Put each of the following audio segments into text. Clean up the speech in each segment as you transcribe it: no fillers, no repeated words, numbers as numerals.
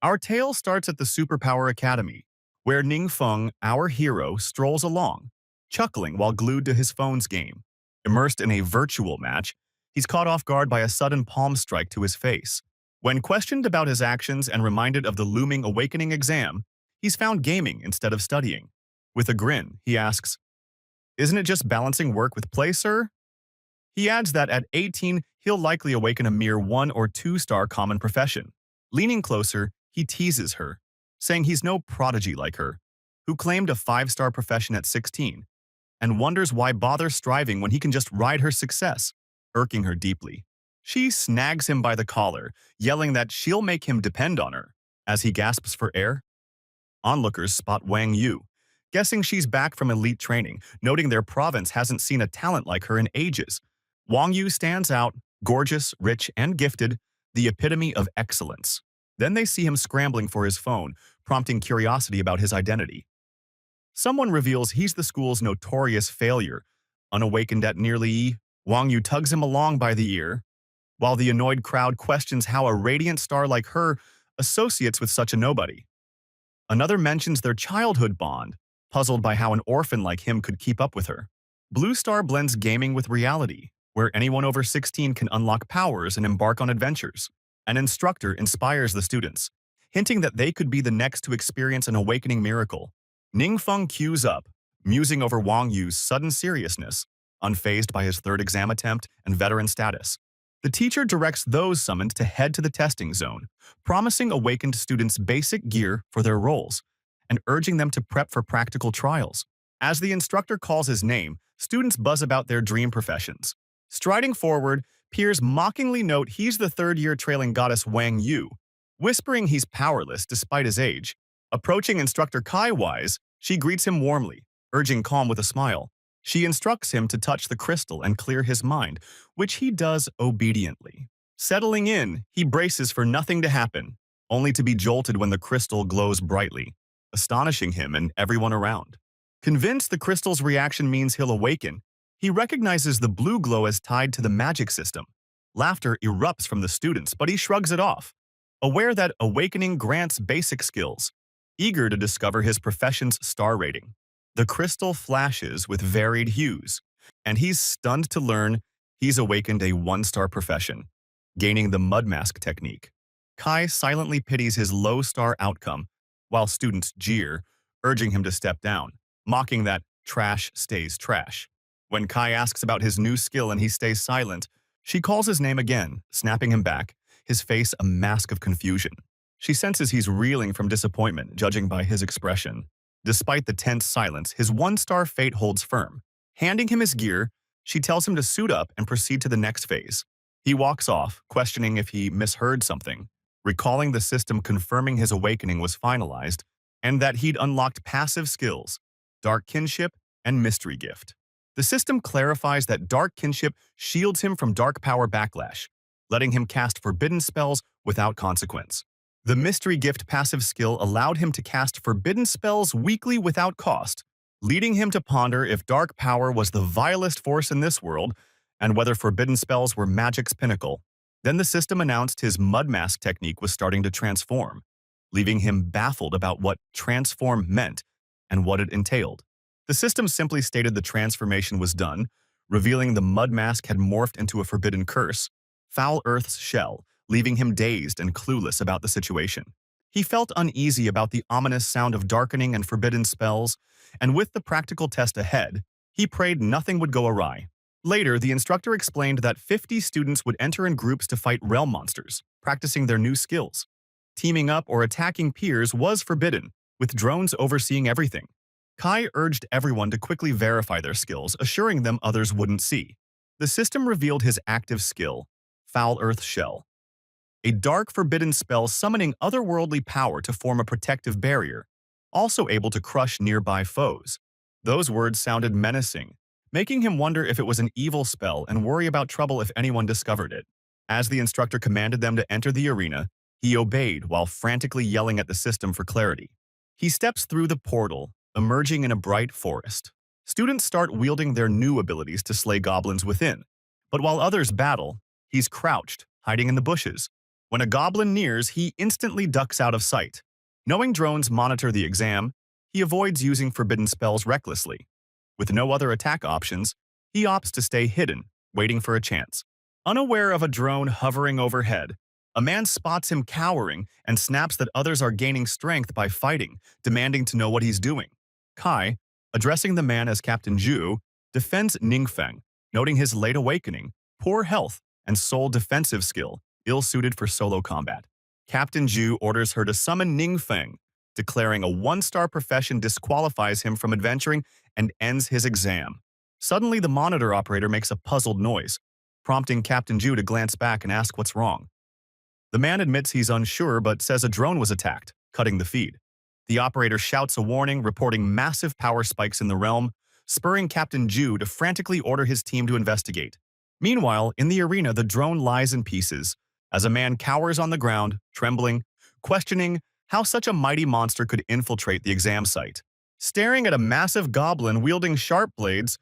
Our tale starts at the Superpower Academy, where Ningfeng, our hero, strolls along, chuckling while glued to his phone's game. Immersed in a virtual match, he's caught off guard by a sudden palm strike to his face. When questioned about his actions and reminded of the looming awakening exam, he's found gaming instead of studying. With a grin, he asks, "Isn't it just balancing work with play, sir?" He adds that at 18, he'll likely awaken a mere 1 or 2-star common profession. Leaning closer, he teases her, saying he's no prodigy like her, who claimed a 5-star profession at 16, and wonders why bother striving when he can just ride her success, irking her deeply. She snags him by the collar, yelling that she'll make him depend on her. As he gasps for air, onlookers spot Wang Yu, guessing she's back from elite training, noting their province hasn't seen a talent like her in ages. Wang Yu stands out, gorgeous, rich, and gifted, the epitome of excellence. Then they see him scrambling for his phone, prompting curiosity about his identity. Someone reveals he's the school's notorious failure. Unawakened at nearly E, Wang Yu tugs him along by the ear, while the annoyed crowd questions how a radiant star like her associates with such a nobody. Another mentions their childhood bond, puzzled by how an orphan like him could keep up with her. Blue Star blends gaming with reality, where anyone over 16 can unlock powers and embark on adventures. An instructor inspires the students, hinting that they could be the next to experience an awakening miracle. Ningfeng cues up, musing over Wang Yu's sudden seriousness, unfazed by his third exam attempt and veteran status. The teacher directs those summoned to head to the testing zone, promising awakened students basic gear for their roles, and urging them to prep for practical trials. As the instructor calls his name, students buzz about their dream professions. Striding forward, peers mockingly note he's the third-year trailing goddess Wang Yu, whispering he's powerless despite his age. Approaching instructor Kai Wise, she greets him warmly, urging calm with a smile. She instructs him to touch the crystal and clear his mind, which he does obediently. Settling in, he braces for nothing to happen, only to be jolted when the crystal glows brightly, astonishing him and everyone around. Convinced the crystal's reaction means he'll awaken, he recognizes the blue glow as tied to the magic system. Laughter erupts from the students, but he shrugs it off, aware that awakening grants basic skills, eager to discover his profession's star rating. The crystal flashes with varied hues, and he's stunned to learn he's awakened a 1-star profession, gaining the mud mask technique. Kai silently pities his low-star outcome, while students jeer, urging him to step down, mocking that trash stays trash. When Kai asks about his new skill and he stays silent, she calls his name again, snapping him back, his face a mask of confusion. She senses he's reeling from disappointment, judging by his expression. Despite the tense silence, his 1-star fate holds firm. Handing him his gear, she tells him to suit up and proceed to the next phase. He walks off, questioning if he misheard something, recalling the system confirming his awakening was finalized, and that he'd unlocked passive skills, Dark Kinship and Mystery Gift. The system clarifies that Dark Kinship shields him from dark power backlash, letting him cast forbidden spells without consequence. The Mystery Gift passive skill allowed him to cast forbidden spells weekly without cost, leading him to ponder if dark power was the vilest force in this world and whether forbidden spells were magic's pinnacle. Then the system announced his mud mask technique was starting to transform, leaving him baffled about what transform meant and what it entailed. The system simply stated the transformation was done, revealing the mud mask had morphed into a forbidden curse, Foul Earth's shell, leaving him dazed and clueless about the situation. He felt uneasy about the ominous sound of darkening and forbidden spells, and with the practical test ahead, he prayed nothing would go awry. Later, the instructor explained that 50 students would enter in groups to fight realm monsters, practicing their new skills. Teaming up or attacking peers was forbidden, with drones overseeing everything. Kai urged everyone to quickly verify their skills, assuring them others wouldn't see. The system revealed his active skill, Foul Earth Shell, a dark forbidden spell summoning otherworldly power to form a protective barrier, also able to crush nearby foes. Those words sounded menacing, making him wonder if it was an evil spell and worry about trouble if anyone discovered it. As the instructor commanded them to enter the arena, he obeyed while frantically yelling at the system for clarity. He steps through the portal, emerging in a bright forest. Students start wielding their new abilities to slay goblins within, but while others battle, he's crouched, hiding in the bushes, When a goblin nears, he instantly ducks out of sight. Knowing drones monitor the exam, he avoids using forbidden spells recklessly. With no other attack options, he opts to stay hidden, waiting for a chance. Unaware of a drone hovering overhead, a man spots him cowering and snaps that others are gaining strength by fighting, demanding to know what he's doing. Kai, addressing the man as Captain Zhu, defends Ningfeng, noting his late awakening, poor health, and sole defensive skill, ill-suited for solo combat. Captain Zhu orders her to summon Ningfeng, declaring a one-star profession disqualifies him from adventuring and ends his exam. Suddenly, the monitor operator makes a puzzled noise, prompting Captain Zhu to glance back and ask what's wrong. The man admits he's unsure but says a drone was attacked, cutting the feed. The operator shouts a warning, reporting massive power spikes in the realm, spurring Captain Zhu to frantically order his team to investigate. Meanwhile, in the arena, the drone lies in pieces, as a man cowers on the ground, trembling, questioning how such a mighty monster could infiltrate the exam site. Staring at a massive goblin wielding sharp blades,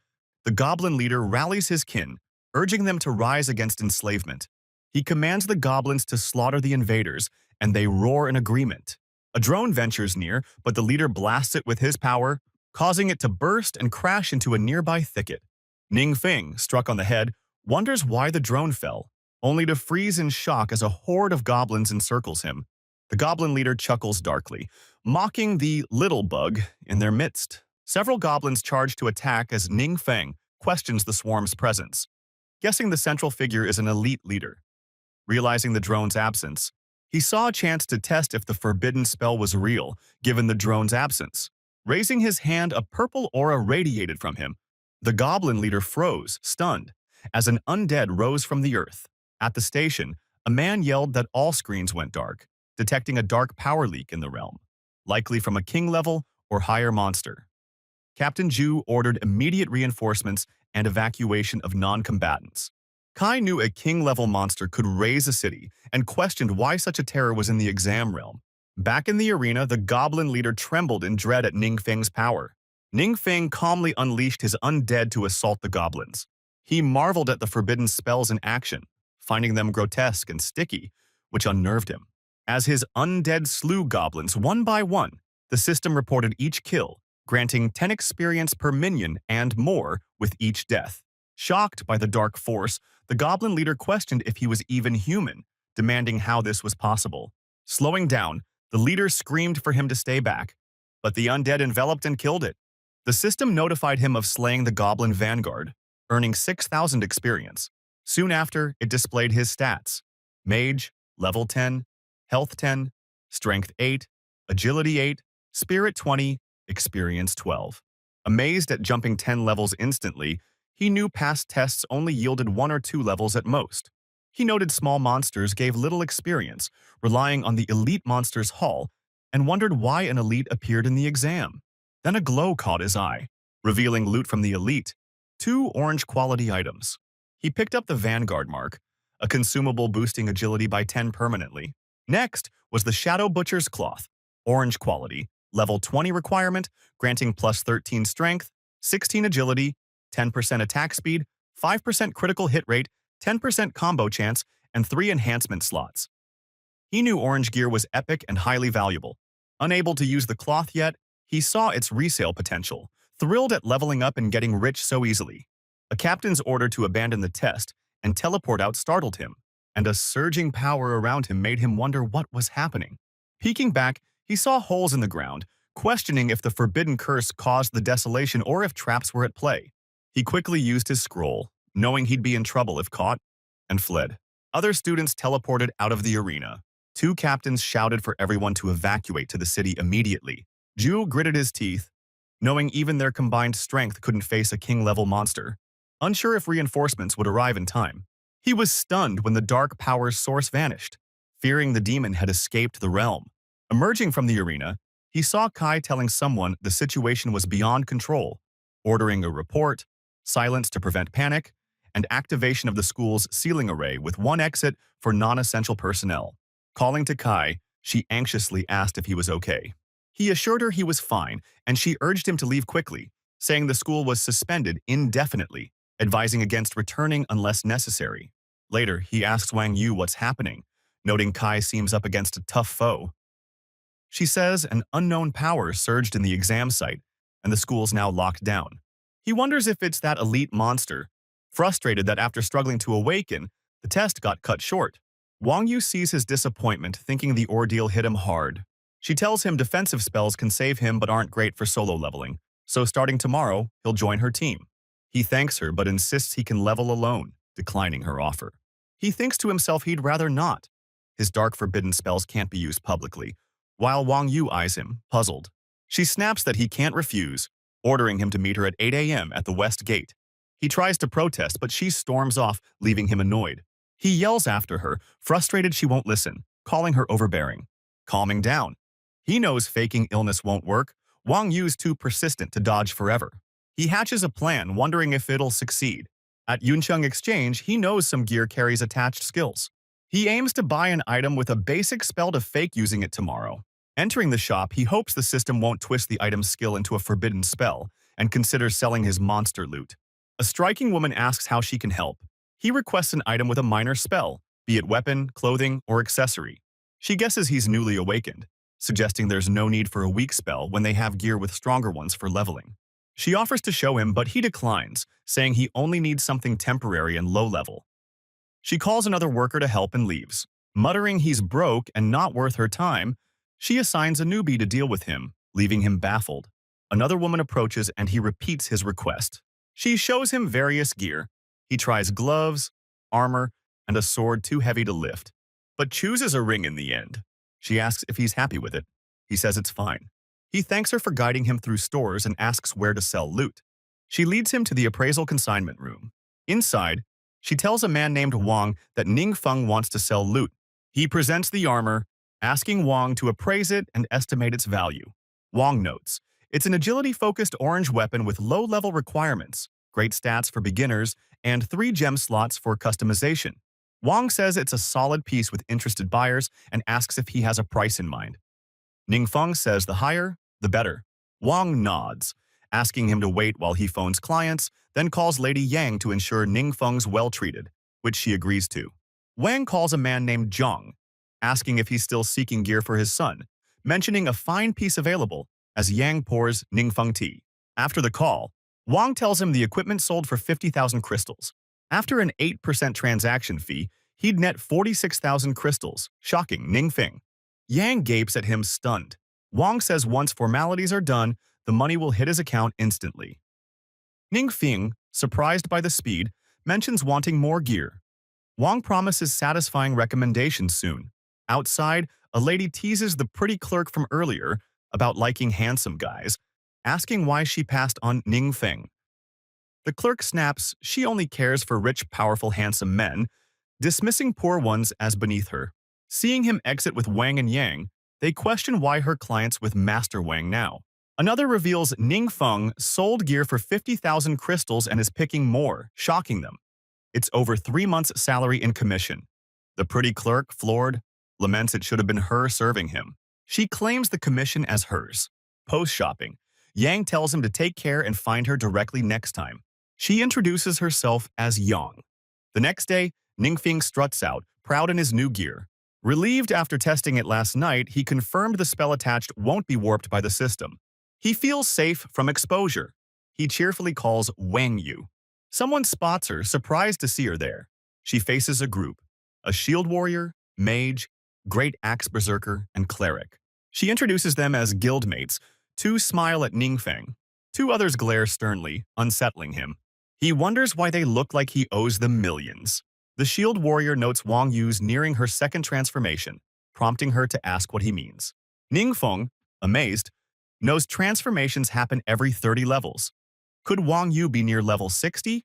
the goblin leader rallies his kin, urging them to rise against enslavement. He commands the goblins to slaughter the invaders, and they roar in agreement. A drone ventures near, but the leader blasts it with his power, causing it to burst and crash into a nearby thicket. Ningfeng, struck on the head, wonders why the drone fell, only to freeze in shock as a horde of goblins encircles him. The goblin leader chuckles darkly, mocking the little bug in their midst. Several goblins charge to attack as Ningfeng questions the swarm's presence, guessing the central figure is an elite leader. Realizing the drone's absence, he saw a chance to test if the forbidden spell was real, given the drone's absence. Raising his hand, a purple aura radiated from him. The goblin leader froze, stunned, as an undead rose from the earth. At the station, a man yelled that all screens went dark, detecting a dark power leak in the realm, likely from a king-level or higher monster. Captain Zhu ordered immediate reinforcements and evacuation of non-combatants. Kai knew a king-level monster could raise a city and questioned why such a terror was in the exam realm. Back in the arena, the goblin leader trembled in dread at Ningfeng's power. Ningfeng calmly unleashed his undead to assault the goblins. He marveled at the forbidden spells in action, finding them grotesque and sticky, which unnerved him. As his undead slew goblins one by one, the system reported each kill, granting 10 experience per minion and more with each death. Shocked by the dark force, the goblin leader questioned if he was even human, demanding how this was possible. Slowing down, the leader screamed for him to stay back, but the undead enveloped and killed it. The system notified him of slaying the goblin vanguard, earning 6,000 experience. Soon after, it displayed his stats: Mage, level 10, Health 10, Strength 8, Agility 8, Spirit 20, Experience 12. Amazed at jumping 10 levels instantly, he knew past tests only yielded 1 or 2 levels at most. He noted small monsters gave little experience, relying on the elite monsters' haul, and wondered why an elite appeared in the exam. Then a glow caught his eye, revealing loot from the elite, 2 orange quality items. He picked up the Vanguard mark, a consumable boosting agility by 10 permanently. Next was the Shadow Butcher's Cloth, orange quality, level 20 requirement, granting plus 13 strength, 16 agility, 10% attack speed, 5% critical hit rate, 10% combo chance, and 3 enhancement slots. He knew orange gear was epic and highly valuable. Unable to use the cloth yet, he saw its resale potential, thrilled at leveling up and getting rich so easily. A captain's order to abandon the test and teleport out startled him, and a surging power around him made him wonder what was happening. Peeking back, he saw holes in the ground, questioning if the forbidden curse caused the desolation or if traps were at play. He quickly used his scroll, knowing he'd be in trouble if caught, and fled. Other students teleported out of the arena. 2 captains shouted for everyone to evacuate to the city immediately. Zhu gritted his teeth, knowing even their combined strength couldn't face a king-level monster, unsure if reinforcements would arrive in time. He was stunned when the dark power's source vanished, fearing the demon had escaped the realm. Emerging from the arena, he saw Kai telling someone the situation was beyond control, ordering a report, silence to prevent panic, and activation of the school's ceiling array with 1 exit for non-essential personnel. Calling to Kai, she anxiously asked if he was okay. He assured her he was fine, and she urged him to leave quickly, saying the school was suspended indefinitely, advising against returning unless necessary. Later, he asked Wang Yu what's happening, noting Kai seems up against a tough foe. She says an unknown power surged in the exam site, and the school's now locked down. He wonders if it's that elite monster, frustrated that after struggling to awaken, the test got cut short. Wang Yu sees his disappointment, thinking the ordeal hit him hard. She tells him defensive spells can save him but aren't great for solo leveling, so starting tomorrow, he'll join her team. He thanks her but insists he can level alone, declining her offer. He thinks to himself he'd rather not. His dark forbidden spells can't be used publicly, while Wang Yu eyes him, puzzled. She snaps that he can't refuse, ordering him to meet her at 8 a.m. at the West Gate. He tries to protest, but she storms off, leaving him annoyed. He yells after her, frustrated she won't listen, calling her overbearing. Calming down. He knows faking illness won't work. Wang Yu's too persistent to dodge forever. He hatches a plan, wondering if it'll succeed. At Yuncheng Exchange, he knows some gear carries attached skills. He aims to buy an item with a basic spell to fake using it tomorrow. Entering the shop, he hopes the system won't twist the item's skill into a forbidden spell and considers selling his monster loot. A striking woman asks how she can help. He requests an item with a minor spell, be it weapon, clothing, or accessory. She guesses he's newly awakened, suggesting there's no need for a weak spell when they have gear with stronger ones for leveling. She offers to show him, but he declines, saying he only needs something temporary and low level. She calls another worker to help and leaves. Muttering he's broke and not worth her time, she assigns a newbie to deal with him, leaving him baffled. Another woman approaches and he repeats his request. She shows him various gear. He tries gloves, armor, and a sword too heavy to lift, but chooses a ring in the end. She asks if he's happy with it. He says it's fine. He thanks her for guiding him through stores and asks where to sell loot. She leads him to the appraisal consignment room. Inside, she tells a man named Wang that Ningfeng wants to sell loot. He presents the armor, asking Wang to appraise it and estimate its value. Wang notes, it's an agility-focused orange weapon with low-level requirements, great stats for beginners, and 3 gem slots for customization. Wang says it's a solid piece with interested buyers and asks if he has a price in mind. Ningfeng says the higher, the better. Wang nods, asking him to wait while he phones clients, then calls Lady Yang to ensure Ningfeng's well-treated, which she agrees to. Wang calls a man named Zhang, asking if he's still seeking gear for his son, mentioning a fine piece available as Yang pours Ningfeng tea. After the call, Wang tells him the equipment sold for 50,000 crystals. After an 8% transaction fee, he'd net 46,000 crystals, shocking Ningfeng. Yang gapes at him stunned. Wang says once formalities are done, the money will hit his account instantly. Ningfeng, surprised by the speed, mentions wanting more gear. Wang promises satisfying recommendations soon. Outside, a lady teases the pretty clerk from earlier about liking handsome guys, asking why she passed on Ningfeng. The clerk snaps she only cares for rich, powerful, handsome men, dismissing poor ones as beneath her. Seeing him exit with Wang and Yang, they question why her client's with Master Wang now. Another reveals Ningfeng sold gear for 50,000 crystals and is picking more, shocking them. It's over 3 months' salary in commission. The pretty clerk, floored, laments it should have been her serving him. She claims the commission as hers. Post-shopping, Yang tells him to take care and find her directly next time. She introduces herself as Yang. The next day, Ningfeng struts out, proud in his new gear. Relieved after testing it last night, he confirmed the spell attached won't be warped by the system. He feels safe from exposure. He cheerfully calls Wang Yu. Someone spots her, surprised to see her there. She faces a group: a shield warrior, mage, great axe berserker, and cleric. She introduces them as guildmates. 2 smile at Ningfeng. 2 others glare sternly, unsettling him. He wonders why they look like he owes them millions. The shield warrior notes Wang Yu's nearing her second transformation, prompting her to ask what he means. Ningfeng, amazed, knows transformations happen every 30 levels. Could Wang Yu be near level 60?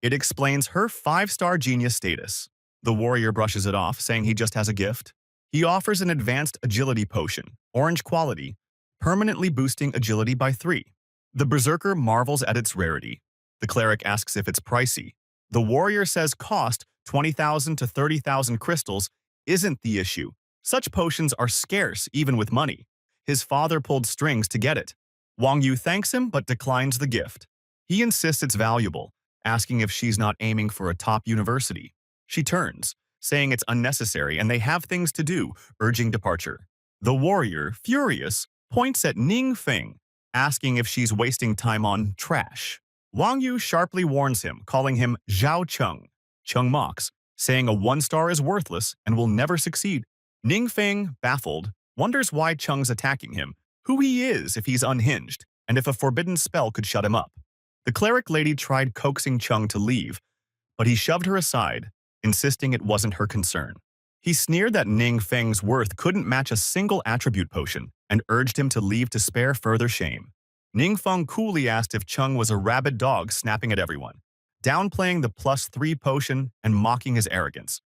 It explains her 5-star genius status. The warrior brushes it off, saying he just has a gift. He offers an advanced agility potion, orange quality, permanently boosting agility by 3. The berserker marvels at its rarity. The cleric asks if it's pricey. The warrior says cost 20,000 to 30,000 crystals isn't the issue. Such potions are scarce even with money. His father pulled strings to get it. Wang Yu thanks him but declines the gift. He insists it's valuable, asking if she's not aiming for a top university. She turns, saying it's unnecessary and they have things to do, urging departure. The warrior, furious, points at Ning Feng, asking if she's wasting time on trash. Wang Yu sharply warns him, calling him Zhao Cheng. Cheng mocks, saying a 1-star is worthless and will never succeed. Ning Feng, baffled, wonders why Cheng's attacking him, who he is if he's unhinged, and if a forbidden spell could shut him up. The cleric lady tried coaxing Cheng to leave, but he shoved her aside, insisting it wasn't her concern. He sneered that Ning Feng's worth couldn't match a single attribute potion and urged him to leave to spare further shame. Ning Feng coolly asked if Cheng was a rabid dog snapping at everyone, downplaying the +3 potion and mocking his arrogance.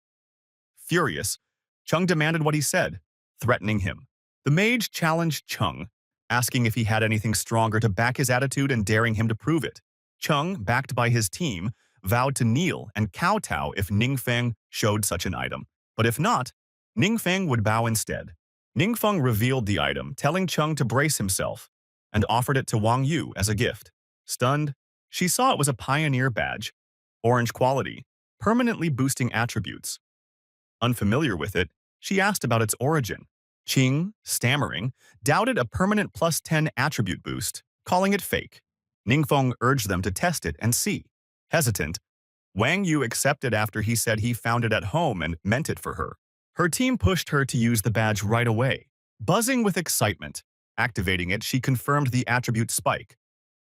Furious, Cheng demanded what he said, threatening him. The mage challenged Cheng, asking if he had anything stronger to back his attitude and daring him to prove it. Cheng, backed by his team, vowed to kneel and kowtow if Ning Feng showed such an item. But if not, Ning Feng would bow instead. Ning Feng revealed the item, telling Cheng to brace himself, and offered it to Wang Yu as a gift. Stunned, she saw it was a pioneer badge, orange quality, permanently boosting attributes. Unfamiliar with it, she asked about its origin. Qing, stammering, doubted a permanent +10 attribute boost, calling it fake. Ningfeng urged them to test it and see. Hesitant, Wang Yu accepted after he said he found it at home and meant it for her. Her team pushed her to use the badge right away. Buzzing with excitement, activating it, she confirmed the attribute spike,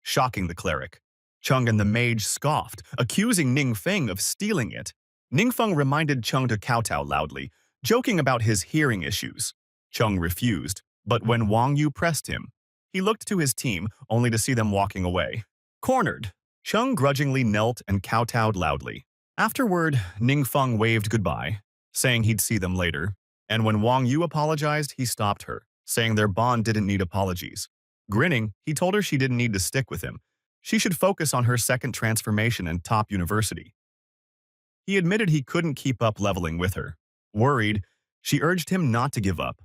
shocking the cleric. Cheng and the mage scoffed, accusing Ning Feng of stealing it. Ningfeng reminded Cheng to kowtow loudly, joking about his hearing issues. Cheng refused, but when Wang Yu pressed him, he looked to his team only to see them walking away. Cornered, Cheng grudgingly knelt and kowtowed loudly. Afterward, Ningfeng waved goodbye, saying he'd see them later, and when Wang Yu apologized, he stopped her, saying their bond didn't need apologies. Grinning, he told her she didn't need to stick with him. She should focus on her second transformation and top university. He admitted he couldn't keep up leveling with her. Worried, she urged him not to give up.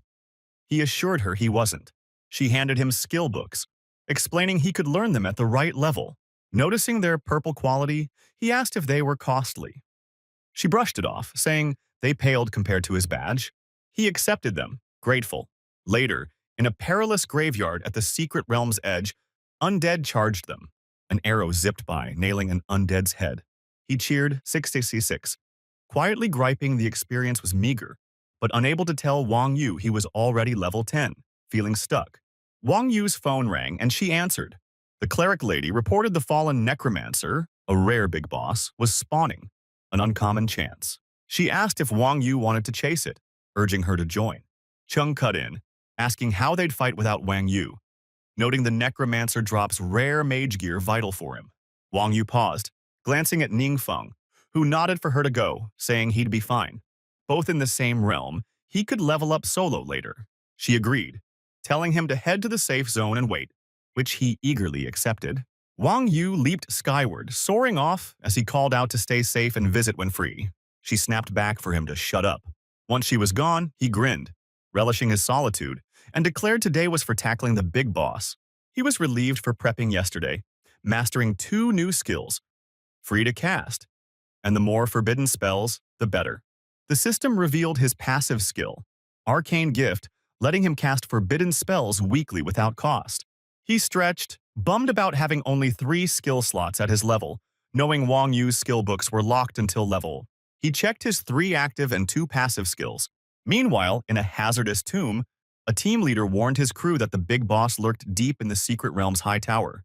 He assured her he wasn't. She handed him skill books, explaining he could learn them at the right level. Noticing their purple quality, he asked if they were costly. She brushed it off, saying they paled compared to his badge. He accepted them, grateful. Later, in a perilous graveyard at the secret realm's edge, undead charged them. An arrow zipped by, nailing an undead's head. He cheered 666, quietly griping the experience was meager, but unable to tell Wang Yu he was already level 10, feeling stuck. Wang Yu's phone rang and she answered. The cleric lady reported the fallen necromancer, a rare big boss, was spawning, an uncommon chance. She asked if Wang Yu wanted to chase it, urging her to join. Cheng cut in, asking how they'd fight without Wang Yu, noting the necromancer drops rare mage gear vital for him. Wang Yu paused, glancing at Ningfeng, who nodded for her to go, saying he'd be fine. Both in the same realm, he could level up solo later. She agreed, telling him to head to the safe zone and wait, which he eagerly accepted. Wang Yu leaped skyward, soaring off as he called out to stay safe and visit when free. She snapped back for him to shut up. Once she was gone, he grinned, relishing his solitude, and declared today was for tackling the big boss. He was relieved for prepping yesterday, mastering 2 new skills, free to cast, and the more forbidden spells, the better. The system revealed his passive skill, Arcane Gift, letting him cast forbidden spells weekly without cost. He stretched, bummed about having only 3 skill slots at his level, knowing Wang Yu's skill books were locked until level. He checked his 3 active and 2 passive skills. Meanwhile, in a hazardous tomb, a team leader warned his crew that the big boss lurked deep in the secret realm's high tower.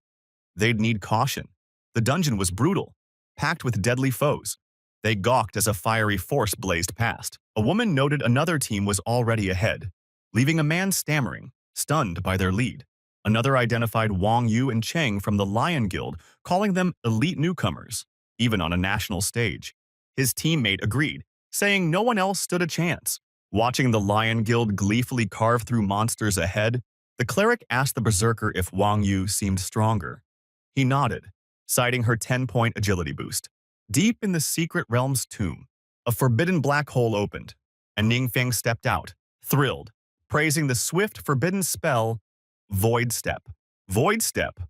They'd need caution. The dungeon was brutal, packed with deadly foes. They gawked as a fiery force blazed past. A woman noted another team was already ahead, leaving a man stammering, stunned by their lead. Another identified Wang Yu and Cheng from the Lion Guild, calling them elite newcomers, even on a national stage. His teammate agreed, saying no one else stood a chance. Watching the Lion Guild gleefully carve through monsters ahead, the cleric asked the berserker if Wang Yu seemed stronger. He nodded, citing her 10-point agility boost. Deep in the secret realm's tomb, a forbidden black hole opened, and Ningfeng stepped out, thrilled, praising the swift forbidden spell, Void Step. Void Step,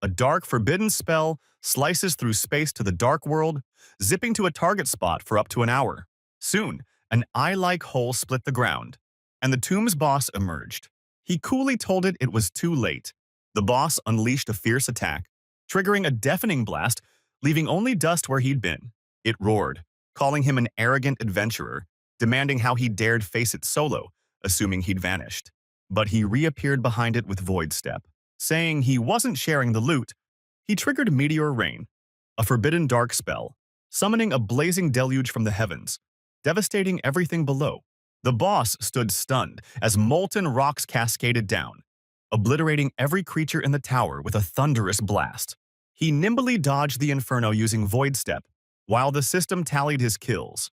a dark forbidden spell, slices through space to the dark world, zipping to a target spot for up to an hour. Soon, An eye-like hole split the ground, and the tomb's boss emerged. He coolly told it was too late. The boss unleashed a fierce attack, triggering a deafening blast, leaving only dust where he'd been. It roared, calling him an arrogant adventurer, demanding how he dared face it solo, assuming he'd vanished. But he reappeared behind it with Void Step, saying he wasn't sharing the loot. He triggered Meteor Rain, a forbidden dark spell, summoning a blazing deluge from the heavens, devastating everything below. The boss stood stunned as molten rocks cascaded down, obliterating every creature in the tower with a thunderous blast. He nimbly dodged the inferno using Void Step, while the system tallied his kills.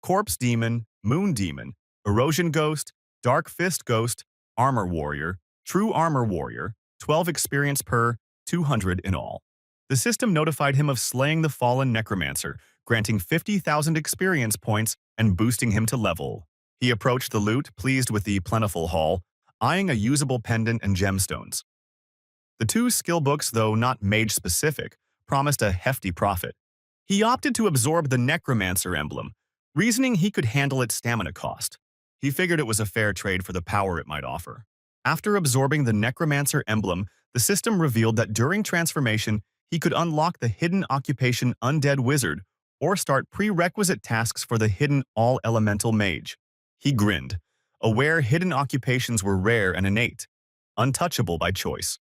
Corpse Demon, Moon Demon, Erosion Ghost, Dark Fist Ghost, Armor Warrior, True Armor Warrior, 12 experience per, 200 in all. The system notified him of slaying the fallen necromancer, granting 50,000 experience points and boosting him to level. He approached the loot, pleased with the plentiful haul, eyeing a usable pendant and gemstones. The two skill books, though not mage-specific, promised a hefty profit. He opted to absorb the necromancer emblem, reasoning he could handle its stamina cost. He figured it was a fair trade for the power it might offer. After absorbing the necromancer emblem, the system revealed that during transformation, he could unlock the hidden occupation Undead Wizard or start prerequisite tasks for the hidden All-Elemental Mage. He grinned, aware hidden occupations were rare and innate, untouchable by choice,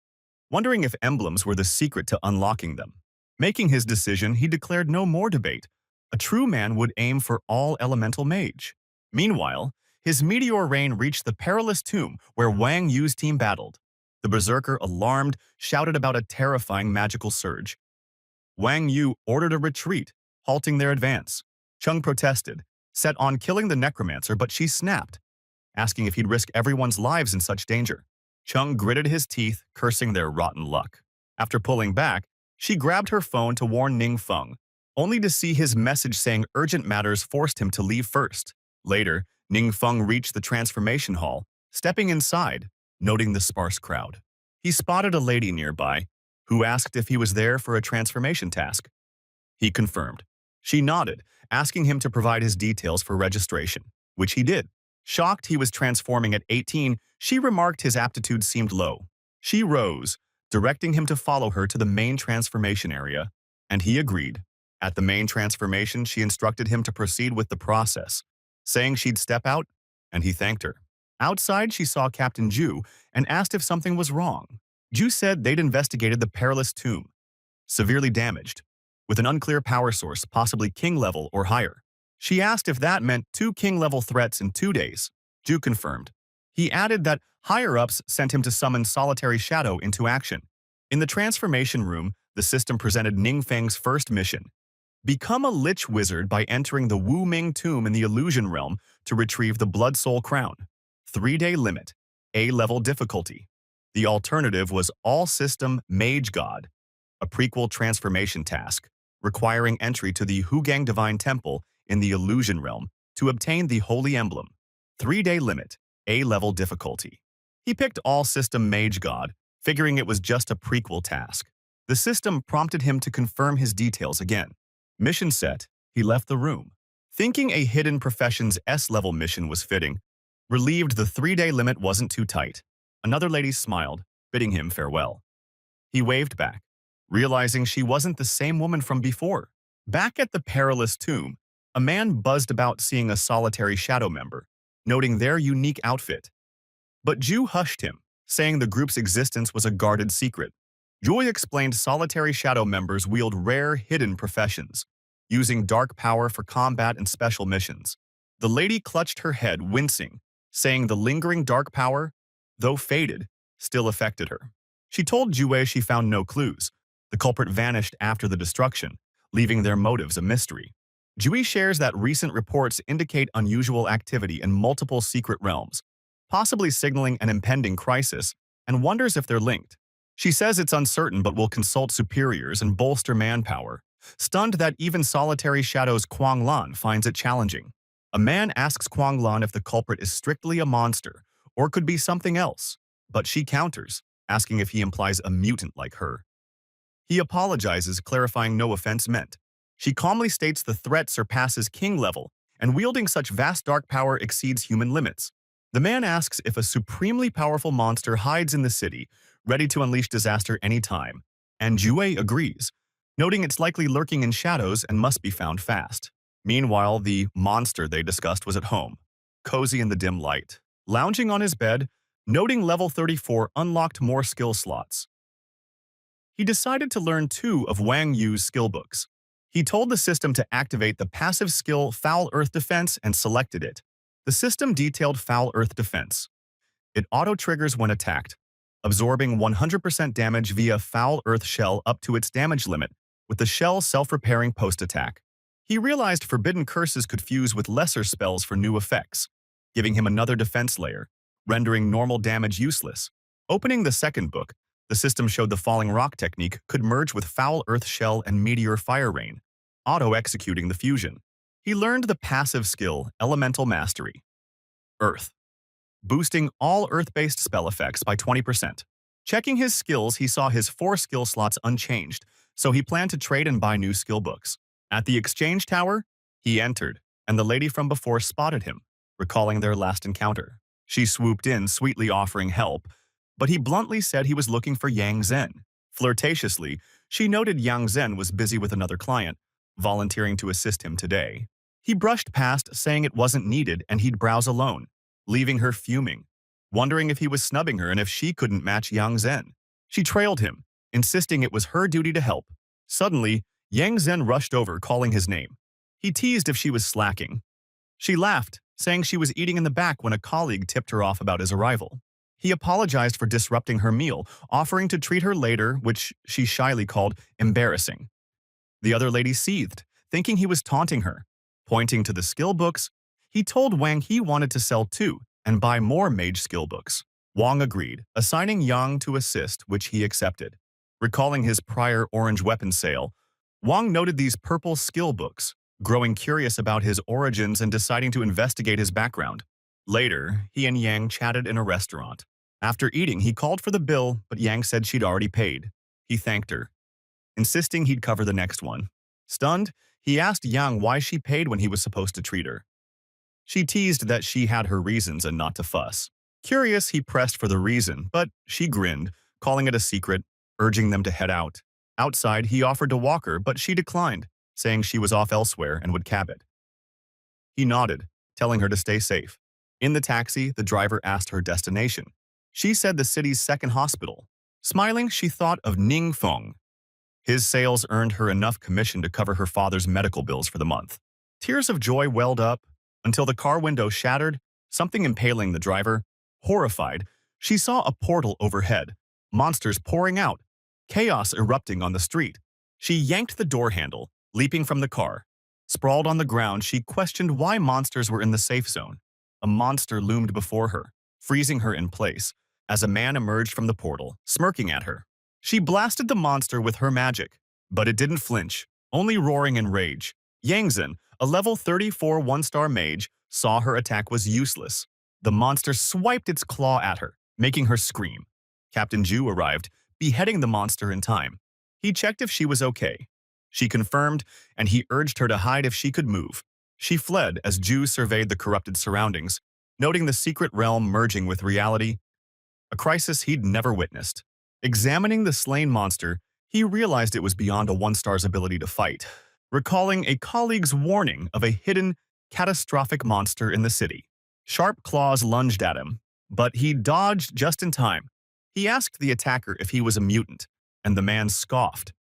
wondering if emblems were the secret to unlocking them. Making his decision, he declared no more debate. A true man would aim for All-Elemental Mage. Meanwhile, his Meteor Rain reached the perilous tomb where Wang Yu's team battled. The berserker, alarmed, shouted about a terrifying magical surge. Wang Yu ordered a retreat, halting their advance. Chung protested, set on killing the necromancer, but she snapped, asking if he'd risk everyone's lives in such danger. Chung gritted his teeth, cursing their rotten luck. After pulling back, she grabbed her phone to warn Ningfeng, only to see his message saying urgent matters forced him to leave first. Later, Ningfeng reached the transformation hall, stepping inside, noting the sparse crowd. He spotted a lady nearby, who asked if he was there for a transformation task. He confirmed. She nodded, asking him to provide his details for registration, which he did. Shocked he was transforming at 18, she remarked his aptitude seemed low. She rose, directing him to follow her to the main transformation area, and he agreed. At the main transformation, she instructed him to proceed with the process, saying she'd step out, and he thanked her. Outside, she saw Captain Ju and asked if something was wrong. Ju said they'd investigated the perilous tomb, severely damaged, with an unclear power source, possibly king level or higher. She asked if that meant 2 king-level threats in 2 days. Ju confirmed. He added that higher-ups sent him to summon Solitary Shadow into action. In the transformation room, the system presented Ningfeng's first mission. Become a Lich Wizard by entering the Wu Ming tomb in the Illusion Realm to retrieve the Blood Soul Crown. 3-day limit, A-level difficulty. The alternative was All-System Mage God, a prequel transformation task, requiring entry to the Hugang Divine Temple in the Illusion Realm to obtain the Holy Emblem. 3-day limit, A-level difficulty. He picked All-System Mage God, figuring it was just a prequel task. The system prompted him to confirm his details again. Mission set, he left the room. Thinking a Hidden Professions S-level mission was fitting, relieved the 3-day limit wasn't too tight. Another lady smiled, bidding him farewell. He waved back, realizing she wasn't the same woman from before. Back at the perilous tomb, a man buzzed about seeing a Solitary Shadow member, noting their unique outfit. But Ju hushed him, saying the group's existence was a guarded secret. Joy explained Solitary Shadow members wield rare hidden professions, using dark power for combat and special missions. The lady clutched her head, wincing, saying the lingering dark power, though faded, still affected her. She told Jue she found no clues. The culprit vanished after the destruction, leaving their motives a mystery. Jui shares that recent reports indicate unusual activity in multiple secret realms, possibly signaling an impending crisis, and wonders if they're linked. She says it's uncertain but will consult superiors and bolster manpower, stunned that even Solitary Shadow's Kuang Lan finds it challenging. A man asks Kuang Lan if the culprit is strictly a monster or could be something else, but she counters, asking if he implies a mutant like her. He apologizes, clarifying no offense meant. She calmly states the threat surpasses king level and wielding such vast dark power exceeds human limits. The man asks if a supremely powerful monster hides in the city, ready to unleash disaster anytime, and Jue agrees, noting it's likely lurking in shadows and must be found fast. Meanwhile, the monster they discussed was at home, cozy in the dim light. Lounging on his bed, noting level 34 unlocked more skill slots. He decided to learn 2 of Wang Yu's skill books. He told the system to activate the passive skill Foul Earth Defense and selected it. The system detailed Foul Earth Defense. It auto-triggers when attacked, absorbing 100% damage via Foul Earth Shell up to its damage limit, with the shell self-repairing post-attack. He realized forbidden curses could fuse with lesser spells for new effects, giving him another defense layer, rendering normal damage useless. Opening the second book, the system showed the falling rock technique could merge with Foul Earth Shell and Meteor Fire Rain, auto-executing the fusion. He learned the passive skill Elemental Mastery. Earth, boosting all Earth-based spell effects by 20%. Checking his skills, he saw his 4 skill slots unchanged, so he planned to trade and buy new skill books. At the exchange tower, he entered, and the lady from before spotted him, recalling their last encounter. She swooped in, sweetly offering help, but he bluntly said he was looking for Yang Zhen. Flirtatiously, she noted Yang Zhen was busy with another client, volunteering to assist him today. He brushed past, saying it wasn't needed and he'd browse alone, leaving her fuming, wondering if he was snubbing her and if she couldn't match Yang Zhen. She trailed him, insisting it was her duty to help. Suddenly, Yang Zhen rushed over, calling his name. He teased if she was slacking. She laughed, saying she was eating in the back when a colleague tipped her off about his arrival. He apologized for disrupting her meal, offering to treat her later, which she shyly called embarrassing. The other lady seethed, thinking he was taunting her. Pointing to the skill books, he told Wang he wanted to sell 2 and buy more mage skill books. Wang agreed, assigning Yang to assist, which he accepted. Recalling his prior orange weapon sale, Wang noted these purple skill books, growing curious about his origins and deciding to investigate his background. Later, he and Yang chatted in a restaurant. After eating, he called for the bill, but Yang said she'd already paid. He thanked her, insisting he'd cover the next one. Stunned, he asked Yang why she paid when he was supposed to treat her. She teased that she had her reasons and not to fuss. Curious, he pressed for the reason, but she grinned, calling it a secret, urging them to head out. Outside, he offered to walk her, but she declined, saying she was off elsewhere and would cab it. He nodded, telling her to stay safe. In the taxi, the driver asked her destination. She said the city's second hospital. Smiling, she thought of Ning Feng. His sales earned her enough commission to cover her father's medical bills for the month. Tears of joy welled up until the car window shattered, something impaling the driver. Horrified, she saw a portal overhead, monsters pouring out, chaos erupting on the street. She yanked the door handle, leaping from the car. Sprawled on the ground, she questioned why monsters were in the safe zone. A monster loomed before her, freezing her in place, as a man emerged from the portal, smirking at her. She blasted the monster with her magic, but it didn't flinch, only roaring in rage. Yang Zhen, a level 34 one-star mage, saw her attack was useless. The monster swiped its claw at her, making her scream. Captain Zhu arrived, beheading the monster in time. He checked if she was okay. She confirmed, and he urged her to hide if she could move. She fled as Zhu surveyed the corrupted surroundings, noting the secret realm merging with reality, a crisis he'd never witnessed. Examining the slain monster, he realized it was beyond a one-star's ability to fight, recalling a colleague's warning of a hidden, catastrophic monster in the city. Sharp claws lunged at him, but he dodged just in time. He asked the attacker if he was a mutant, and the man scoffed,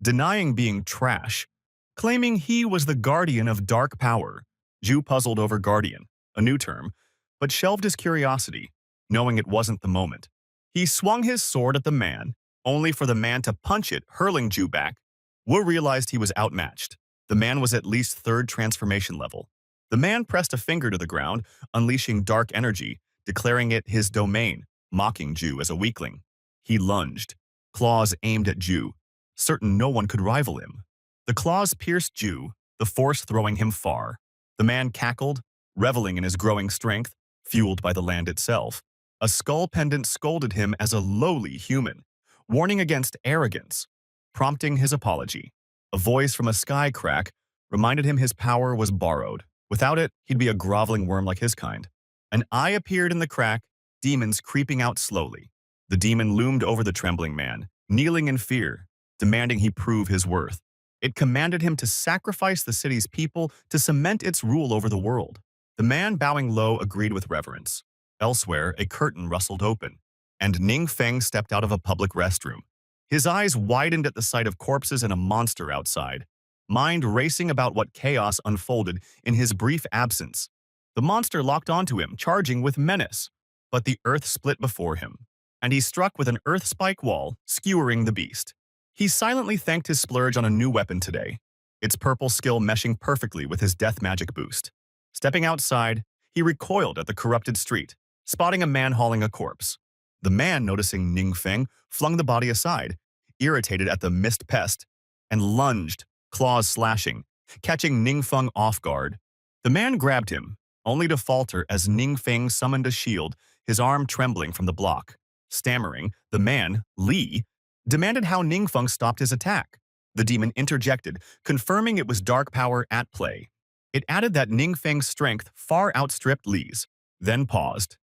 denying being trash, claiming he was the guardian of dark power. Zhu puzzled over guardian, a new term, but shelved his curiosity, knowing it wasn't the moment. He swung his sword at the man, only for the man to punch it, hurling Zhu back. Wu realized he was outmatched. The man was at least 3rd transformation level. The man pressed a finger to the ground, unleashing dark energy, declaring it his domain, mocking Zhu as a weakling. He lunged, claws aimed at Zhu, certain no one could rival him. The claws pierced Zhu, the force throwing him far. The man cackled, reveling in his growing strength, fueled by the land itself. A skull pendant scolded him as a lowly human, warning against arrogance, prompting his apology. A voice from a sky crack reminded him his power was borrowed. Without it, he'd be a groveling worm like his kind. An eye appeared in the crack, demons creeping out slowly. The demon loomed over the trembling man, kneeling in fear, demanding he prove his worth. It commanded him to sacrifice the city's people to cement its rule over the world. The man, bowing low, agreed with reverence. Elsewhere, a curtain rustled open, and Ning Feng stepped out of a public restroom. His eyes widened at the sight of corpses and a monster outside, mind racing about what chaos unfolded in his brief absence. The monster locked onto him, charging with menace, but the earth split before him, and he struck with an earth spike wall, skewering the beast. He silently thanked his splurge on a new weapon today, its purple skill meshing perfectly with his death magic boost. Stepping outside, he recoiled at the corrupted street, spotting a man hauling a corpse. The man, noticing Ning Feng, flung the body aside, irritated at the missed pest, and lunged, claws slashing, catching Ning Feng off guard. The man grabbed him, only to falter as Ning Feng summoned a shield, his arm trembling from the block. Stammering, the man, Li, demanded how Ning Feng stopped his attack. The demon interjected, confirming it was dark power at play. It added that Ning Feng's strength far outstripped Li's, then paused,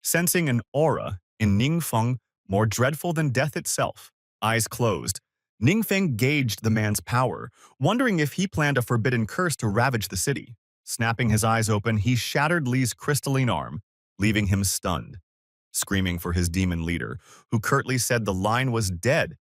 sensing an aura in Ning Feng more dreadful than death itself. Eyes closed, Ning Feng gauged the man's power, wondering if he planned a forbidden curse to ravage the city. Snapping his eyes open, he shattered Li's crystalline arm, leaving him stunned, screaming for his demon leader, who curtly said the line was dead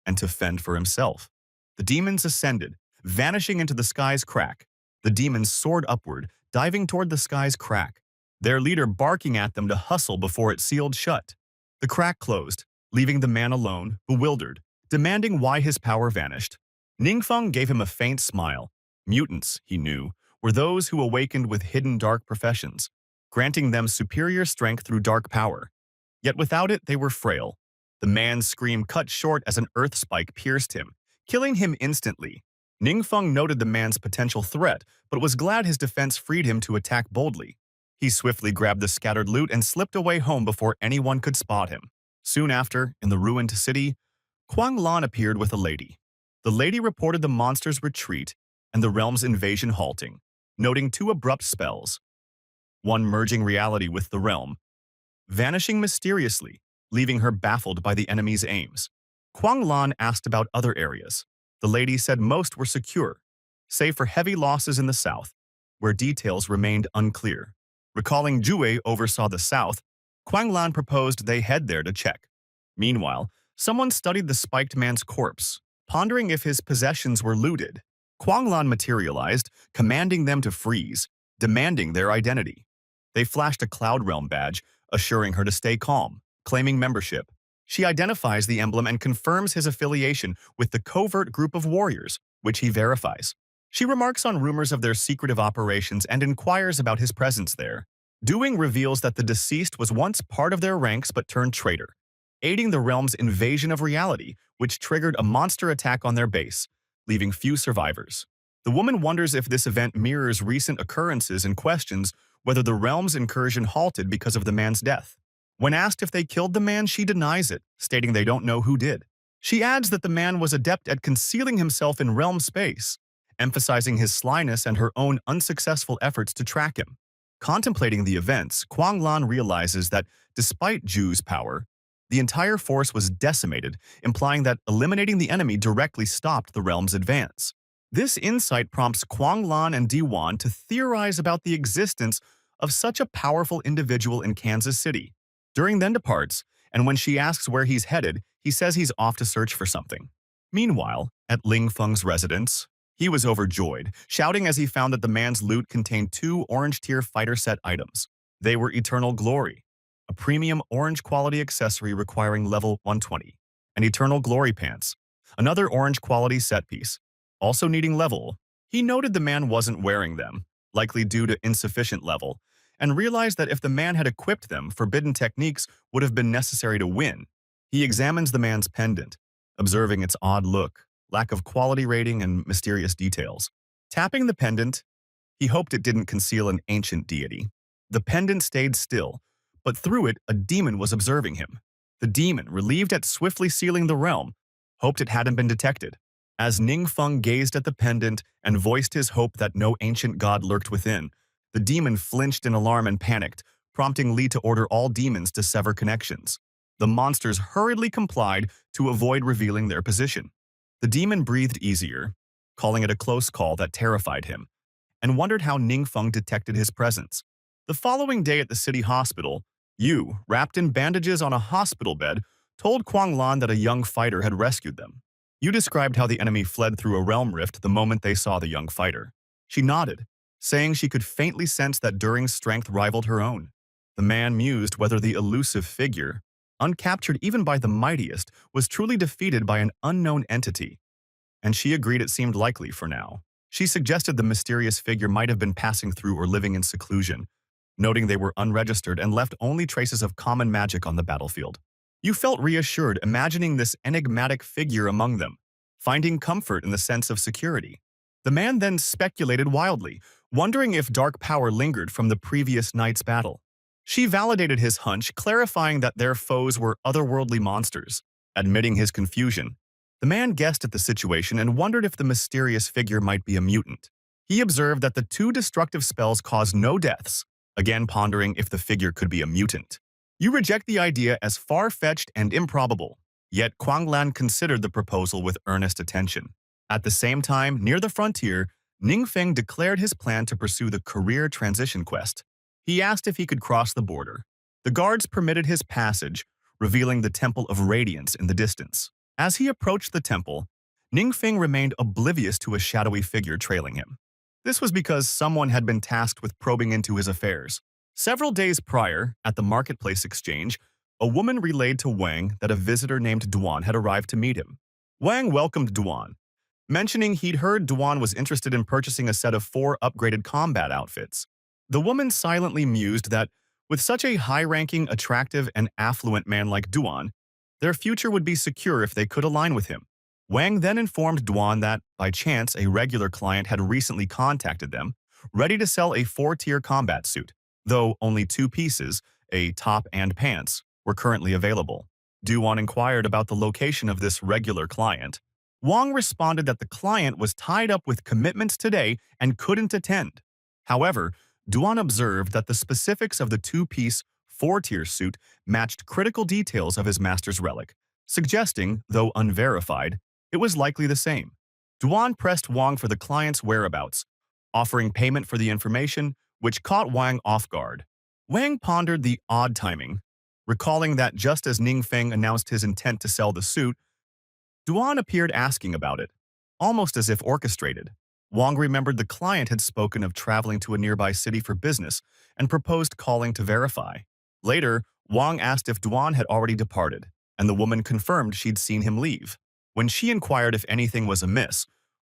and to fend for himself. The demons ascended, vanishing into the sky's crack. The demons soared upward, diving toward the sky's crack, their leader barking at them to hustle before it sealed shut. The crack closed, leaving the man alone, bewildered, demanding why his power vanished. Ning Feng gave him a faint smile. Mutants, he knew, were those who awakened with hidden dark professions, granting them superior strength through dark power. Yet without it, they were frail. The man's scream cut short as an earth spike pierced him, killing him instantly. Ning Feng noted the man's potential threat, but was glad his defense freed him to attack boldly. He swiftly grabbed the scattered loot and slipped away home before anyone could spot him. Soon after, in the ruined city, Kuang Lan appeared with a lady. The lady reported the monster's retreat and the realm's invasion halting, noting two abrupt spells, one merging reality with the realm, vanishing mysteriously, leaving her baffled by the enemy's aims. Kuang Lan asked about other areas. The lady said most were secure, save for heavy losses in the south, where details remained unclear. Recalling Jue oversaw the south, Kuang Lan proposed they head there to check. Meanwhile, someone studied the spiked man's corpse, pondering if his possessions were looted. Kuang Lan materialized, commanding them to freeze, demanding their identity. They flashed a Cloud Realm badge, assuring her to stay calm, claiming membership. She identifies the emblem and confirms his affiliation with the covert group of warriors, which he verifies. She remarks on rumors of their secretive operations and inquires about his presence there. Doing reveals that the deceased was once part of their ranks but turned traitor, aiding the realm's invasion of reality, which triggered a monster attack on their base, leaving few survivors. The woman wonders if this event mirrors recent occurrences and questions whether the realm's incursion halted because of the man's death. When asked if they killed the man, she denies it, stating they don't know who did. She adds that the man was adept at concealing himself in realm space, emphasizing his slyness and her own unsuccessful efforts to track him. Contemplating the events, Kuang Lan realizes that, despite Ju's power, the entire force was decimated, implying that eliminating the enemy directly stopped the realm's advance. This insight prompts Kuang Lan and Diwan to theorize about the existence of such a powerful individual in Kansas City. During then departs, and when she asks where he's headed, he says he's off to search for something. Meanwhile, at Ling Feng's residence, he was overjoyed, shouting as he found that the man's loot contained two orange-tier fighter set items. They were Eternal Glory, a premium orange-quality accessory requiring level 120, and Eternal Glory Pants, another orange-quality set piece, also needing level. He noted the man wasn't wearing them, likely due to insufficient level, and realized that if the man had equipped them, forbidden techniques would have been necessary to win. He examines the man's pendant, observing its odd look, lack of quality rating, and mysterious details. Tapping the pendant, he hoped it didn't conceal an ancient deity. The pendant stayed still, but through it, a demon was observing him. The demon, relieved at swiftly sealing the realm, hoped it hadn't been detected. As Ning Feng gazed at the pendant and voiced his hope that no ancient god lurked within, The demon flinched in alarm and panicked, prompting Li to order all demons to sever connections. The monsters hurriedly complied to avoid revealing their position. The demon breathed easier, calling it a close call that terrified him, and wondered how Ningfeng detected his presence. The following day at the city hospital, Yu, wrapped in bandages on a hospital bed, told Kuang Lan that a young fighter had rescued them. Yu described how the enemy fled through a realm rift the moment they saw the young fighter. She nodded, saying she could faintly sense that During's strength rivaled her own. The man mused whether the elusive figure, uncaptured even by the mightiest, was truly defeated by an unknown entity, and she agreed it seemed likely for now. She suggested the mysterious figure might have been passing through or living in seclusion, noting they were unregistered and left only traces of common magic on the battlefield. You felt reassured imagining this enigmatic figure among them, finding comfort in the sense of security. The man then speculated wildly, wondering if dark power lingered from the previous night's battle. She validated his hunch, clarifying that their foes were otherworldly monsters. Admitting his confusion, the man guessed at the situation and wondered if the mysterious figure might be a mutant. He observed that the two destructive spells caused no deaths, again pondering if the figure could be a mutant. You reject the idea as far-fetched and improbable, yet Kuang Lan considered the proposal with earnest attention. At the same time, near the frontier, Ningfeng declared his plan to pursue the career transition quest. He asked if he could cross the border. The guards permitted his passage, revealing the Temple of Radiance in the distance. As he approached the temple, Ningfeng remained oblivious to a shadowy figure trailing him. This was because someone had been tasked with probing into his affairs. Several days prior, at the marketplace exchange, a woman relayed to Wang that a visitor named Duan had arrived to meet him. Wang welcomed Duan, mentioning he'd heard Duan was interested in purchasing a set of 4 upgraded combat outfits. The woman silently mused that, with such a high-ranking, attractive, and affluent man like Duan, their future would be secure if they could align with him. Wang then informed Duan that, by chance, a regular client had recently contacted them, ready to sell a 4-tier combat suit, though only 2 pieces, a top and pants, were currently available. Duan inquired about the location of this regular client. Wang responded that the client was tied up with commitments today and couldn't attend. However, Duan observed that the specifics of the 2-piece, 4-tier suit matched critical details of his master's relic, suggesting, though unverified, it was likely the same. Duan pressed Wang for the client's whereabouts, offering payment for the information, which caught Wang off guard. Wang pondered the odd timing, recalling that just as Ningfeng announced his intent to sell the suit, Duan appeared asking about it, almost as if orchestrated. Wang remembered the client had spoken of traveling to a nearby city for business and proposed calling to verify. Later, Wang asked if Duan had already departed, and the woman confirmed she'd seen him leave. When she inquired if anything was amiss,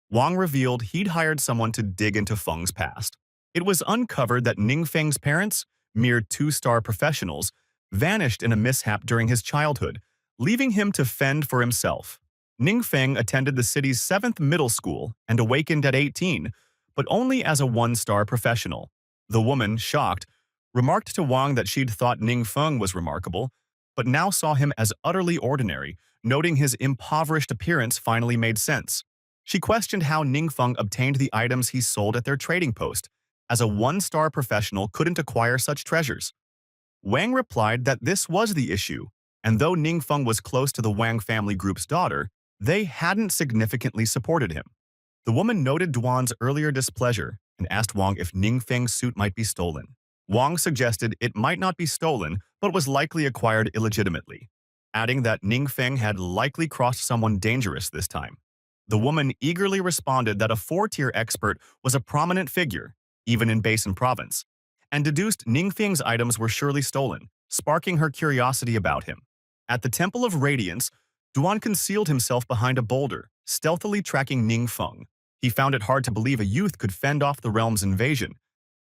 Wang revealed he'd hired someone to dig into Feng's past. It was uncovered that Ningfeng's parents, mere 2-star professionals, vanished in a mishap during his childhood, leaving him to fend for himself. Ningfeng attended the city's 7th middle school and awakened at 18, but only as a 1-star professional. The woman, shocked, remarked to Wang that she'd thought Ningfeng was remarkable, but now saw him as utterly ordinary, noting his impoverished appearance finally made sense. She questioned how Ningfeng obtained the items he sold at their trading post, as a 1-star professional couldn't acquire such treasures. Wang replied that this was the issue, and though Ningfeng was close to the Wang family group's daughter, they hadn't significantly supported him. The woman noted Duan's earlier displeasure and asked Wang if Ningfeng's suit might be stolen. Wang suggested it might not be stolen, but was likely acquired illegitimately, adding that Ningfeng had likely crossed someone dangerous this time. The woman eagerly responded that a 4-tier expert was a prominent figure, even in Basin Province, and deduced Ningfeng's items were surely stolen, sparking her curiosity about him. At the Temple of Radiance, Duan concealed himself behind a boulder, stealthily tracking Ningfeng. He found it hard to believe a youth could fend off the realm's invasion,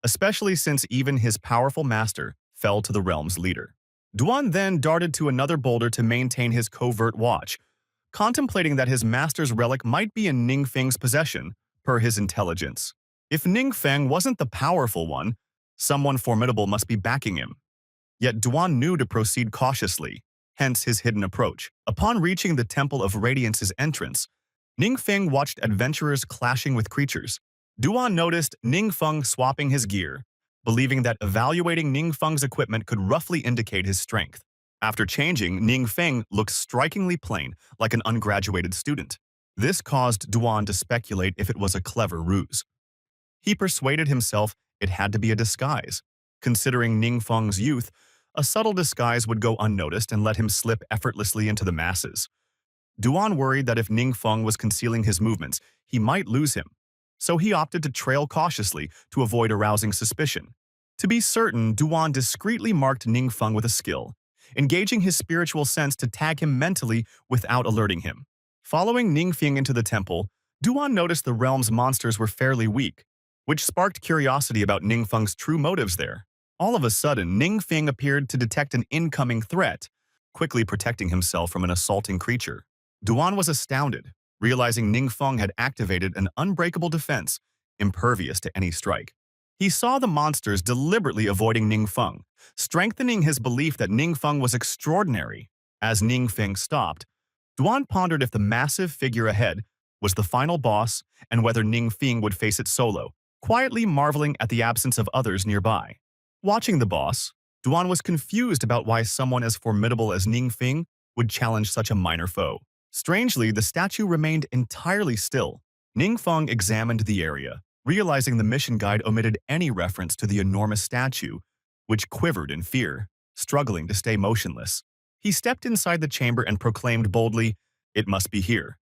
especially since even his powerful master fell to the realm's leader. Duan then darted to another boulder to maintain his covert watch, contemplating that his master's relic might be in Ningfeng's possession, per his intelligence. If Ningfeng wasn't the powerful one, someone formidable must be backing him. Yet Duan knew to proceed cautiously, hence his hidden approach. Upon reaching the Temple of Radiance's entrance, Ningfeng watched adventurers clashing with creatures. Duan noticed Ningfeng swapping his gear, believing that evaluating Ningfeng's equipment could roughly indicate his strength. After changing, Ningfeng looked strikingly plain, like an ungraduated student. This caused Duan to speculate if it was a clever ruse. He persuaded himself it had to be a disguise. Considering Ningfeng's youth, a subtle disguise would go unnoticed and let him slip effortlessly into the masses. Duan worried that if Ningfeng was concealing his movements, he might lose him. So he opted to trail cautiously to avoid arousing suspicion. To be certain, Duan discreetly marked Ningfeng with a skill, engaging his spiritual sense to tag him mentally without alerting him. Following Ningfeng into the temple, Duan noticed the realm's monsters were fairly weak, which sparked curiosity about Ningfeng's true motives there. All of a sudden, Ningfeng appeared to detect an incoming threat, quickly protecting himself from an assaulting creature. Duan was astounded, realizing Ningfeng had activated an unbreakable defense, impervious to any strike. He saw the monsters deliberately avoiding Ningfeng, strengthening his belief that Ningfeng was extraordinary. As Ningfeng stopped, Duan pondered if the massive figure ahead was the final boss and whether Ningfeng would face it solo, quietly marveling at the absence of others nearby. Watching the boss, Duan was confused about why someone as formidable as Ningfeng would challenge such a minor foe. Strangely, the statue remained entirely still. Ningfeng examined the area, realizing the mission guide omitted any reference to the enormous statue, which quivered in fear, struggling to stay motionless. He stepped inside the chamber and proclaimed boldly, "It must be here."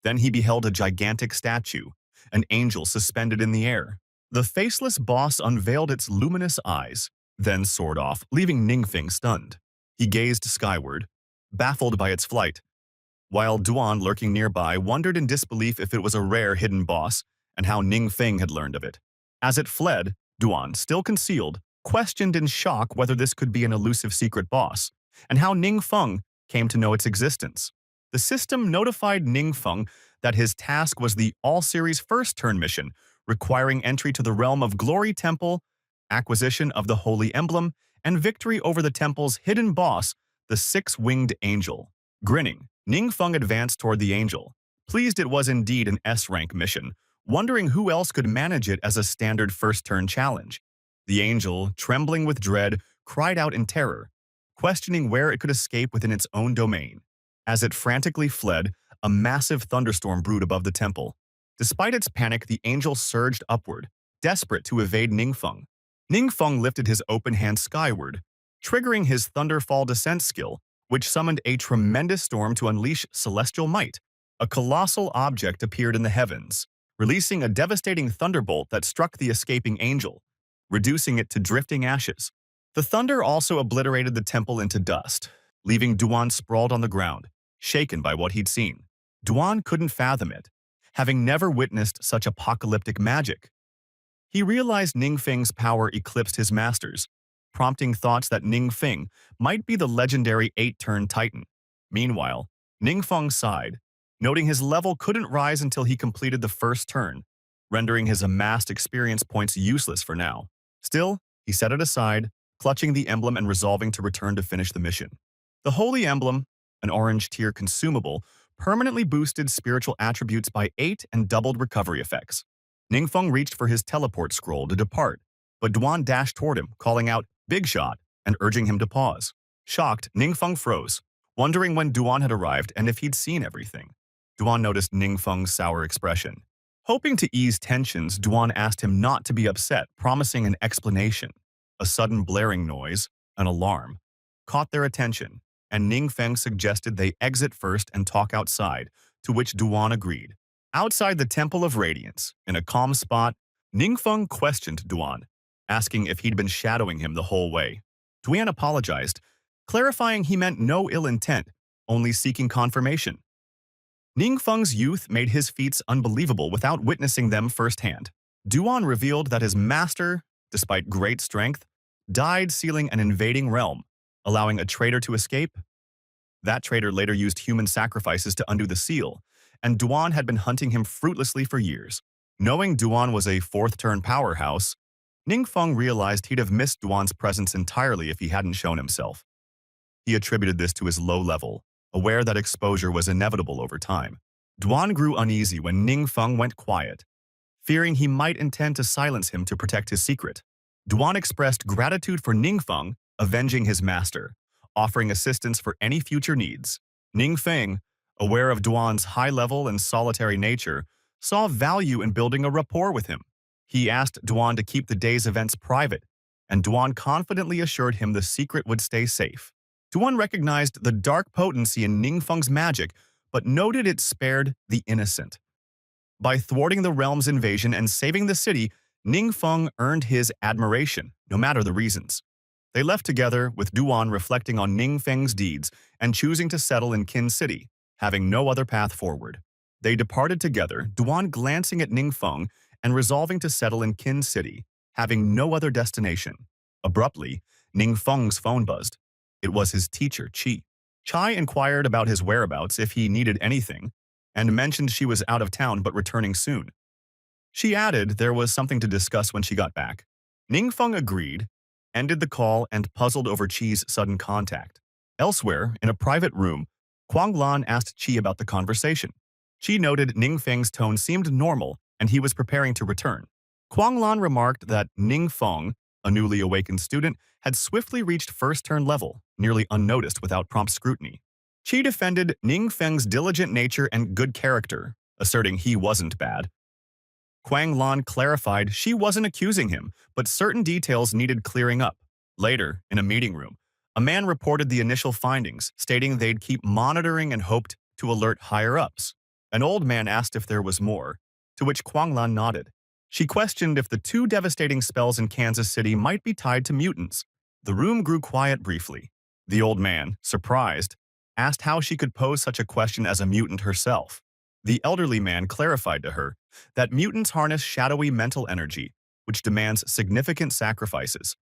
Then he beheld a gigantic statue, an angel suspended in the air. The faceless boss unveiled its luminous eyes, then soared off, leaving Ningfeng stunned. He gazed skyward, baffled by its flight, while Duan, lurking nearby, wondered in disbelief if it was a rare hidden boss and how Ningfeng had learned of it. As it fled, Duan, still concealed, questioned in shock whether this could be an elusive secret boss, and how Ningfeng came to know its existence. The system notified Ningfeng that his task was the all-series first-turn mission, requiring entry to the realm of Glory Temple, acquisition of the Holy Emblem, and victory over the temple's hidden boss, the Six-Winged Angel. Grinning, Ningfeng advanced toward the angel, pleased it was indeed an S-rank mission, wondering who else could manage it as a standard first-turn challenge. The angel, trembling with dread, cried out in terror, questioning where it could escape within its own domain. As it frantically fled, a massive thunderstorm brewed above the temple. Despite its panic, the angel surged upward, desperate to evade Ningfeng. Ningfeng lifted his open hand skyward, triggering his Thunderfall descent skill, which summoned a tremendous storm to unleash celestial might. A colossal object appeared in the heavens, releasing a devastating thunderbolt that struck the escaping angel, reducing it to drifting ashes. The thunder also obliterated the temple into dust, leaving Duan sprawled on the ground, shaken by what he'd seen. Duan couldn't fathom it, having never witnessed such apocalyptic magic. He realized Ningfeng's power eclipsed his master's, prompting thoughts that Ningfeng might be the legendary 8-turn titan. Meanwhile, Ningfeng sighed, noting his level couldn't rise until he completed the first turn, rendering his amassed experience points useless for now. Still, he set it aside, clutching the emblem and resolving to return to finish the mission. The Holy Emblem, an orange-tier consumable, permanently boosted spiritual attributes by 8 and doubled recovery effects. Ningfeng reached for his teleport scroll to depart, but Duan dashed toward him, calling out, "Big shot," and urging him to pause. Shocked, Ningfeng froze, wondering when Duan had arrived and if he'd seen everything. Duan noticed Ningfeng's sour expression. Hoping to ease tensions, Duan asked him not to be upset, promising an explanation. A sudden blaring noise, an alarm, caught their attention, and Ningfeng suggested they exit first and talk outside, to which Duan agreed. Outside the Temple of Radiance, in a calm spot, Ningfeng questioned Duan, asking if he'd been shadowing him the whole way. Duan apologized, clarifying he meant no ill intent, only seeking confirmation. Ningfeng's youth made his feats unbelievable without witnessing them firsthand. Duan revealed that his master, despite great strength, died sealing an invading realm, allowing a traitor to escape. That traitor later used human sacrifices to undo the seal, and Duan had been hunting him fruitlessly for years. Knowing Duan was a fourth-turn powerhouse, Ningfeng realized he'd have missed Duan's presence entirely if he hadn't shown himself. He attributed this to his low level, aware that exposure was inevitable over time. Duan grew uneasy when Ningfeng went quiet, fearing he might intend to silence him to protect his secret. Duan expressed gratitude for Ningfeng, avenging his master, offering assistance for any future needs. Ningfeng, aware of Duan's high-level and solitary nature, saw value in building a rapport with him. He asked Duan to keep the day's events private, and Duan confidently assured him the secret would stay safe. Duan recognized the dark potency in Ningfeng's magic, but noted it spared the innocent. By thwarting the realm's invasion and saving the city, Ningfeng earned his admiration, no matter the reasons. They left together, with Duan reflecting on Ningfeng's deeds and choosing to settle in Qin City, having no other path forward. They departed together, Duan glancing at Ningfeng and resolving to settle in Qin City, having no other destination. Abruptly, Ningfeng's phone buzzed. It was his teacher, Qi. Chai inquired about his whereabouts if he needed anything, and mentioned she was out of town but returning soon. She added there was something to discuss when she got back. Ningfeng agreed, ended the call, and puzzled over Qi's sudden contact. Elsewhere, in a private room, Lan asked Qi about the conversation. Qi noted Ningfeng's tone seemed normal, and he was preparing to return. Lan remarked that Ningfeng, a newly awakened student, had swiftly reached first-turn level, nearly unnoticed without prompt scrutiny. Qi defended Ningfeng's diligent nature and good character, asserting he wasn't bad. Lan clarified she wasn't accusing him, but certain details needed clearing up. Later, in a meeting room, a man reported the initial findings, stating they'd keep monitoring and hoped to alert higher-ups. An old man asked if there was more, to which Lan nodded. She questioned if the two devastating spells in Kansas City might be tied to mutants. The room grew quiet briefly. The old man, surprised, asked how she could pose such a question as a mutant herself. The elderly man clarified to her that mutants harness shadowy mental energy, which demands significant sacrifices.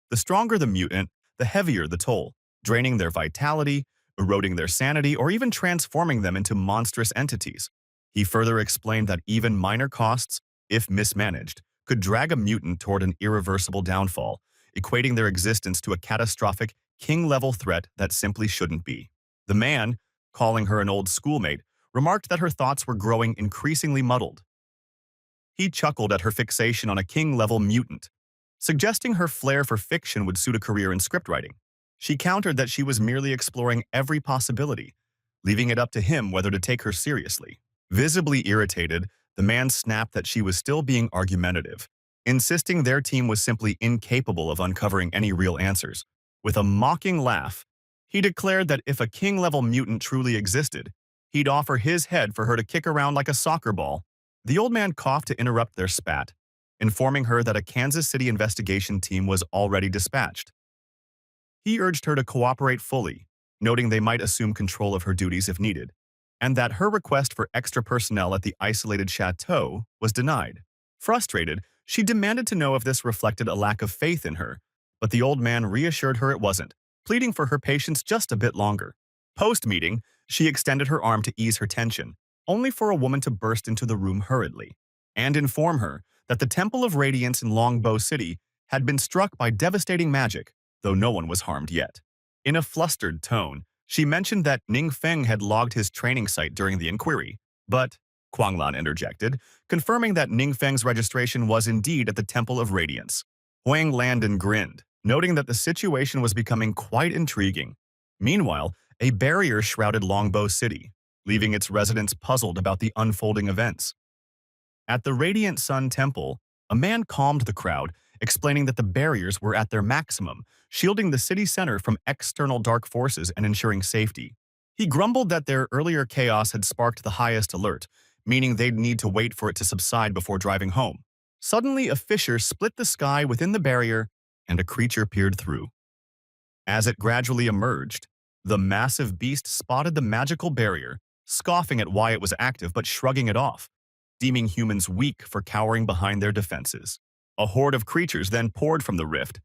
The stronger the mutant, the heavier the toll, draining their vitality, eroding their sanity, or even transforming them into monstrous entities. He further explained that even minor costs, if mismanaged, could drag a mutant toward an irreversible downfall, equating their existence to a catastrophic, king-level threat that simply shouldn't be. The man, calling her an old schoolmate, remarked that her thoughts were growing increasingly muddled. He chuckled at her fixation on a king-level mutant, suggesting her flair for fiction would suit a career in scriptwriting. She countered that she was merely exploring every possibility, leaving it up to him whether to take her seriously. Visibly irritated, the man snapped that she was still being argumentative, insisting their team was simply incapable of uncovering any real answers. With a mocking laugh, he declared that if a king-level mutant truly existed, he'd offer his head for her to kick around like a soccer ball. The old man coughed to interrupt their spat, informing her that a Kansas City investigation team was already dispatched. He urged her to cooperate fully, noting they might assume control of her duties if needed, and that her request for extra personnel at the isolated chateau was denied. Frustrated, she demanded to know if this reflected a lack of faith in her, but the old man reassured her it wasn't, pleading for her patience just a bit longer. Post-meeting, she extended her arm to ease her tension, only for a woman to burst into the room hurriedly, and inform her that the Temple of Radiance in Longbow City had been struck by devastating magic, though no one was harmed yet. In a flustered tone, she mentioned that Ningfeng had logged his training site during the inquiry, but Lan interjected, confirming that Ningfeng's registration was indeed at the Temple of Radiance. Landon grinned, noting that the situation was becoming quite intriguing. Meanwhile, a barrier shrouded Longbow City, leaving its residents puzzled about the unfolding events. At the Radiant Sun Temple, a man calmed the crowd, explaining that the barriers were at their maximum, shielding the city center from external dark forces and ensuring safety. He grumbled that their earlier chaos had sparked the highest alert, meaning they'd need to wait for it to subside before driving home. Suddenly, a fissure split the sky within the barrier, and a creature peered through. As it gradually emerged, the massive beast spotted the magical barrier, scoffing at why it was active but shrugging it off, deeming humans weak for cowering behind their defenses. A horde of creatures then poured from the rift,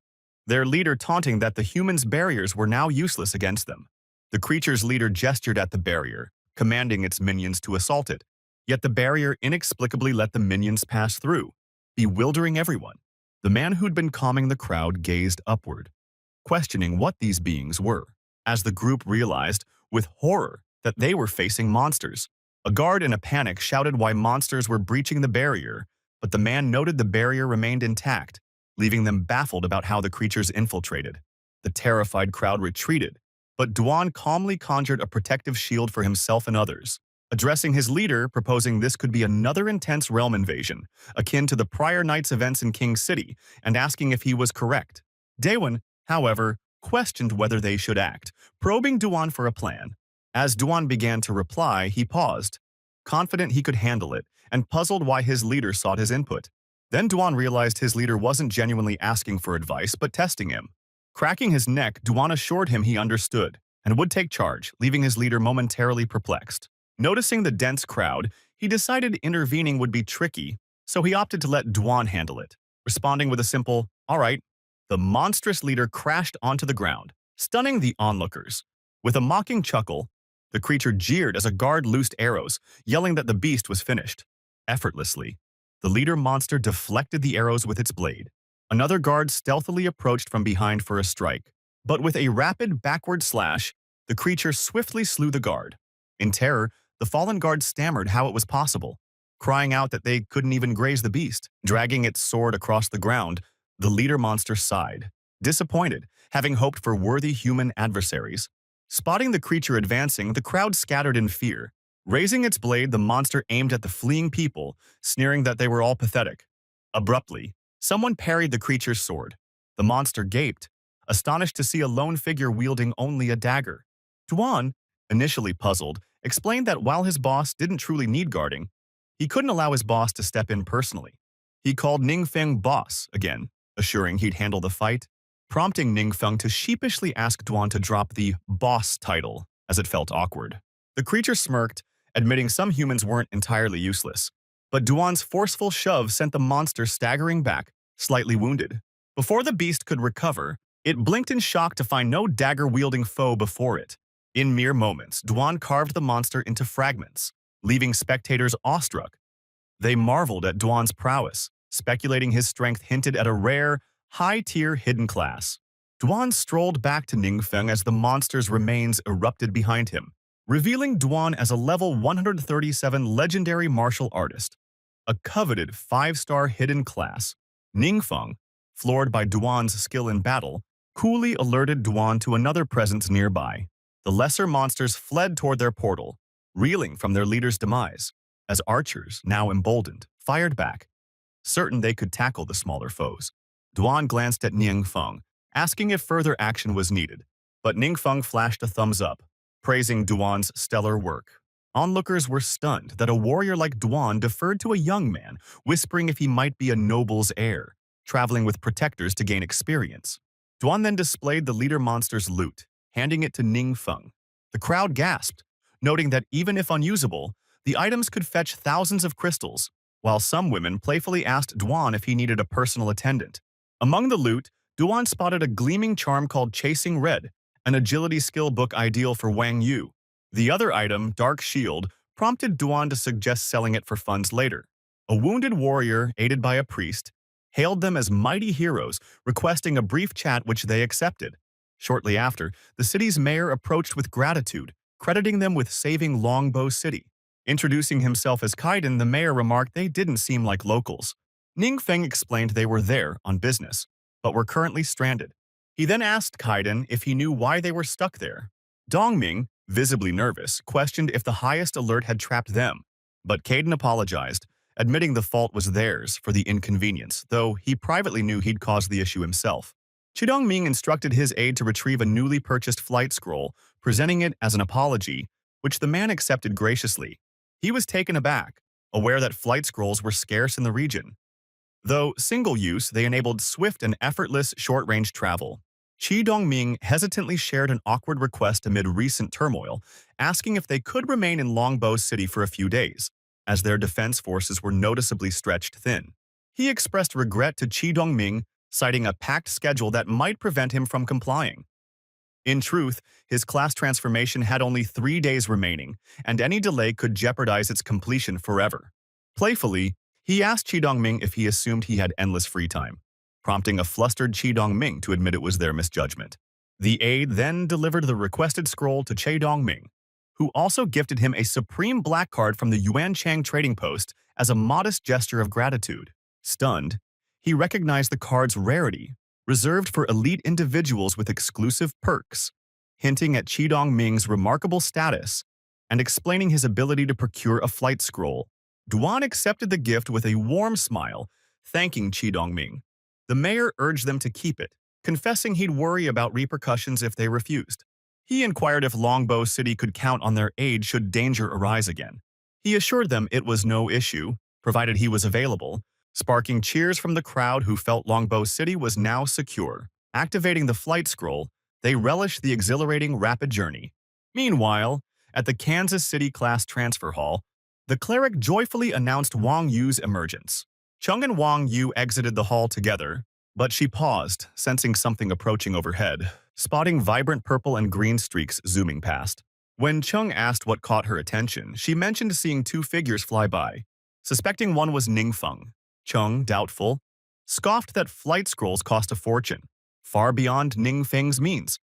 their leader taunting that the humans' barriers were now useless against them. The creature's leader gestured at the barrier, commanding its minions to assault it, yet the barrier inexplicably let the minions pass through, bewildering everyone. The man who'd been calming the crowd gazed upward, questioning what these beings were, as the group realized, with horror, that they were facing monsters. A guard in a panic shouted why monsters were breaching the barrier, but the man noted the barrier remained intact, leaving them baffled about how the creatures infiltrated. The terrified crowd retreated, but Duan calmly conjured a protective shield for himself and others, addressing his leader, proposing this could be another intense realm invasion, akin to the prior night's events in King City, and asking if he was correct. Daewon, however, questioned whether they should act, probing Duan for a plan. As Duan began to reply, he paused, confident he could handle it, and puzzled why his leader sought his input. Then Duan realized his leader wasn't genuinely asking for advice, but testing him. Cracking his neck, Duan assured him he understood and would take charge, leaving his leader momentarily perplexed. Noticing the dense crowd, he decided intervening would be tricky, so he opted to let Duan handle it, responding with a simple, "All right." The monstrous leader crashed onto the ground, stunning the onlookers. With a mocking chuckle, the creature jeered as a guard loosed arrows, yelling that the beast was finished. Effortlessly, the leader monster deflected the arrows with its blade. Another guard stealthily approached from behind for a strike, but with a rapid backward slash, the creature swiftly slew the guard. In terror, the fallen guard stammered how it was possible, crying out that they couldn't even graze the beast. Dragging its sword across the ground, the leader monster sighed, disappointed, having hoped for worthy human adversaries. Spotting the creature advancing, the crowd scattered in fear. Raising its blade, the monster aimed at the fleeing people, sneering that they were all pathetic. Abruptly, someone parried the creature's sword. The monster gaped, astonished to see a lone figure wielding only a dagger. Duan, initially puzzled, explained that while his boss didn't truly need guarding, he couldn't allow his boss to step in personally. He called Ningfeng boss again, assuring he'd handle the fight, prompting Ningfeng to sheepishly ask Duan to drop the boss title, as it felt awkward. The creature smirked, admitting some humans weren't entirely useless, but Duan's forceful shove sent the monster staggering back, slightly wounded. Before the beast could recover, it blinked in shock to find no dagger-wielding foe before it. In mere moments, Duan carved the monster into fragments, leaving spectators awestruck. They marveled at Duan's prowess, speculating his strength hinted at a rare, high-tier hidden class. Duan strolled back to Ningfeng as the monster's remains erupted behind him, revealing Duan as a level 137 legendary martial artist, a coveted 5-star hidden class. Ningfeng, floored by Duan's skill in battle, coolly alerted Duan to another presence nearby. The lesser monsters fled toward their portal, reeling from their leader's demise, as archers, now emboldened, fired back, certain they could tackle the smaller foes. Duan glanced at Ningfeng, asking if further action was needed, but Ningfeng flashed a thumbs up, praising Duan's stellar work. Onlookers were stunned that a warrior like Duan deferred to a young man, whispering if he might be a noble's heir, traveling with protectors to gain experience. Duan then displayed the leader monster's loot, handing it to Ningfeng. The crowd gasped, noting that even if unusable, the items could fetch thousands of crystals, while some women playfully asked Duan if he needed a personal attendant. Among the loot, Duan spotted a gleaming charm called Chasing Red, an agility skill book ideal for Wang Yu. The other item, Dark Shield, prompted Duan to suggest selling it for funds later. A wounded warrior, aided by a priest, hailed them as mighty heroes, requesting a brief chat which they accepted. Shortly after, the city's mayor approached with gratitude, crediting them with saving Longbow City. Introducing himself as Kaiden, the mayor remarked they didn't seem like locals. Ningfeng explained they were there on business, but were currently stranded. He then asked Kaiden if he knew why they were stuck there. Dongming, visibly nervous, questioned if the highest alert had trapped them, but Kaiden apologized, admitting the fault was theirs for the inconvenience, though he privately knew he'd caused the issue himself. Chidongming instructed his aide to retrieve a newly purchased flight scroll, presenting it as an apology, which the man accepted graciously. He was taken aback, aware that flight scrolls were scarce in the region. Though single-use, they enabled swift and effortless short-range travel. Chi Dongming hesitantly shared an awkward request amid recent turmoil, asking if they could remain in Longbow City for a few days, as their defense forces were noticeably stretched thin. He expressed regret to Chi Dongming, citing a packed schedule that might prevent him from complying. In truth, his class transformation had only 3 days remaining, and any delay could jeopardize its completion forever. Playfully, he asked Chi Dongming if he assumed he had endless free time, prompting a flustered Chi Dongming to admit it was their misjudgment. The aide then delivered the requested scroll to Chi Dongming, who also gifted him a supreme black card from the Yuanchang trading post as a modest gesture of gratitude. Stunned, He recognized the card's rarity, reserved for elite individuals with exclusive perks, hinting at Qidong Ming's remarkable status and explaining his ability to procure a flight scroll. Duan accepted the gift with a warm smile, thanking Qidong Ming. The mayor urged them to keep it, confessing he'd worry about repercussions if they refused. He inquired if Longbow City could count on their aid should danger arise again. He assured them it was no issue, provided he was available, sparking cheers from the crowd who felt Longbow City was now secure. Activating the flight scroll, they relished the exhilarating rapid journey. Meanwhile, at the Kansas City-class transfer hall, the cleric joyfully announced Wang Yu's emergence. Chung and Wang Yu exited the hall together, but she paused, sensing something approaching overhead, spotting vibrant purple and green streaks zooming past. When Chung asked what caught her attention, she mentioned seeing two figures fly by. Suspecting one was Ningfeng, Chung, doubtful, scoffed that flight scrolls cost a fortune, far beyond Ningfeng's means,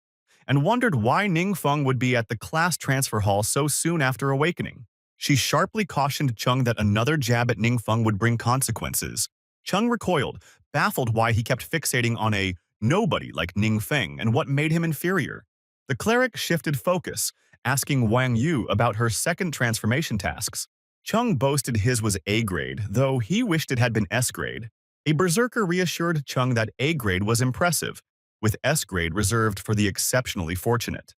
and wondered why Ningfeng would be at the class transfer hall so soon after awakening. She sharply cautioned Chung that another jab at Ningfeng would bring consequences. Chung recoiled, baffled why he kept fixating on a nobody like Ningfeng and what made him inferior. The cleric shifted focus, asking Wang Yu about her second transformation tasks. Chung boasted his was A-grade, though he wished it had been S-grade. A berserker reassured Chung that A-grade was impressive, with S-grade reserved for the exceptionally fortunate.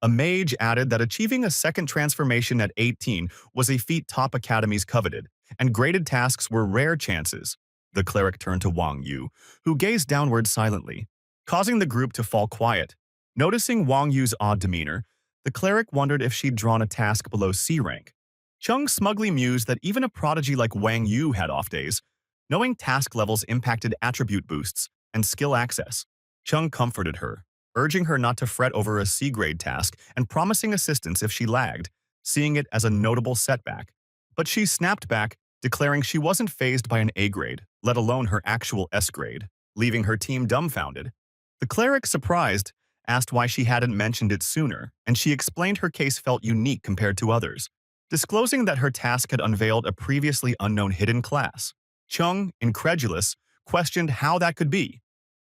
A mage added that achieving a second transformation at 18 was a feat top academies coveted, and graded tasks were rare chances. The cleric turned to Wang Yu, who gazed downward silently, causing the group to fall quiet. Noticing Wang Yu's odd demeanor, the cleric wondered if she'd drawn a task below C rank. Chung smugly mused that even a prodigy like Wang Yu had off days, knowing task levels impacted attribute boosts and skill access. Chung comforted her, urging her not to fret over a C-grade task and promising assistance if she lagged, seeing it as a notable setback. But she snapped back, declaring she wasn't fazed by an A-grade, let alone her actual S-grade, leaving her team dumbfounded. The cleric, surprised, asked why she hadn't mentioned it sooner, and she explained her case felt unique compared to others, disclosing that her task had unveiled a previously unknown hidden class. Chung, incredulous, questioned how that could be,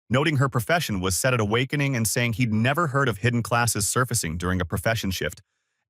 noting her profession was set at awakening and saying he'd never heard of hidden classes surfacing during a profession shift,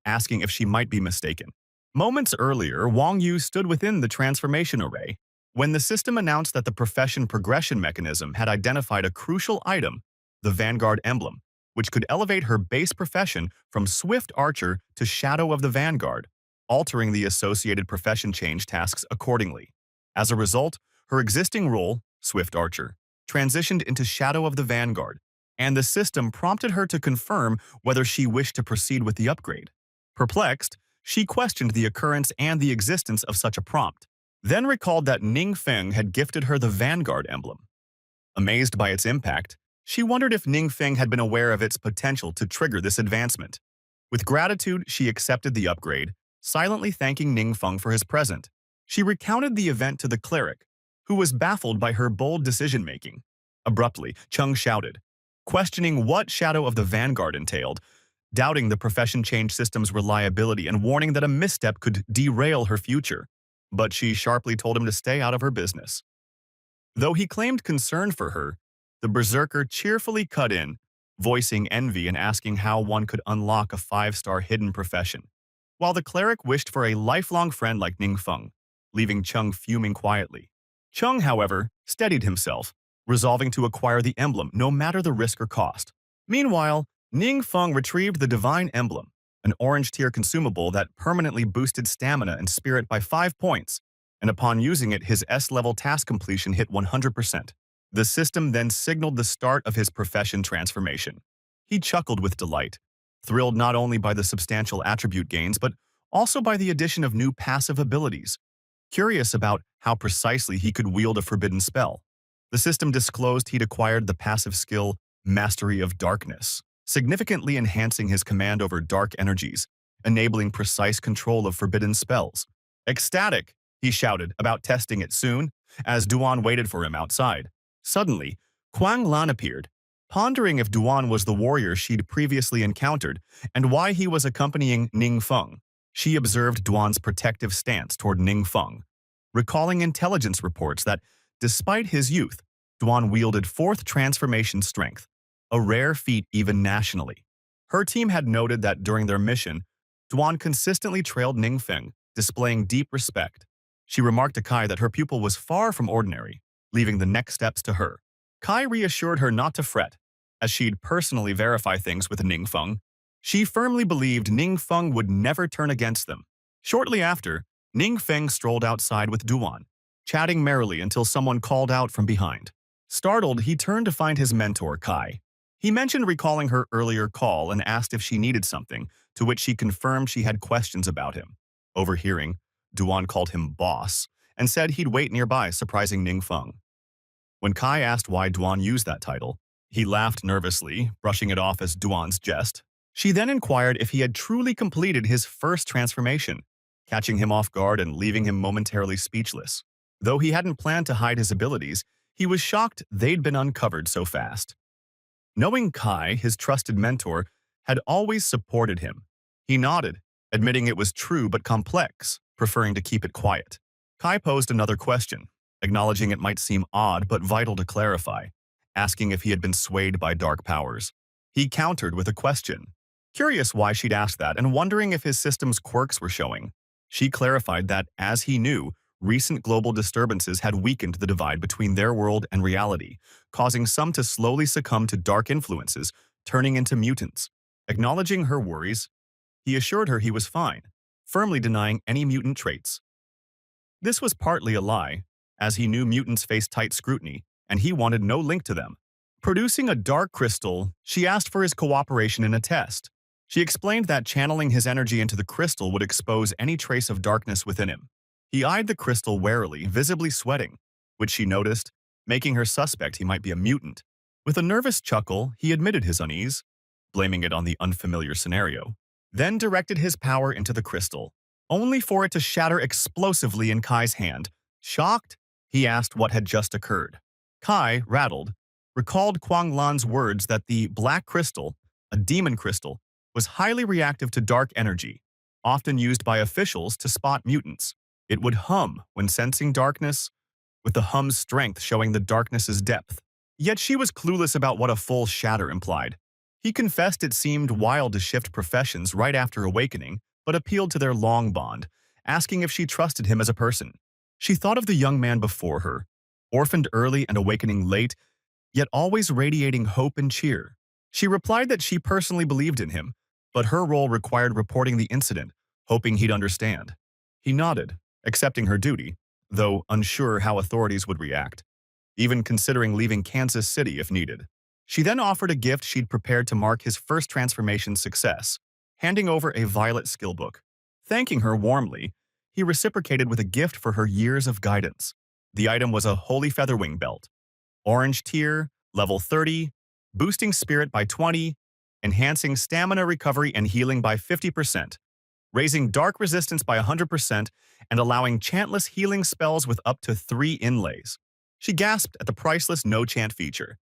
asking if she might be mistaken. Moments earlier, Wang Yu stood within the transformation array when the system announced that the profession progression mechanism had identified a crucial item, the Vanguard emblem, which could elevate her base profession from Swift Archer to Shadow of the Vanguard, altering the associated profession change tasks accordingly. As a result, her existing role, Swift Archer, transitioned into Shadow of the Vanguard, and the system prompted her to confirm whether she wished to proceed with the upgrade. Perplexed, she questioned the occurrence and the existence of such a prompt, then recalled that Ningfeng had gifted her the Vanguard emblem. Amazed by its impact, she wondered if Ningfeng had been aware of its potential to trigger this advancement. With gratitude, she accepted the upgrade, silently thanking Ningfeng for his present. She recounted the event to the cleric, who was baffled by her bold decision-making. Abruptly, Chung shouted, questioning what Shadow of the Vanguard entailed, doubting the profession change system's reliability and warning that a misstep could derail her future. But she sharply told him to stay out of her business. Though he claimed concern for her, the berserker cheerfully cut in, voicing envy and asking how one could unlock a 5-star hidden profession, while the cleric wished for a lifelong friend like Ningfeng, leaving Chung fuming quietly. Chung, however, steadied himself, resolving to acquire the emblem no matter the risk or cost. Meanwhile, Ningfeng retrieved the Divine Emblem, an orange-tier consumable that permanently boosted stamina and spirit by 5 points, and upon using it, his S-level task completion hit 100%. The system then signaled the start of his profession transformation. He chuckled with delight, thrilled not only by the substantial attribute gains but also by the addition of new passive abilities. Curious about how precisely he could wield a forbidden spell, the system disclosed he'd acquired the passive skill Mastery of Darkness, significantly enhancing his command over dark energies, enabling precise control of forbidden spells. Ecstatic, he shouted about testing it soon, as Duan waited for him outside. Suddenly, Kuang Lan appeared, pondering if Duan was the warrior she'd previously encountered and why he was accompanying Ningfeng. She observed Duan's protective stance toward Ningfeng, recalling intelligence reports that Despite his youth, Duan wielded fourth transformation strength, a rare feat even nationally. Her team had noted that during their mission, Duan consistently trailed Ningfeng, displaying deep respect. She remarked to Kai that her pupil was far from ordinary, leaving the next steps to her. Kai reassured her not to fret, as she'd personally verify things with Ningfeng. She firmly believed Ningfeng would never turn against them. Shortly after, Ningfeng strolled outside with Duan, chatting merrily until someone called out from behind. Startled, he turned to find his mentor, Kai. He mentioned recalling her earlier call and asked if she needed something, to which she confirmed she had questions about him. Overhearing, Duan called him boss and said he'd wait nearby, surprising Ningfeng. When Kai asked why Duan used that title, he laughed nervously, brushing it off as Duan's jest. She then inquired if he had truly completed his first transformation, catching him off guard and leaving him momentarily speechless. Though he hadn't planned to hide his abilities, he was shocked they'd been uncovered so fast. Knowing Kai, his trusted mentor, had always supported him, he nodded, admitting it was true but complex, preferring to keep it quiet. Kai posed another question, acknowledging it might seem odd but vital to clarify, asking if he had been swayed by dark powers. He countered with a question, curious why she'd asked that and wondering if his system's quirks were showing. She clarified that, as he knew, recent global disturbances had weakened the divide between their world and reality, causing some to slowly succumb to dark influences, turning into mutants. Acknowledging her worries, he assured her he was fine, firmly denying any mutant traits. This was partly a lie, as he knew mutants faced tight scrutiny, and he wanted no link to them. Producing a dark crystal, she asked for his cooperation in a test. She explained that channeling his energy into the crystal would expose any trace of darkness within him. He eyed the crystal warily, visibly sweating, which she noticed, making her suspect he might be a mutant. With a nervous chuckle, he admitted his unease, blaming it on the unfamiliar scenario, then directed his power into the crystal, only for it to shatter explosively in Kai's hand. Shocked, he asked what had just occurred. Kai, rattled, recalled Kuang Lan's words that the black crystal, a demon crystal, was highly reactive to dark energy, often used by officials to spot mutants. It would hum when sensing darkness, with the hum's strength showing the darkness's depth. Yet she was clueless about what a full shatter implied. He confessed it seemed wild to shift professions right after awakening, but appealed to their long bond, asking if she trusted him as a person. She thought of the young man before her, orphaned early and awakening late, yet always radiating hope and cheer. She replied that she personally believed in him, but her role required reporting the incident, hoping he'd understand. He nodded, accepting her duty, though unsure how authorities would react, even considering leaving Kansas City if needed. She then offered a gift she'd prepared to mark his first transformation success, handing over a violet skill book. Thanking her warmly, he reciprocated with a gift for her years of guidance. The item was a Holy Featherwing belt, orange tier, level 30, boosting spirit by 20, enhancing stamina recovery and healing by 50%, raising dark resistance by 100%, and allowing chantless healing spells with up to 3 inlays. She gasped at the priceless no-chant feature,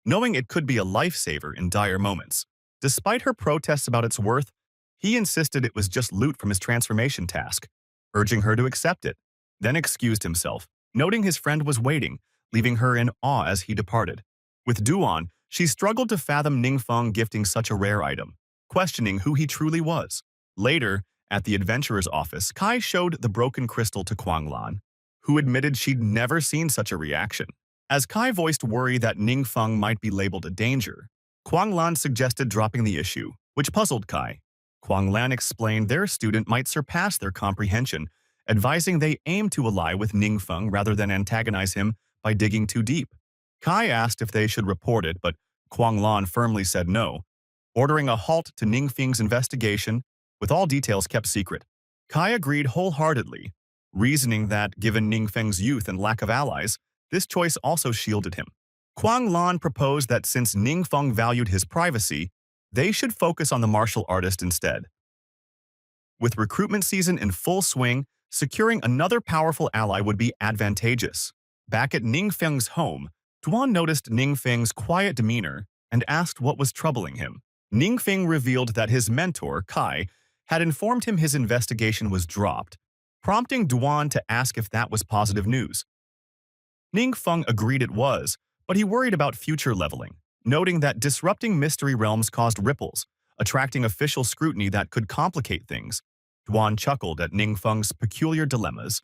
knowing it could be a lifesaver in dire moments. Despite her protests about its worth, he insisted it was just loot from his transformation task, urging her to accept it, then excused himself, noting his friend was waiting, leaving her in awe as he departed. With Duan, she struggled to fathom Ningfeng gifting such a rare item, questioning who he truly was. Later, at the adventurer's office, Kai showed the broken crystal to Kuang Lan, who admitted she'd never seen such a reaction. As Kai voiced worry that Ningfeng might be labeled a danger, Kuang Lan suggested dropping the issue, which puzzled Kai. Kuang Lan explained their student might surpass their comprehension, advising they aim to ally with Ningfeng rather than antagonize him by digging too deep. Kai asked if they should report it, but Kuang Lan firmly said no, ordering a halt to Ningfeng's investigation, with all details kept secret. Kai agreed wholeheartedly, reasoning that, given Ningfeng's youth and lack of allies, this choice also shielded him. Kuang Lan proposed that since Ningfeng valued his privacy, they should focus on the martial artist instead. With recruitment season in full swing, securing another powerful ally would be advantageous. Back at Ningfeng's home, Duan noticed Ningfeng's quiet demeanor and asked what was troubling him. Ningfeng revealed that his mentor, Kai, had informed him his investigation was dropped, prompting Duan to ask if that was positive news. Ning Feng agreed it was, but he worried about future leveling, noting that disrupting mystery realms caused ripples, attracting official scrutiny that could complicate things. Duan chuckled at Ning Feng's peculiar dilemmas,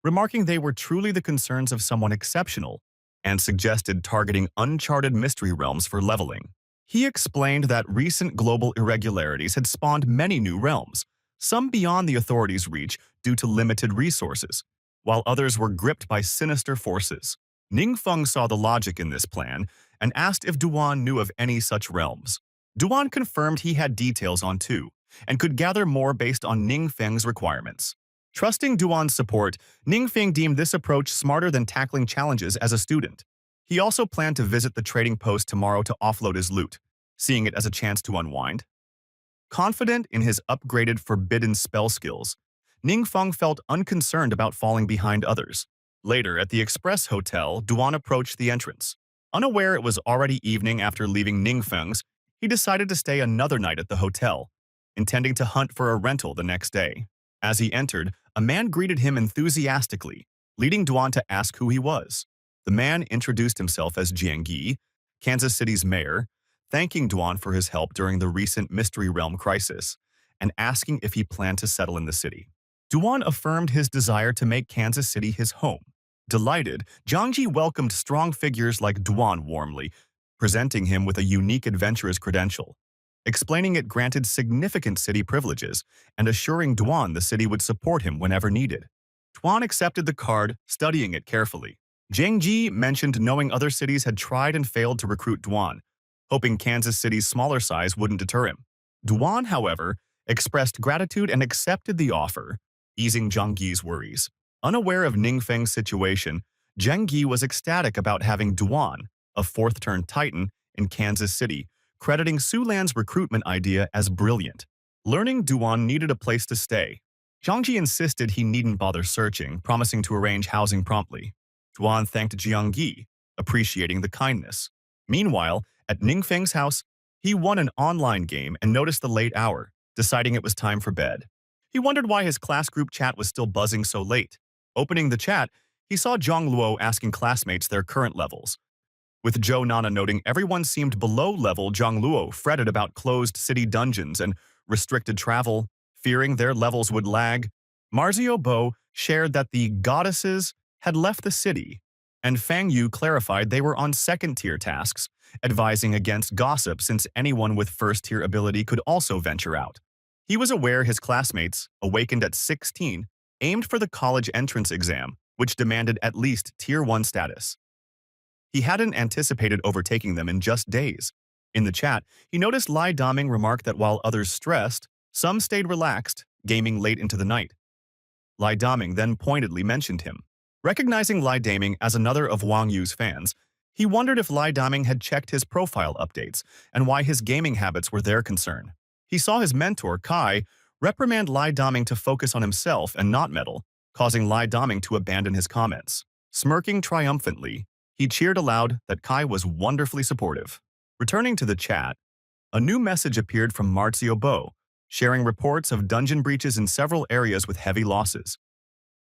remarking they were truly the concerns of someone exceptional, and suggested targeting uncharted mystery realms for leveling. He explained that recent global irregularities had spawned many new realms, some beyond the authorities' reach due to limited resources, while others were gripped by sinister forces. Ning Feng saw the logic in this plan and asked if Duan knew of any such realms. Duan confirmed he had details on two, and could gather more based on Ning Feng's requirements. Trusting Duan's support, Ning Feng deemed this approach smarter than tackling challenges as a student. He also planned to visit the trading post tomorrow to offload his loot, seeing it as a chance to unwind. Confident in his upgraded forbidden spell skills, Ning Feng felt unconcerned about falling behind others. Later, at the Express Hotel, Duan approached the entrance. Unaware it was already evening after leaving Ning Feng's, he decided to stay another night at the hotel, intending to hunt for a rental the next day. As he entered, a man greeted him enthusiastically, leading Duan to ask who he was. The man introduced himself as Jiang Yi, Kansas City's mayor, thanking Duan for his help during the recent Mystery Realm crisis, and asking if he planned to settle in the city. Duan affirmed his desire to make Kansas City his home. Delighted, Jiang Yi welcomed strong figures like Duan warmly, presenting him with a unique adventurer's credential. Explaining it granted significant city privileges and assuring Duan the city would support him whenever needed. Duan accepted the card, studying it carefully. Jiang Ji mentioned knowing other cities had tried and failed to recruit Duan, hoping Kansas City's smaller size wouldn't deter him. Duan, however, expressed gratitude and accepted the offer, easing Jiang Yi's worries. Unaware of Ning Feng's situation, Jiang Yi was ecstatic about having Duan, a fourth-turn titan, in Kansas City, crediting Su Lan's recruitment idea as brilliant. Learning Duan needed a place to stay, Jiang Ji insisted he needn't bother searching, promising to arrange housing promptly. Duan thanked Jiang Yi, appreciating the kindness. Meanwhile, at Ning Feng's house, he won an online game and noticed the late hour, deciding it was time for bed. He wondered why his class group chat was still buzzing so late. Opening the chat, he saw Zhang Luo asking classmates their current levels. With Zhou Nana noting everyone seemed below level, Zhang Luo fretted about closed city dungeons and restricted travel, fearing their levels would lag. Marzio Bo shared that the goddesses had left the city, and Fang Yu clarified they were on second-tier tasks, advising against gossip since anyone with first-tier ability could also venture out. He was aware his classmates, awakened at 16, aimed for the college entrance exam, which demanded at least Tier 1 status. He hadn't anticipated overtaking them in just days. In the chat, he noticed Lai Daming remarked that while others stressed, some stayed relaxed, gaming late into the night. Lai Daming then pointedly mentioned him. Recognizing Lai Daming as another of Wang Yu's fans, he wondered if Lai Daming had checked his profile updates and why his gaming habits were their concern. He saw his mentor, Kai, reprimand Lai Daming to focus on himself and not meddle, causing Lai Daming to abandon his comments. Smirking triumphantly, he cheered aloud that Kai was wonderfully supportive. Returning to the chat, a new message appeared from Marzio Bo, sharing reports of dungeon breaches in several areas with heavy losses.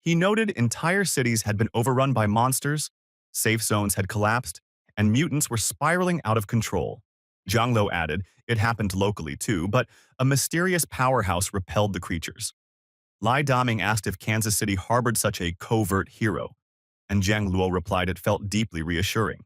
He noted entire cities had been overrun by monsters, safe zones had collapsed, and mutants were spiraling out of control. Zhang Lo added it happened locally too, but a mysterious powerhouse repelled the creatures. Lai Daming asked if Kansas City harbored such a covert hero, and Zhang Luo replied it felt deeply reassuring.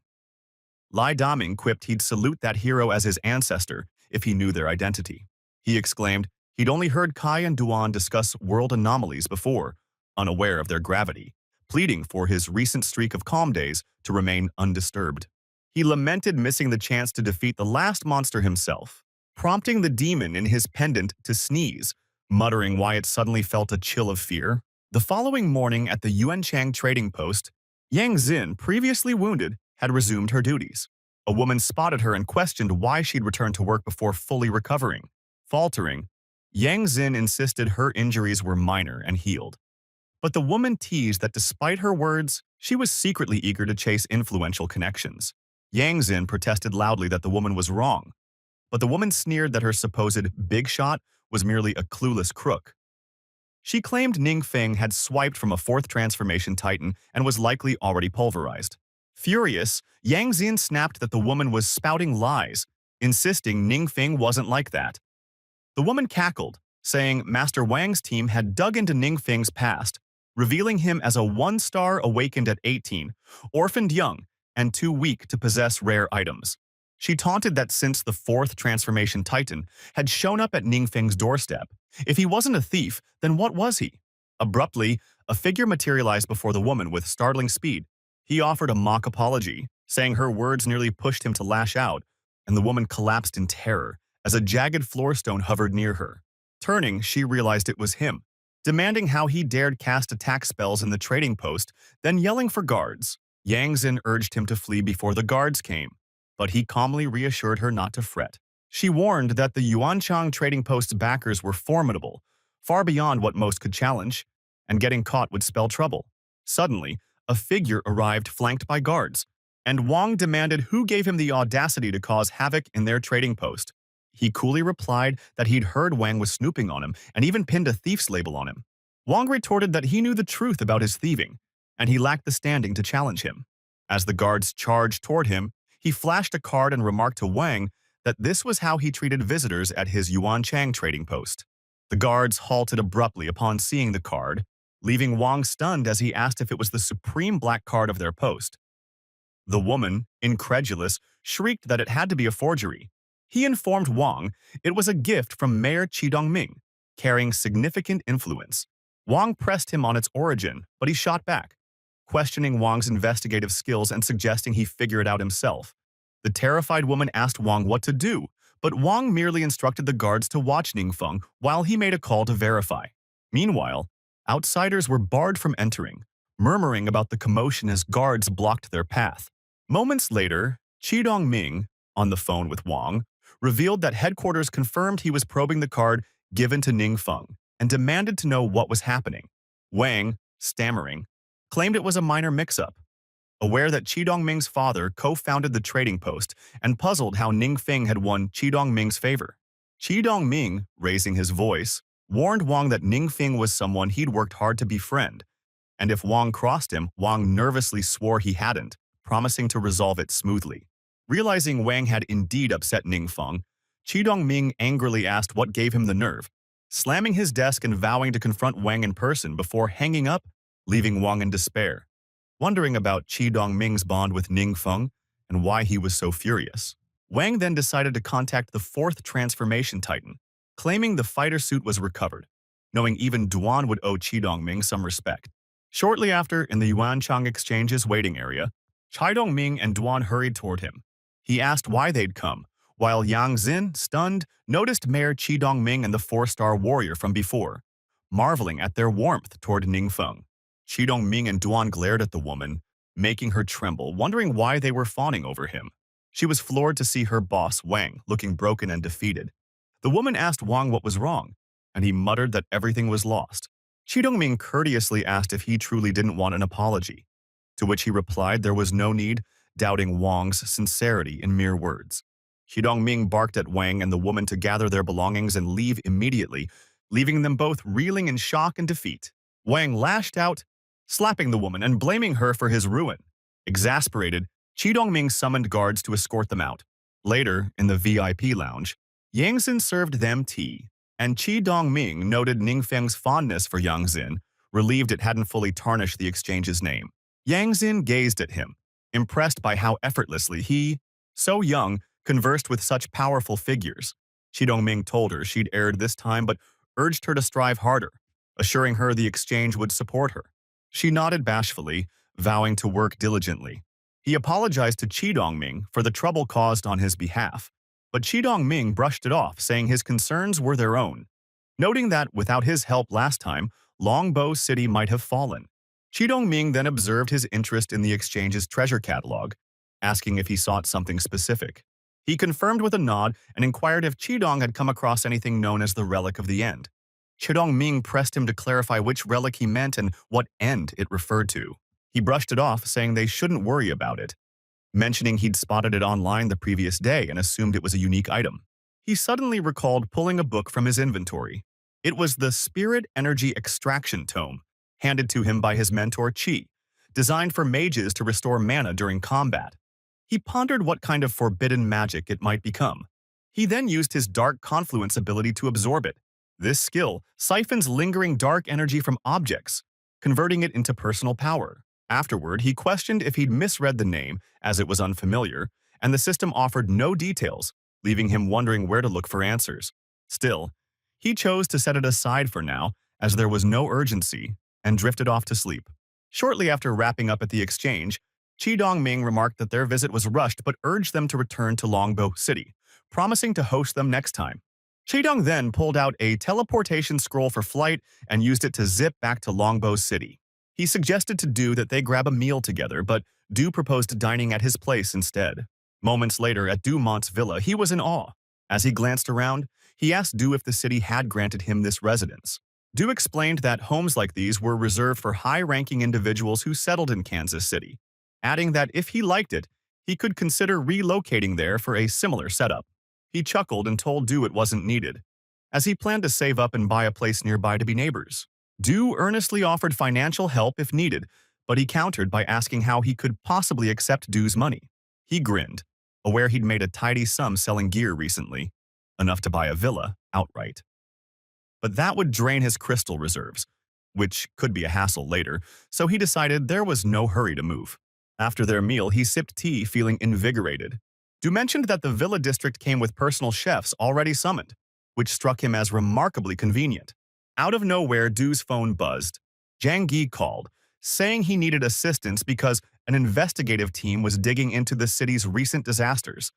Lai Daming quipped he'd salute that hero as his ancestor if he knew their identity. He exclaimed he'd only heard Kai and Duan discuss world anomalies before, unaware of their gravity, pleading for his recent streak of calm days to remain undisturbed. He lamented missing the chance to defeat the last monster himself, prompting the demon in his pendant to sneeze, muttering why it suddenly felt a chill of fear. The following morning at the Yuanchang trading post, Yang Xin, previously wounded, had resumed her duties. A woman spotted her and questioned why she'd returned to work before fully recovering. Faltering, Yang Xin insisted her injuries were minor and healed. But the woman teased that despite her words, she was secretly eager to chase influential connections. Yang Xin protested loudly that the woman was wrong, but the woman sneered that her supposed big shot was merely a clueless crook. She claimed Ning Feng had swiped from a fourth transformation titan and was likely already pulverized. Furious, Yang Xin snapped that the woman was spouting lies, insisting Ning Feng wasn't like that. The woman cackled, saying Master Wang's team had dug into Ning Feng's past, revealing him as a one-star awakened at 18, orphaned young, and too weak to possess rare items. She taunted that since the fourth transformation titan had shown up at Ning Feng's doorstep, if he wasn't a thief, then what was he? Abruptly, a figure materialized before the woman with startling speed. He offered a mock apology, saying her words nearly pushed him to lash out, and the woman collapsed in terror as a jagged floorstone hovered near her. Turning, she realized it was him, demanding how he dared cast attack spells in the trading post, then yelling for guards. Yang Xin urged him to flee before the guards came, but he calmly reassured her not to fret. She warned that the Yuanchang trading post's backers were formidable, far beyond what most could challenge, and getting caught would spell trouble. Suddenly, a figure arrived flanked by guards, and Wang demanded who gave him the audacity to cause havoc in their trading post. He coolly replied that he'd heard Wang was snooping on him and even pinned a thief's label on him. Wang retorted that he knew the truth about his thieving, and he lacked the standing to challenge him. As the guards charged toward him, he flashed a card and remarked to Wang that this was how he treated visitors at his Yuanchang trading post. The guards halted abruptly upon seeing the card, leaving Wang stunned as he asked if it was the supreme black card of their post. The woman, incredulous, shrieked that it had to be a forgery. He informed Wang it was a gift from Mayor Qidongming, carrying significant influence. Wang pressed him on its origin, but he shot back, questioning Wang's investigative skills and suggesting he figure it out himself. The terrified woman asked Wang what to do, but Wang merely instructed the guards to watch Ningfeng while he made a call to verify. Meanwhile, outsiders were barred from entering, murmuring about the commotion as guards blocked their path. Moments later, Qidongming, on the phone with Wang, revealed that headquarters confirmed he was probing the card given to Ningfeng and demanded to know what was happening. Wang, stammering, claimed it was a minor mix-up. Aware that Qidongming's father co-founded the trading post and puzzled how Ningfeng had won Qidongming's favor. Qidongming, raising his voice, warned Wang that Ningfeng was someone he'd worked hard to befriend, and if Wang crossed him, Wang nervously swore he hadn't, promising to resolve it smoothly. Realizing Wang had indeed upset Ningfeng, Qidongming angrily asked what gave him the nerve, slamming his desk and vowing to confront Wang in person before hanging up, leaving Wang in despair. Wondering about Qidongming's bond with Ningfeng and why he was so furious, Wang then decided to contact the fourth transformation titan, claiming the fighter suit was recovered, knowing even Duan would owe Qidongming some respect. Shortly after, in the Yuanchang Exchange's waiting area, Qidongming and Duan hurried toward him. He asked why they'd come, while Yang Xin, stunned, noticed Mayor Qidongming and the four-star warrior from before, marveling at their warmth toward Ningfeng. Qidongming and Duan glared at the woman, making her tremble, wondering why they were fawning over him. She was floored to see her boss, Wang, looking broken and defeated. The woman asked Wang what was wrong, and he muttered that everything was lost. Qidongming courteously asked if he truly didn't want an apology, to which he replied there was no need, doubting Wang's sincerity in mere words. Qidongming barked at Wang and the woman to gather their belongings and leave immediately, leaving them both reeling in shock and defeat. Wang lashed out, slapping the woman and blaming her for his ruin. Exasperated, Qidongming summoned guards to escort them out. Later, in the VIP lounge, Yang Xin served them tea, and Qidongming noted Ningfeng's fondness for Yang Xin, relieved it hadn't fully tarnished the exchange's name. Yang Xin gazed at him, impressed by how effortlessly he, so young, conversed with such powerful figures. Qidongming told her she'd erred this time but urged her to strive harder, assuring her the exchange would support her. She nodded bashfully, vowing to work diligently. He apologized to Qidongming for the trouble caused on his behalf, but Qidongming brushed it off, saying his concerns were their own, noting that without his help last time, Longbow City might have fallen. Qidongming then observed his interest in the exchange's treasure catalog, asking if he sought something specific. He confirmed with a nod and inquired if Qidong had come across anything known as the Relic of the End. Qidongming pressed him to clarify which relic he meant and what end it referred to. He brushed it off, saying they shouldn't worry about it, mentioning he'd spotted it online the previous day and assumed it was a unique item. He suddenly recalled pulling a book from his inventory, It was the Spirit Energy Extraction Tome, handed to him by his mentor Chi, designed for mages to restore mana during combat. He pondered what kind of forbidden magic it might become. He then used his Dark Confluence ability to absorb it. This skill siphons lingering dark energy from objects, converting it into personal power. Afterward, he questioned if he'd misread the name, as it was unfamiliar, and the system offered no details, leaving him wondering where to look for answers. Still, he chose to set it aside for now, as there was no urgency, and drifted off to sleep. Shortly after wrapping up at the exchange, Chi Dongming remarked that their visit was rushed but urged them to return to Longbow City, promising to host them next time. Chi-dong then pulled out a teleportation scroll for flight and used it to zip back to Longbow City. He suggested to Du that they grab a meal together, but Du proposed dining at his place instead. Moments later, at Dumont's villa, he was in awe. As he glanced around, he asked Du if the city had granted him this residence. Du explained that homes like these were reserved for high-ranking individuals who settled in Kansas City, adding that if he liked it, he could consider relocating there for a similar setup. He chuckled and told Du it wasn't needed, as he planned to save up and buy a place nearby to be neighbors. Du earnestly offered financial help if needed, but he countered by asking how he could possibly accept Du's money. He grinned, aware he'd made a tidy sum selling gear recently, enough to buy a villa outright. But that would drain his crystal reserves, which could be a hassle later, so he decided there was no hurry to move. After their meal, he sipped tea feeling invigorated. Du mentioned that the villa district came with personal chefs already summoned, which struck him as remarkably convenient. Out of nowhere, Du's phone buzzed. Jang Gi called, saying he needed assistance because an investigative team was digging into the city's recent disasters,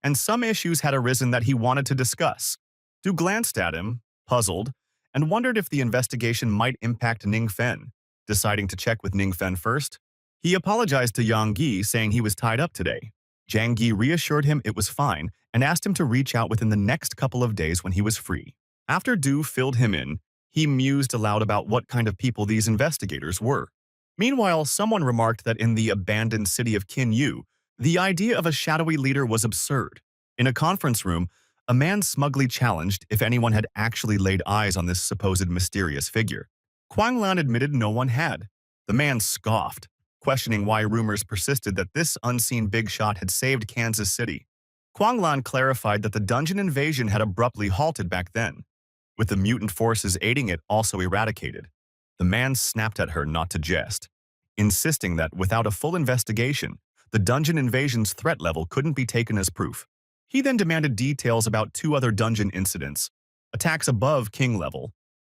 and some issues had arisen that he wanted to discuss. Du glanced at him, puzzled, and wondered if the investigation might impact Ning Fen, deciding to check with Ning Fen first. He apologized to Yang Gi, saying he was tied up today. Jang Gi reassured him it was fine and asked him to reach out within the next couple of days when he was free. After Du filled him in, he mused aloud about what kind of people these investigators were. Meanwhile, someone remarked that in the abandoned city of Kinyu, the idea of a shadowy leader was absurd. In a conference room, a man smugly challenged if anyone had actually laid eyes on this supposed mysterious figure. Quang Lan admitted no one had. The man scoffed, questioning why rumors persisted that this unseen big shot had saved Kansas City. Quang Lan clarified that the dungeon invasion had abruptly halted back then, with the mutant forces aiding it also eradicated. The man snapped at her not to jest, insisting that without a full investigation, the dungeon invasion's threat level couldn't be taken as proof. He then demanded details about 2 other dungeon incidents, attacks above king level,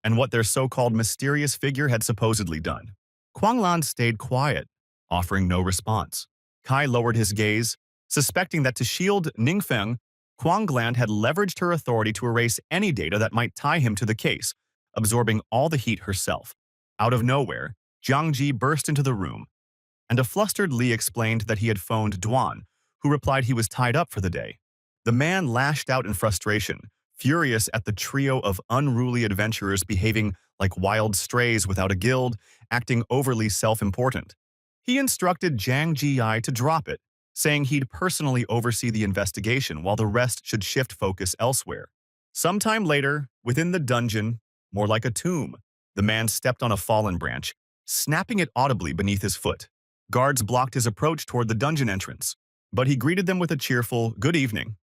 and what their so-called mysterious figure had supposedly done. Quang Lan stayed quiet, offering no response. Kai lowered his gaze, suspecting that to shield Ningfeng, Quang Lan had leveraged her authority to erase any data that might tie him to the case, absorbing all the heat herself. Out of nowhere, Jiang Ji burst into the room, and a flustered Li explained that he had phoned Duan, who replied he was tied up for the day. The man lashed out in frustration, furious at the trio of unruly adventurers behaving like wild strays without a guild, acting overly self-important. He instructed Jiang Ji to drop it, saying he'd personally oversee the investigation while the rest should shift focus elsewhere. Sometime later, within the dungeon, more like a tomb, the man stepped on a fallen branch, snapping it audibly beneath his foot. Guards blocked his approach toward the dungeon entrance, but he greeted them with a cheerful, "Good evening."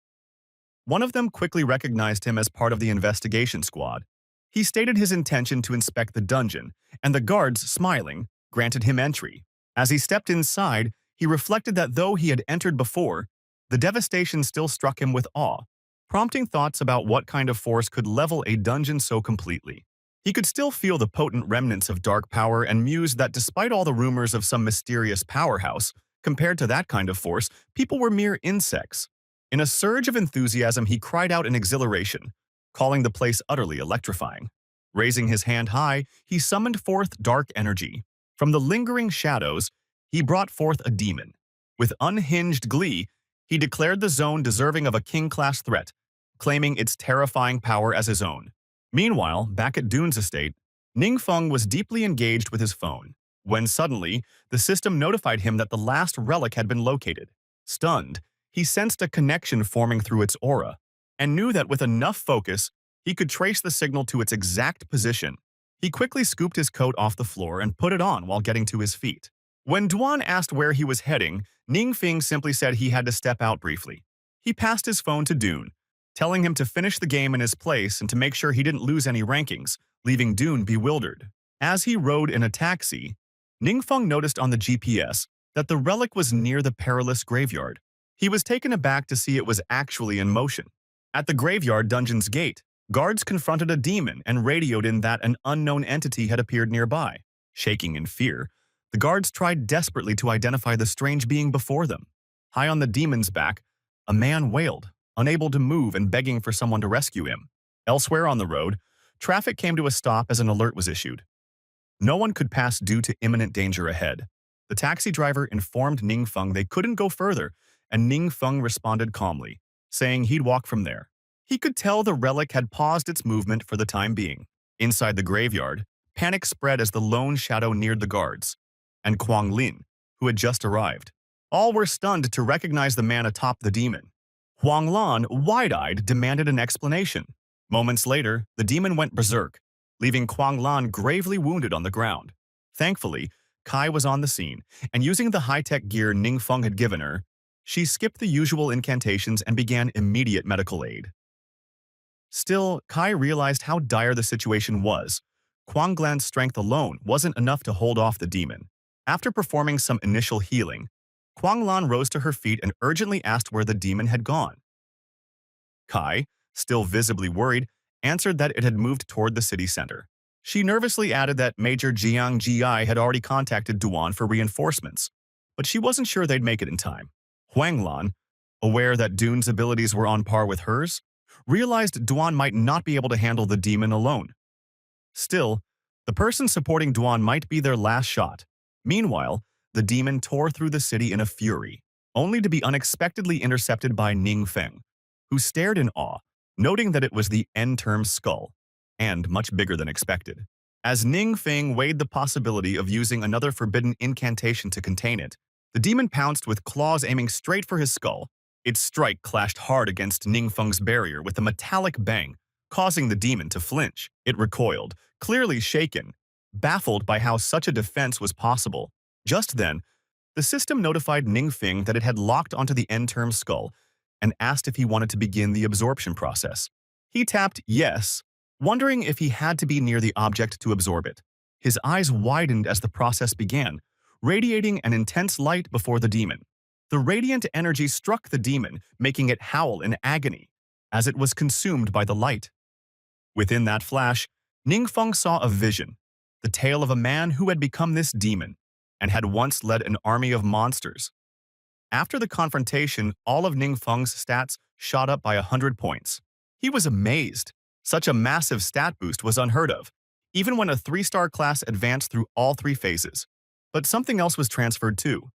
One of them quickly recognized him as part of the investigation squad. He stated his intention to inspect the dungeon, and the guards, smiling, granted him entry. As he stepped inside, he reflected that though he had entered before, the devastation still struck him with awe, prompting thoughts about what kind of force could level a dungeon so completely. He could still feel the potent remnants of dark power and mused that despite all the rumors of some mysterious powerhouse, compared to that kind of force, people were mere insects. In a surge of enthusiasm, he cried out in exhilaration, calling the place utterly electrifying. Raising his hand high, he summoned forth dark energy. From the lingering shadows, he brought forth a demon. With unhinged glee, he declared the zone deserving of a king-class threat, claiming its terrifying power as his own. Meanwhile, back at Dune's estate, Ningfeng was deeply engaged with his phone, when suddenly, the system notified him that the last relic had been located. Stunned, he sensed a connection forming through its aura, and knew that with enough focus, He could trace the signal to its exact position. He quickly scooped his coat off the floor and put it on while getting to his feet. When Duan asked where he was heading, Ningfeng simply said he had to step out briefly. He passed his phone to Dune, telling him to finish the game in his place and to make sure he didn't lose any rankings, leaving Dune bewildered. As he rode in a taxi, Ningfeng noticed on the GPS that the relic was near the perilous graveyard. He was taken aback to see it was actually in motion. At the graveyard dungeon's gate, guards confronted a demon and radioed in that an unknown entity had appeared nearby. Shaking in fear, the guards tried desperately to identify the strange being before them. High on the demon's back, a man wailed, unable to move and begging for someone to rescue him. Elsewhere on the road, traffic came to a stop as an alert was issued. No one could pass due to imminent danger ahead. The taxi driver informed Ningfeng they couldn't go further, and Ningfeng responded calmly, saying he'd walk from there. He could tell the relic had paused its movement for the time being. Inside the graveyard, panic spread as the lone shadow neared the guards, and Kuang Lin, who had just arrived. All were stunned to recognize the man atop the demon. Huang Lan, wide-eyed, demanded an explanation. Moments later, the demon went berserk, leaving Kuang Lan gravely wounded on the ground. Thankfully, Kai was on the scene, and using the high-tech gear Ningfeng had given her, she skipped the usual incantations and began immediate medical aid. Still, Kai realized how dire the situation was. Kuang Lan's strength alone wasn't enough to hold off the demon. After performing some initial healing, Kuang Lan rose to her feet and urgently asked where the demon had gone. Kai, still visibly worried, answered that it had moved toward the city center. She nervously added that Major Jiang Ji had already contacted Duan for reinforcements, but she wasn't sure they'd make it in time. Huang Lan, aware that Dune's abilities were on par with hers, realized Duan might not be able to handle the demon alone. Still, the person supporting Duan might be their last shot. Meanwhile, the demon tore through the city in a fury, only to be unexpectedly intercepted by Ningfeng, who stared in awe, noting that it was the end-term skull, and much bigger than expected. As Ningfeng weighed the possibility of using another forbidden incantation to contain it, the demon pounced with claws aiming straight for his skull. Its strike clashed hard against Ningfeng's barrier with a metallic bang, causing the demon to flinch. It recoiled, clearly shaken, baffled by how such a defense was possible. Just then, the system notified Ningfeng that it had locked onto the end-term skull and asked if he wanted to begin the absorption process. He tapped yes, wondering if he had to be near the object to absorb it. His eyes widened as the process began, radiating an intense light before the demon. The radiant energy struck the demon, making it howl in agony as it was consumed by the light. Within that flash, Ningfeng saw a vision, the tale of a man who had become this demon and had once led an army of monsters. After the confrontation, all of Ningfeng's stats shot up by 100 points. He was amazed. Such a massive stat boost was unheard of, even when a 3-star class advanced through all 3 phases. But something else was transferred too.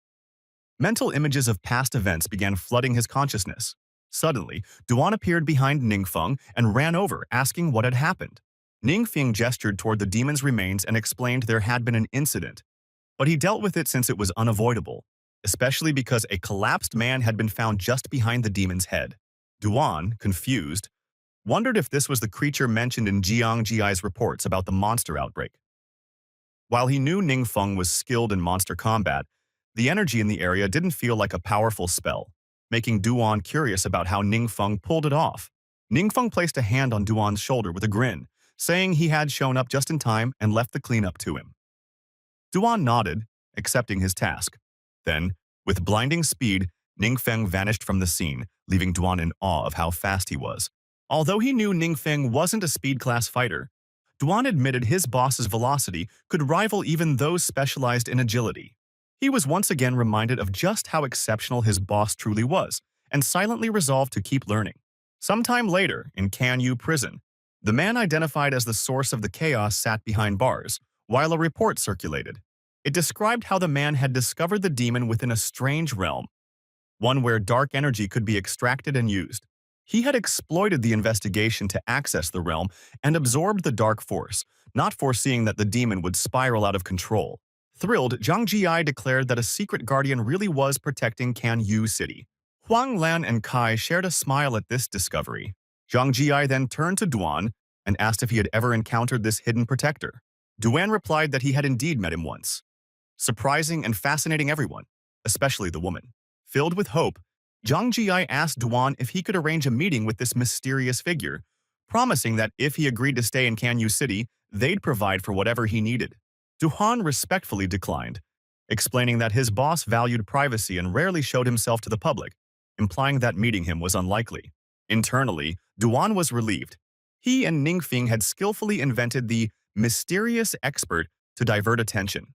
Mental images of past events began flooding his consciousness. Suddenly, Duan appeared behind Ningfeng and ran over, asking what had happened. Ningfeng gestured toward the demon's remains and explained there had been an incident, but he dealt with it since it was unavoidable, especially because a collapsed man had been found just behind the demon's head. Duan, confused, wondered if this was the creature mentioned in Jiang Ji's reports about the monster outbreak. While he knew Ningfeng was skilled in monster combat, the energy in the area didn't feel like a powerful spell, making Duan curious about how Ningfeng pulled it off. Ningfeng placed a hand on Duan's shoulder with a grin, saying he had shown up just in time and left the cleanup to him. Duan nodded, accepting his task. Then, with blinding speed, Ningfeng vanished from the scene, leaving Duan in awe of how fast he was. Although he knew Ningfeng wasn't a speed-class fighter, Duan admitted his boss's velocity could rival even those specialized in agility. He was once again reminded of just how exceptional his boss truly was, and silently resolved to keep learning. Sometime later, in Kanyu prison, the man identified as the source of the chaos sat behind bars, while a report circulated. It described how the man had discovered the demon within a strange realm, one where dark energy could be extracted and used. He had exploited the investigation to access the realm and absorbed the dark force, not foreseeing that the demon would spiral out of control. Thrilled, Zhang Ji declared that a secret guardian really was protecting Kanyu City. Huang Lan and Kai shared a smile at this discovery. Zhang Ji then turned to Duan, and asked if he had ever encountered this hidden protector. Duan replied that he had indeed met him once, surprising and fascinating everyone, especially the woman. Filled with hope, Zhang Jia asked Duan if he could arrange a meeting with this mysterious figure, promising that if he agreed to stay in Canyu City, they'd provide for whatever he needed. Duan respectfully declined, explaining that his boss valued privacy and rarely showed himself to the public, implying that meeting him was unlikely. Internally, Duan was relieved. He and Ningfeng had skillfully invented the mysterious expert to divert attention.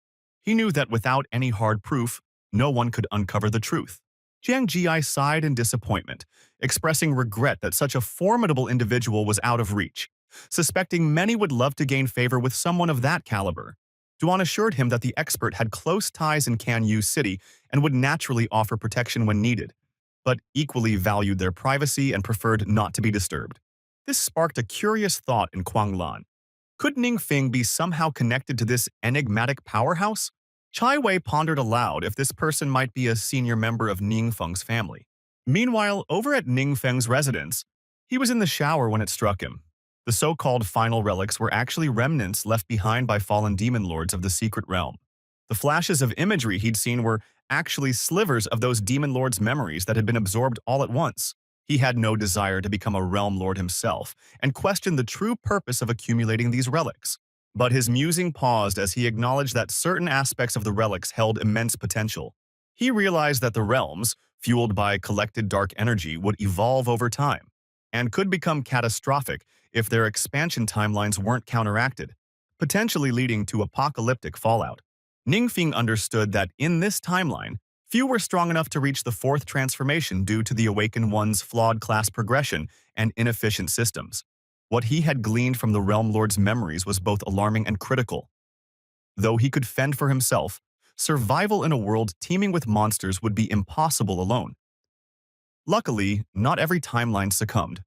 He knew that without any hard proof, no one could uncover the truth. Jiang Jia sighed in disappointment, expressing regret that such a formidable individual was out of reach, suspecting many would love to gain favor with someone of that caliber. Duan assured him that the expert had close ties in Canyu City and would naturally offer protection when needed, but equally valued their privacy and preferred not to be disturbed. This sparked a curious thought in Kuang Lan. Could Ningfeng be somehow connected to this enigmatic powerhouse? Chai Wei pondered aloud if this person might be a senior member of Ningfeng's family. Meanwhile, over at Ningfeng's residence, he was in the shower when it struck him. The so-called final relics were actually remnants left behind by fallen demon lords of the secret realm. The flashes of imagery he'd seen were actually slivers of those demon lords' memories that had been absorbed all at once. He had no desire to become a realm lord himself and questioned the true purpose of accumulating these relics. But his musing paused as he acknowledged that certain aspects of the relics held immense potential. He realized that the realms, fueled by collected dark energy, would evolve over time and could become catastrophic if their expansion timelines weren't counteracted, potentially leading to apocalyptic fallout. Ningfeng understood that in this timeline, few were strong enough to reach the fourth transformation due to the Awakened One's flawed class progression and inefficient systems. What he had gleaned from the Realm Lord's memories was both alarming and critical. Though he could fend for himself, survival in a world teeming with monsters would be impossible alone. Luckily, not every timeline succumbed.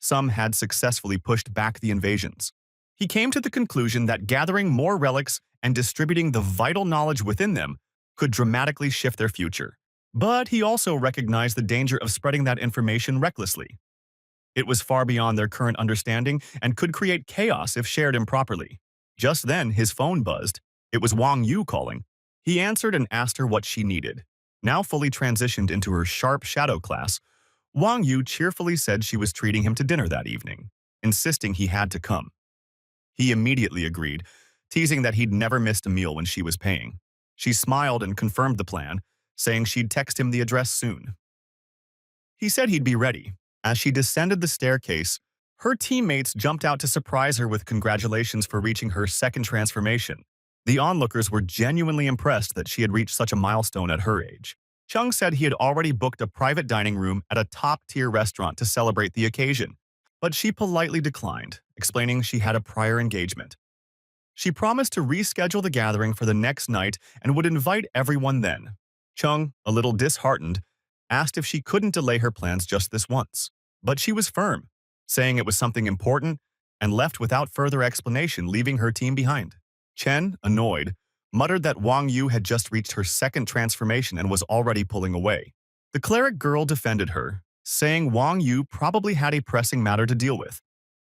Some had successfully pushed back the invasions. He came to the conclusion that gathering more relics and distributing the vital knowledge within them could dramatically shift their future. But he also recognized the danger of spreading that information recklessly. It was far beyond their current understanding and could create chaos if shared improperly. Just then, his phone buzzed. It was Wang Yu calling. He answered and asked her what she needed. Now fully transitioned into her sharp shadow class, Wang Yu cheerfully said she was treating him to dinner that evening, insisting he had to come. He immediately agreed, teasing that he'd never missed a meal when she was paying. She smiled and confirmed the plan, saying she'd text him the address soon. He said he'd be ready. As she descended the staircase, her teammates jumped out to surprise her with congratulations for reaching her second transformation. The onlookers were genuinely impressed that she had reached such a milestone at her age. Chung said he had already booked a private dining room at a top-tier restaurant to celebrate the occasion, but she politely declined, explaining she had a prior engagement. She promised to reschedule the gathering for the next night and would invite everyone then. Chung, a little disheartened, asked if she couldn't delay her plans just this once. But she was firm, saying it was something important, and left without further explanation, leaving her team behind. Chen, annoyed, muttered that Wang Yu had just reached her second transformation and was already pulling away. The cleric girl defended her, saying Wang Yu probably had a pressing matter to deal with,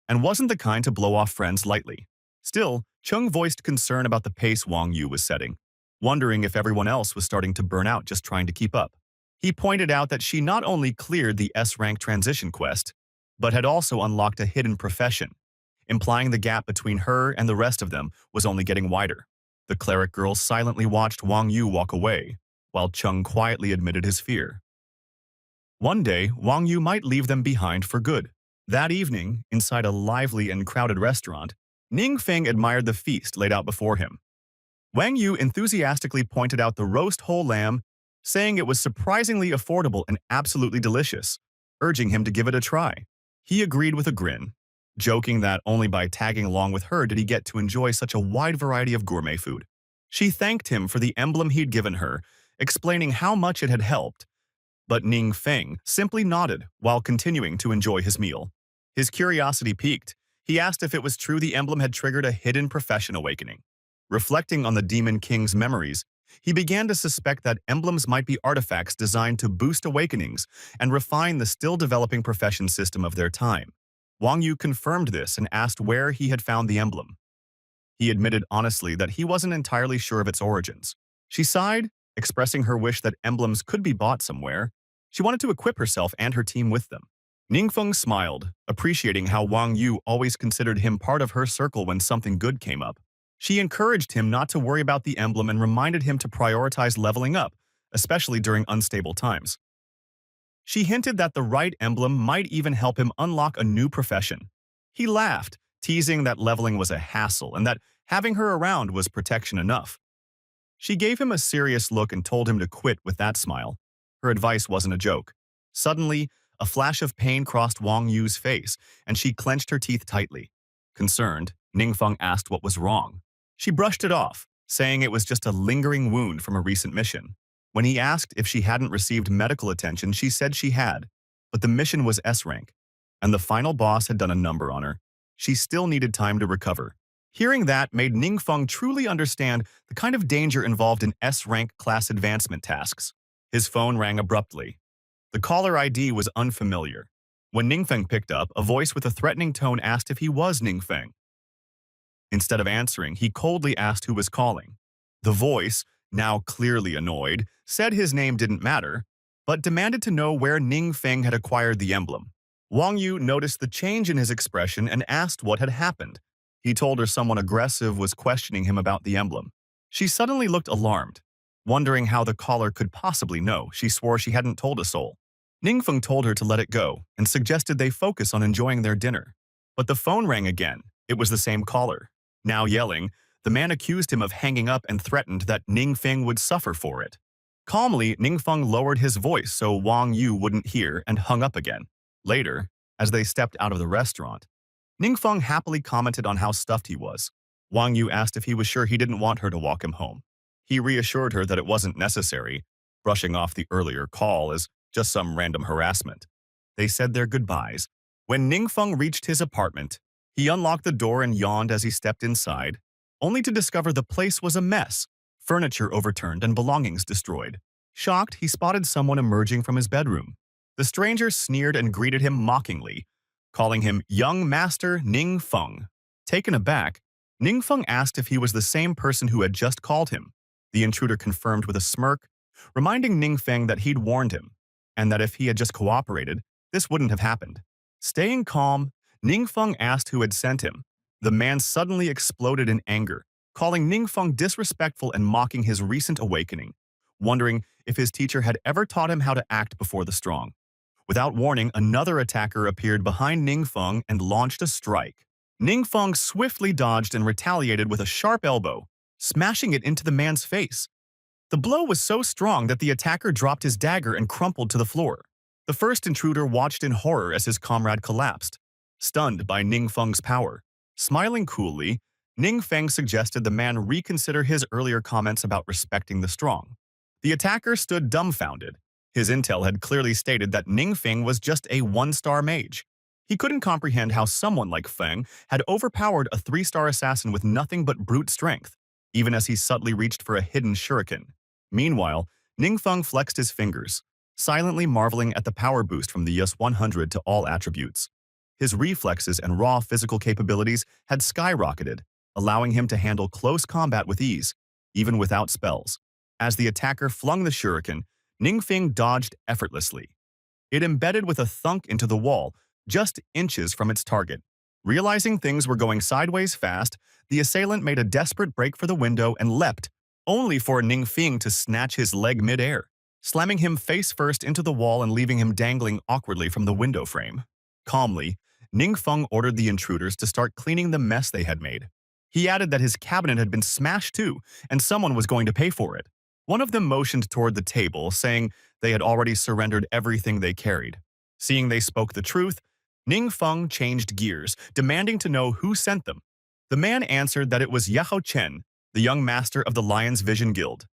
and wasn't the kind to blow off friends lightly. Still, Chung voiced concern about the pace Wang Yu was setting, wondering if everyone else was starting to burn out just trying to keep up. He pointed out that she not only cleared the S-rank transition quest, but had also unlocked a hidden profession, implying the gap between her and the rest of them was only getting wider. The cleric girl silently watched Wang Yu walk away, while Chung quietly admitted his fear. One day, Wang Yu might leave them behind for good. That evening, inside a lively and crowded restaurant, Ningfeng admired the feast laid out before him. Wang Yu enthusiastically pointed out the roast whole lamb, saying it was surprisingly affordable and absolutely delicious, urging him to give it a try. He agreed with a grin, joking that only by tagging along with her did he get to enjoy such a wide variety of gourmet food. She thanked him for the emblem he'd given her, explaining how much it had helped, but Ningfeng simply nodded while continuing to enjoy his meal. His curiosity piqued. He asked if it was true the emblem had triggered a hidden profession awakening. Reflecting on the Demon King's memories, he began to suspect that emblems might be artifacts designed to boost awakenings and refine the still-developing profession system of their time. Wang Yu confirmed this and asked where he had found the emblem. He admitted honestly that he wasn't entirely sure of its origins. She sighed, expressing her wish that emblems could be bought somewhere. She wanted to equip herself and her team with them. Ningfeng smiled, appreciating how Wang Yu always considered him part of her circle when something good came up. She encouraged him not to worry about the emblem and reminded him to prioritize leveling up, especially during unstable times. She hinted that the right emblem might even help him unlock a new profession. He laughed, teasing that leveling was a hassle and that having her around was protection enough. She gave him a serious look and told him to quit with that smile. Her advice wasn't a joke. Suddenly, a flash of pain crossed Wang Yu's face, and she clenched her teeth tightly. Concerned, Ningfeng asked what was wrong. She brushed it off, saying it was just a lingering wound from a recent mission. When he asked if she hadn't received medical attention, she said she had, but the mission was S rank, and the final boss had done a number on her. She still needed time to recover. Hearing that made Ningfeng truly understand the kind of danger involved in S-rank class advancement tasks. His phone rang abruptly. The caller ID was unfamiliar. When Ningfeng picked up, a voice with a threatening tone asked if he was Ningfeng. Instead of answering, he coldly asked who was calling. The voice, now clearly annoyed, said his name didn't matter, but demanded to know where Ningfeng had acquired the emblem. Wang Yu noticed the change in his expression and asked what had happened. He told her someone aggressive was questioning him about the emblem. She suddenly looked alarmed. Wondering how the caller could possibly know, she swore she hadn't told a soul. Ningfeng told her to let it go and suggested they focus on enjoying their dinner. But the phone rang again. It was the same caller. Now yelling, the man accused him of hanging up and threatened that Ningfeng would suffer for it. Calmly, Ningfeng lowered his voice so Wang Yu wouldn't hear and hung up again. Later, as they stepped out of the restaurant, Ningfeng happily commented on how stuffed he was. Wang Yu asked if he was sure he didn't want her to walk him home. He reassured her that it wasn't necessary, brushing off the earlier call as just some random harassment. They said their goodbyes. When Ningfeng reached his apartment, he unlocked the door and yawned as he stepped inside, only to discover the place was a mess, furniture overturned and belongings destroyed. Shocked, he spotted someone emerging from his bedroom. The stranger sneered and greeted him mockingly, calling him Young Master Ningfeng. Taken aback, Ningfeng asked if he was the same person who had just called him. The intruder confirmed with a smirk, reminding Ningfeng that he'd warned him, and that if he had just cooperated, this wouldn't have happened. Staying calm, Ningfeng asked who had sent him. The man suddenly exploded in anger, calling Ningfeng disrespectful and mocking his recent awakening, wondering if his teacher had ever taught him how to act before the strong. Without warning, another attacker appeared behind Ningfeng and launched a strike. Ningfeng swiftly dodged and retaliated with a sharp elbow, smashing it into the man's face. The blow was so strong that the attacker dropped his dagger and crumpled to the floor. The first intruder watched in horror as his comrade collapsed, stunned by Ningfeng's power. Smiling coolly, Ningfeng suggested the man reconsider his earlier comments about respecting the strong. The attacker stood dumbfounded. His intel had clearly stated that Ningfeng was just a one-star mage. He couldn't comprehend how someone like Feng had overpowered a 3-star assassin with nothing but brute strength, even as he subtly reached for a hidden shuriken. Meanwhile, Ningfeng flexed his fingers, silently marveling at the power boost from the YS-100 to all attributes. His reflexes and raw physical capabilities had skyrocketed, allowing him to handle close combat with ease, even without spells. As the attacker flung the shuriken, Ningfeng dodged effortlessly. It embedded with a thunk into the wall, just inches from its target. Realizing things were going sideways fast, the assailant made a desperate break for the window and leapt, only for Ningfeng to snatch his leg mid-air, slamming him face first into the wall and leaving him dangling awkwardly from the window frame. Calmly, Ningfeng ordered the intruders to start cleaning the mess they had made. He added that his cabinet had been smashed too, and someone was going to pay for it. One of them motioned toward the table, saying they had already surrendered everything they carried. Seeing they spoke the truth, Ningfeng changed gears, demanding to know who sent them. The man answered that it was Yahello Chen, the young master of the Lion's Vision Guild.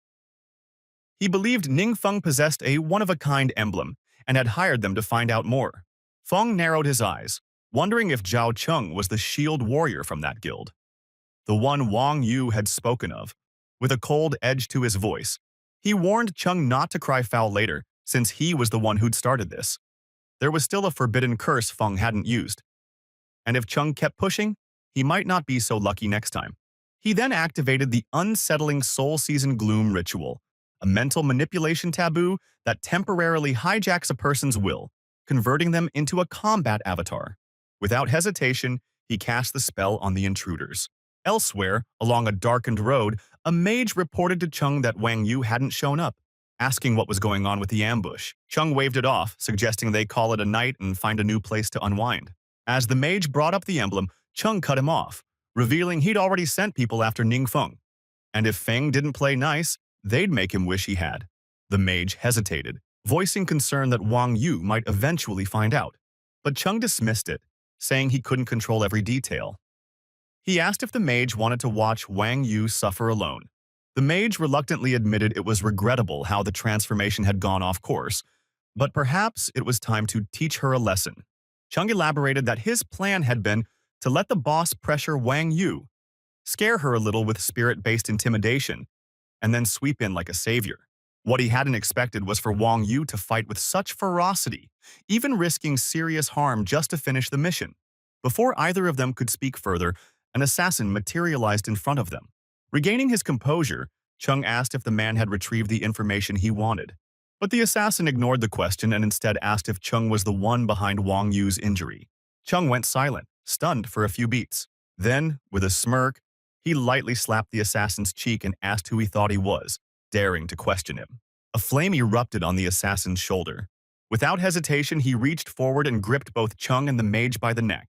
He believed Ningfeng possessed a one-of-a-kind emblem and had hired them to find out more. Feng narrowed his eyes, wondering if Zhao Cheng was the shield warrior from that guild, the one Wang Yu had spoken of. With a cold edge to his voice, he warned Cheng not to cry foul later, since he was the one who'd started this. There was still a forbidden curse Feng hadn't used. and if Chung kept pushing, he might not be so lucky next time. He then activated the unsettling Soul Season Gloom ritual, a mental manipulation taboo that temporarily hijacks a person's will, converting them into a combat avatar. Without hesitation, he cast the spell on the intruders. Elsewhere, along a darkened road, a mage reported to Chung that Wang Yu hadn't shown up, asking what was going on with the ambush. Chung waved it off, suggesting they call it a night and find a new place to unwind. As the mage brought up the emblem, Chung cut him off, revealing he'd already sent people after Ningfeng. And if Feng didn't play nice, they'd make him wish he had. The mage hesitated, voicing concern that Wang Yu might eventually find out. But Chung dismissed it, saying he couldn't control every detail. He asked if the mage wanted to watch Wang Yu suffer alone. The mage reluctantly admitted it was regrettable how the transformation had gone off course, but perhaps it was time to teach her a lesson. Chung elaborated that his plan had been to let the boss pressure Wang Yu, scare her a little with spirit-based intimidation, and then sweep in like a savior. What he hadn't expected was for Wang Yu to fight with such ferocity, even risking serious harm just to finish the mission. Before either of them could speak further, an assassin materialized in front of them. Regaining his composure, Chung asked if the man had retrieved the information he wanted. But the assassin ignored the question and instead asked if Chung was the one behind Wang Yu's injury. Chung went silent, stunned for a few beats. Then, with a smirk, he lightly slapped the assassin's cheek and asked who he thought he was, daring to question him. A flame erupted on the assassin's shoulder. Without hesitation, he reached forward and gripped both Chung and the mage by the neck.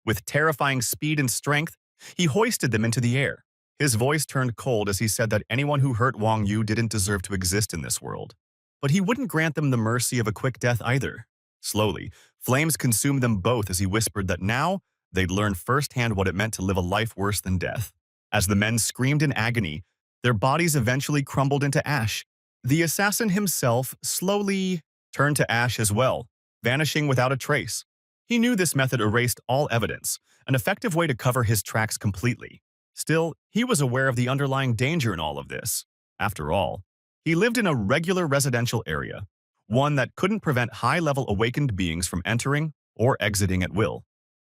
With terrifying speed and strength, he hoisted them into the air. His voice turned cold as he said that anyone who hurt Wang Yu didn't deserve to exist in this world. But he wouldn't grant them the mercy of a quick death either. Slowly, flames consumed them both as he whispered that now they'd learn firsthand what it meant to live a life worse than death. As the men screamed in agony, their bodies eventually crumbled into ash. The assassin himself slowly turned to ash as well, vanishing without a trace. He knew this method erased all evidence, an effective way to cover his tracks completely. Still, he was aware of the underlying danger in all of this. After all, he lived in a regular residential area, one that couldn't prevent high-level awakened beings from entering or exiting at will.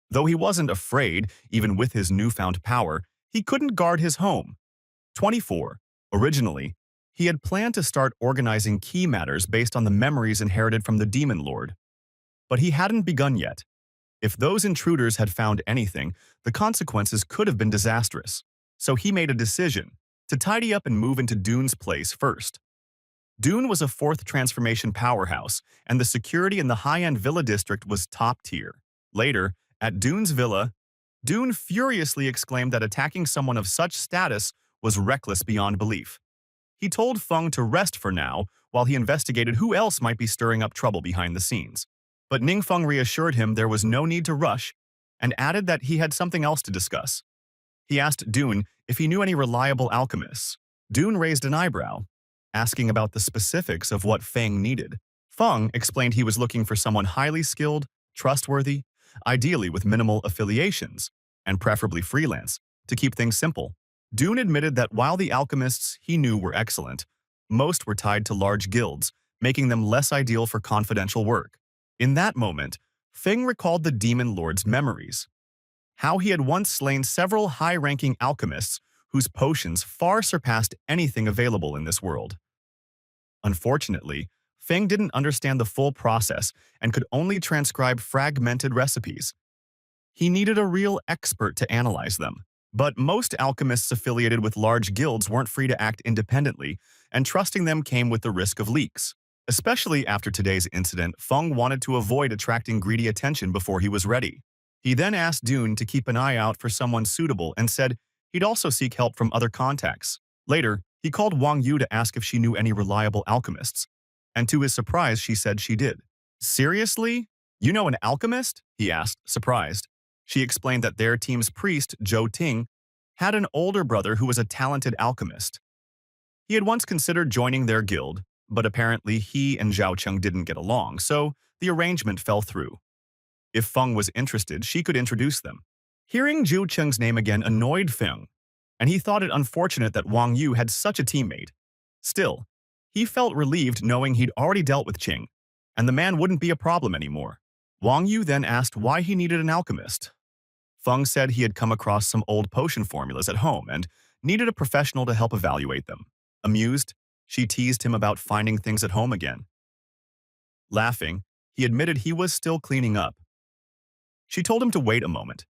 Though he wasn't afraid, even with his newfound power, he couldn't guard his home. 24. Originally, he had planned to start organizing key matters based on the memories inherited from the Demon Lord. But he hadn't begun yet. If those intruders had found anything, the consequences could have been disastrous. So he made a decision to tidy up and move into Dune's place first. Dune was a fourth transformation powerhouse, and the security in the high-end villa district was top tier. Later, at Dune's villa, Dune furiously exclaimed that attacking someone of such status was reckless beyond belief. He told Feng to rest for now while he investigated who else might be stirring up trouble behind the scenes. But Ningfeng reassured him there was no need to rush and added that he had something else to discuss. He asked Dune if he knew any reliable alchemists. Dune raised an eyebrow, asking about the specifics of what Feng needed. Feng explained he was looking for someone highly skilled, trustworthy, ideally with minimal affiliations, and preferably freelance, to keep things simple. Dune admitted that while the alchemists he knew were excellent, most were tied to large guilds, making them less ideal for confidential work. In that moment, Feng recalled the Demon Lord's memories. How he had once slain several high-ranking alchemists whose potions far surpassed anything available in this world. Unfortunately, Feng didn't understand the full process and could only transcribe fragmented recipes. He needed a real expert to analyze them. But most alchemists affiliated with large guilds weren't free to act independently, and trusting them came with the risk of leaks. Especially after today's incident, Feng wanted to avoid attracting greedy attention before he was ready. He then asked Dune to keep an eye out for someone suitable and said he'd also seek help from other contacts. Later, he called Wang Yu to ask if she knew any reliable alchemists. And to his surprise, she said she did. "Seriously? You know an alchemist?" he asked, surprised. She explained that their team's priest, Zhou Ting, had an older brother who was a talented alchemist. He had once considered joining their guild, but apparently he and Zhao Cheng didn't get along, so the arrangement fell through. If Feng was interested, she could introduce them. Hearing Zhou Cheng's name again annoyed Feng, and he thought it unfortunate that Wang Yu had such a teammate. Still, he felt relieved knowing he'd already dealt with Cheng, and the man wouldn't be a problem anymore. Wang Yu then asked why he needed an alchemist. Feng said he had come across some old potion formulas at home and needed a professional to help evaluate them. Amused, she teased him about finding things at home again. Laughing, he admitted he was still cleaning up. She told him to wait a moment.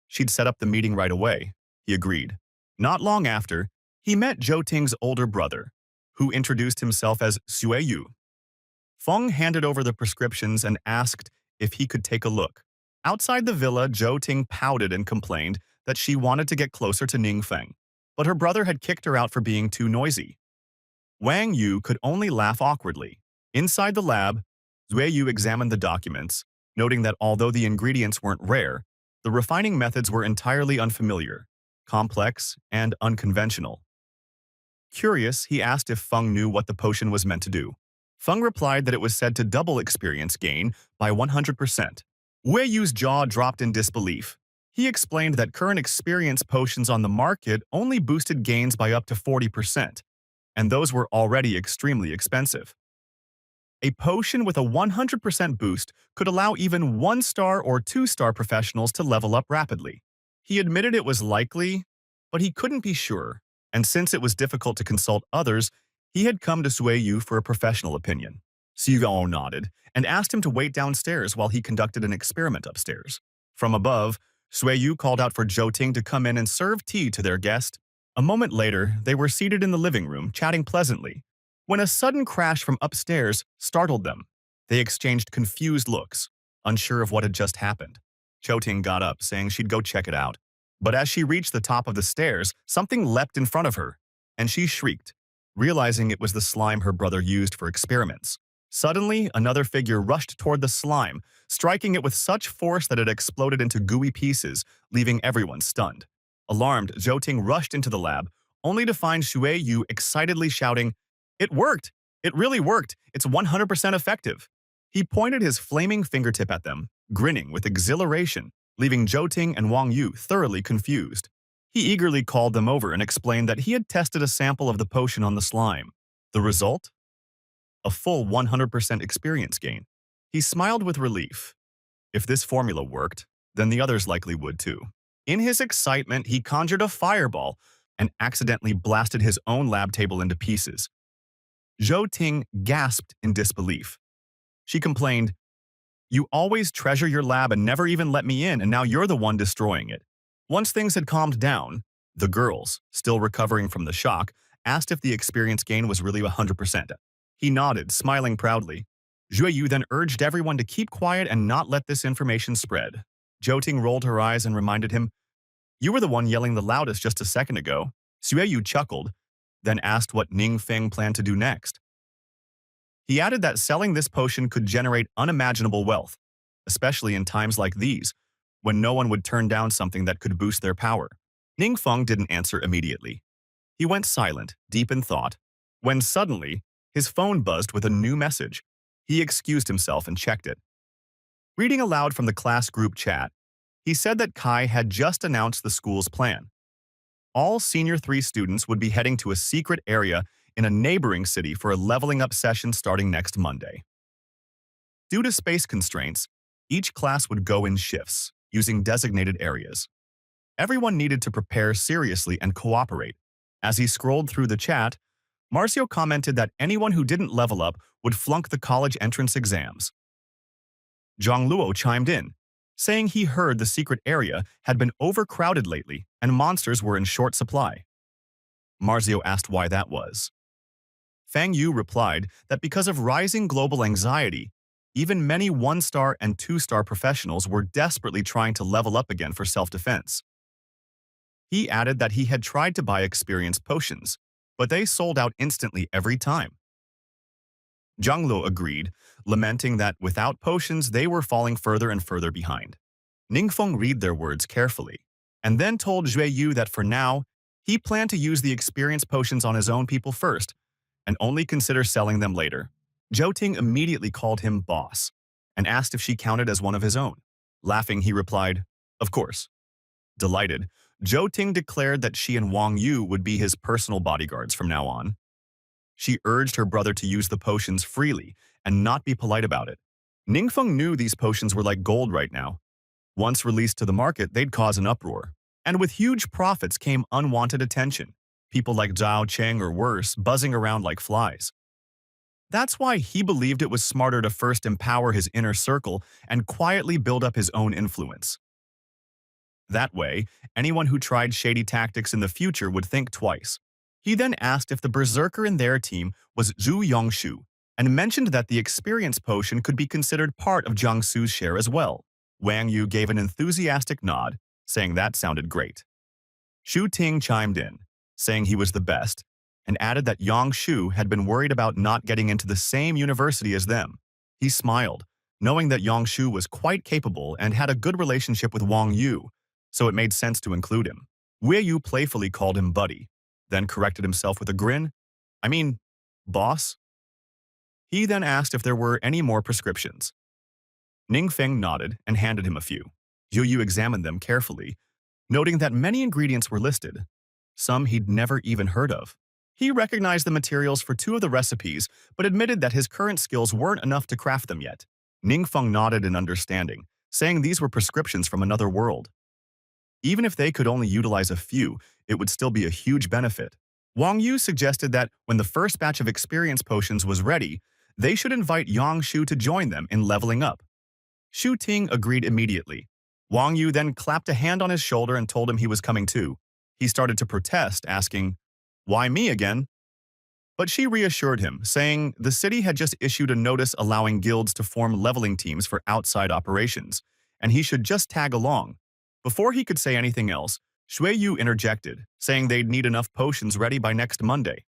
She'd set up the meeting right away. He agreed. Not long after, he met Zhou Ting's older brother, who introduced himself as Xue Yu. Feng handed over the prescriptions and asked if he could take a look. Outside the villa, Zhou Ting pouted and complained that she wanted to get closer to Ningfeng, but her brother had kicked her out for being too noisy. Wang Yu could only laugh awkwardly. Inside the lab, Xue Yu examined the documents, noting that although the ingredients weren't rare, the refining methods were entirely unfamiliar, complex, and unconventional. Curious, he asked if Feng knew what the potion was meant to do. Feng replied that it was said to double experience gain by 100%. Wei Yu's jaw dropped in disbelief. He explained that current experience potions on the market only boosted gains by up to 40%, and those were already extremely expensive. A potion with a 100% boost could allow even 1-star or 2-star professionals to level up rapidly. He admitted it was likely, but he couldn't be sure, and since it was difficult to consult others, he had come to Xue Yu for a professional opinion. Xu nodded and asked him to wait downstairs while he conducted an experiment upstairs. From above, Xue Yu called out for Zhou Ting to come in and serve tea to their guest. A moment later, they were seated in the living room, chatting pleasantly, when a sudden crash from upstairs startled them. They exchanged confused looks, unsure of what had just happened. Zhou Ting got up, saying she'd go check it out. But as she reached the top of the stairs, something leapt in front of her, and she shrieked, realizing it was the slime her brother used for experiments. Suddenly, another figure rushed toward the slime, striking it with such force that it exploded into gooey pieces, leaving everyone stunned. Alarmed, Zhou Ting rushed into the lab, only to find Xue Yu excitedly shouting, "It worked! It really worked! It's 100% effective!" He pointed his flaming fingertip at them, grinning with exhilaration, leaving Zhou Ting and Wang Yu thoroughly confused. He eagerly called them over and explained that he had tested a sample of the potion on the slime. The result? A full 100% experience gain. He smiled with relief. If this formula worked, then the others likely would too. In his excitement, he conjured a fireball and accidentally blasted his own lab table into pieces. Zhou Ting gasped in disbelief. She complained, "You always treasure your lab and never even let me in, and now you're the one destroying it." Once things had calmed down, the girls, still recovering from the shock, asked if the experience gain was really 100%. He nodded, smiling proudly. Xue Yu then urged everyone to keep quiet and not let this information spread. Zhou Ting rolled her eyes and reminded him, "You were the one yelling the loudest just a second ago." Xue Yu chuckled, then asked what Ningfeng planned to do next. He added that selling this potion could generate unimaginable wealth, especially in times like these, when no one would turn down something that could boost their power. Ningfeng didn't answer immediately. He went silent, deep in thought, when suddenly, his phone buzzed with a new message. He excused himself and checked it. Reading aloud from the class group chat, he said that Kai had just announced the school's plan. All Senior 3 students would be heading to a secret area in a neighboring city for a leveling up session starting next Monday. Due to space constraints, each class would go in shifts, using designated areas. Everyone needed to prepare seriously and cooperate. As he scrolled through the chat, Marcio commented that anyone who didn't level up would flunk the college entrance exams. Zhang Luo chimed in, saying he heard the secret area had been overcrowded lately and monsters were in short supply. Marzio asked why that was. Fang Yu replied that because of rising global anxiety, even many 1-star and 2-star professionals were desperately trying to level up again for self-defense. He added that he had tried to buy experience potions, but they sold out instantly every time. Zhang Luo agreed, lamenting that without potions they were falling further and further behind. Ningfeng read their words carefully, and then told Xue Yu that for now, he planned to use the experience potions on his own people first, and only consider selling them later. Zhou Ting immediately called him boss, and asked if she counted as one of his own. Laughing, he replied, "Of course." Delighted, Zhou Ting declared that she and Wang Yu would be his personal bodyguards from now on. She urged her brother to use the potions freely and not be polite about it. Ningfeng knew these potions were like gold right now. Once released to the market, they'd cause an uproar. And with huge profits came unwanted attention. People like Zhao Cheng or worse, buzzing around like flies. That's why he believed it was smarter to first empower his inner circle and quietly build up his own influence. That way, anyone who tried shady tactics in the future would think twice. He then asked if the berserker in their team was Zhu Yongshu, and mentioned that the experience potion could be considered part of Jiangsu's share as well. Wang Yu gave an enthusiastic nod, saying that sounded great. Shu Ting chimed in, saying he was the best, and added that Yang Shu had been worried about not getting into the same university as them. He smiled, knowing that Yang Shu was quite capable and had a good relationship with Wang Yu, so it made sense to include him. Wei Yu playfully called him buddy, then corrected himself with a grin. I mean, boss? He then asked if there were any more prescriptions. Ning Feng nodded and handed him a few. Yu Yu examined them carefully, noting that many ingredients were listed, some he'd never even heard of. He recognized the materials for 2 of the recipes, but admitted that his current skills weren't enough to craft them yet. Ning Feng nodded in understanding, saying these were prescriptions from another world. Even if they could only utilize a few, it would still be a huge benefit. Wang Yu suggested that when the first batch of experience potions was ready, they should invite Yang Shu to join them in leveling up. Shu Ting agreed immediately. Wang Yu then clapped a hand on his shoulder and told him he was coming too. He started to protest, asking, "Why me again?" But she reassured him, saying the city had just issued a notice allowing guilds to form leveling teams for outside operations, and he should just tag along. Before he could say anything else, Shui Yu interjected, saying they'd need enough potions ready by next Monday.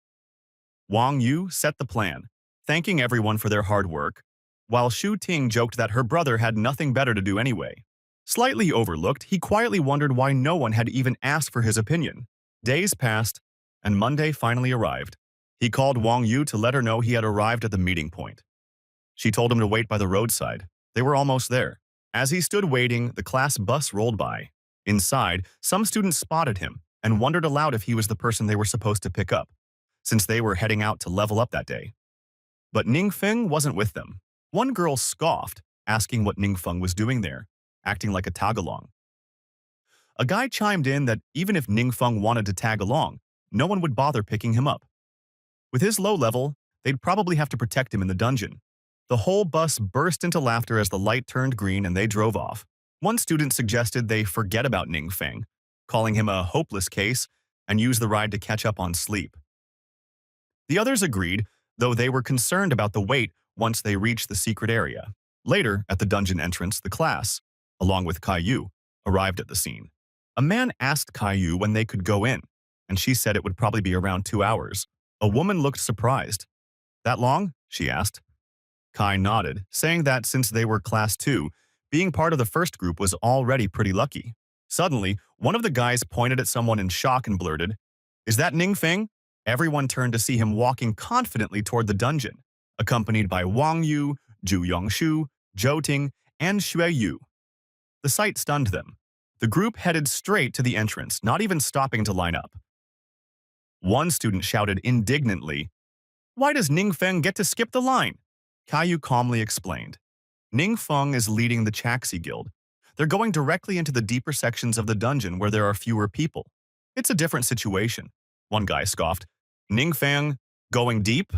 Wang Yu set the plan, thanking everyone for their hard work, while Shu Ting joked that her brother had nothing better to do anyway. Slightly overlooked, he quietly wondered why no one had even asked for his opinion. Days passed, and Monday finally arrived. He called Wang Yu to let her know he had arrived at the meeting point. She told him to wait by the roadside. They were almost there. As he stood waiting, the class bus rolled by. Inside, some students spotted him and wondered aloud if he was the person they were supposed to pick up, since they were heading out to level up that day. But Ning Feng wasn't with them. One girl scoffed, asking what Ning Feng was doing there, acting like a tag-along. A guy chimed in that even if Ning Feng wanted to tag along, no one would bother picking him up. With his low level, they'd probably have to protect him in the dungeon. The whole bus burst into laughter as the light turned green and they drove off. One student suggested they forget about Ning Feng, calling him a hopeless case, and use the ride to catch up on sleep. The others agreed, though they were concerned about the wait once they reached the secret area. Later, at the dungeon entrance, the class, along with Caillou, arrived at the scene. A man asked Caillou when they could go in, and she said it would probably be around 2 hours. A woman looked surprised. "That long?" she asked. Kai nodded, saying that since they were Class 2, being part of the first group was already pretty lucky. Suddenly, one of the guys pointed at someone in shock and blurted, "Is that Ning Feng?" Everyone turned to see him walking confidently toward the dungeon, accompanied by Wang Yu, Zhu Yongshu, Zhou Ting, and Shui Yu. The sight stunned them. The group headed straight to the entrance, not even stopping to line up. One student shouted indignantly, "Why does Ning Feng get to skip the line?" Caillou calmly explained. Ning Feng is leading the Chaxi Guild. They're going directly into the deeper sections of the dungeon where there are fewer people. It's a different situation. One guy scoffed. Ning Feng, going deep?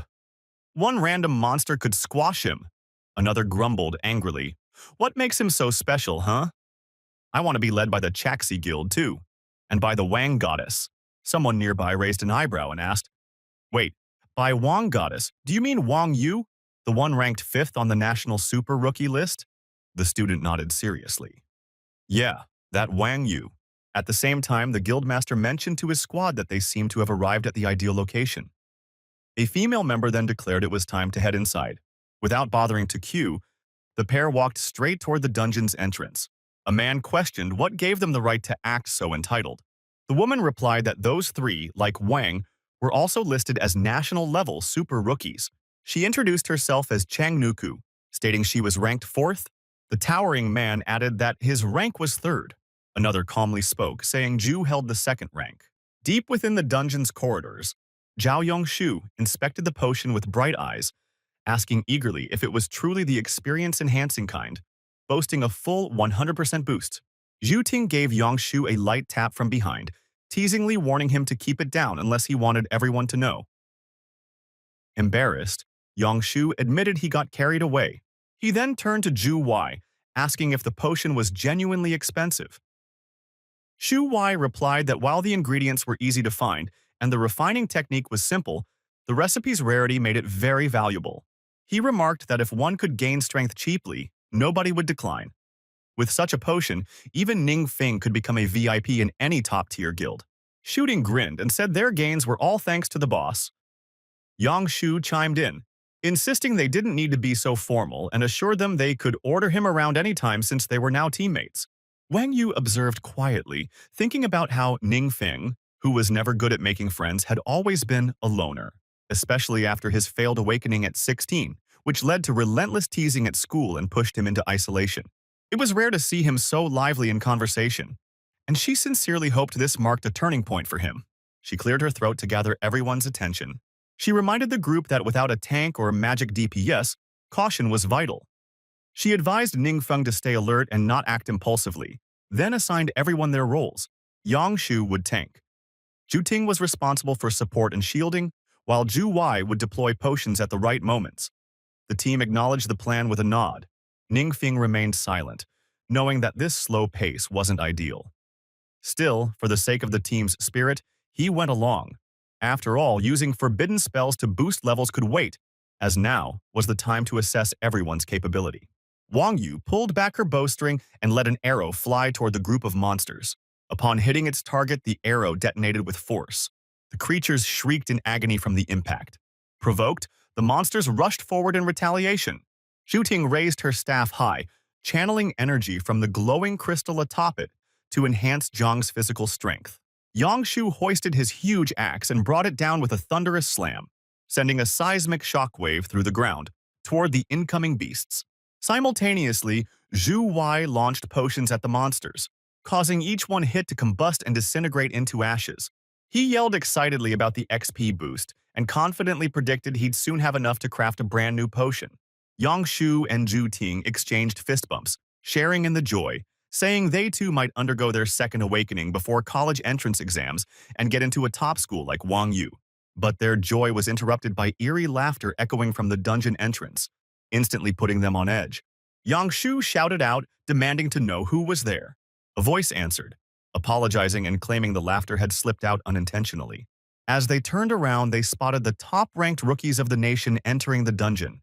One random monster could squash him. Another grumbled angrily. What makes him so special, huh? I want to be led by the Chaxi Guild, too. And by the Wang Goddess. Someone nearby raised an eyebrow and asked, "Wait, by Wang Goddess, do you mean Wang Yu? The one ranked 5th on the national super rookie list?" The student nodded seriously. "Yeah, that Wang Yu." At the same time, the guildmaster mentioned to his squad that they seemed to have arrived at the ideal location. A female member then declared it was time to head inside. Without bothering to queue, the pair walked straight toward the dungeon's entrance. A man questioned what gave them the right to act so entitled. The woman replied that those 3, like Wang, were also listed as national-level super rookies. She introduced herself as Chang Nuku, stating she was ranked 4th. The towering man added that his rank was 3rd. Another calmly spoke, saying Zhu held the 2nd rank. Deep within the dungeon's corridors, Zhao Yongshu inspected the potion with bright eyes, asking eagerly if it was truly the experience-enhancing kind. boasting a full 100% boost. Zhu Ting gave Yang Shu a light tap from behind, teasingly warning him to keep it down unless he wanted everyone to know. Embarrassed, Yang Shu admitted he got carried away. He then turned to Zhu Wai, asking if the potion was genuinely expensive. Zhu Wai replied that while the ingredients were easy to find and the refining technique was simple, the recipe's rarity made it very valuable. He remarked that if one could gain strength cheaply, nobody would decline. With such a potion, even Ning Feng could become a VIP in any top-tier guild. Shooting grinned and said their gains were all thanks to the boss. Yang Shu chimed in, insisting they didn't need to be so formal and assured them they could order him around anytime since they were now teammates. Wang Yu observed quietly, thinking about how Ning Feng, who was never good at making friends, had always been a loner, especially after his failed awakening at 16, which led to relentless teasing at school and pushed him into isolation. It was rare to see him so lively in conversation, and she sincerely hoped this marked a turning point for him. She cleared her throat to gather everyone's attention. She reminded the group that without a tank or magic DPS, caution was vital. She advised Ning Feng to stay alert and not act impulsively, then assigned everyone their roles. Yang Shu would tank. Zhu Ting was responsible for support and shielding, while Zhu Wai would deploy potions at the right moments. The team acknowledged the plan with a nod. Ning Feng remained silent, knowing that this slow pace wasn't ideal. Still, for the sake of the team's spirit, he went along. After all, using forbidden spells to boost levels could wait, as now was the time to assess everyone's capability. Wang Yu pulled back her bowstring and let an arrow fly toward the group of monsters. Upon hitting its target, the arrow detonated with force. The creatures shrieked in agony from the impact. Provoked, the monsters rushed forward in retaliation. Zhu Ting raised her staff high, channeling energy from the glowing crystal atop it to enhance Zhang's physical strength. Yang Shu hoisted his huge axe and brought it down with a thunderous slam, sending a seismic shockwave through the ground toward the incoming beasts. Simultaneously, Zhu Wai launched potions at the monsters, causing each one hit to combust and disintegrate into ashes. He yelled excitedly about the XP boost and confidently predicted he'd soon have enough to craft a brand new potion. Yang Shu and Zhu Ting exchanged fist bumps, sharing in the joy, saying they too might undergo their second awakening before college entrance exams and get into a top school like Wang Yu. But their joy was interrupted by eerie laughter echoing from the dungeon entrance, instantly putting them on edge. Yang Shu shouted out, demanding to know who was there. A voice answered, apologizing and claiming the laughter had slipped out unintentionally. As they turned around, they spotted the top-ranked rookies of the nation entering the dungeon.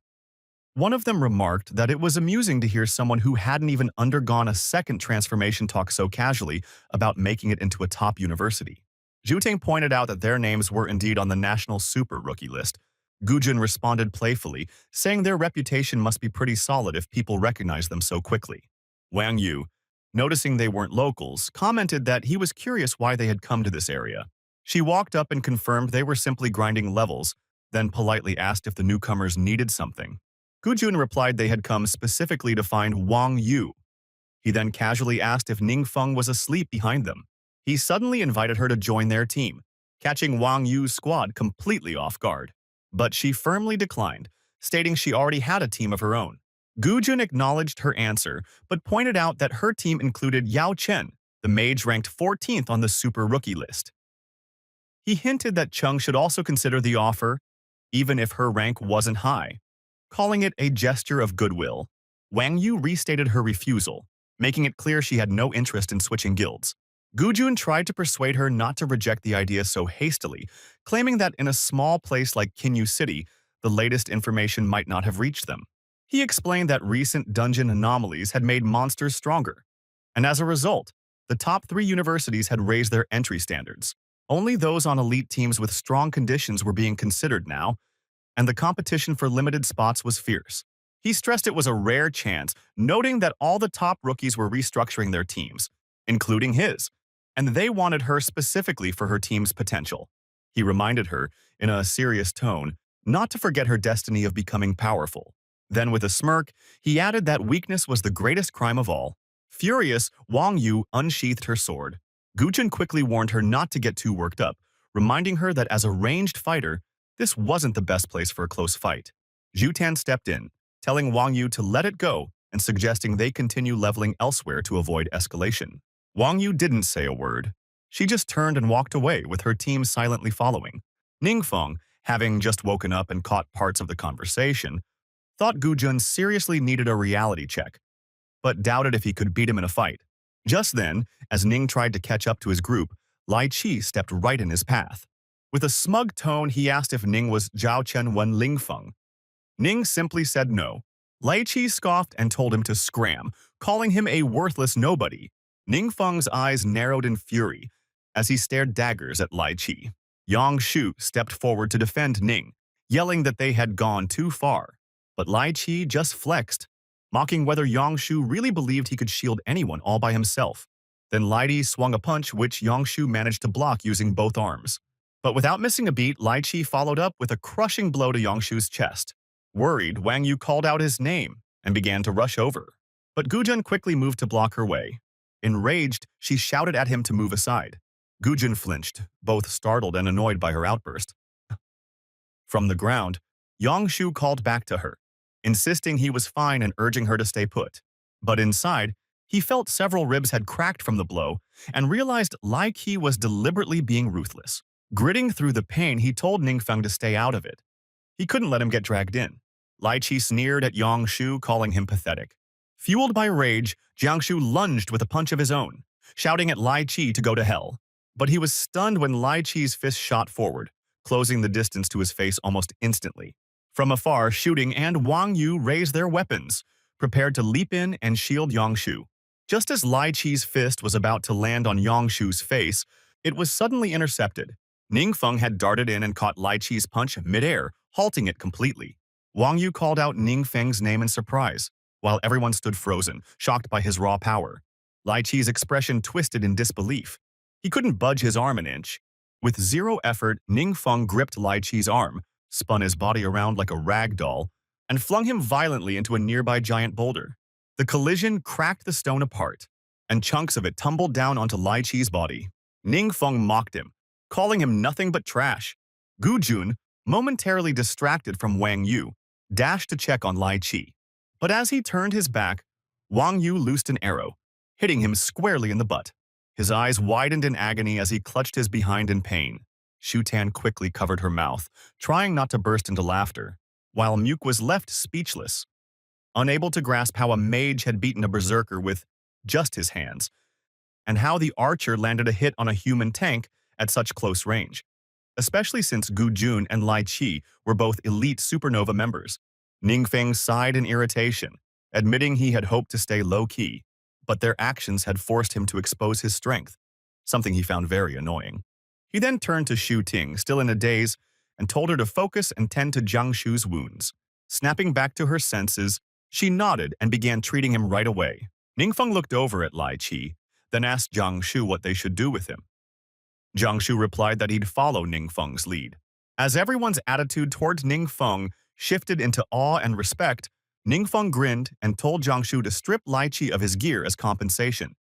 One of them remarked that it was amusing to hear someone who hadn't even undergone a second transformation talk so casually about making it into a top university. Zhu Ting pointed out that their names were indeed on the national super rookie list. Gujun responded playfully, saying their reputation must be pretty solid if people recognize them so quickly. Wang Yu, noticing they weren't locals, commented that he was curious why they had come to this area. She walked up and confirmed they were simply grinding levels, then politely asked if the newcomers needed something. Gujun replied they had come specifically to find Wang Yu. He then casually asked if Ning Feng was asleep behind them. He suddenly invited her to join their team, catching Wang Yu's squad completely off guard. But she firmly declined, stating she already had a team of her own. Gujun acknowledged her answer, but pointed out that her team included Yao Chen, the mage ranked 14th on the super rookie list. He hinted that Chung should also consider the offer, even if her rank wasn't high, calling it a gesture of goodwill. Wang Yu restated her refusal, making it clear she had no interest in switching guilds. Gujun tried to persuade her not to reject the idea so hastily, claiming that in a small place like Kinyu City, the latest information might not have reached them. He explained that recent dungeon anomalies had made monsters stronger, and as a result, the top 3 universities had raised their entry standards. Only those on elite teams with strong conditions were being considered now, and the competition for limited spots was fierce. He stressed it was a rare chance, noting that all the top rookies were restructuring their teams, including his, and they wanted her specifically for her team's potential. He reminded her, in a serious tone, not to forget her destiny of becoming powerful. Then with a smirk, he added that weakness was the greatest crime of all. Furious, Wang Yu unsheathed her sword. Gujun quickly warned her not to get too worked up, reminding her that as a ranged fighter, this wasn't the best place for a close fight. Zhu Tan stepped in, telling Wang Yu to let it go and suggesting they continue leveling elsewhere to avoid escalation. Wang Yu didn't say a word. She just turned and walked away with her team silently following. Ningfeng, having just woken up and caught parts of the conversation, thought Gujun seriously needed a reality check, but doubted if he could beat him in a fight. Just then, as Ning tried to catch up to his group, Lai Chi stepped right in his path. With a smug tone, he asked if Ning was Zhao Chen Wen Lingfeng. Ning simply said no. Lai Chi scoffed and told him to scram, calling him a worthless nobody. Ningfeng's eyes narrowed in fury as he stared daggers at Lai Chi. Yang Shu stepped forward to defend Ning, yelling that they had gone too far. But Lai Chi just flexed, mocking whether Yang Shu really believed he could shield anyone all by himself. Then Lai Chi swung a punch which Yang Shu managed to block using both arms. But without missing a beat, Lai Chi followed up with a crushing blow to Yang Shu's chest. Worried, Wang Yu called out his name and began to rush over. But Gujun quickly moved to block her way. Enraged, she shouted at him to move aside. Gujun flinched, both startled and annoyed by her outburst. From the ground, Yang Shu called back to her, insisting he was fine and urging her to stay put. But inside, he felt several ribs had cracked from the blow and realized Lai Qi was deliberately being ruthless. Gritting through the pain, he told Ningfeng to stay out of it. He couldn't let him get dragged in. Lai Qi sneered at Yang Shu, calling him pathetic. Fueled by rage, Jiang Shu lunged with a punch of his own, shouting at Lai Qi to go to hell. But he was stunned when Lai Qi's fist shot forward, closing the distance to his face almost instantly. From afar, Shooting and Wang Yu raised their weapons, prepared to leap in and shield Yang Shu. Just as Lai Qi's fist was about to land on Yang Shu's face, it was suddenly intercepted. Ningfeng had darted in and caught Lai Qi's punch midair, halting it completely. Wang Yu called out Ningfeng's name in surprise, while everyone stood frozen, shocked by his raw power. Lai Qi's expression twisted in disbelief. He couldn't budge his arm an inch. With zero effort, Ningfeng gripped Lai Qi's arm, spun his body around like a rag doll, and flung him violently into a nearby giant boulder. The collision cracked the stone apart, and chunks of it tumbled down onto Lai Qi's body. Ningfeng mocked him, calling him nothing but trash. Gujun, momentarily distracted from Wang Yu, dashed to check on Lai Qi. But as he turned his back, Wang Yu loosed an arrow, hitting him squarely in the butt. His eyes widened in agony as he clutched his behind in pain. Shu Tan quickly covered her mouth, trying not to burst into laughter, while Muke was left speechless, unable to grasp how a mage had beaten a berserker with just his hands, and how the archer landed a hit on a human tank at such close range, especially since Gu Jun and Lai Qi were both elite supernova members. Ningfeng sighed in irritation, admitting he had hoped to stay low-key, but their actions had forced him to expose his strength, something he found very annoying. He then turned to Shu Ting, still in a daze, and told her to focus and tend to Jiang Shu's wounds. Snapping back to her senses, she nodded and began treating him right away. Ningfeng looked over at Lai Qi, then asked Jiang Shu what they should do with him. Jiang Shu replied that he'd follow Ningfeng's lead. As everyone's attitude towards Ningfeng shifted into awe and respect, Ningfeng grinned and told Jiang Shu to strip Lai Qi of his gear as compensation.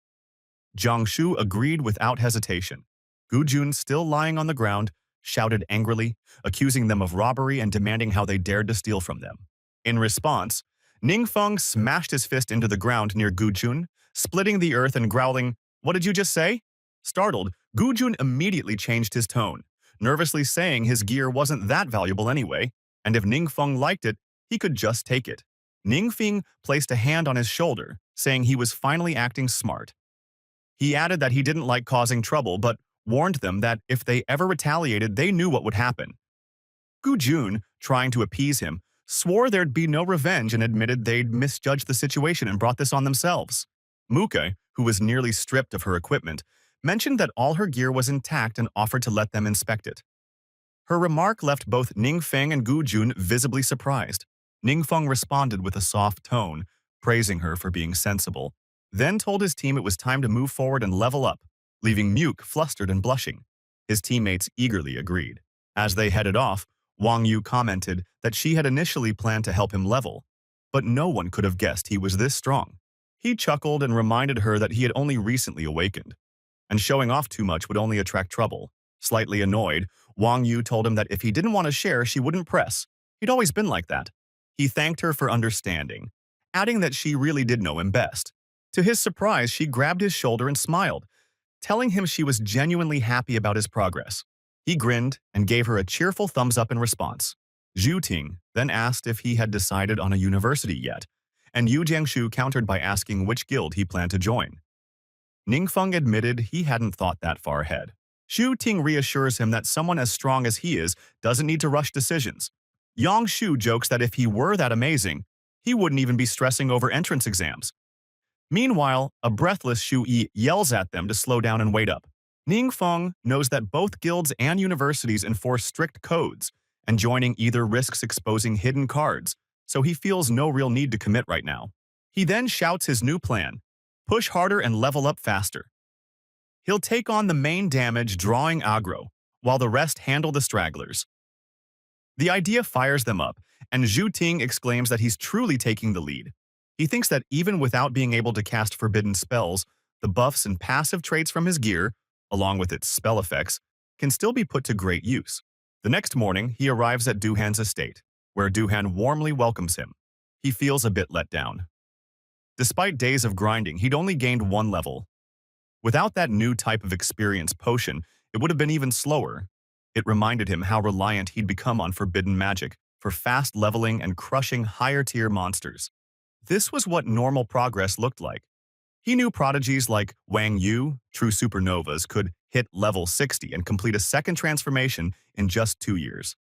Jiang Shu agreed without hesitation. Gu Jun, still lying on the ground, shouted angrily, accusing them of robbery and demanding how they dared to steal from them. In response, Ningfeng smashed his fist into the ground near Gu Jun, splitting the earth and growling, "What did you just say?" Startled, Gu Jun immediately changed his tone, nervously saying his gear wasn't that valuable anyway, and if Ningfeng liked it, he could just take it. Ningfeng placed a hand on his shoulder, saying he was finally acting smart. He added that he didn't like causing trouble, but warned them that if they ever retaliated, they knew what would happen. Gu Jun, trying to appease him, swore there'd be no revenge and admitted they'd misjudged the situation and brought this on themselves. Muke, who was nearly stripped of her equipment, mentioned that all her gear was intact and offered to let them inspect it. Her remark left both Ningfeng and Gu Jun visibly surprised. Ningfeng responded with a soft tone, praising her for being sensible, then told his team it was time to move forward and level up, leaving Muke flustered and blushing. His teammates eagerly agreed. As they headed off, Wang Yu commented that she had initially planned to help him level, but no one could have guessed he was this strong. He chuckled and reminded her that he had only recently awakened, and showing off too much would only attract trouble. Slightly annoyed, Wang Yu told him that if he didn't want to share, she wouldn't press. He'd always been like that. He thanked her for understanding, adding that she really did know him best. To his surprise, she grabbed his shoulder and smiled, telling him she was genuinely happy about his progress. He grinned and gave her a cheerful thumbs up in response. Zhu Ting then asked if he had decided on a university yet, and Yu Jiangshu countered by asking which guild he planned to join. Ningfeng admitted he hadn't thought that far ahead. Zhu Ting reassures him that someone as strong as he is doesn't need to rush decisions. Yang Shu jokes that if he were that amazing, he wouldn't even be stressing over entrance exams. Meanwhile, a breathless Shu Yi yells at them to slow down and wait up. Ningfeng knows that both guilds and universities enforce strict codes, and joining either risks exposing hidden cards, so he feels no real need to commit right now. He then shouts his new plan: push harder and level up faster. He'll take on the main damage drawing aggro, while the rest handle the stragglers. The idea fires them up, and Zhu Ting exclaims that he's truly taking the lead. He thinks that even without being able to cast forbidden spells, the buffs and passive traits from his gear, along with its spell effects, can still be put to great use. The next morning, he arrives at Duhan's estate, where Duhan warmly welcomes him. He feels a bit let down. Despite days of grinding, he'd only gained 1 level. Without that new type of experience potion, it would have been even slower. It reminded him how reliant he'd become on forbidden magic for fast leveling and crushing higher-tier monsters. This was what normal progress looked like. He knew prodigies like Wang Yu, true supernovas, could hit level 60 and complete a second transformation in just 2 years.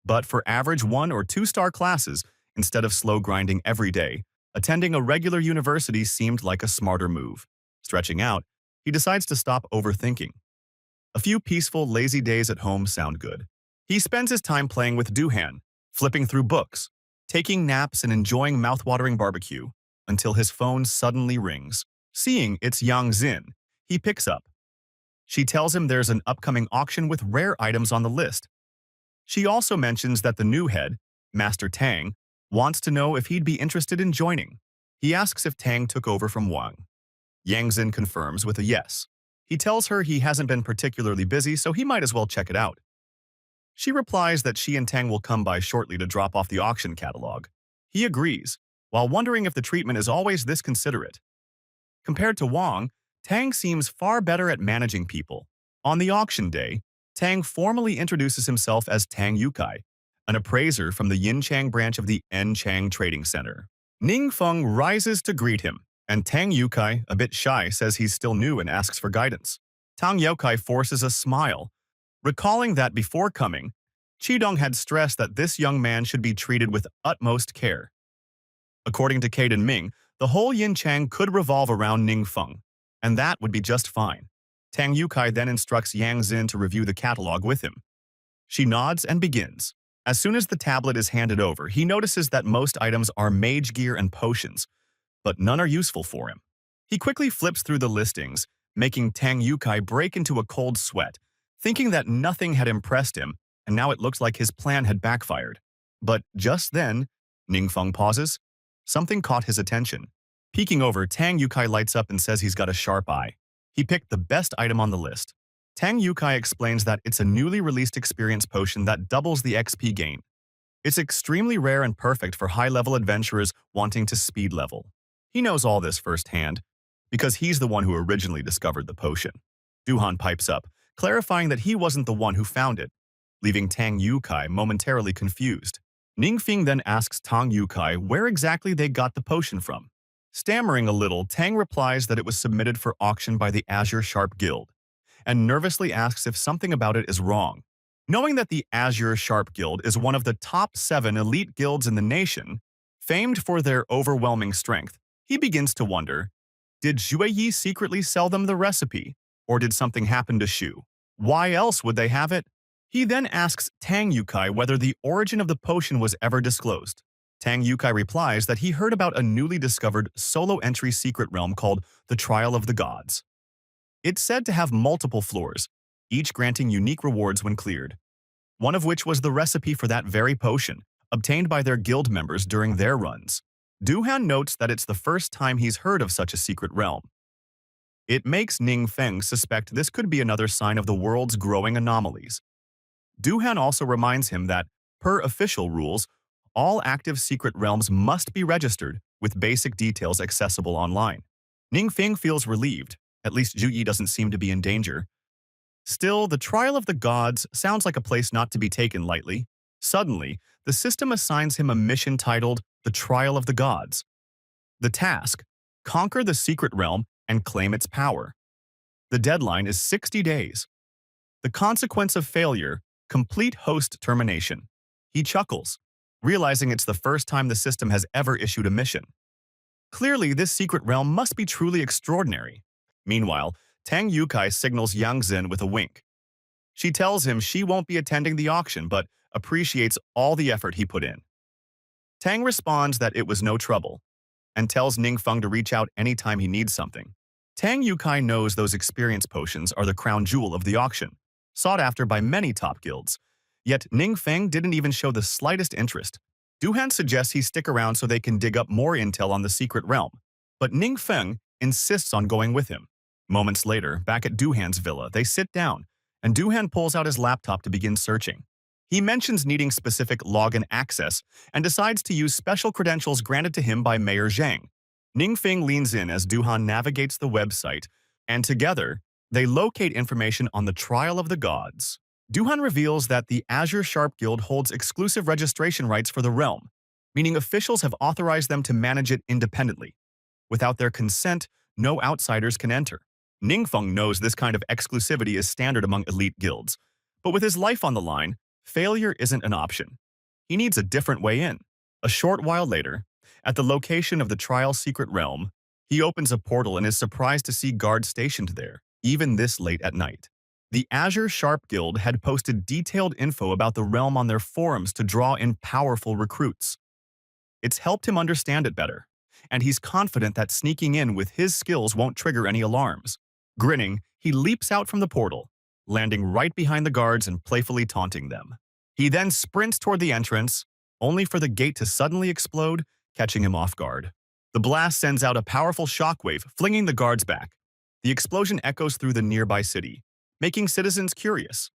But for average 1- or 2-star classes, instead of slow grinding every day, attending a regular university seemed like a smarter move. Stretching out, he decides to stop overthinking. A few peaceful, lazy days at home sound good. He spends his time playing with Duhan, flipping through books, taking naps and enjoying mouth-watering barbecue, until his phone suddenly rings. Seeing it's Yang Xin, he picks up. She tells him there's an upcoming auction with rare items on the list. She also mentions that the new head, Master Tang, wants to know if he'd be interested in joining. He asks if Tang took over from Wang. Yang Xin confirms with a yes. He tells her he hasn't been particularly busy, so he might as well check it out. She replies that she and Tang will come by shortly to drop off the auction catalog. He agrees, while wondering if the treatment is always this considerate. Compared to Wang, Tang seems far better at managing people. On the auction day, Tang formally introduces himself as Tang Yukai, an appraiser from the Yinchang branch of the Enchang Trading Center. Ningfeng rises to greet him, and Tang Yukai, a bit shy, says he's still new and asks for guidance. Tang Yukai forces a smile, recalling that before coming, Qidong had stressed that this young man should be treated with utmost care. According to Caden Ming, the whole Yinchang could revolve around Ningfeng, and that would be just fine. Tang Yukai then instructs Yang Xin to review the catalog with him. She nods and begins. As soon as the tablet is handed over, he notices that most items are mage gear and potions, but none are useful for him. He quickly flips through the listings, making Tang Yukai break into a cold sweat, thinking that nothing had impressed him, and now it looks like his plan had backfired. But just then, Ningfeng pauses. Something caught his attention. Peeking over, Tang Yukai lights up and says he's got a sharp eye. He picked the best item on the list. Tang Yukai explains that it's a newly released experience potion that doubles the XP gain. It's extremely rare and perfect for high-level adventurers wanting to speed level. He knows all this firsthand, because he's the one who originally discovered the potion. Duhan pipes up, clarifying that he wasn't the one who found it, leaving Tang Yukai momentarily confused. Ningfeng then asks Tang Yukai where exactly they got the potion from. Stammering a little, Tang replies that it was submitted for auction by the Azure Sharp Guild, and nervously asks if something about it is wrong. Knowing that the Azure Sharp Guild is one of the top 7 elite guilds in the nation, famed for their overwhelming strength, he begins to wonder, did Xue Yi secretly sell them the recipe, or did something happen to Shu? Why else would they have it? He then asks Tang Yukai whether the origin of the potion was ever disclosed. Tang Yukai replies that he heard about a newly discovered solo-entry secret realm called the Trial of the Gods. It's said to have multiple floors, each granting unique rewards when cleared, one of which was the recipe for that very potion, obtained by their guild members during their runs. Duhan notes that it's the first time he's heard of such a secret realm. It makes Ningfeng suspect this could be another sign of the world's growing anomalies. Duhan also reminds him that, per official rules, all active secret realms must be registered with basic details accessible online. Ningfeng feels relieved. At least Zhu Yi doesn't seem to be in danger. Still, the trial of the gods sounds like a place not to be taken lightly. Suddenly, the system assigns him a mission titled The Trial of the Gods. The task: conquer the secret realm and claim its power. The deadline is 60 days. The consequence of failure: complete host termination. He chuckles, realizing it's the first time the system has ever issued a mission. Clearly, this secret realm must be truly extraordinary. Meanwhile, Tang Yukai signals Yang Xin with a wink. She tells him she won't be attending the auction but appreciates all the effort he put in. Tang responds that it was no trouble and tells Ningfeng to reach out anytime he needs something. Tang Yukai knows those experience potions are the crown jewel of the auction, sought after by many top guilds. Yet Ningfeng didn't even show the slightest interest. Duhan suggests he stick around so they can dig up more intel on the secret realm, but Ningfeng insists on going with him. Moments later, back at Duhan's villa, they sit down, and Duhan pulls out his laptop to begin searching. He mentions needing specific login access and decides to use special credentials granted to him by Mayor Zhang. Ningfeng leans in as Duhan navigates the website, and together, they locate information on the Trial of the Gods. Duhan reveals that the Azure Sharp Guild holds exclusive registration rights for the realm, meaning officials have authorized them to manage it independently. Without their consent, no outsiders can enter. Ningfeng knows this kind of exclusivity is standard among elite guilds, but with his life on the line, failure isn't an option. He needs a different way in. A short while later, at the location of the trial's secret realm, he opens a portal and is surprised to see guards stationed there, even this late at night. The Azure Sharp Guild had posted detailed info about the realm on their forums to draw in powerful recruits. It's helped him understand it better, and he's confident that sneaking in with his skills won't trigger any alarms. Grinning, he leaps out from the portal, landing right behind the guards and playfully taunting them. He then sprints toward the entrance, only for the gate to suddenly explode, catching him off guard. The blast sends out a powerful shockwave, flinging the guards back. The explosion echoes through the nearby city, making citizens curious.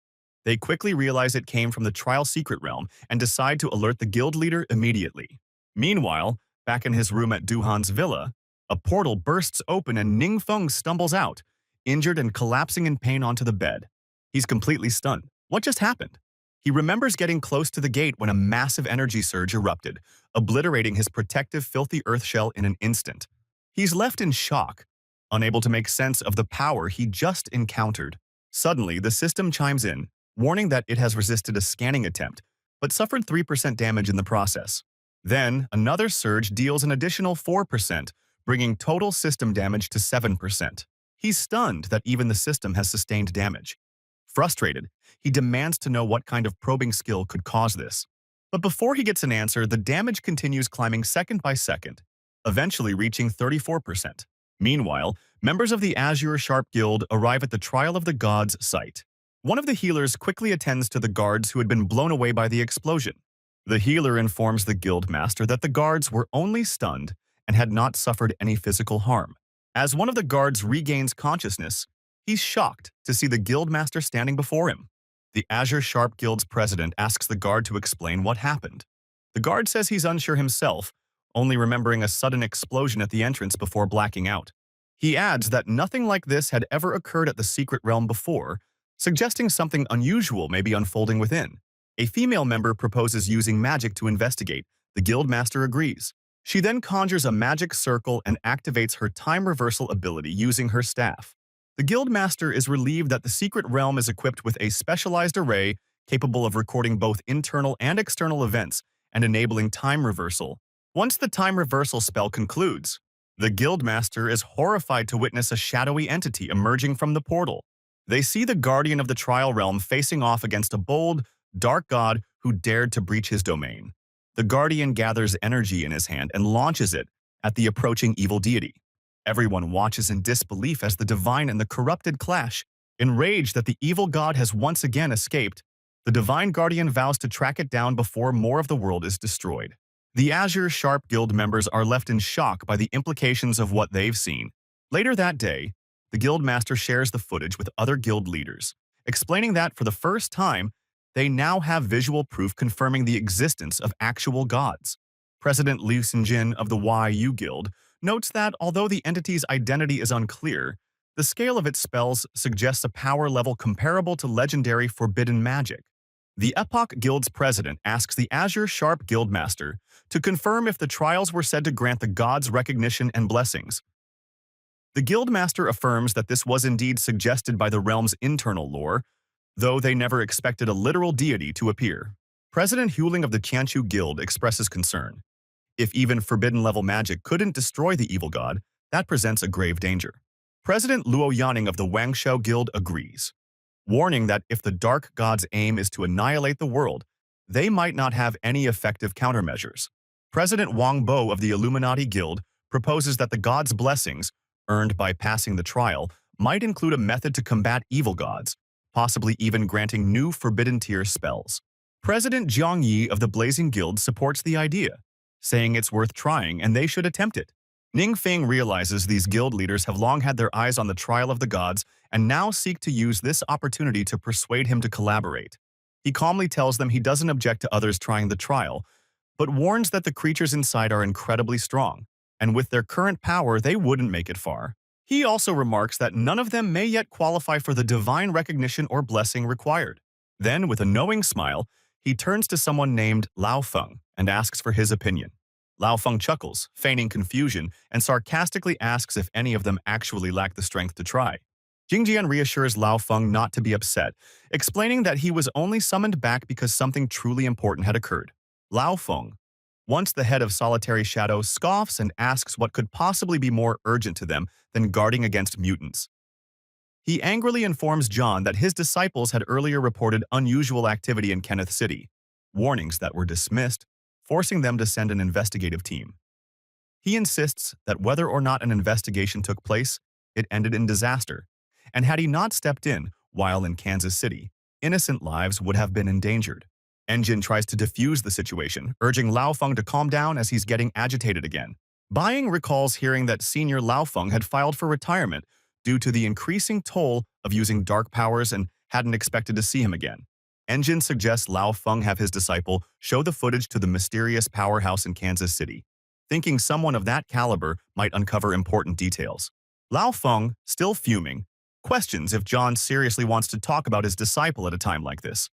They quickly realize it came from the trial secret realm and decide to alert the guild leader immediately. Meanwhile, back in his room at Duhan's villa, a portal bursts open and Ningfeng stumbles out, injured and collapsing in pain onto the bed. He's completely stunned. What just happened? He remembers getting close to the gate when a massive energy surge erupted, obliterating his protective filthy earth shell in an instant. He's left in shock, unable to make sense of the power he just encountered. Suddenly, the system chimes in, warning that it has resisted a scanning attempt, but suffered 3% damage in the process. Then, another surge deals an additional 4%, bringing total system damage to 7%. He's stunned that even the system has sustained damage. Frustrated, he demands to know what kind of probing skill could cause this. But before he gets an answer, the damage continues climbing second by second, eventually reaching 34%. Meanwhile, members of the Azure Sharp Guild arrive at the Trial of the Gods site. One of the healers quickly attends to the guards who had been blown away by the explosion. The healer informs the guild master that the guards were only stunned and had not suffered any physical harm. As one of the guards regains consciousness, he's shocked to see the guild master standing before him. The Azure Sharp Guild's president asks the guard to explain what happened. The guard says he's unsure himself, only remembering a sudden explosion at the entrance before blacking out. He adds that nothing like this had ever occurred at the secret realm before, suggesting something unusual may be unfolding within. A female member proposes using magic to investigate. The guild master agrees. She then conjures a magic circle and activates her time reversal ability using her staff. The guild master is relieved that the secret realm is equipped with a specialized array capable of recording both internal and external events and enabling time reversal. Once the time reversal spell concludes, the guild master is horrified to witness a shadowy entity emerging from the portal. They see the guardian of the trial realm facing off against a bold, dark god who dared to breach his domain. The guardian gathers energy in his hand and launches it at the approaching evil deity. Everyone watches in disbelief as the divine and the corrupted clash. Enraged that the evil god has once again escaped, the divine guardian vows to track it down before more of the world is destroyed. The Azure Sharp Guild members are left in shock by the implications of what they've seen. Later that day, the guild master shares the footage with other guild leaders, explaining that for the first time, they now have visual proof confirming the existence of actual gods. President Liu Xinjin of the YU Guild notes that although the entity's identity is unclear, the scale of its spells suggests a power level comparable to legendary forbidden magic. The Epoch Guild's president asks the Azure Sharp Guildmaster to confirm if the trials were said to grant the gods recognition and blessings. The Guildmaster affirms that this was indeed suggested by the realm's internal lore, though they never expected a literal deity to appear. President Huling of the Qianchu Guild expresses concern. If even forbidden-level magic couldn't destroy the evil god, that presents a grave danger. President Luo Yaning of the Wangshou Guild agrees, warning that if the dark god's aim is to annihilate the world, they might not have any effective countermeasures. President Wang Bo of the Illuminati Guild proposes that the god's blessings, earned by passing the trial, might include a method to combat evil gods, possibly even granting new forbidden-tier spells. President Jiang Yi of the Blazing Guild supports the idea, saying it's worth trying and they should attempt it. Ning Feng realizes these guild leaders have long had their eyes on the trial of the gods and now seek to use this opportunity to persuade him to collaborate. He calmly tells them he doesn't object to others trying the trial, but warns that the creatures inside are incredibly strong, and with their current power they wouldn't make it far. He also remarks that none of them may yet qualify for the divine recognition or blessing required. Then, with a knowing smile, he turns to someone named Lao Feng and asks for his opinion. Lao Feng chuckles, feigning confusion, and sarcastically asks if any of them actually lack the strength to try. Jingjian reassures Lao Feng not to be upset, explaining that he was only summoned back because something truly important had occurred. Lao Feng, once the head of Solitary Shadow, scoffs and asks what could possibly be more urgent to them than guarding against mutants. He angrily informs John that his disciples had earlier reported unusual activity in Kenneth City, warnings that were dismissed, forcing them to send an investigative team. He insists that whether or not an investigation took place, it ended in disaster, and had he not stepped in while in Kansas City, innocent lives would have been endangered. Engine tries to defuse the situation, urging Lao Feng to calm down as he's getting agitated again. Bying recalls hearing that senior Lao Feng had filed for retirement due to the increasing toll of using dark powers and hadn't expected to see him again. Engine suggests Lao Feng have his disciple show the footage to the mysterious powerhouse in Kansas City, thinking someone of that caliber might uncover important details. Lao Feng, still fuming, questions if John seriously wants to talk about his disciple at a time like this.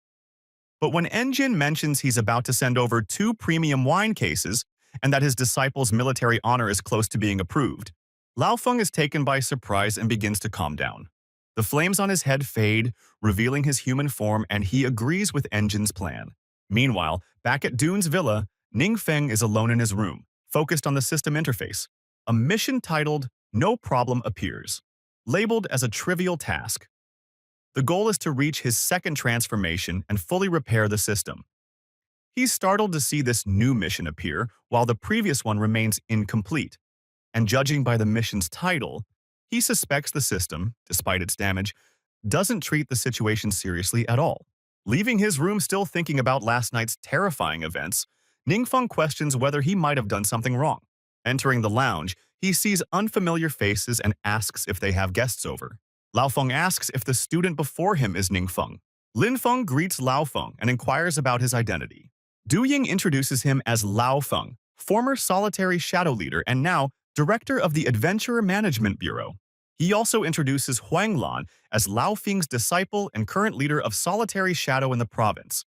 But when Engine mentions he's about to send over 2 premium wine cases and that his disciple's military honor is close to being approved, Lao Feng is taken by surprise and begins to calm down. The flames on his head fade, revealing his human form, and he agrees with Engine's plan. Meanwhile, back at Dune's villa, Ning Feng is alone in his room, focused on the system interface. A mission titled No Problem appears, labeled as a trivial task. The goal is to reach his second transformation and fully repair the system. He's startled to see this new mission appear, while the previous one remains incomplete. And judging by the mission's title, he suspects the system, despite its damage, doesn't treat the situation seriously at all. Leaving his room still thinking about last night's terrifying events, Ningfeng questions whether he might have done something wrong. Entering the lounge, he sees unfamiliar faces and asks if they have guests over. Lao Feng asks if the student before him is Ningfeng. Lin Feng greets Lao Feng and inquires about his identity. Du Ying introduces him as Lao Feng, former Solitary Shadow leader and now director of the Adventurer Management Bureau. He also introduces Huang Lan as Lao Feng's disciple and current leader of Solitary Shadow in the province.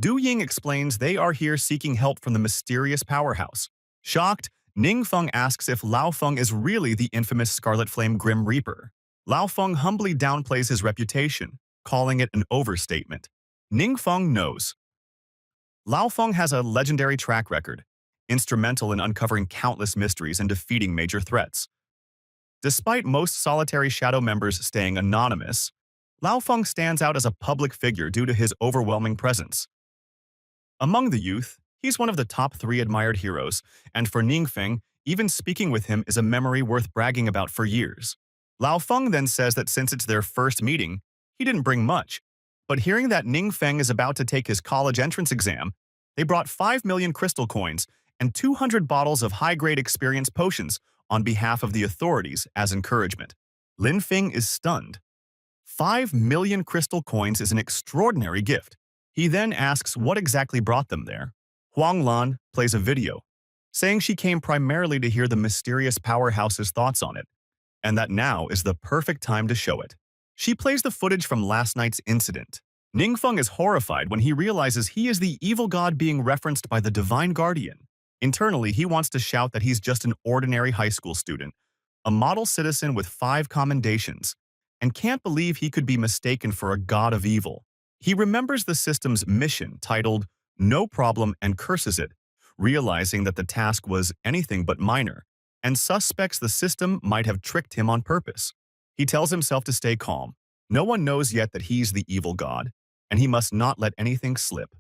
Du Ying explains they are here seeking help from the mysterious powerhouse. Shocked, Ning Feng asks if Lao Feng is really the infamous Scarlet Flame Grim Reaper. Lao Feng humbly downplays his reputation, calling it an overstatement. Ning Feng knows. Lao Feng has a legendary track record, instrumental in uncovering countless mysteries and defeating major threats. Despite most Solitary Shadow members staying anonymous, Lao Feng stands out as a public figure due to his overwhelming presence. Among the youth, he's one of the top 3 admired heroes, and for Ningfeng, even speaking with him is a memory worth bragging about for years. Lao Feng then says that since it's their first meeting, he didn't bring much, but hearing that Ningfeng is about to take his college entrance exam, they brought 5 million crystal coins and 200 bottles of high-grade experience potions on behalf of the authorities as encouragement. Lin Feng is stunned. 5 million crystal coins is an extraordinary gift. He then asks what exactly brought them there. Huang Lan plays a video, saying she came primarily to hear the mysterious powerhouse's thoughts on it, and that now is the perfect time to show it. She plays the footage from last night's incident. Ningfeng is horrified when he realizes he is the evil god being referenced by the Divine Guardian. Internally, he wants to shout that he's just an ordinary high school student, a model citizen with 5 commendations, and can't believe he could be mistaken for a god of evil. He remembers the system's mission titled No Problem and curses it, realizing that the task was anything but minor, and suspects the system might have tricked him on purpose. He tells himself to stay calm. No one knows yet that he's the evil god, and he must not let anything slip.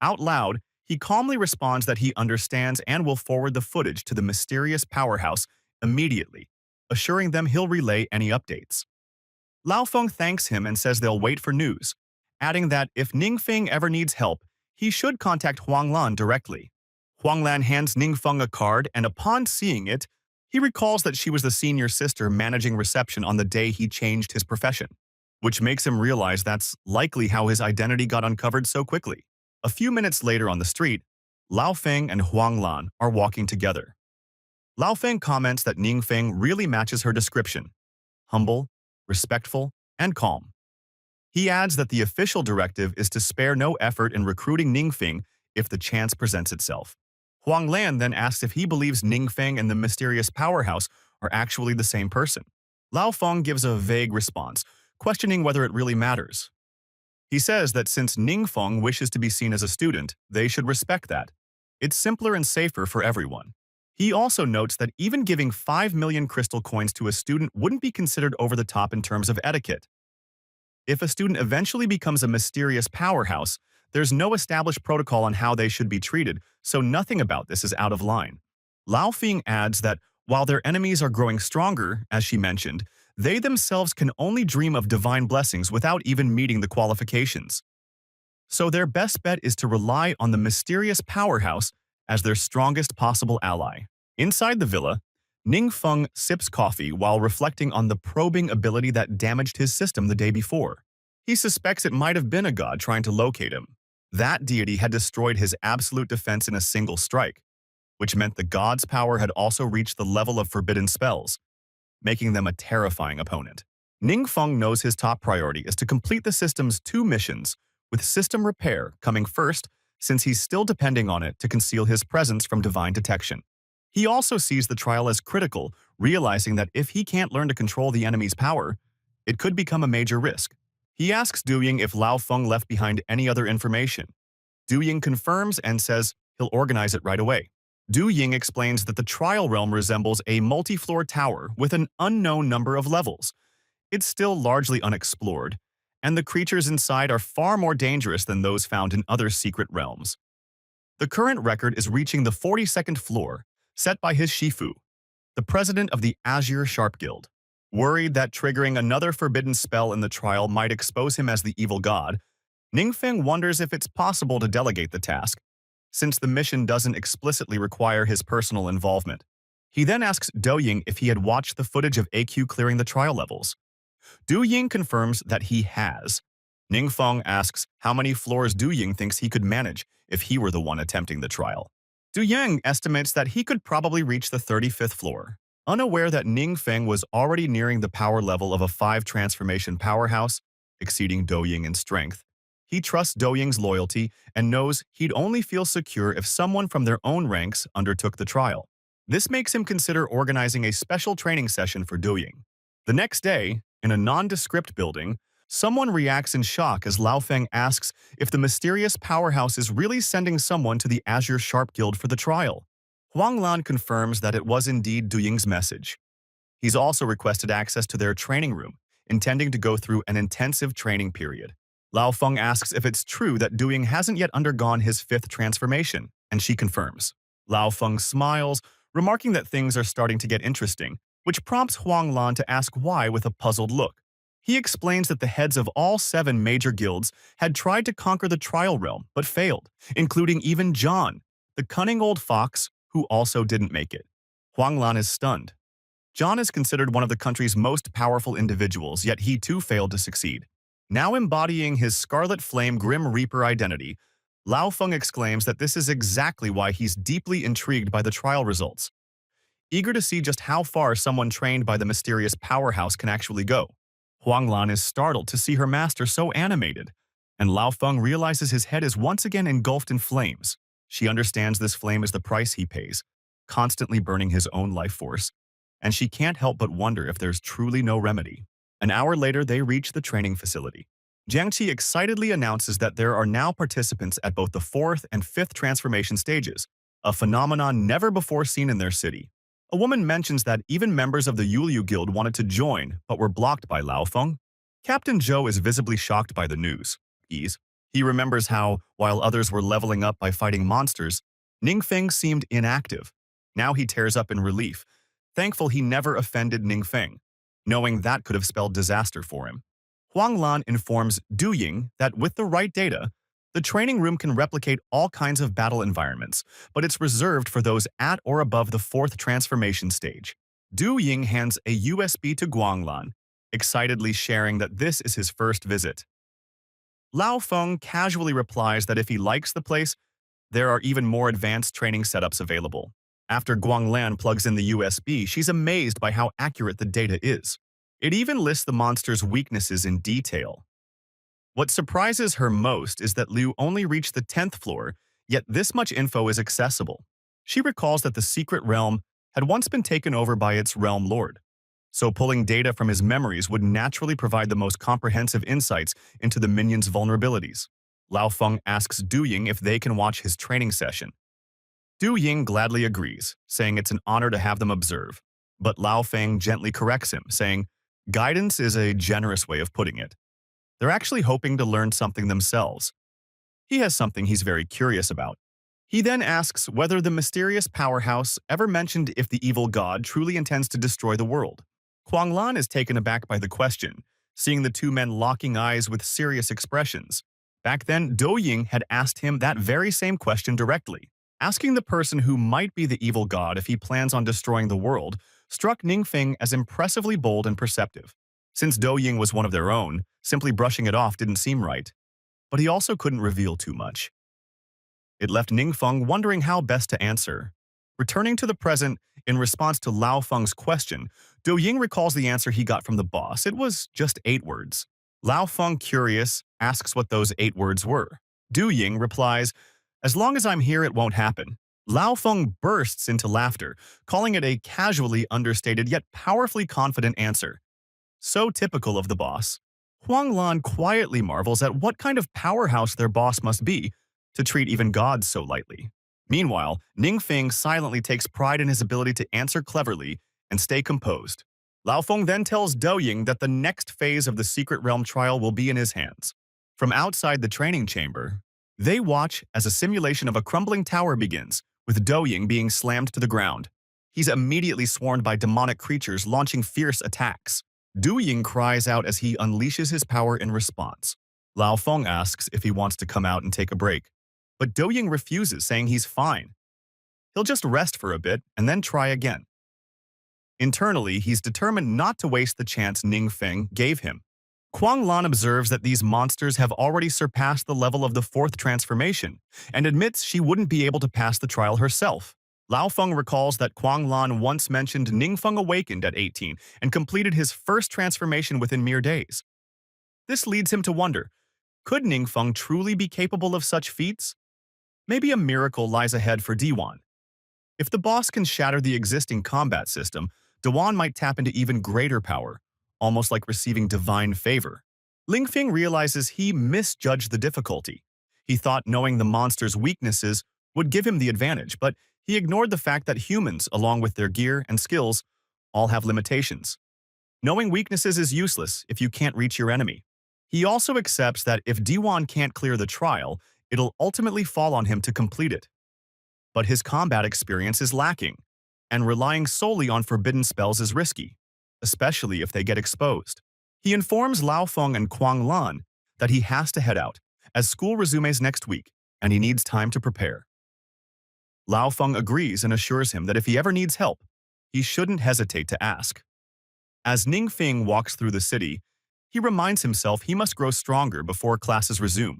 Out loud, he calmly responds that he understands and will forward the footage to the mysterious powerhouse immediately, assuring them he'll relay any updates. Lao Feng thanks him and says they'll wait for news, adding that if Ningfeng ever needs help, he should contact Huang Lan directly. Huang Lan hands Ningfeng a card, and upon seeing it, he recalls that she was the senior sister managing reception on the day he changed his profession, which makes him realize that's likely how his identity got uncovered so quickly. A few minutes later on the street, Lao Feng and Huang Lan are walking together. Lao Feng comments that Ningfeng really matches her description: humble, respectful, and calm. He adds that the official directive is to spare no effort in recruiting Ningfeng if the chance presents itself. Huang Lan then asks if he believes Ningfeng and the mysterious powerhouse are actually the same person. Lao Feng gives a vague response, questioning whether it really matters. He says that since Ningfeng wishes to be seen as a student, they should respect that. It's simpler and safer for everyone. He also notes that even giving 5 million crystal coins to a student wouldn't be considered over the top in terms of etiquette. If a student eventually becomes a mysterious powerhouse, there's no established protocol on how they should be treated, so nothing about this is out of line. Lao Feng adds that while their enemies are growing stronger, as she mentioned, they themselves can only dream of divine blessings without even meeting the qualifications. So their best bet is to rely on the mysterious powerhouse as their strongest possible ally. Inside the villa, Ningfeng sips coffee while reflecting on the probing ability that damaged his system the day before. He suspects it might have been a god trying to locate him. That deity had destroyed his absolute defense in a single strike, which meant the god's power had also reached the level of forbidden spells, making them a terrifying opponent. Ningfeng knows his top priority is to complete the system's 2 missions, with system repair coming first since he's still depending on it to conceal his presence from divine detection. He also sees the trial as critical, realizing that if he can't learn to control the enemy's power, it could become a major risk. He asks Du Ying if Lao Feng left behind any other information. Du Ying confirms and says he'll organize it right away. Du Ying explains that the trial realm resembles a multi-floor tower with an unknown number of levels. It's still largely unexplored, and the creatures inside are far more dangerous than those found in other secret realms. The current record is reaching the 42nd floor, set by his Shifu, the president of the Azure Sharp Guild. Worried that triggering another forbidden spell in the trial might expose him as the evil god, Ningfeng wonders if it's possible to delegate the task, since the mission doesn't explicitly require his personal involvement. He then asks Du Ying if he had watched the footage of AQ clearing the trial levels. Du Ying confirms that he has. Ningfeng asks how many floors Du Ying thinks he could manage if he were the one attempting the trial. Du Ying estimates that he could probably reach the 35th floor, unaware that Ningfeng was already nearing the power level of a 5 transformation powerhouse, exceeding Du Ying in strength. He trusts Du Ying's loyalty and knows he'd only feel secure if someone from their own ranks undertook the trial. This makes him consider organizing a special training session for Du Ying. The next day, in a nondescript building, someone reacts in shock as Lao Feng asks if the mysterious powerhouse is really sending someone to the Azure Sharp Guild for the trial. Huang Lan confirms that it was indeed Du Ying's message. He's also requested access to their training room, intending to go through an intensive training period. Lao Feng asks if it's true that Du Ying hasn't yet undergone his 5th transformation, and she confirms. Lao Feng smiles, remarking that things are starting to get interesting, which prompts Huang Lan to ask why with a puzzled look. He explains that the heads of all 7 major guilds had tried to conquer the trial realm but failed, including even John, the cunning old fox, who also didn't make it. Huang Lan is stunned. John is considered one of the country's most powerful individuals, yet he too failed to succeed. Now embodying his Scarlet Flame Grim Reaper identity, Lao Feng exclaims that this is exactly why he's deeply intrigued by the trial results, eager to see just how far someone trained by the mysterious powerhouse can actually go. Huang Lan is startled to see her master so animated, and Lao Feng realizes his head is once again engulfed in flames. She understands this flame is the price he pays, constantly burning his own life force, and she can't help but wonder if there's truly no remedy. An hour later, they reach the training facility. Jiang Qi excitedly announces that there are now participants at both the 4th and 5th transformation stages, a phenomenon never before seen in their city. A woman mentions that even members of the Yulyu Guild wanted to join but were blocked by Lao Feng. Captain Zhou is visibly shocked by the news. He remembers how, while others were leveling up by fighting monsters, Ningfeng seemed inactive. Now he tears up in relief, thankful he never offended Ningfeng, knowing that could have spelled disaster for him. Huang Lan informs Du Ying that with the right data, the training room can replicate all kinds of battle environments, but it's reserved for those at or above the 4th transformation stage. Du Ying hands a USB to Guanglan, excitedly sharing that this is his first visit. Lao Feng casually replies that if he likes the place, there are even more advanced training setups available. After Guanglan plugs in the USB, she's amazed by how accurate the data is. It even lists the monster's weaknesses in detail. What surprises her most is that Liu only reached the 10th floor, yet this much info is accessible. She recalls that the secret realm had once been taken over by its realm lord, so pulling data from his memories would naturally provide the most comprehensive insights into the minion's vulnerabilities. Lao Feng asks Du Ying if they can watch his training session. Du Ying gladly agrees, saying it's an honor to have them observe, but Lao Feng gently corrects him, saying, "Guidance is a generous way of putting it. They're actually hoping to learn something themselves." He has something he's very curious about. He then asks whether the mysterious powerhouse ever mentioned if the evil god truly intends to destroy the world. Huang Lan is taken aback by the question, seeing the two men locking eyes with serious expressions. Back then, Du Ying had asked him that very same question directly. Asking the person who might be the evil god if he plans on destroying the world struck Ningfeng as impressively bold and perceptive. Since Du Ying was one of their own, simply brushing it off didn't seem right. But he also couldn't reveal too much. It left Ningfeng wondering how best to answer. Returning to the present, in response to Lao Feng's question, Du Ying recalls the answer he got from the boss. It was just 8 words. Lao Feng, curious, asks what those 8 words were. Du Ying replies, "As long as I'm here, it won't happen." Lao Feng bursts into laughter, calling it a casually understated yet powerfully confident answer. So typical of the boss. Huang Lan quietly marvels at what kind of powerhouse their boss must be to treat even gods so lightly. Meanwhile, Ningfeng silently takes pride in his ability to answer cleverly and stay composed. Lao Feng then tells Du Ying that the next phase of the Secret Realm trial will be in his hands. From outside the training chamber, they watch as a simulation of a crumbling tower begins, with Du Ying being slammed to the ground. He's immediately swarmed by demonic creatures launching fierce attacks. Du Ying cries out as he unleashes his power in response. Lao Feng asks if he wants to come out and take a break, but Du Ying refuses, saying he's fine. He'll just rest for a bit and then try again. Internally, he's determined not to waste the chance Ningfeng gave him. Huang Lan observes that these monsters have already surpassed the level of the 4th transformation and admits she wouldn't be able to pass the trial herself. Lao Feng recalls that Huang Lan once mentioned Ningfeng awakened at 18 and completed his first transformation within mere days. This leads him to wonder, could Ningfeng truly be capable of such feats? Maybe a miracle lies ahead for Diwan. If the boss can shatter the existing combat system, Diwan might tap into even greater power, almost like receiving divine favor. Lingfeng realizes he misjudged the difficulty. He thought knowing the monster's weaknesses would give him the advantage, but he ignored the fact that humans, along with their gear and skills, all have limitations. Knowing weaknesses is useless if you can't reach your enemy. He also accepts that if Diwan can't clear the trial, it'll ultimately fall on him to complete it. But his combat experience is lacking, and relying solely on forbidden spells is risky, especially if they get exposed. He informs Lao Feng and Huang Lan that he has to head out, as school resumes next week, and he needs time to prepare. Lao Feng agrees and assures him that if he ever needs help, he shouldn't hesitate to ask. As Ningfeng walks through the city, he reminds himself he must grow stronger before classes resume.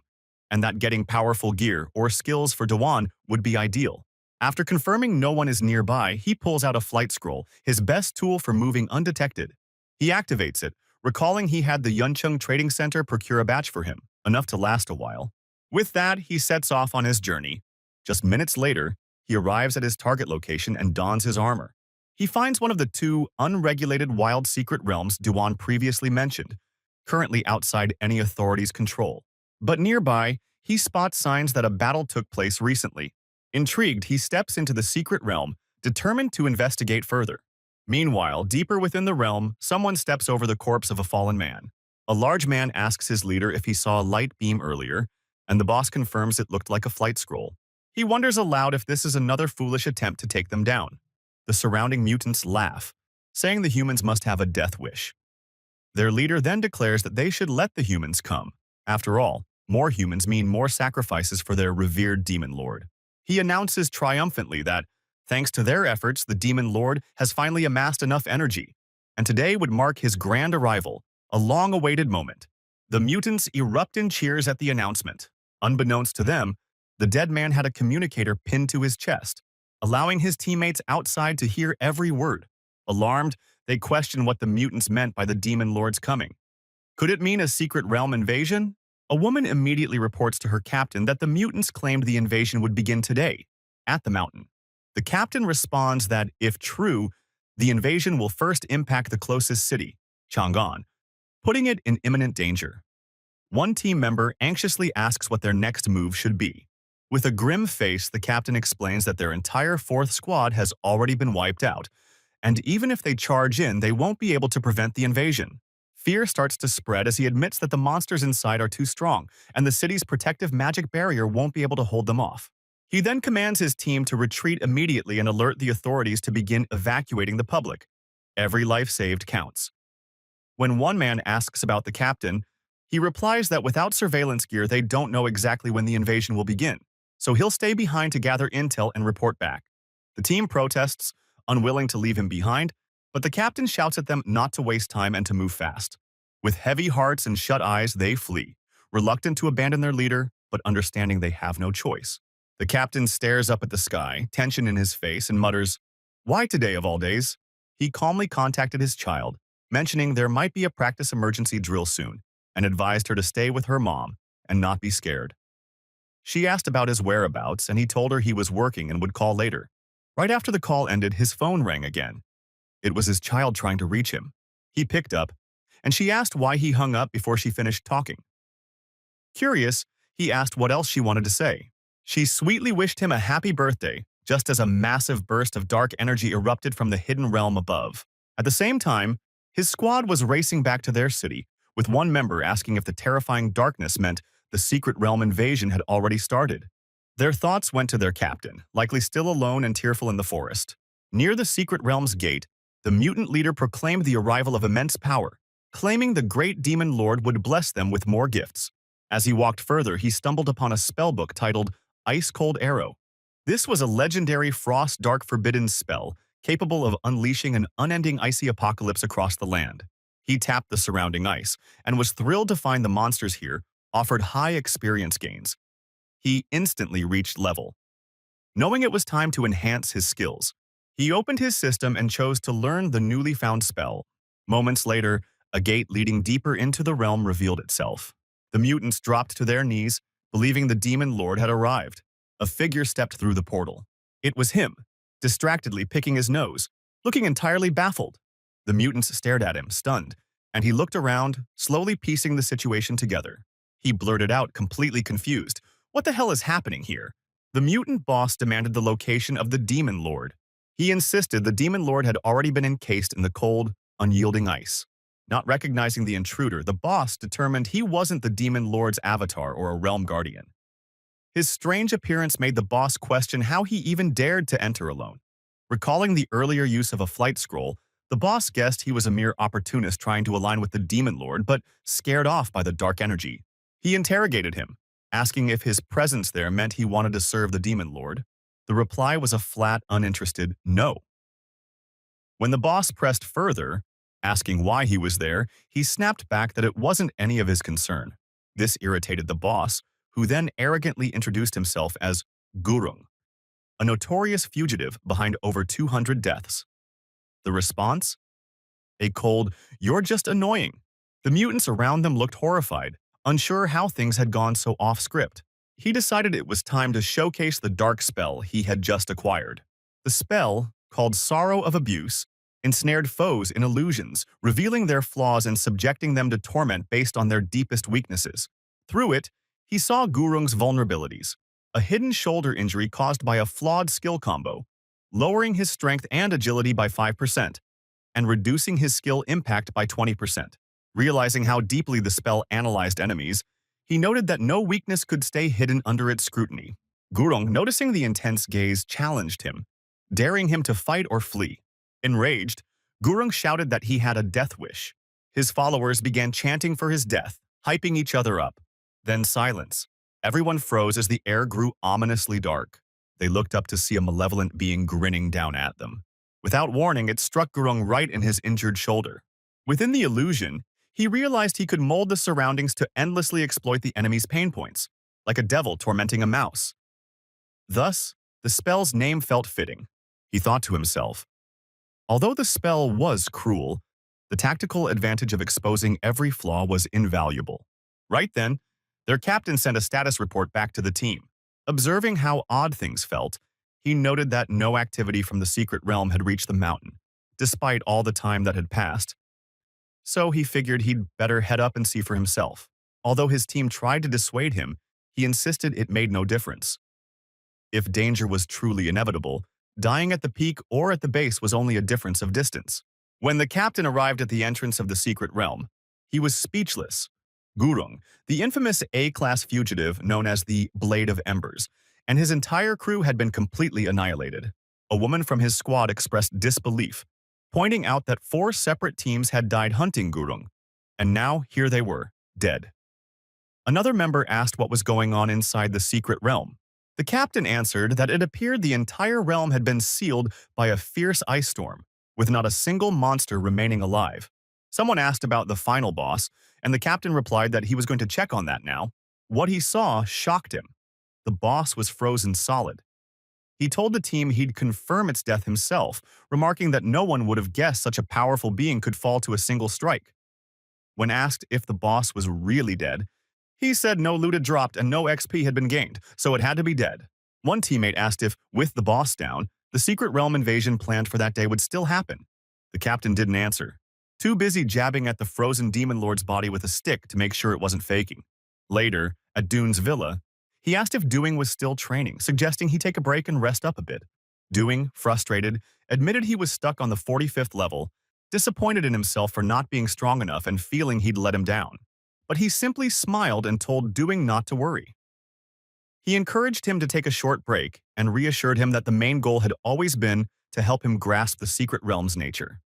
and that getting powerful gear or skills for Dewan would be ideal. After confirming no one is nearby, he pulls out a flight scroll, his best tool for moving undetected. He activates it, recalling he had the Yuncheng Trading Center procure a batch for him, enough to last a while. With that, he sets off on his journey. Just minutes later, he arrives at his target location and dons his armor. He finds one of the two unregulated wild secret realms Dewan previously mentioned, currently outside any authority's control. But nearby, he spots signs that a battle took place recently. Intrigued, he steps into the secret realm, determined to investigate further. Meanwhile, deeper within the realm, someone steps over the corpse of a fallen man. A large man asks his leader if he saw a light beam earlier, and the boss confirms it looked like a flight scroll. He wonders aloud if this is another foolish attempt to take them down. The surrounding mutants laugh, saying the humans must have a death wish. Their leader then declares that they should let the humans come. After all, more humans mean more sacrifices for their revered demon lord. He announces triumphantly that, thanks to their efforts, the demon lord has finally amassed enough energy, and today would mark his grand arrival, a long-awaited moment. The mutants erupt in cheers at the announcement. Unbeknownst to them, the dead man had a communicator pinned to his chest, allowing his teammates outside to hear every word. Alarmed, they question what the mutants meant by the demon lord's coming. Could it mean a secret realm invasion? A woman immediately reports to her captain that the mutants claimed the invasion would begin today, at the mountain. The captain responds that, if true, the invasion will first impact the closest city, Chang'an, putting it in imminent danger. One team member anxiously asks what their next move should be. With a grim face, the captain explains that their entire fourth squad has already been wiped out, and even if they charge in, they won't be able to prevent the invasion. Fear starts to spread as he admits that the monsters inside are too strong, and the city's protective magic barrier won't be able to hold them off. He then commands his team to retreat immediately and alert the authorities to begin evacuating the public. Every life saved counts. When one man asks about the captain, he replies that without surveillance gear, they don't know exactly when the invasion will begin, so he'll stay behind to gather intel and report back. The team protests, unwilling to leave him behind, but the captain shouts at them not to waste time and to move fast. With heavy hearts and shut eyes, they flee, reluctant to abandon their leader, but understanding they have no choice. The captain stares up at the sky, tension in his face, and mutters, "Why today of all days?" He calmly contacted his child, mentioning there might be a practice emergency drill soon, and advised her to stay with her mom and not be scared. She asked about his whereabouts, and he told her he was working and would call later. Right after the call ended, his phone rang again. It was his child trying to reach him. He picked up, and she asked why he hung up before she finished talking. Curious, he asked what else she wanted to say. She sweetly wished him a happy birthday, just as a massive burst of dark energy erupted from the hidden realm above. At the same time, his squad was racing back to their city, with one member asking if the terrifying darkness meant the secret realm invasion had already started. Their thoughts went to their captain, likely still alone and tearful in the forest. Near the secret realm's gate, the mutant leader proclaimed the arrival of immense power, claiming the great demon lord would bless them with more gifts. As he walked further, he stumbled upon a spellbook titled Ice Cold Arrow. This was a legendary frost dark forbidden spell, capable of unleashing an unending icy apocalypse across the land. He tapped the surrounding ice, and was thrilled to find the monsters here offered high experience gains. He instantly reached level. Knowing it was time to enhance his skills, he opened his system and chose to learn the newly found spell. Moments later, a gate leading deeper into the realm revealed itself. The mutants dropped to their knees, believing the demon lord had arrived. A figure stepped through the portal. It was him, distractedly picking his nose, looking entirely baffled. The mutants stared at him, stunned, and he looked around, slowly piecing the situation together. He blurted out, completely confused, "What the hell is happening here?" The mutant boss demanded the location of the demon lord. He insisted the demon lord had already been encased in the cold, unyielding ice. Not recognizing the intruder, the boss determined he wasn't the demon lord's avatar or a realm guardian. His strange appearance made the boss question how he even dared to enter alone. Recalling the earlier use of a flight scroll, the boss guessed he was a mere opportunist trying to align with the demon lord, but scared off by the dark energy. He interrogated him, asking if his presence there meant he wanted to serve the demon lord. The reply was a flat, uninterested no. When the boss pressed further, asking why he was there, he snapped back that it wasn't any of his concern. This irritated the boss, who then arrogantly introduced himself as Gurung, a notorious fugitive behind over 200 deaths. The response? A cold, "You're just annoying." The mutants around them looked horrified, unsure how things had gone so off-script. He decided it was time to showcase the dark spell he had just acquired. The spell, called Sorrow of Abuse, ensnared foes in illusions, revealing their flaws and subjecting them to torment based on their deepest weaknesses. Through it, he saw Gurung's vulnerabilities, a hidden shoulder injury caused by a flawed skill combo, lowering his strength and agility by 5%, and reducing his skill impact by 20%. Realizing how deeply the spell analyzed enemies, he noted that no weakness could stay hidden under its scrutiny. Gurung, noticing the intense gaze, challenged him, daring him to fight or flee. Enraged, Gurung shouted that he had a death wish. His followers began chanting for his death, hyping each other up. Then silence. Everyone froze as the air grew ominously dark. They looked up to see a malevolent being grinning down at them. Without warning, it struck Gurung right in his injured shoulder. Within the illusion, he realized he could mold the surroundings to endlessly exploit the enemy's pain points, like a devil tormenting a mouse. Thus, the spell's name felt fitting. He thought to himself, although the spell was cruel, the tactical advantage of exposing every flaw was invaluable. Right then, their captain sent a status report back to the team. Observing how odd things felt, he noted that no activity from the secret realm had reached the mountain, despite all the time that had passed. So he figured he'd better head up and see for himself. Although his team tried to dissuade him, he insisted it made no difference. If danger was truly inevitable, dying at the peak or at the base was only a difference of distance. When the captain arrived at the entrance of the secret realm, he was speechless. Gurung, the infamous A-class fugitive known as the Blade of Embers, and his entire crew had been completely annihilated. A woman from his squad expressed disbelief, pointing out that 4 separate teams had died hunting Gurung, and now here they were, dead. Another member asked what was going on inside the secret realm. The captain answered that it appeared the entire realm had been sealed by a fierce ice storm, with not a single monster remaining alive. Someone asked about the final boss, and the captain replied that he was going to check on that now. What he saw shocked him. The boss was frozen solid. He told the team he'd confirm its death himself, remarking that no one would have guessed such a powerful being could fall to a single strike. When asked if the boss was really dead, he said no loot had dropped and no XP had been gained, so it had to be dead. One teammate asked if, with the boss down, the secret realm invasion planned for that day would still happen. The captain didn't answer, too busy jabbing at the frozen demon lord's body with a stick to make sure it wasn't faking. Later, at Dune's villa, he asked if Doing was still training, suggesting he take a break and rest up a bit. Doing, frustrated, admitted he was stuck on the 45th level, disappointed in himself for not being strong enough and feeling he'd let him down. But he simply smiled and told Doing not to worry. He encouraged him to take a short break and reassured him that the main goal had always been to help him grasp the secret realm's nature.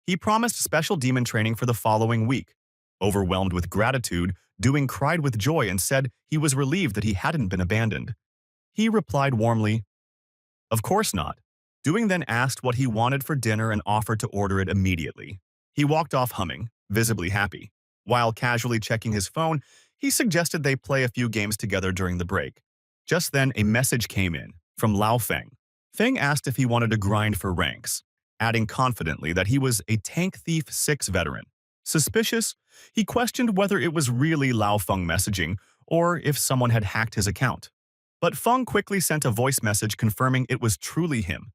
He promised special demon training for the following week. Overwhelmed with gratitude, Doing cried with joy and said he was relieved that he hadn't been abandoned. He replied warmly, "Of course not." Doing then asked what he wanted for dinner and offered to order it immediately. He walked off humming, visibly happy. While casually checking his phone, he suggested they play a few games together during the break. Just then, a message came in from Lao Feng. Feng asked if he wanted to grind for ranks, adding confidently that he was a Tank Thief 6 veteran. Suspicious, he questioned whether it was really Lao Feng messaging or if someone had hacked his account. But Feng quickly sent a voice message confirming it was truly him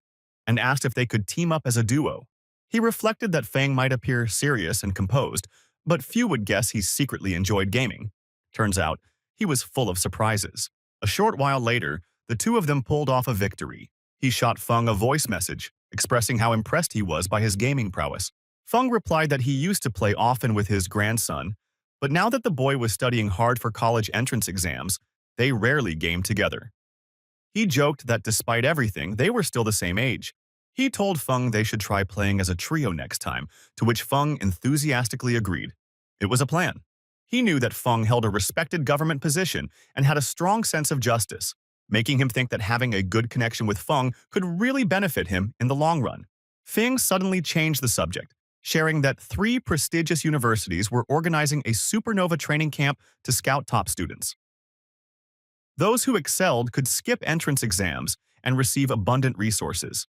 and asked if they could team up as a duo. He reflected that Feng might appear serious and composed, but few would guess he secretly enjoyed gaming. Turns out, he was full of surprises. A short while later, the two of them pulled off a victory. He shot Feng a voice message, expressing how impressed he was by his gaming prowess. Feng replied that he used to play often with his grandson, but now that the boy was studying hard for college entrance exams, they rarely gamed together. He joked that despite everything, they were still the same age. He told Feng they should try playing as a trio next time, to which Feng enthusiastically agreed. It was a plan. He knew that Feng held a respected government position and had a strong sense of justice, making him think that having a good connection with Feng could really benefit him in the long run. Feng suddenly changed the subject, sharing that 3 prestigious universities were organizing a supernova training camp to scout top students. Those who excelled could skip entrance exams and receive abundant resources.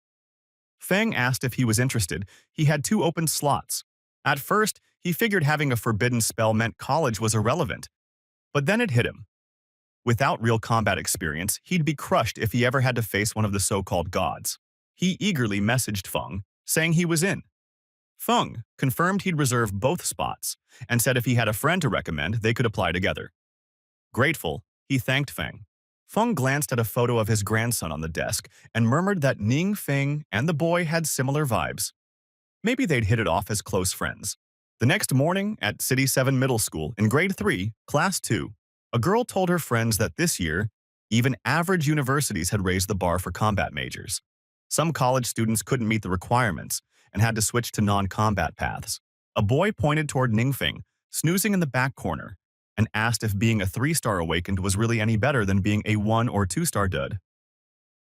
Feng asked if he was interested. He had 2 open slots. At first, he figured having a forbidden spell meant college was irrelevant. But then it hit him. Without real combat experience, he'd be crushed if he ever had to face one of the so-called gods. He eagerly messaged Feng, saying he was in. Feng confirmed he'd reserve both spots and said if he had a friend to recommend, they could apply together. Grateful, he thanked Feng. Feng glanced at a photo of his grandson on the desk and murmured that Ning Feng and the boy had similar vibes. Maybe they'd hit it off as close friends. The next morning, at City 7 Middle School, in Grade 3, Class 2, a girl told her friends that this year, even average universities had raised the bar for combat majors. Some college students couldn't meet the requirements and had to switch to non-combat paths. A boy pointed toward Ningfeng, snoozing in the back corner, and asked if being a 3-star awakened was really any better than being a 1 or 2-star dud.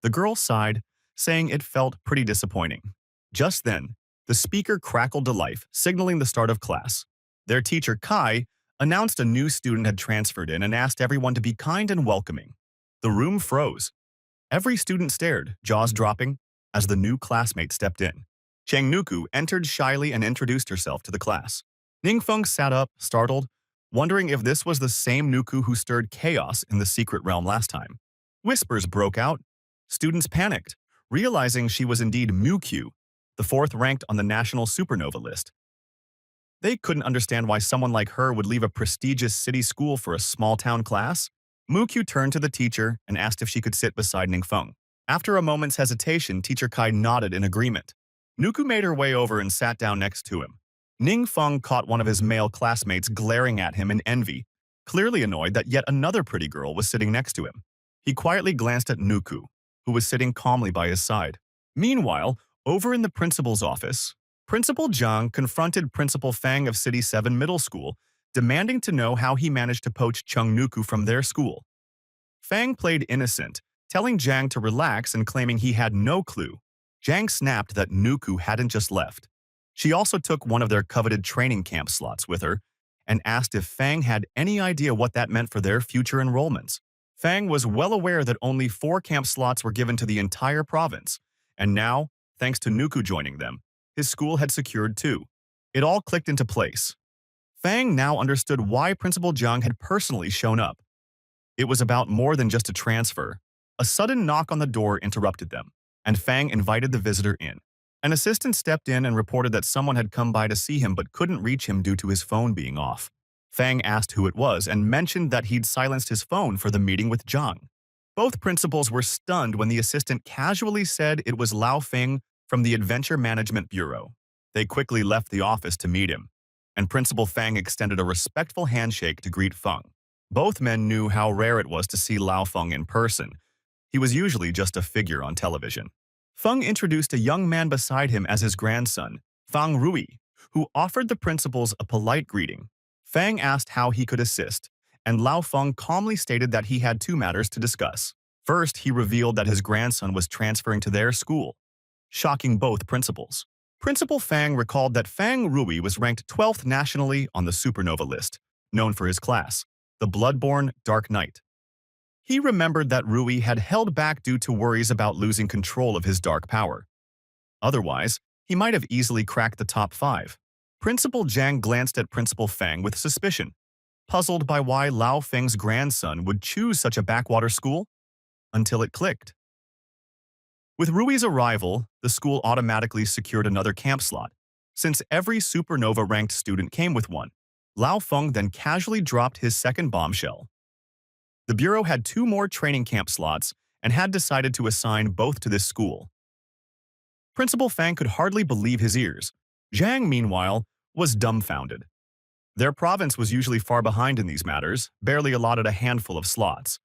The girl sighed, saying it felt pretty disappointing. Just then, the speaker crackled to life, signaling the start of class. Their teacher, Kai, announced a new student had transferred in and asked everyone to be kind and welcoming. The room froze. Every student stared, jaws dropping, as the new classmate stepped in. Chang Nuku entered shyly and introduced herself to the class. Ningfeng sat up, startled, wondering if this was the same Nuku who stirred chaos in the secret realm last time. Whispers broke out. Students panicked, realizing she was indeed Mukyu, the 4th ranked on the national supernova list. They couldn't understand why someone like her would leave a prestigious city school for a small-town class. Mukyu turned to the teacher and asked if she could sit beside Ningfeng. After a moment's hesitation, Teacher Kai nodded in agreement. Nuku made her way over and sat down next to him. Ningfeng caught one of his male classmates glaring at him in envy, clearly annoyed that yet another pretty girl was sitting next to him. He quietly glanced at Nuku, who was sitting calmly by his side. Meanwhile, over in the principal's office, Principal Zhang confronted Principal Fang of City 7 Middle School, demanding to know how he managed to poach Chung Nuku from their school. Fang played innocent, telling Zhang to relax and claiming he had no clue. Zhang snapped that Nuku hadn't just left. She also took one of their coveted training camp slots with her and asked if Fang had any idea what that meant for their future enrollments. Fang was well aware that only 4 camp slots were given to the entire province, and now, thanks to Nuku joining them, his school had secured 2. It all clicked into place. Fang now understood why Principal Zhang had personally shown up. It was about more than just a transfer. A sudden knock on the door interrupted them, and Fang invited the visitor in. An assistant stepped in and reported that someone had come by to see him but couldn't reach him due to his phone being off. Fang asked who it was and mentioned that he'd silenced his phone for the meeting with Zhang. Both principals were stunned when the assistant casually said it was Lao Feng from the Adventure Management Bureau. They quickly left the office to meet him, and Principal Fang extended a respectful handshake to greet Feng. Both men knew how rare it was to see Lao Feng in person. He was usually just a figure on television. Feng introduced a young man beside him as his grandson, Fang Rui, who offered the principals a polite greeting. Fang asked how he could assist, and Lao Feng calmly stated that he had 2 matters to discuss. First, he revealed that his grandson was transferring to their school, shocking both principals. Principal Fang recalled that Fang Rui was ranked 12th nationally on the supernova list, known for his class, the Bloodborne Dark Knight. He remembered that Rui had held back due to worries about losing control of his dark power. Otherwise, he might have easily cracked the top 5. Principal Zhang glanced at Principal Fang with suspicion, puzzled by why Lao Feng's grandson would choose such a backwater school, until it clicked. With Rui's arrival, the school automatically secured another camp slot, since every supernova-ranked student came with one. Lao Feng then casually dropped his second bombshell. The Bureau had 2 more training camp slots and had decided to assign both to this school. Principal Fang could hardly believe his ears. Zhang, meanwhile, was dumbfounded. Their province was usually far behind in these matters, barely allotted a handful of slots.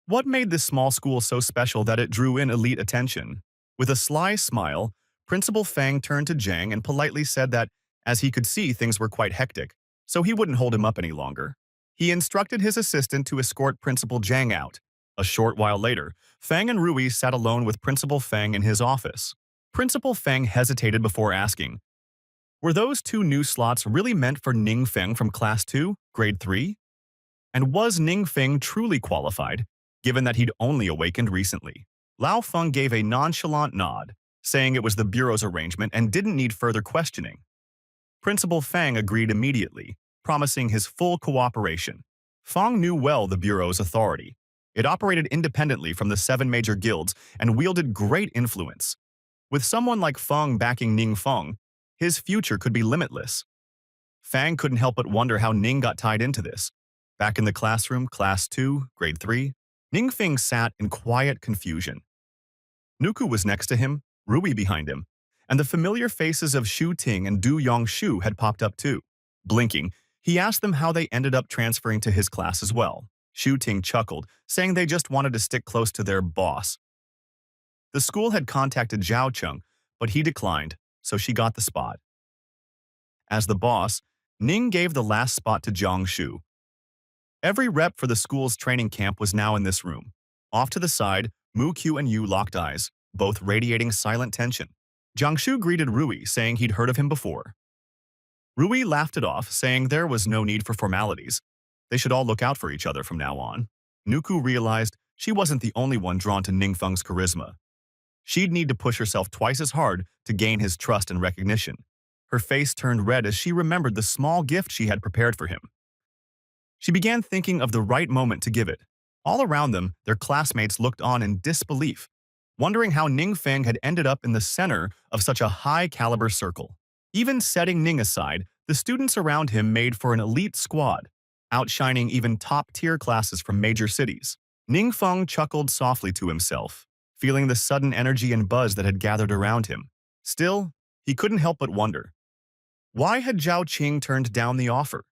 What made this small school so special that it drew in elite attention? With a sly smile, Principal Fang turned to Zhang and politely said that, as he could see, things were quite hectic, so he wouldn't hold him up any longer. He instructed his assistant to escort Principal Zhang out. A short while later, Fang and Rui sat alone with Principal Fang in his office. Principal Fang hesitated before asking, were those 2 new slots really meant for Ning Feng from Class 2, Grade 3? And was Ning Feng truly qualified, given that he'd only awakened recently. Lao Feng gave a nonchalant nod, saying it was the Bureau's arrangement and didn't need further questioning. Principal Fang agreed immediately, promising his full cooperation. Feng knew well the Bureau's authority. It operated independently from the 7 major guilds and wielded great influence. With someone like Feng backing Ning Feng, his future could be limitless. Fang couldn't help but wonder how Ning got tied into this. Back in the classroom, Class 2, Grade 3, Ning Feng sat in quiet confusion. Nuku was next to him, Rui behind him, and the familiar faces of Shu Ting and Du Yongshu had popped up too. Blinking, he asked them how they ended up transferring to his class as well. Shu Ting chuckled, saying they just wanted to stick close to their boss. The school had contacted Zhao Cheng, but he declined, so she got the spot. As the boss, Ning gave the last spot to Jiang Shu. Every rep for the school's training camp was now in this room. Off to the side, Mu Q and Yu locked eyes, both radiating silent tension. Jiang Shu greeted Rui, saying he'd heard of him before. Rui laughed it off, saying there was no need for formalities. They should all look out for each other from now on. Nuku realized she wasn't the only one drawn to Ning Feng's charisma. She'd need to push herself twice as hard to gain his trust and recognition. Her face turned red as she remembered the small gift she had prepared for him. She began thinking of the right moment to give it. All around them, their classmates looked on in disbelief, wondering how Ning Feng had ended up in the center of such a high-caliber circle. Even setting Ning aside, the students around him made for an elite squad, outshining even top-tier classes from major cities. Ning Feng chuckled softly to himself, feeling the sudden energy and buzz that had gathered around him. Still, he couldn't help but wonder. Why had Zhao Qing turned down the offer?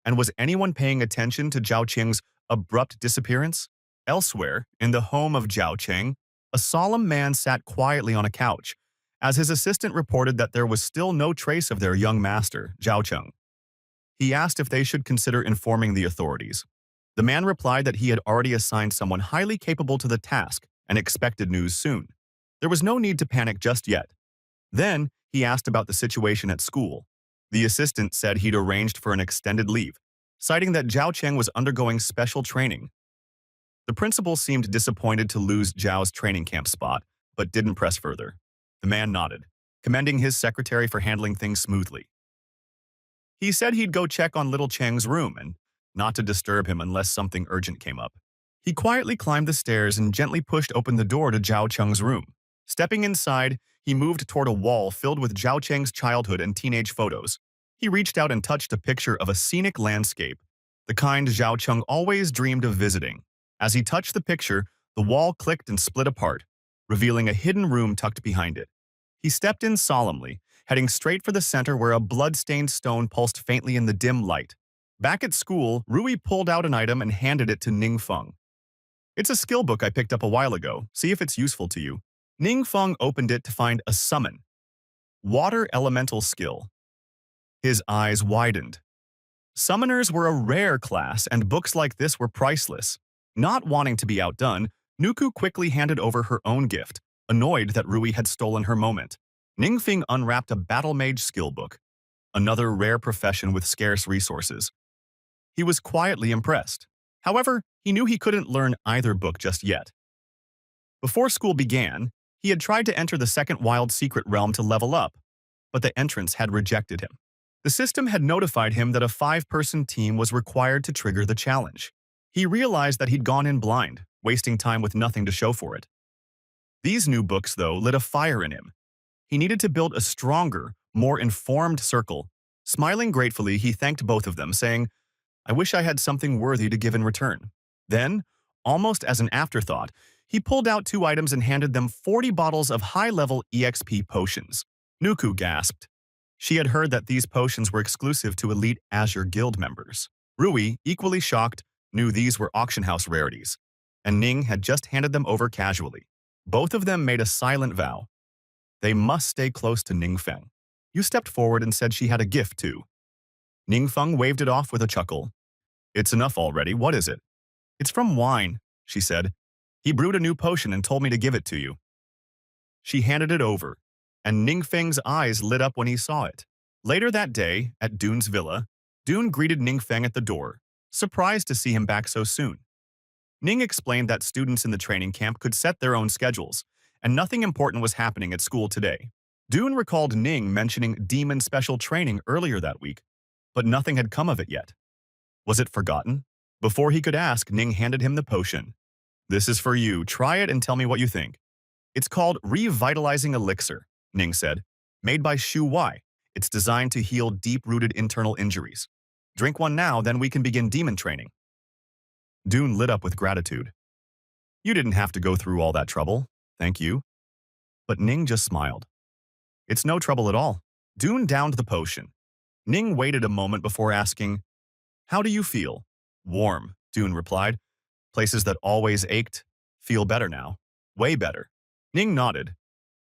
And was anyone paying attention to Zhao Qing's abrupt disappearance? Elsewhere, in the home of Zhao Qing, a solemn man sat quietly on a couch, as his assistant reported that there was still no trace of their young master, Zhao Cheng. He asked if they should consider informing the authorities. The man replied that he had already assigned someone highly capable to the task and expected news soon. There was no need to panic just yet. Then, he asked about the situation at school. The assistant said he'd arranged for an extended leave, citing that Zhao Cheng was undergoing special training. The principal seemed disappointed to lose Zhao's training camp spot, but didn't press further. The man nodded, commending his secretary for handling things smoothly. He said he'd go check on little Cheng's room and not to disturb him unless something urgent came up. He quietly climbed the stairs and gently pushed open the door to Zhao Cheng's room. Stepping inside, he moved toward a wall filled with Zhao Cheng's childhood and teenage photos. He reached out and touched a picture of a scenic landscape, the kind Zhao Cheng always dreamed of visiting. As he touched the picture, the wall clicked and split apart, revealing a hidden room tucked behind it. He stepped in solemnly, heading straight for the center where a blood-stained stone pulsed faintly in the dim light. Back at school, Rui pulled out an item and handed it to Ning Feng. "It's a skill book I picked up a while ago. See if it's useful to you." Ning Feng opened it to find a summon. Water elemental skill. His eyes widened. Summoners were a rare class, and books like this were priceless. Not wanting to be outdone, Nuku quickly handed over her own gift, annoyed that Rui had stolen her moment. Ning Feng unwrapped a battle mage skill book, another rare profession with scarce resources. He was quietly impressed. However, he knew he couldn't learn either book just yet. Before school began, he had tried to enter the second wild secret realm to level up, but the entrance had rejected him. The system had notified him that a 5-person team was required to trigger the challenge. He realized that he'd gone in blind, wasting time with nothing to show for it. These new books, though, lit a fire in him. He needed to build a stronger, more informed circle. Smiling gratefully, he thanked both of them, saying, "I wish I had something worthy to give in return." Then, almost as an afterthought, he pulled out 2 items and handed them 40 bottles of high-level EXP potions. Nuku gasped. She had heard that these potions were exclusive to elite Azure Guild members. Rui, equally shocked, knew these were auction house rarities, and Ning had just handed them over casually. Both of them made a silent vow. They must stay close to Ning Feng. Yu stepped forward and said she had a gift too. Ning Feng waved it off with a chuckle. "It's enough already, what is it?" "It's from wine," she said. "He brewed a new potion and told me to give it to you." She handed it over, and Ning Feng's eyes lit up when he saw it. Later that day, at Dune's villa, Dune greeted Ning Feng at the door, surprised to see him back so soon. Ning explained that students in the training camp could set their own schedules, and nothing important was happening at school today. Dune recalled Ning mentioning demon special training earlier that week, but nothing had come of it yet. Was it forgotten? Before he could ask, Ning handed him the potion. This is for you. Try it and tell me what you think. It's called Revitalizing Elixir, Ning said. Made by Shu Wai. It's designed to heal deep-rooted internal injuries. Drink one now, then we can begin demon training. Dune lit up with gratitude. You didn't have to go through all that trouble. Thank you. But Ning just smiled. It's no trouble at all. Dune downed the potion. Ning waited a moment before asking, How do you feel? Warm, Dune replied. Places that always ached feel better now. Way better. Ning nodded.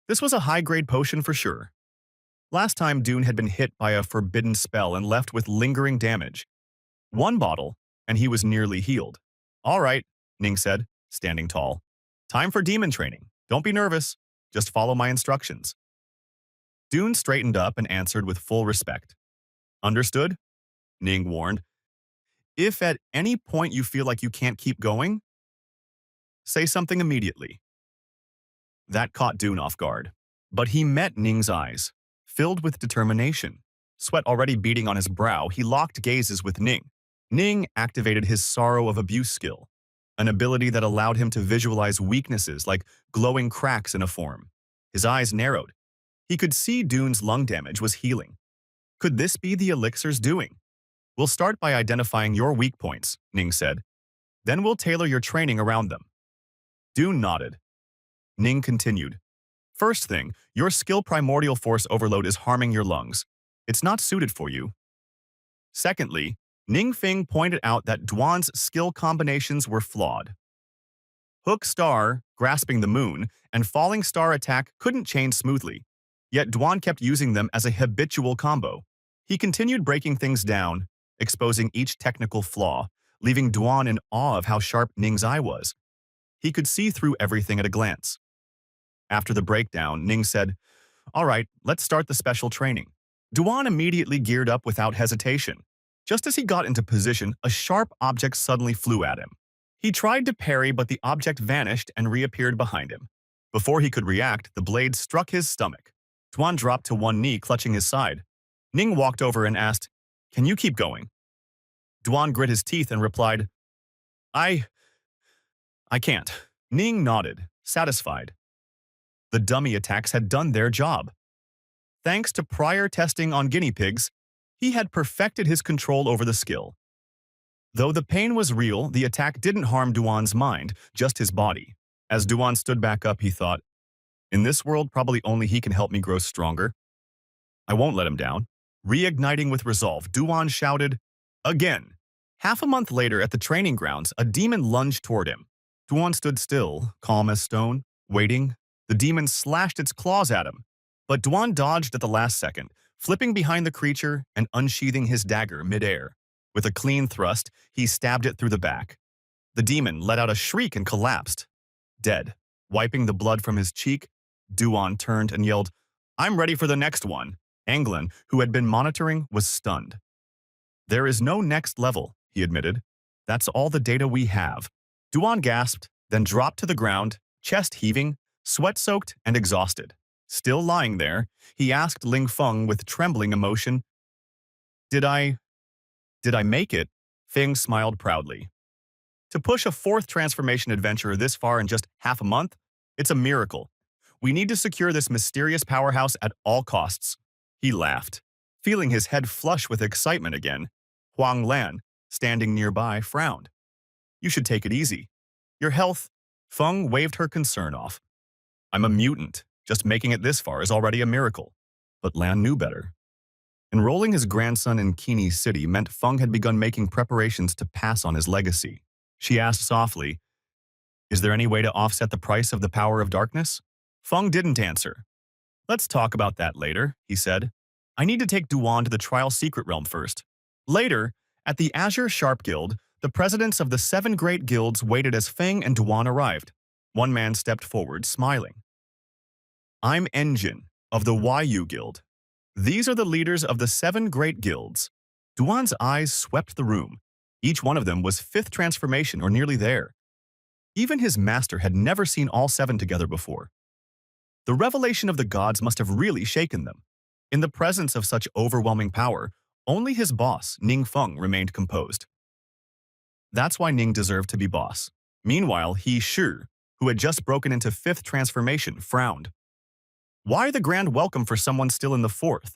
This was a high-grade potion for sure. Last time Dune had been hit by a forbidden spell and left with lingering damage. One bottle, and he was nearly healed. All right, Ning said, standing tall. Time for demon training. Don't be nervous. Just follow my instructions. Dune straightened up and answered with full respect. Understood? Ning warned. If at any point you feel like you can't keep going, say something immediately. That caught Dune off guard. But he met Ning's eyes, filled with determination. Sweat already beading on his brow, he locked gazes with Ning. Ning activated his sorrow of abuse skill, an ability that allowed him to visualize weaknesses like glowing cracks in a form. His eyes narrowed. He could see Dune's lung damage was healing. Could this be the elixir's doing? We'll start by identifying your weak points, Ning said. Then we'll tailor your training around them. Dune nodded. Ning continued. First thing, your skill primordial force overload is harming your lungs. It's not suited for you. Secondly, Ning Fing pointed out that Duan's skill combinations were flawed. Hook Star, grasping the moon, and Falling Star attack couldn't chain smoothly, yet Duan kept using them as a habitual combo. He continued breaking things down, exposing each technical flaw, leaving Duan in awe of how sharp Ning's eye was. He could see through everything at a glance. After the breakdown, Ning said, All right, let's start the special training. Duan immediately geared up without hesitation. Just as he got into position, a sharp object suddenly flew at him. He tried to parry, but the object vanished and reappeared behind him. Before he could react, the blade struck his stomach. Duan dropped to one knee, clutching his side. Ning walked over and asked, Can you keep going? Duan grit his teeth and replied, I can't. Ning nodded, satisfied. The dummy attacks had done their job. Thanks to prior testing on guinea pigs, he had perfected his control over the skill. Though the pain was real, the attack didn't harm Duan's mind, just his body. As Duan stood back up, he thought, In this world, probably only he can help me grow stronger. I won't let him down. Reigniting with resolve, Duan shouted, Again! Half a month later at the training grounds, a demon lunged toward him. Duan stood still, calm as stone, waiting. The demon slashed its claws at him, but Duan dodged at the last second, flipping behind the creature and unsheathing his dagger midair. With a clean thrust, he stabbed it through the back. The demon let out a shriek and collapsed. Dead. Wiping the blood from his cheek, Duan turned and yelled, I'm ready for the next one. Anglin, who had been monitoring, was stunned. There is no next level, he admitted. That's all the data we have. Duan gasped, then dropped to the ground, chest heaving, sweat-soaked and exhausted. Still lying there, he asked Ling Feng with trembling emotion, Did I make it? Feng smiled proudly. To push a fourth transformation adventure this far in just half a month? It's a miracle. We need to secure this mysterious powerhouse at all costs. He laughed, feeling his head flush with excitement again. Huang Lan, standing nearby, frowned. You should take it easy. Your health. Feng waved her concern off. I'm a mutant. Just making it this far is already a miracle. But Lan knew better. Enrolling his grandson in Kini City meant Feng had begun making preparations to pass on his legacy. She asked softly, Is there any way to offset the price of the power of darkness? Feng didn't answer. Let's talk about that later, he said. I need to take Duan to the Trial Secret Realm first. Later, at the Azure Sharp Guild, the presidents of the 7 great guilds waited as Feng and Duan arrived. One man stepped forward, smiling. I'm Engine, of the Yu Guild. These are the leaders of the 7 great guilds. Duan's eyes swept the room. Each one of them was 5th transformation or nearly there. Even his master had never seen all seven together before. The revelation of the gods must have really shaken them. In the presence of such overwhelming power, only his boss, Ning Feng, remained composed. That's why Ning deserved to be boss. Meanwhile, he, Shi, who had just broken into fifth transformation, frowned. Why the grand welcome for someone still in the fourth?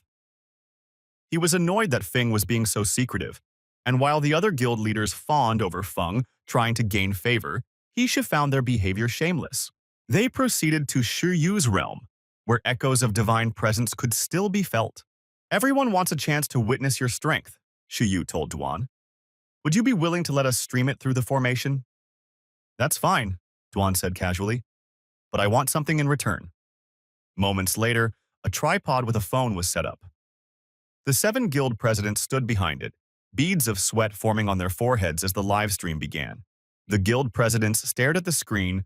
He was annoyed that Feng was being so secretive, and while the other guild leaders fawned over Feng, trying to gain favor, he found their behavior shameless. They proceeded to Shi Yu's realm, where echoes of divine presence could still be felt. Everyone wants a chance to witness your strength, Shi Yu told Duan. Would you be willing to let us stream it through the formation? That's fine, Duan said casually, but I want something in return. Moments later, a tripod with a phone was set up. The 7 guild presidents stood behind it, beads of sweat forming on their foreheads as the live stream began. The guild presidents stared at the screen,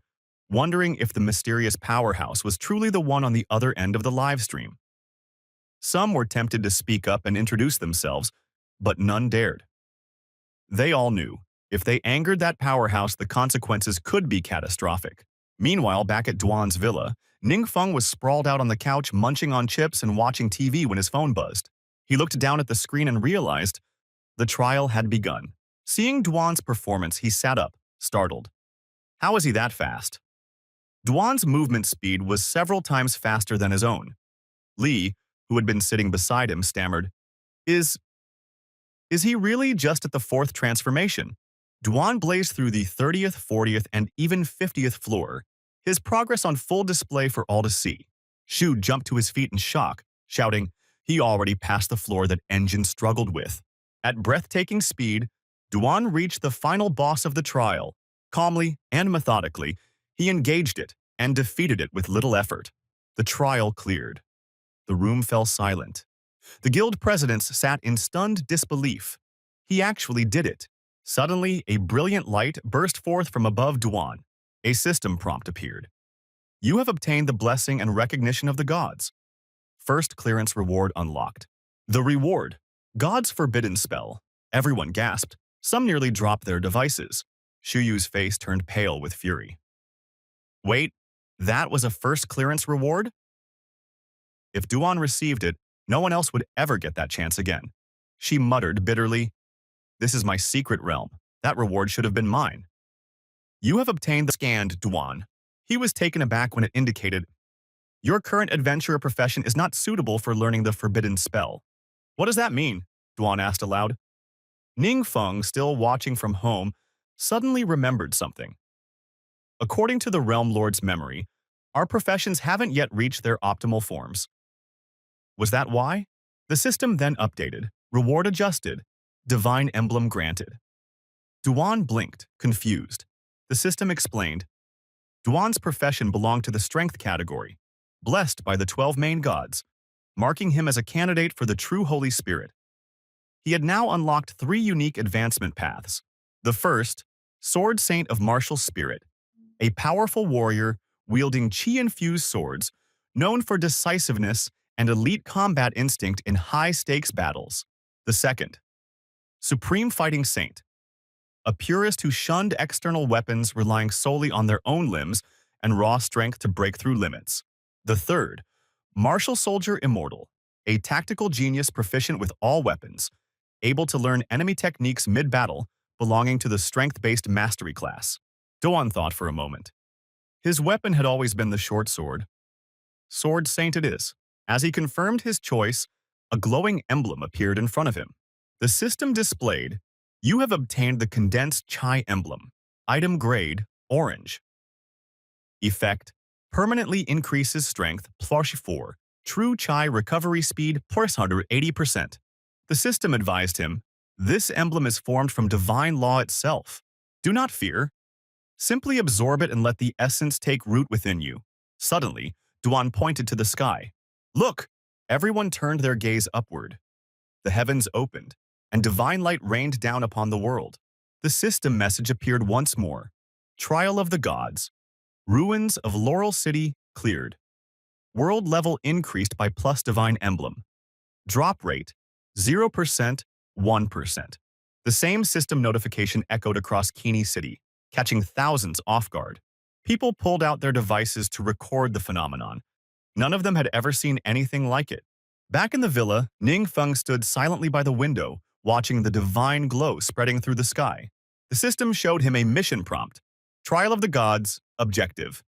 wondering if the mysterious powerhouse was truly the one on the other end of the live stream. Some were tempted to speak up and introduce themselves, but none dared. They all knew, if they angered that powerhouse, the consequences could be catastrophic. Meanwhile, back at Duan's villa, Ning Feng was sprawled out on the couch munching on chips and watching TV when his phone buzzed. He looked down at the screen and realized the trial had begun. Seeing Duan's performance, he sat up, startled. How is he that fast? Duan's movement speed was several times faster than his own. Li, who had been sitting beside him, stammered, Is he really just at the 4th transformation? Duan blazed through the 30th, 40th, and even 50th floor, his progress on full display for all to see. Shu jumped to his feet in shock, shouting, he already passed the floor that Engine struggled with. At breathtaking speed, Duan reached the final boss of the trial. Calmly and methodically, he engaged it and defeated it with little effort. The trial cleared. The room fell silent. The guild presidents sat in stunned disbelief. He actually did it. Suddenly, a brilliant light burst forth from above Duan. A system prompt appeared. You have obtained the blessing and recognition of the gods. First clearance reward unlocked. The reward, God's Forbidden Spell. Everyone gasped. Some nearly dropped their devices. Shu Yu's face turned pale with fury. Wait, that was a first clearance reward? If Duan received it, no one else would ever get that chance again. She muttered bitterly, This is my secret realm. That reward should have been mine. You have obtained the scanned, Duan. He was taken aback when it indicated, Your current adventurer profession is not suitable for learning the forbidden spell. What does that mean? Duan asked aloud. Ning Feng, still watching from home, suddenly remembered something. According to the Realm Lord's memory, our professions haven't yet reached their optimal forms. Was that why? The system then updated, reward adjusted, divine emblem granted. Duan blinked, confused. The system explained, Duan's profession belonged to the strength category, blessed by the 12 main gods, marking him as a candidate for the true Holy Spirit. He had now unlocked 3 unique advancement paths. The first, Sword Saint of Martial Spirit, a powerful warrior wielding chi-infused swords, known for decisiveness and elite combat instinct in high-stakes battles. The second, Supreme Fighting Saint, a purist who shunned external weapons, relying solely on their own limbs and raw strength to break through limits. The third, Martial Soldier Immortal, a tactical genius proficient with all weapons, able to learn enemy techniques mid-battle, belonging to the strength-based mastery class. Duan thought for a moment. His weapon had always been the short sword. Sword Saint it is. As he confirmed his choice, a glowing emblem appeared in front of him. The system displayed, You have obtained the condensed Chi emblem. Item grade, orange. Effect, permanently increases strength +4, true Chi recovery speed +180%. The system advised him, This emblem is formed from divine law itself. Do not fear. Simply absorb it and let the essence take root within you. Suddenly, Duan pointed to the sky. Look! Everyone turned their gaze upward. The heavens opened, and divine light rained down upon the world. The system message appeared once more. Trial of the gods. Ruins of Laurel City cleared. World level increased by plus divine emblem. Drop rate, 0%, 1%. The same system notification echoed across Kini City. catching thousands off guard. People pulled out their devices to record the phenomenon. None of them had ever seen anything like it. Back in the villa, Ningfeng stood silently by the window, watching the divine glow spreading through the sky. The system showed him a mission prompt. Trial of the Gods, Objective.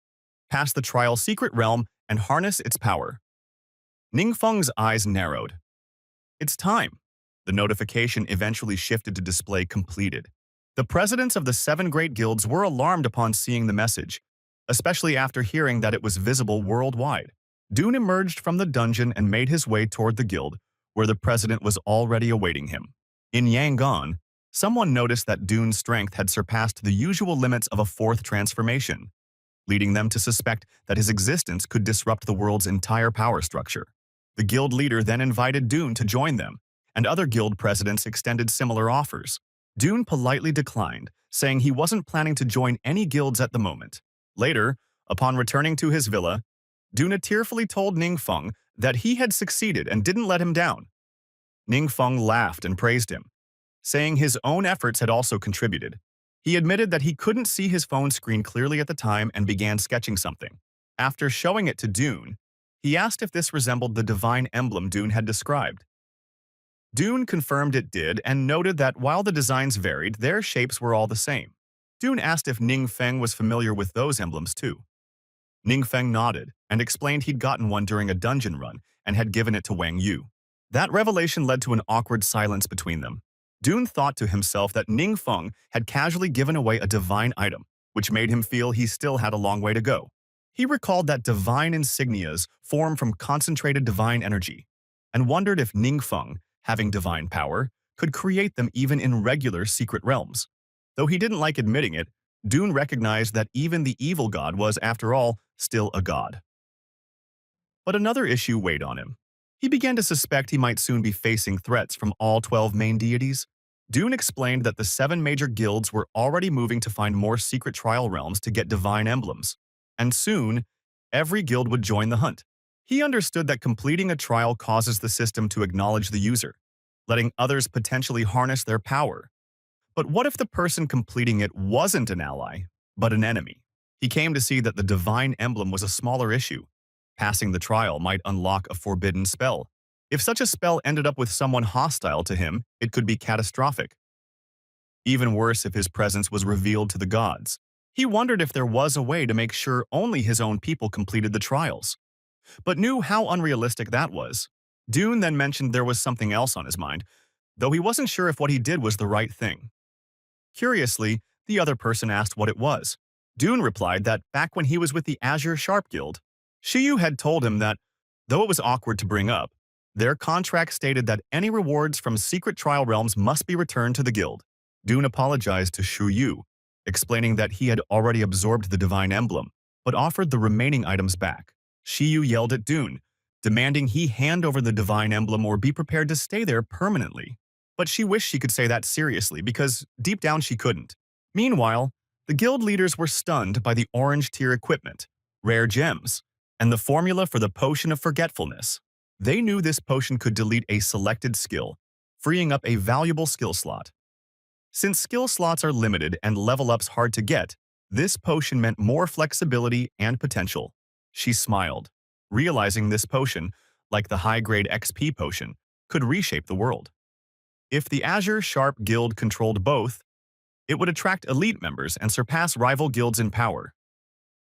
Pass the trial secret realm and harness its power. Ningfeng's eyes narrowed. It's time. The notification eventually shifted to display completed. The presidents of the 7 great guilds were alarmed upon seeing the message, especially after hearing that it was visible worldwide. Dune emerged from the dungeon and made his way toward the guild, where the president was already awaiting him. In Yangon, someone noticed that Dune's strength had surpassed the usual limits of a 4th transformation, leading them to suspect that his existence could disrupt the world's entire power structure. The guild leader then invited Dune to join them, and other guild presidents extended similar offers. Dune politely declined, saying he wasn't planning to join any guilds at the moment. Later, upon returning to his villa, Dune tearfully told Ningfeng that he had succeeded and didn't let him down. Ningfeng laughed and praised him, saying his own efforts had also contributed. He admitted that he couldn't see his phone screen clearly at the time and began sketching something. After showing it to Dune, he asked if this resembled the divine emblem Dune had described. Dune confirmed it did and noted that while the designs varied, their shapes were all the same. Dune asked if Ningfeng was familiar with those emblems too. Ningfeng nodded and explained he'd gotten one during a dungeon run and had given it to Wang Yu. That revelation led to an awkward silence between them. Dune thought to himself that Ningfeng had casually given away a divine item, which made him feel he still had a long way to go. He recalled that divine insignias form from concentrated divine energy, and wondered if Ningfeng, having divine power, could create them even in regular secret realms. Though he didn't like admitting it, Dune recognized that even the evil god was, after all, still a god. But another issue weighed on him. He began to suspect he might soon be facing threats from all 12 main deities. Dune explained that the 7 major guilds were already moving to find more secret trial realms to get divine emblems, and soon, every guild would join the hunt. He understood that completing a trial causes the system to acknowledge the user, letting others potentially harness their power. But what if the person completing it wasn't an ally, but an enemy? He came to see that the divine emblem was a smaller issue. Passing the trial might unlock a forbidden spell. If such a spell ended up with someone hostile to him, it could be catastrophic. Even worse if his presence was revealed to the gods. He wondered if there was a way to make sure only his own people completed the trials, but knew how unrealistic that was. Dune then mentioned there was something else on his mind, though he wasn't sure if what he did was the right thing. Curiously, the other person asked what it was. Dune replied that back when he was with the Azure Sharp Guild, Shiyu had told him that, though it was awkward to bring up, their contract stated that any rewards from secret trial realms must be returned to the guild. Dune apologized to Shiyu, explaining that he had already absorbed the divine emblem, but offered the remaining items back. Shiyu yelled at Dune, demanding he hand over the divine emblem or be prepared to stay there permanently. But she wished she could say that seriously because deep down she couldn't. Meanwhile, the guild leaders were stunned by the orange tier equipment, rare gems, and the formula for the potion of forgetfulness. They knew this potion could delete a selected skill, freeing up a valuable skill slot. Since skill slots are limited and level ups hard to get, this potion meant more flexibility and potential. She smiled, realizing this potion, like the high-grade XP potion, could reshape the world. If the Azure Sharp Guild controlled both, it would attract elite members and surpass rival guilds in power.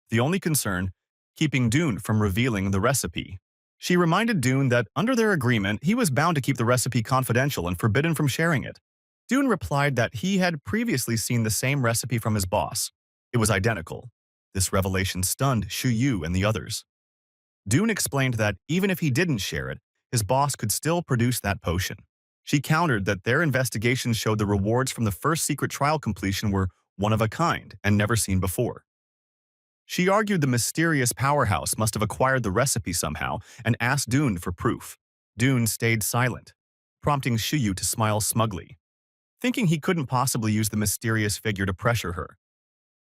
The only concern, keeping Dune from revealing the recipe. She reminded Dune that under their agreement, he was bound to keep the recipe confidential and forbidden from sharing it. Dune replied that he had previously seen the same recipe from his boss. It was identical. This revelation stunned Shiyu and the others. Dune explained that even if he didn't share it, his boss could still produce that potion. She countered that their investigation showed the rewards from the first secret trial completion were one of a kind and never seen before. She argued the mysterious powerhouse must have acquired the recipe somehow and asked Dune for proof. Dune stayed silent, prompting Shiyu to smile smugly, thinking he couldn't possibly use the mysterious figure to pressure her.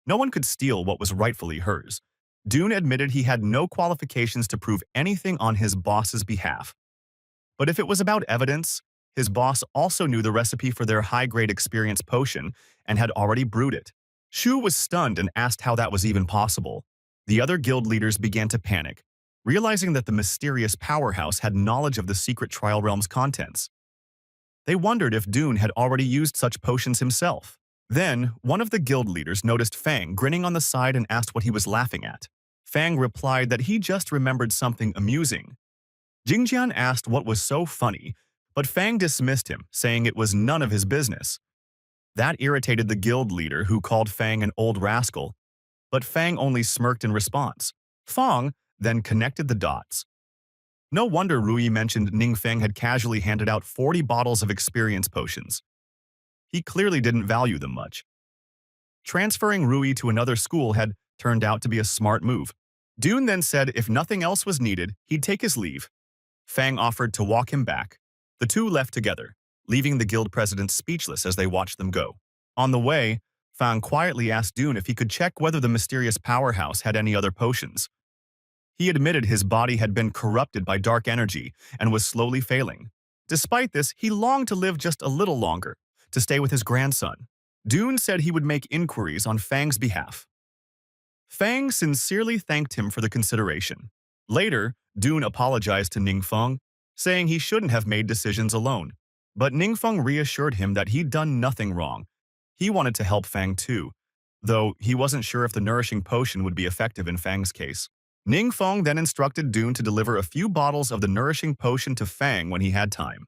No one could steal what was rightfully hers. Dune admitted he had no qualifications to prove anything on his boss's behalf. But if it was about evidence, his boss also knew the recipe for their high-grade experience potion and had already brewed it. Shu was stunned and asked how that was even possible. The other guild leaders began to panic, realizing that the mysterious powerhouse had knowledge of the secret trial realm's contents. They wondered if Dune had already used such potions himself. Then, one of the guild leaders noticed Fang grinning on the side and asked what he was laughing at. Fang replied that he just remembered something amusing. Jingjian asked what was so funny, but Fang dismissed him, saying it was none of his business. That irritated the guild leader, who called Fang an old rascal, but Fang only smirked in response. Fang then connected the dots. No wonder Rui mentioned Ningfeng had casually handed out 40 bottles of experience potions. He clearly didn't value them much. Transferring Rui to another school had turned out to be a smart move. Dune then said if nothing else was needed, he'd take his leave. Fang offered to walk him back. The two left together, leaving the guild president speechless as they watched them go. On the way, Fang quietly asked Dune if he could check whether the mysterious powerhouse had any other potions. He admitted his body had been corrupted by dark energy and was slowly failing. Despite this, he longed to live just a little longer, to stay with his grandson. Dune said he would make inquiries on Fang's behalf. Fang sincerely thanked him for the consideration. Later, Dune apologized to Ningfeng, saying he shouldn't have made decisions alone. But Ningfeng reassured him that he'd done nothing wrong. He wanted to help Fang too, though he wasn't sure if the nourishing potion would be effective in Fang's case. Ningfeng then instructed Dune to deliver a few bottles of the nourishing potion to Fang when he had time.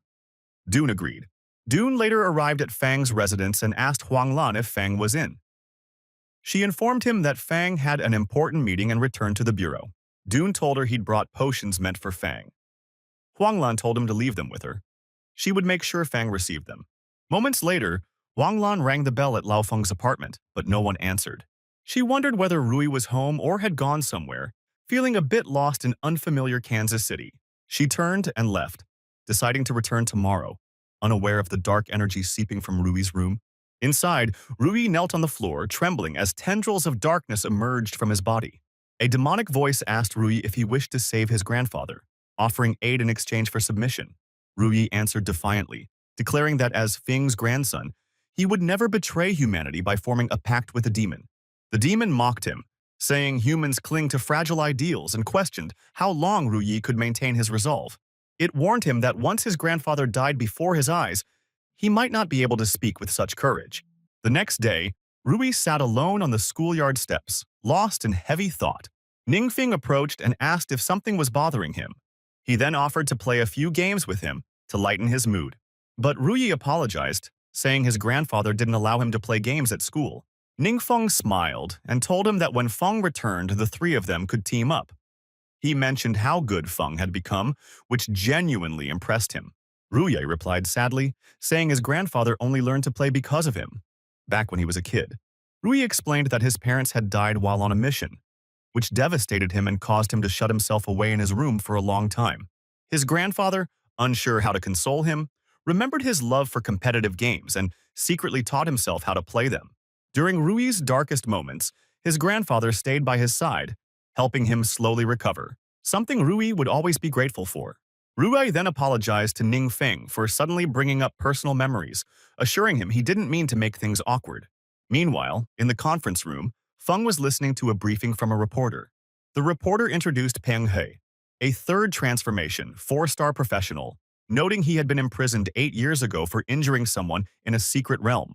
Dune agreed. Dune later arrived at Fang's residence and asked Huanglan if Fang was in. She informed him that Fang had an important meeting and returned to the bureau. Dune told her he'd brought potions meant for Fang. Huanglan told him to leave them with her. She would make sure Fang received them. Moments later, Huanglan rang the bell at Lao Feng's apartment, but no one answered. She wondered whether Rui was home or had gone somewhere, feeling a bit lost in unfamiliar Kansas City. She turned and left, deciding to return tomorrow, unaware of the dark energy seeping from Rui's room. Inside, Rui knelt on the floor, trembling as tendrils of darkness emerged from his body. A demonic voice asked Rui if he wished to save his grandfather, offering aid in exchange for submission. Rui answered defiantly, declaring that as Fing's grandson, he would never betray humanity by forming a pact with a demon. The demon mocked him, saying humans cling to fragile ideals, and questioned how long Rui could maintain his resolve. It warned him that once his grandfather died before his eyes, he might not be able to speak with such courage. The next day, Rui sat alone on the schoolyard steps, lost in heavy thought. Ningfeng approached and asked if something was bothering him. He then offered to play a few games with him to lighten his mood. But Rui apologized, saying his grandfather didn't allow him to play games at school. Ningfeng smiled and told him that when Feng returned, the three of them could team up. He mentioned how good Feng had become, which genuinely impressed him. Rui replied sadly, saying his grandfather only learned to play because of him, back when he was a kid. Rui explained that his parents had died while on a mission, which devastated him and caused him to shut himself away in his room for a long time. His grandfather, unsure how to console him, remembered his love for competitive games and secretly taught himself how to play them. During Rui's darkest moments, his grandfather stayed by his side, helping him slowly recover, something Rui would always be grateful for. Rui then apologized to Ningfeng for suddenly bringing up personal memories, assuring him he didn't mean to make things awkward. Meanwhile, in the conference room, Feng was listening to a briefing from a reporter. The reporter introduced Peng He, a third transformation, 4-star professional, noting he had been imprisoned 8 years ago for injuring someone in a secret realm.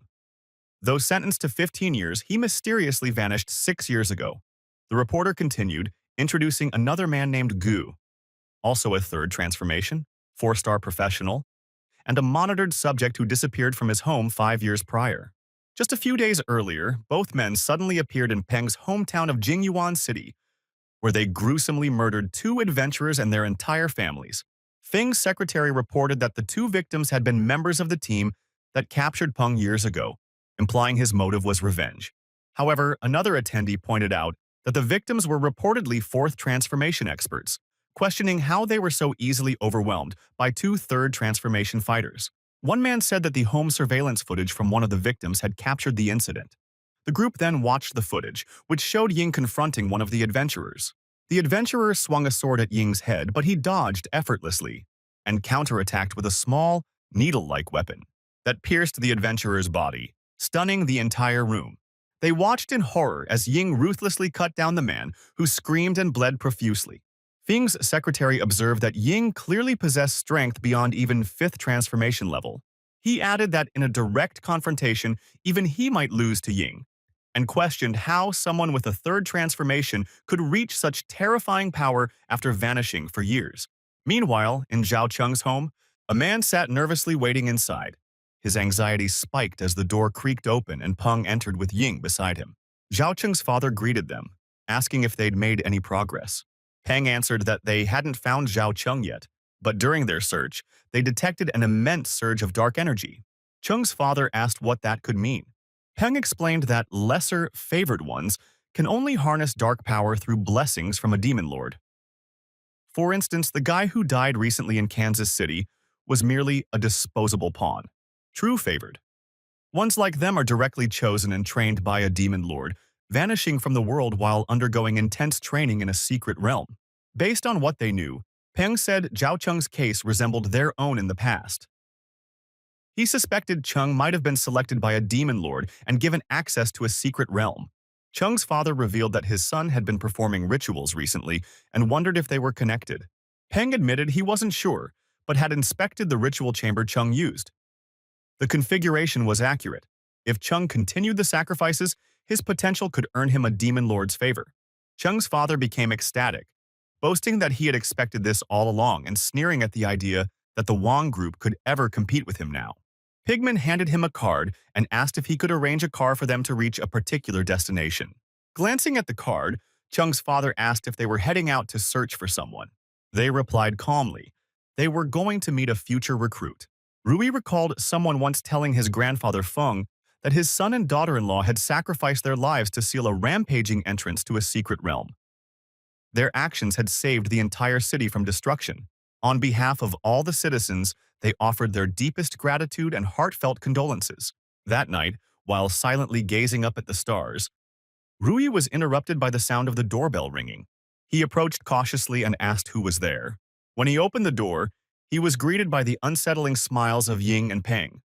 Though sentenced to 15 years, he mysteriously vanished 6 years ago. The reporter continued, introducing another man named Gu, also a third transformation, 4-star professional, and a monitored subject who disappeared from his home 5 years prior. Just a few days earlier, both men suddenly appeared in Peng's hometown of Jingyuan City, where they gruesomely murdered 2 adventurers and their entire families. Feng's secretary reported that the 2 victims had been members of the team that captured Peng years ago, implying his motive was revenge. However, another attendee pointed out that the victims were reportedly 4th transformation experts, questioning how they were so easily overwhelmed by 2 third transformation fighters. One man said that the home surveillance footage from one of the victims had captured the incident. The group then watched the footage, which showed Ying confronting one of the adventurers. The adventurer swung a sword at Ying's head, but he dodged effortlessly and counterattacked with a small, needle-like weapon that pierced the adventurer's body, stunning the entire room. They watched in horror as Ying ruthlessly cut down the man, who screamed and bled profusely. Feng's secretary observed that Ying clearly possessed strength beyond even 5th transformation level. He added that in a direct confrontation, even he might lose to Ying, and questioned how someone with a 3rd transformation could reach such terrifying power after vanishing for years. Meanwhile, in Zhao Cheng's home, a man sat nervously waiting inside. His anxiety spiked as the door creaked open and Peng entered with Ying beside him. Zhao Cheng's father greeted them, asking if they'd made any progress. Peng answered that they hadn't found Zhao Cheng yet, but during their search, they detected an immense surge of dark energy. Cheng's father asked what that could mean. Peng explained that lesser, favored ones can only harness dark power through blessings from a demon lord. For instance, the guy who died recently in Kansas City was merely a disposable pawn. True favored ones like them are directly chosen and trained by a demon lord, vanishing from the world while undergoing intense training in a secret realm. Based on what they knew, Peng said Zhao Cheng's case resembled their own in the past. He suspected Cheng might have been selected by a demon lord and given access to a secret realm. Cheng's father revealed that his son had been performing rituals recently and wondered if they were connected. Peng admitted he wasn't sure, but had inspected the ritual chamber Cheng used. The configuration was accurate. If Cheng continued the sacrifices, his potential could earn him a demon lord's favor. Cheng's father became ecstatic, boasting that he had expected this all along and sneering at the idea that the Wang group could ever compete with him now. Pigman handed him a card and asked if he could arrange a car for them to reach a particular destination. Glancing at the card, Cheng's father asked if they were heading out to search for someone. They replied calmly. They were going to meet a future recruit. Rui recalled someone once telling his grandfather Feng that his son and daughter-in-law had sacrificed their lives to seal a rampaging entrance to a secret realm. Their actions had saved the entire city from destruction. On behalf of all the citizens, they offered their deepest gratitude and heartfelt condolences. That night, while silently gazing up at the stars, Rui was interrupted by the sound of the doorbell ringing. He approached cautiously and asked who was there. When he opened the door, he was greeted by the unsettling smiles of Ying and Peng.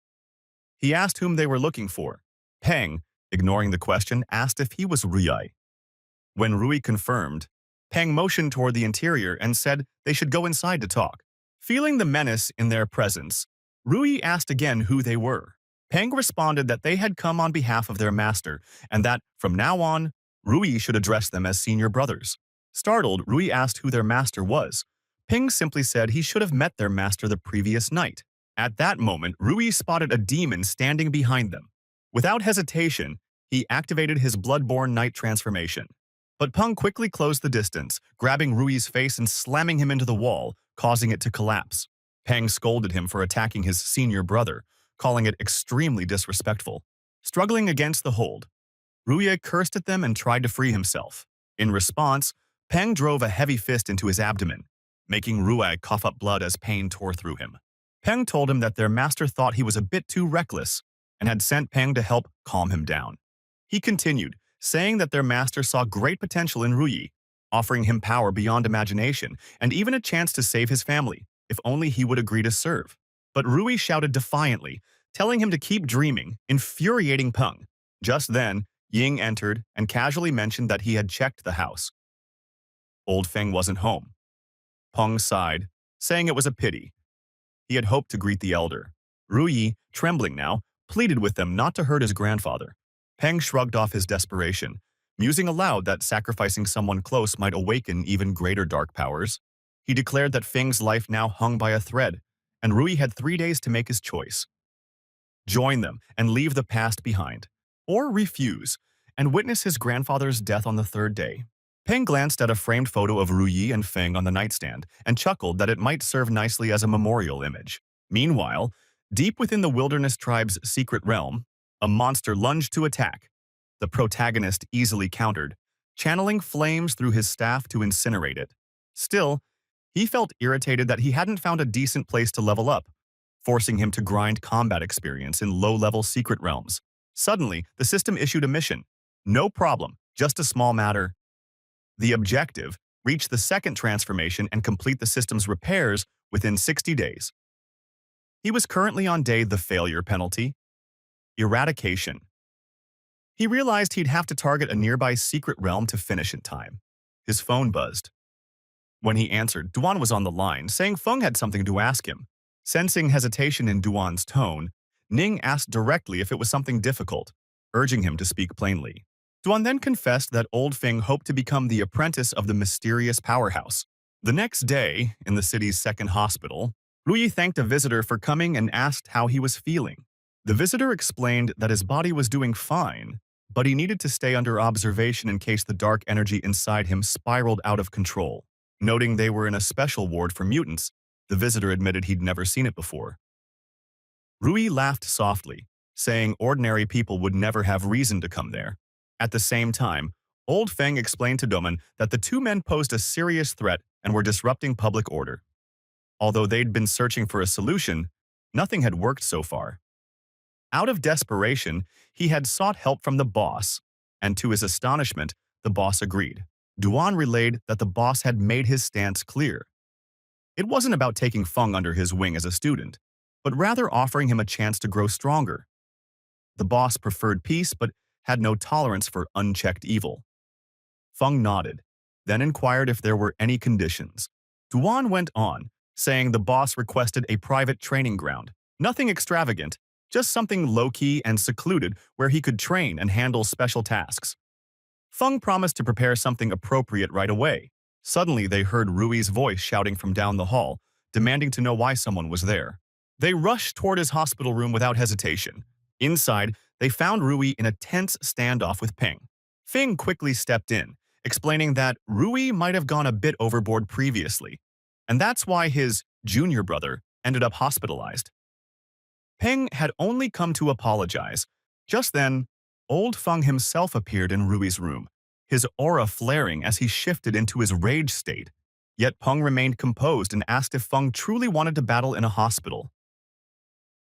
He asked whom they were looking for. Peng, ignoring the question, asked if he was Rui. When Rui confirmed, Peng motioned toward the interior and said they should go inside to talk. Feeling the menace in their presence, Rui asked again who they were. Peng responded that they had come on behalf of their master and that, from now on, Rui should address them as senior brothers. Startled, Rui asked who their master was. Peng simply said he should have met their master the previous night. At that moment, Rui spotted a demon standing behind them. Without hesitation, he activated his bloodborne night transformation. But Peng quickly closed the distance, grabbing Rui's face and slamming him into the wall, causing it to collapse. Peng scolded him for attacking his senior brother, calling it extremely disrespectful. Struggling against the hold, Rui cursed at them and tried to free himself. In response, Peng drove a heavy fist into his abdomen, making Rui cough up blood as pain tore through him. Peng told him that their master thought he was a bit too reckless and had sent Peng to help calm him down. He continued, saying that their master saw great potential in Rui, offering him power beyond imagination and even a chance to save his family, if only he would agree to serve. But Rui shouted defiantly, telling him to keep dreaming, infuriating Peng. Just then, Ying entered and casually mentioned that he had checked the house. Old Feng wasn't home. Peng sighed, saying it was a pity. He had hoped to greet the elder. Rui, trembling now, pleaded with them not to hurt his grandfather. Peng shrugged off his desperation, musing aloud that sacrificing someone close might awaken even greater dark powers. He declared that Feng's life now hung by a thread, and Rui had 3 days to make his choice. Join them and leave the past behind, or refuse and witness his grandfather's death on the 3rd day. Peng glanced at a framed photo of Rui and Feng on the nightstand and chuckled that it might serve nicely as a memorial image. Meanwhile, deep within the wilderness tribe's secret realm, a monster lunged to attack. The protagonist easily countered, channeling flames through his staff to incinerate it. Still, he felt irritated that he hadn't found a decent place to level up, forcing him to grind combat experience in low-level secret realms. Suddenly, the system issued a mission. No problem, just a small matter. The objective, reach the 2nd transformation and complete the system's repairs within 60 days. He was currently on day the failure penalty. Eradication. He realized he'd have to target a nearby secret realm to finish in time. His phone buzzed. When he answered, Duan was on the line, saying Feng had something to ask him. Sensing hesitation in Duan's tone, Ning asked directly if it was something difficult, urging him to speak plainly. Duan then confessed that old Feng hoped to become the apprentice of the mysterious powerhouse. The next day, in the city's second hospital, Ruyi thanked a visitor for coming and asked how he was feeling. The visitor explained that his body was doing fine, but he needed to stay under observation in case the dark energy inside him spiraled out of control. Noting they were in a special ward for mutants, the visitor admitted he'd never seen it before. Rui laughed softly, saying ordinary people would never have reason to come there. At the same time, Old Feng explained to Doman that the two men posed a serious threat and were disrupting public order. Although they'd been searching for a solution, nothing had worked so far. Out of desperation, he had sought help from the boss, and to his astonishment, the boss agreed. Duan relayed that the boss had made his stance clear. It wasn't about taking Feng under his wing as a student, but rather offering him a chance to grow stronger. The boss preferred peace but had no tolerance for unchecked evil. Feng nodded, then inquired if there were any conditions. Duan went on, saying the boss requested a private training ground. Nothing extravagant, just something low-key and secluded where he could train and handle special tasks. Feng promised to prepare something appropriate right away. Suddenly, they heard Rui's voice shouting from down the hall, demanding to know why someone was there. They rushed toward his hospital room without hesitation. Inside, they found Rui in a tense standoff with Peng. Feng quickly stepped in, explaining that Rui might have gone a bit overboard previously, and that's why his junior brother ended up hospitalized. Peng had only come to apologize. Just then, Old Feng himself appeared in Rui's room, his aura flaring as he shifted into his rage state. Yet Peng remained composed and asked if Feng truly wanted to battle in a hospital.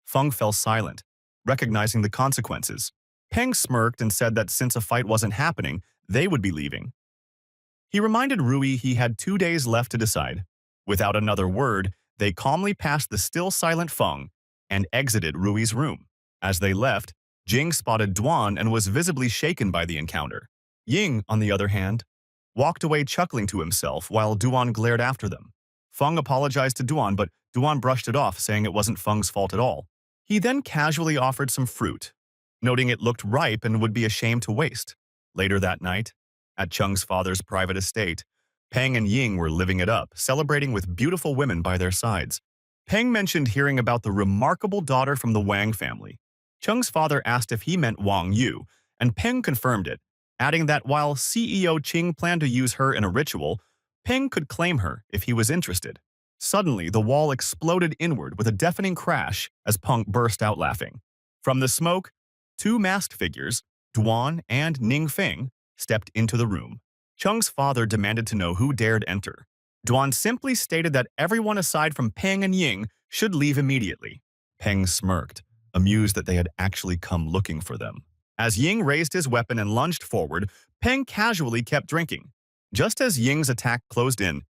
Feng fell silent, recognizing the consequences. Peng smirked and said that since a fight wasn't happening, they would be leaving. He reminded Rui he had 2 days left to decide. Without another word, they calmly passed the still silent Feng and exited Rui's room. As they left, Jing spotted Duan and was visibly shaken by the encounter. Ying, on the other hand, walked away chuckling to himself while Duan glared after them. Feng apologized to Duan, but Duan brushed it off, saying it wasn't Feng's fault at all. He then casually offered some fruit, noting it looked ripe and would be a shame to waste. Later that night, at Cheng's father's private estate, Peng and Ying were living it up, celebrating with beautiful women by their sides. Peng mentioned hearing about the remarkable daughter from the Wang family. Cheng's father asked if he meant Wang Yu, and Peng confirmed it, adding that while CEO Qing planned to use her in a ritual, Peng could claim her if he was interested. Suddenly, the wall exploded inward with a deafening crash as Peng burst out laughing. From the smoke, 2 masked figures, Duan and Ning Feng, stepped into the room. Cheng's father demanded to know who dared enter. Duan simply stated that everyone aside from Peng and Ying should leave immediately. Peng smirked, amused that they had actually come looking for them. As Ying raised his weapon and lunged forward, Peng casually kept drinking. Just as Ying's attack closed in,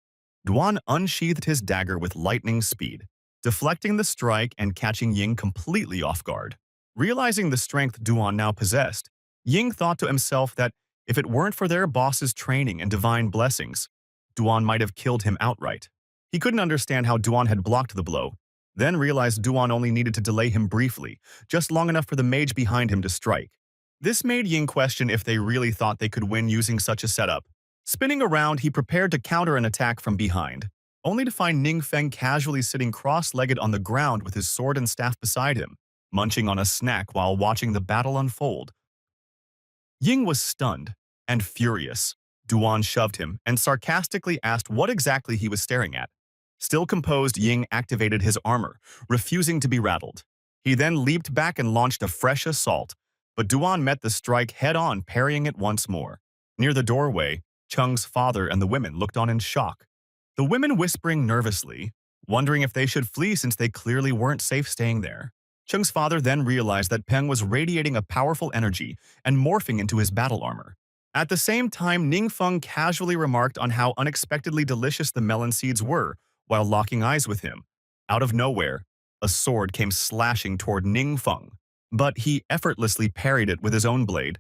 Duan unsheathed his dagger with lightning speed, deflecting the strike and catching Ying completely off guard. Realizing the strength Duan now possessed, Ying thought to himself that if it weren't for their boss's training and divine blessings, Duan might have killed him outright. He couldn't understand how Duan had blocked the blow, then realized Duan only needed to delay him briefly, just long enough for the mage behind him to strike. This made Ying question if they really thought they could win using such a setup. Spinning around, he prepared to counter an attack from behind, only to find Ning Feng casually sitting cross-legged on the ground with his sword and staff beside him, munching on a snack while watching the battle unfold. Ying was stunned and furious. Duan shoved him and sarcastically asked what exactly he was staring at. Still composed, Ying activated his armor, refusing to be rattled. He then leaped back and launched a fresh assault, but Duan met the strike head-on, parrying it once more. Near the doorway, Cheng's father and the women looked on in shock. The women whispering nervously, wondering if they should flee since they clearly weren't safe staying there. Cheng's father then realized that Peng was radiating a powerful energy and morphing into his battle armor. At the same time, Ning Feng casually remarked on how unexpectedly delicious the melon seeds were while locking eyes with him. Out of nowhere, a sword came slashing toward Ning Feng, but he effortlessly parried it with his own blade.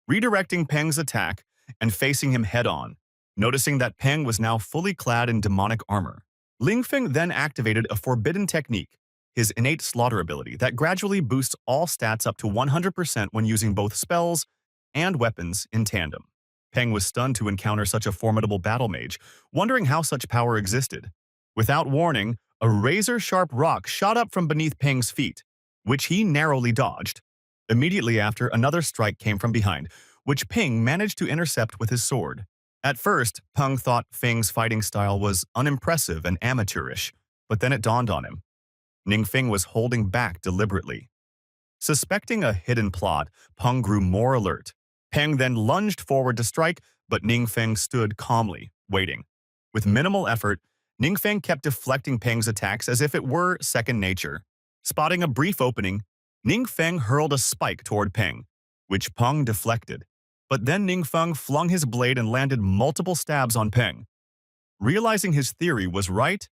redirecting Peng's attack and facing him head-on. Noticing that Peng was now fully clad in demonic armor, Lingfeng then activated a forbidden technique, his innate slaughter ability that gradually boosts all stats up to 100% when using both spells and weapons in tandem. Peng was stunned to encounter such a formidable battle mage, wondering how such power existed. Without warning, a razor-sharp rock shot up from beneath Peng's feet, which he narrowly dodged. Immediately after, another strike came from behind, which Peng managed to intercept with his sword. At first, Peng thought Feng's fighting style was unimpressive and amateurish, but then it dawned on him. Ningfeng was holding back deliberately. Suspecting a hidden plot, Peng grew more alert. Peng then lunged forward to strike, but Ningfeng stood calmly, waiting. With minimal effort, Ningfeng kept deflecting Peng's attacks as if it were second nature. Spotting a brief opening, Ningfeng hurled a spike toward Peng, which Peng deflected. But then Ningfeng flung his blade and landed multiple stabs on Peng. Realizing his theory was right,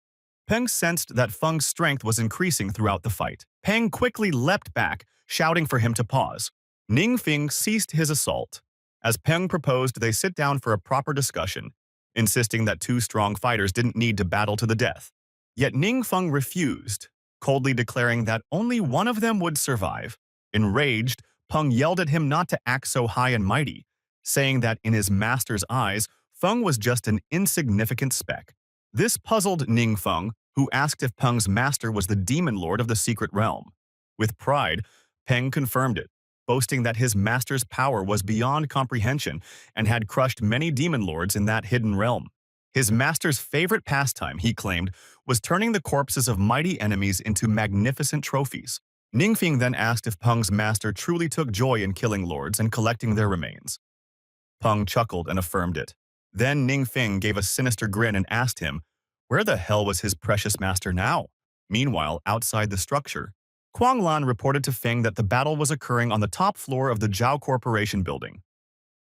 Peng sensed that Feng's strength was increasing throughout the fight. Peng quickly leapt back, shouting for him to pause. Ningfeng ceased his assault. As Peng proposed they sit down for a proper discussion, insisting that two strong fighters didn't need to battle to the death. Yet Ningfeng refused, coldly declaring that only one of them would survive. Enraged, Peng yelled at him not to act so high and mighty, saying that in his master's eyes, Feng was just an insignificant speck. This puzzled Ningfeng, who asked if Peng's master was the demon lord of the secret realm. With pride, Peng confirmed it, boasting that his master's power was beyond comprehension and had crushed many demon lords in that hidden realm. His master's favorite pastime, he claimed, was turning the corpses of mighty enemies into magnificent trophies. Ningfeng then asked if Peng's master truly took joy in killing lords and collecting their remains. Peng chuckled and affirmed it. Then Ningfeng gave a sinister grin and asked him, where the hell was his precious master now? Meanwhile, outside the structure, Kuanglan reported to Feng that the battle was occurring on the top floor of the Zhao Corporation building.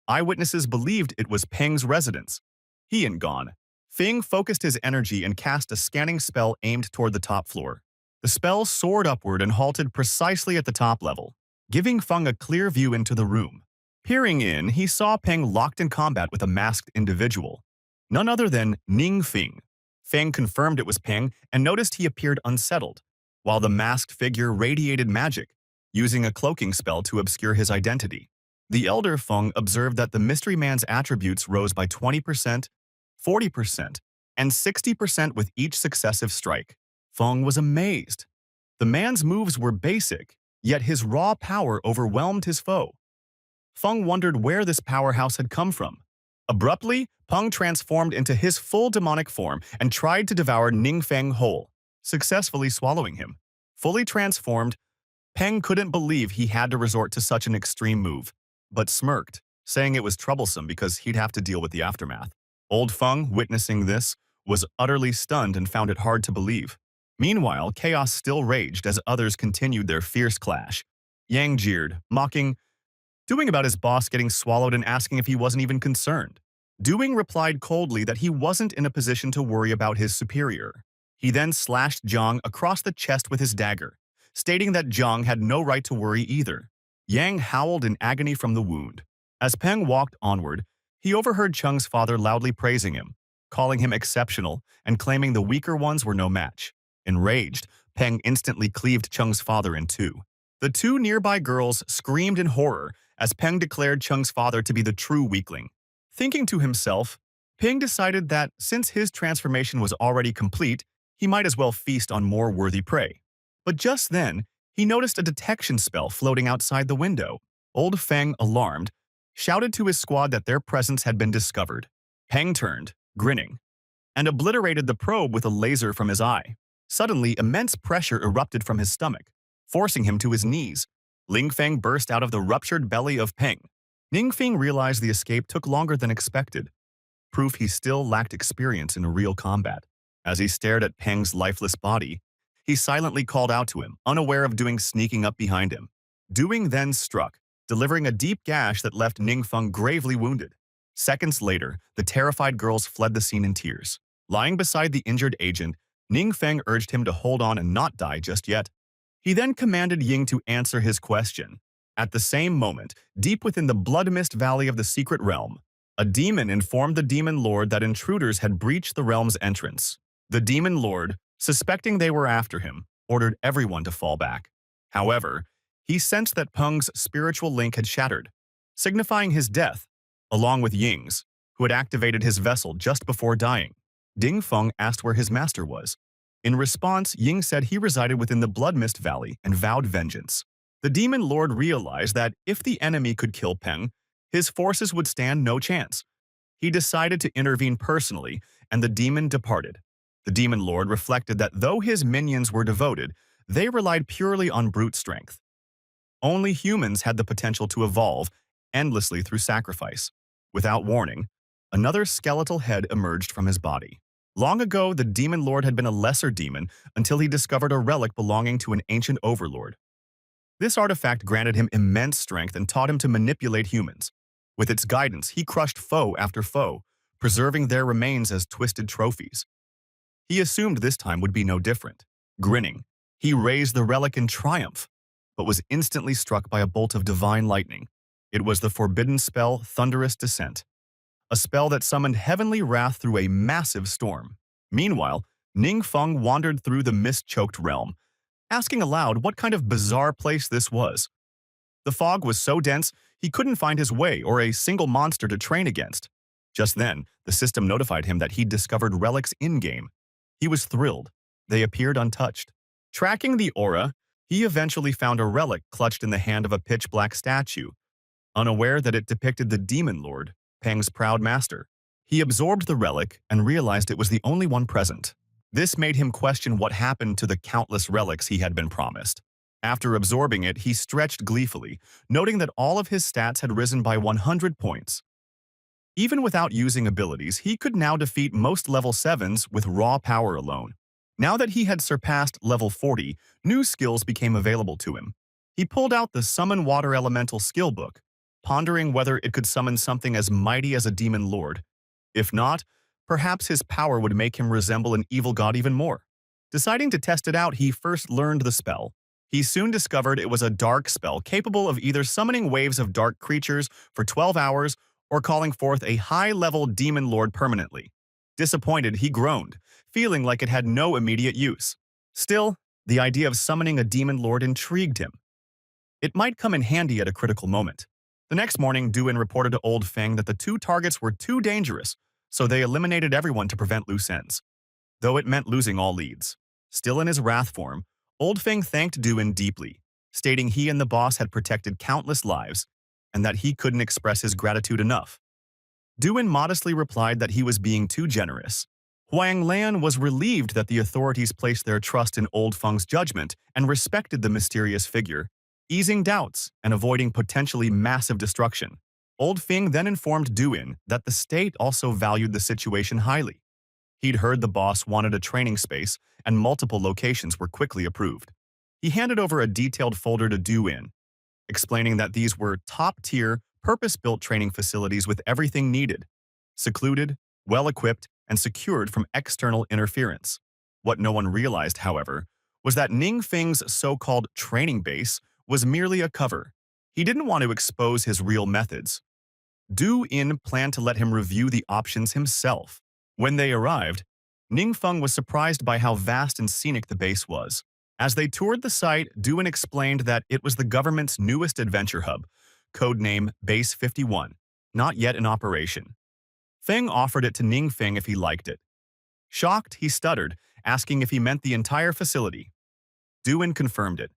Eyewitnesses believed it was Peng's residence. He and gone. Feng focused his energy and cast a scanning spell aimed toward the top floor. The spell soared upward and halted precisely at the top level, giving Feng a clear view into the room. Peering in, he saw Peng locked in combat with a masked individual, none other than Ningfeng. Feng confirmed it was Peng and noticed he appeared unsettled, while the masked figure radiated magic, using a cloaking spell to obscure his identity. The elder Feng observed that the mystery man's attributes rose by 20%, 40%, and 60% with each successive strike. Feng was amazed. The man's moves were basic, yet his raw power overwhelmed his foe. Feng wondered where this powerhouse had come from. Abruptly, Peng transformed into his full demonic form and tried to devour Ningfeng whole, successfully swallowing him. Fully transformed, Peng couldn't believe he had to resort to such an extreme move, but smirked, saying it was troublesome because he'd have to deal with the aftermath. Old Feng, witnessing this, was utterly stunned and found it hard to believe. Meanwhile, chaos still raged as others continued their fierce clash. Yang jeered, mocking, Doing about his boss getting swallowed and asking if he wasn't even concerned. Doing replied coldly that he wasn't in a position to worry about his superior. He then slashed Zhang across the chest with his dagger, stating that Zhang had no right to worry either. Yang howled in agony from the wound. As Peng walked onward, he overheard Cheng's father loudly praising him, calling him exceptional and claiming the weaker ones were no match. Enraged, Peng instantly cleaved Cheng's father in two. The two nearby girls screamed in horror as Peng declared Cheng's father to be the true weakling. Thinking to himself, Peng decided that since his transformation was already complete, he might as well feast on more worthy prey. But just then, he noticed a detection spell floating outside the window. Old Feng, alarmed, shouted to his squad that their presence had been discovered. Peng turned, grinning, and obliterated the probe with a laser from his eye. Suddenly, immense pressure erupted from his stomach, forcing him to his knees. Lingfeng burst out of the ruptured belly of Peng. Ningfeng realized the escape took longer than expected, proof he still lacked experience in real combat. As he stared at Peng's lifeless body, he silently called out to him, unaware of Doing sneaking up behind him. Doing then struck, delivering a deep gash that left Ningfeng gravely wounded. Seconds later, the terrified girls fled the scene in tears. Lying beside the injured agent, Ningfeng urged him to hold on and not die just yet. He then commanded Ying to answer his question. At the same moment, deep within the blood mist valley of the secret realm, a demon informed the demon lord that intruders had breached the realm's entrance. The demon lord, suspecting they were after him, ordered everyone to fall back. However, he sensed that Peng's spiritual link had shattered, signifying his death, along with Ying's, who had activated his vessel just before dying. Ding Feng asked where his master was. In response, Ying said he resided within the Blood Mist Valley and vowed vengeance. The demon lord realized that if the enemy could kill Peng, his forces would stand no chance. He decided to intervene personally, and the demon departed. The demon lord reflected that though his minions were devoted, they relied purely on brute strength. Only humans had the potential to evolve endlessly through sacrifice. Without warning, another skeletal head emerged from his body. Long ago, the demon lord had been a lesser demon until he discovered a relic belonging to an ancient overlord. This artifact granted him immense strength and taught him to manipulate humans. With its guidance, he crushed foe after foe, preserving their remains as twisted trophies. He assumed this time would be no different. Grinning, he raised the relic in triumph, but was instantly struck by a bolt of divine lightning. It was the forbidden spell Thunderous Descent, a spell that summoned heavenly wrath through a massive storm. Meanwhile, Ning Feng wandered through the mist-choked realm, asking aloud what kind of bizarre place this was. The fog was so dense he couldn't find his way or a single monster to train against. Just then, the system notified him that he'd discovered relics in-game. He was thrilled. They appeared untouched. Tracking the aura, he eventually found a relic clutched in the hand of a pitch-black statue, unaware that it depicted the demon lord, Peng's proud master. He absorbed the relic and realized it was the only one present. This made him question what happened to the countless relics he had been promised. After absorbing it, he stretched gleefully, noting that all of his stats had risen by 100 points. Even without using abilities, he could now defeat most level 7s with raw power alone. Now that he had surpassed level 40, new skills became available to him. He pulled out the Summon Water Elemental skill book, pondering whether it could summon something as mighty as a demon lord. If not, perhaps his power would make him resemble an evil god even more. Deciding to test it out, he first learned the spell. He soon discovered it was a dark spell capable of either summoning waves of dark creatures for 12 hours or calling forth a high-level demon lord permanently. Disappointed, he groaned, feeling like it had no immediate use. Still, the idea of summoning a demon lord intrigued him. It might come in handy at a critical moment. The next morning, Duin reported to Old Feng that the two targets were too dangerous, so they eliminated everyone to prevent loose ends, though it meant losing all leads. Still in his wrath form, Old Feng thanked Duin deeply, stating he and the boss had protected countless lives and that he couldn't express his gratitude enough. Duin modestly replied that he was being too generous. Huang Lan was relieved that the authorities placed their trust in Old Feng's judgment and respected the mysterious figure, easing doubts and avoiding potentially massive destruction. Old Feng then informed Duin that the state also valued the situation highly. He'd heard the boss wanted a training space, and multiple locations were quickly approved. He handed over a detailed folder to Duin, explaining that these were top-tier, purpose-built training facilities with everything needed, secluded, well-equipped, and secured from external interference. What no one realized, however, was that Ning Feng's so-called training base was merely a cover. He didn't want to expose his real methods. Du In planned to let him review the options himself. When they arrived, Ning Feng was surprised by how vast and scenic the base was. As they toured the site, Duin explained that it was the government's newest adventure hub, codename Base 51, not yet in operation. Feng offered it to Ning Feng if he liked it. Shocked, he stuttered, asking if he meant the entire facility. Duin confirmed it.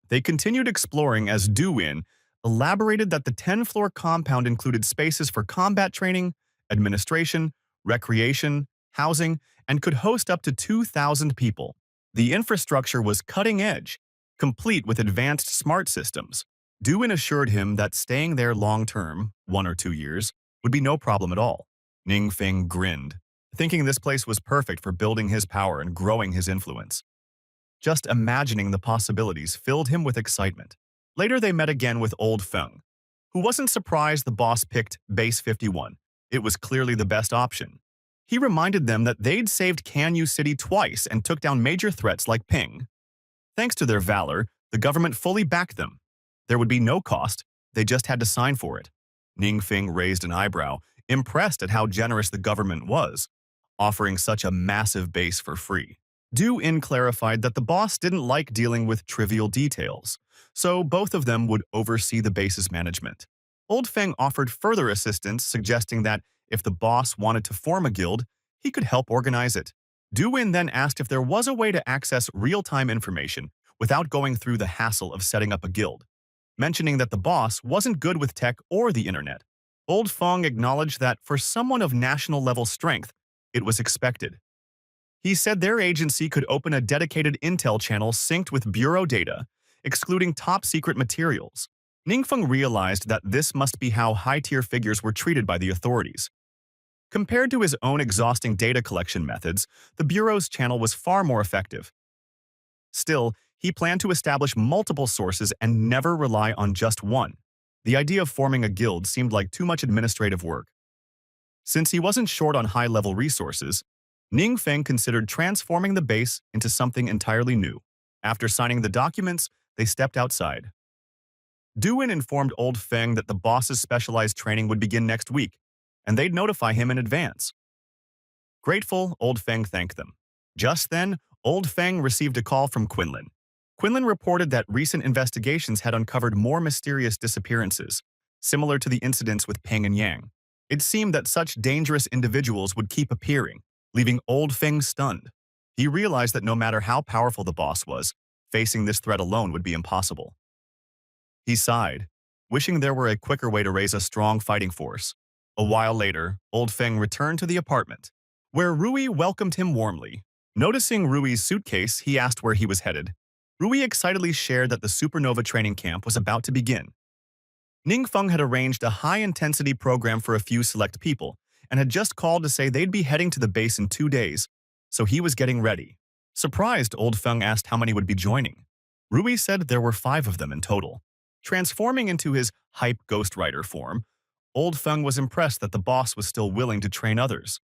They continued exploring as Duin elaborated that the 10-floor compound included spaces for combat training, administration, recreation, housing, and could host up to 2,000 people. The infrastructure was cutting-edge, complete with advanced smart systems. Duin assured him that staying there long-term, 1 or 2 years, would be no problem at all. Ning Feng grinned, thinking this place was perfect for building his power and growing his influence. Just imagining the possibilities filled him with excitement. Later they met again with Old Feng, who wasn't surprised the boss picked Base 51. It was clearly the best option. He reminded them that they'd saved Canyu City twice and took down major threats like Ping. Thanks to their valor, the government fully backed them. There would be no cost, they just had to sign for it. Ningfeng raised an eyebrow, impressed at how generous the government was, offering such a massive base for free. Du In clarified that the boss didn't like dealing with trivial details, so both of them would oversee the base's management. Old Feng offered further assistance, suggesting that if the boss wanted to form a guild, he could help organize it. Du In then asked if there was a way to access real-time information without going through the hassle of setting up a guild, mentioning that the boss wasn't good with tech or the internet. Old Feng acknowledged that for someone of national-level strength, it was expected. He said their agency could open a dedicated intel channel synced with bureau data, excluding top-secret materials. Ningfeng realized that this must be how high-tier figures were treated by the authorities. Compared to his own exhausting data collection methods, the bureau's channel was far more effective. Still, he planned to establish multiple sources and never rely on just one. The idea of forming a guild seemed like too much administrative work. Since he wasn't short on high-level resources, Ningfeng considered transforming the base into something entirely new. After signing the documents, they stepped outside. Duin informed Old Feng that the boss's specialized training would begin next week, and they'd notify him in advance. Grateful, Old Feng thanked them. Just then, Old Feng received a call from Quinlan. Quinlan reported that recent investigations had uncovered more mysterious disappearances, similar to the incidents with Peng and Yang. It seemed that such dangerous individuals would keep appearing, leaving Old Feng stunned. He realized that no matter how powerful the boss was, facing this threat alone would be impossible. He sighed, wishing there were a quicker way to raise a strong fighting force. A while later, Old Feng returned to the apartment, where Rui welcomed him warmly. Noticing Rui's suitcase, he asked where he was headed. Rui excitedly shared that the supernova training camp was about to begin. Ningfeng had arranged a high-intensity program for a few select people, and had just called to say they'd be heading to the base in 2 days, so he was getting ready. Surprised, Old Feng asked how many would be joining. Rui said there were 5 of them in total. Transforming into his hype ghostwriter form, Old Feng was impressed that the boss was still willing to train others.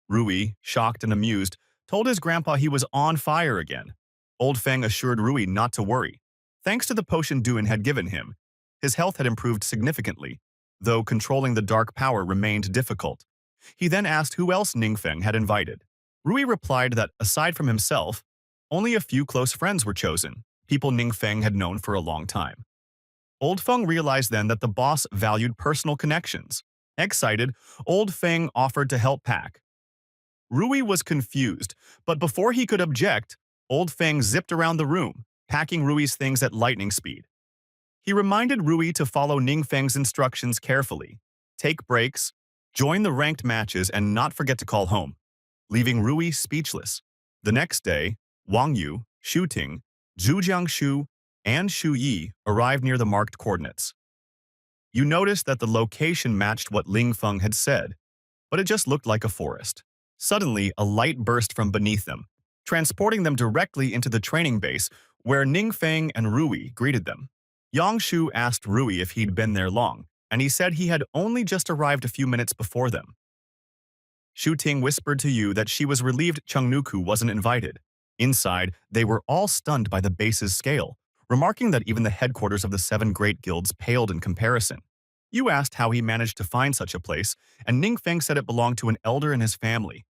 Rui, shocked and amused, told his grandpa he was on fire again. Old Feng assured Rui not to worry. Thanks to the potion Duin had given him, his health had improved significantly, though controlling the dark power remained difficult. He then asked who else Ningfeng had invited. Rui replied that, aside from himself, only a few close friends were chosen, people Ningfeng had known for a long time. Old Feng realized then that the boss valued personal connections. Excited, Old Feng offered to help pack. Rui was confused, but before he could object, Old Feng zipped around the room, packing Rui's things at lightning speed. He reminded Rui to follow Ningfeng's instructions carefully, take breaks, join the ranked matches, and not forget to call home, leaving Rui speechless. The next day, Wang Yu, Shu Ting, Zhu Jiangshu, and Shu Yi arrived near the marked coordinates. You noticed that the location matched what Ling Feng had said, but it just looked like a forest. Suddenly, a light burst from beneath them, transporting them directly into the training base where Ningfeng and Rui greeted them. Yang Shu asked Rui if he'd been there long, and he said he had only just arrived a few minutes before them. Shu Ting whispered to Yu that she was relieved Chengnuku wasn't invited. Inside, they were all stunned by the base's scale, remarking that even the headquarters of the 7 great guilds paled in comparison. Yu asked how he managed to find such a place, and Ningfeng said it belonged to an elder in his family.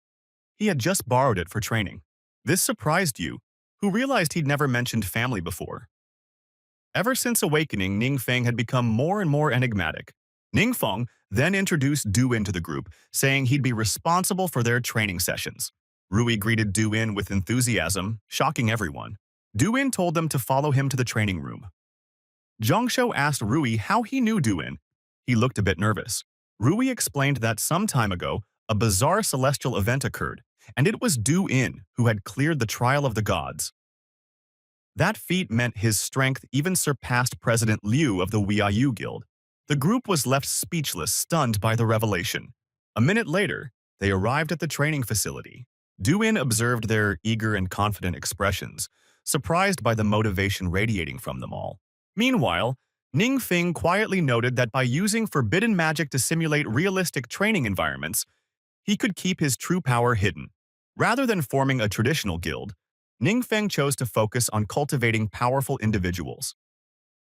He had just borrowed it for training. This surprised Yu, who realized he'd never mentioned family before. Ever since awakening, Ningfeng had become more and more enigmatic. Ningfeng then introduced Duin to the group, saying he'd be responsible for their training sessions. Rui greeted Duin with enthusiasm, shocking everyone. Duin told them to follow him to the training room. Zhongshou asked Rui how he knew Duin. He looked a bit nervous. Rui explained that some time ago, a bizarre celestial event occurred, and it was Duin who had cleared the trial of the gods. That feat meant his strength even surpassed President Liu of the Weiyu Guild. The group was left speechless, stunned by the revelation. A minute later, they arrived at the training facility. Duin observed their eager and confident expressions, surprised by the motivation radiating from them all. Meanwhile, Ningfeng quietly noted that by using forbidden magic to simulate realistic training environments, he could keep his true power hidden. Rather than forming a traditional guild, Ningfeng chose to focus on cultivating powerful individuals.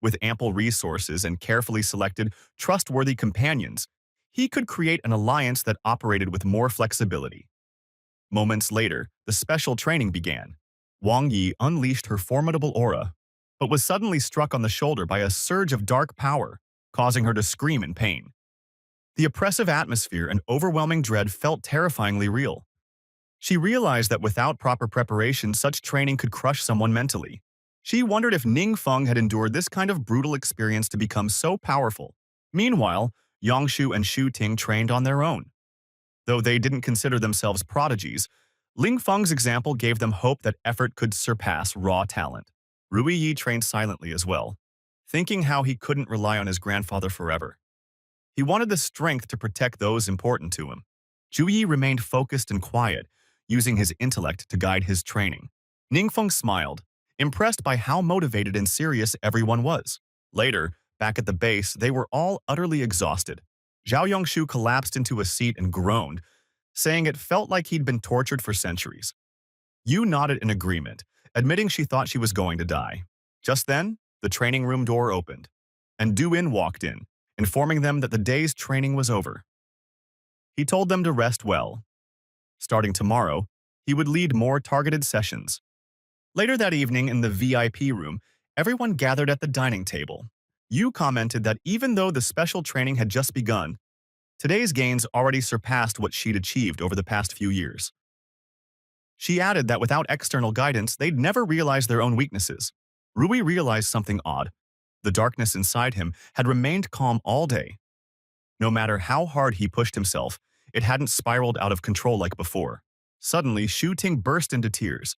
With ample resources and carefully selected, trustworthy companions, he could create an alliance that operated with more flexibility. Moments later, the special training began. Wang Yi unleashed her formidable aura, but was suddenly struck on the shoulder by a surge of dark power, causing her to scream in pain. The oppressive atmosphere and overwhelming dread felt terrifyingly real. She realized that without proper preparation, such training could crush someone mentally. She wondered if Ningfeng had endured this kind of brutal experience to become so powerful. Meanwhile, Yangshu and Shu Ting trained on their own. Though they didn't consider themselves prodigies, Ling Feng's example gave them hope that effort could surpass raw talent. Rui Yi trained silently as well, thinking how he couldn't rely on his grandfather forever. He wanted the strength to protect those important to him. Zhu Yi remained focused and quiet, using his intellect to guide his training. Ningfeng smiled, impressed by how motivated and serious everyone was. Later, back at the base, they were all utterly exhausted. Zhao Yongshu collapsed into a seat and groaned, saying it felt like he'd been tortured for centuries. Yu nodded in agreement, admitting she thought she was going to die. Just then, the training room door opened, and Du-in walked in, informing them that the day's training was over. He told them to rest well. Starting tomorrow, he would lead more targeted sessions. Later that evening in the VIP room, everyone gathered at the dining table. Yu commented that even though the special training had just begun, today's gains already surpassed what she'd achieved over the past few years. She added that without external guidance, they'd never realize their own weaknesses. Rui realized something odd. The darkness inside him had remained calm all day. No matter how hard he pushed himself, it hadn't spiraled out of control like before. Suddenly, Shu Ting burst into tears.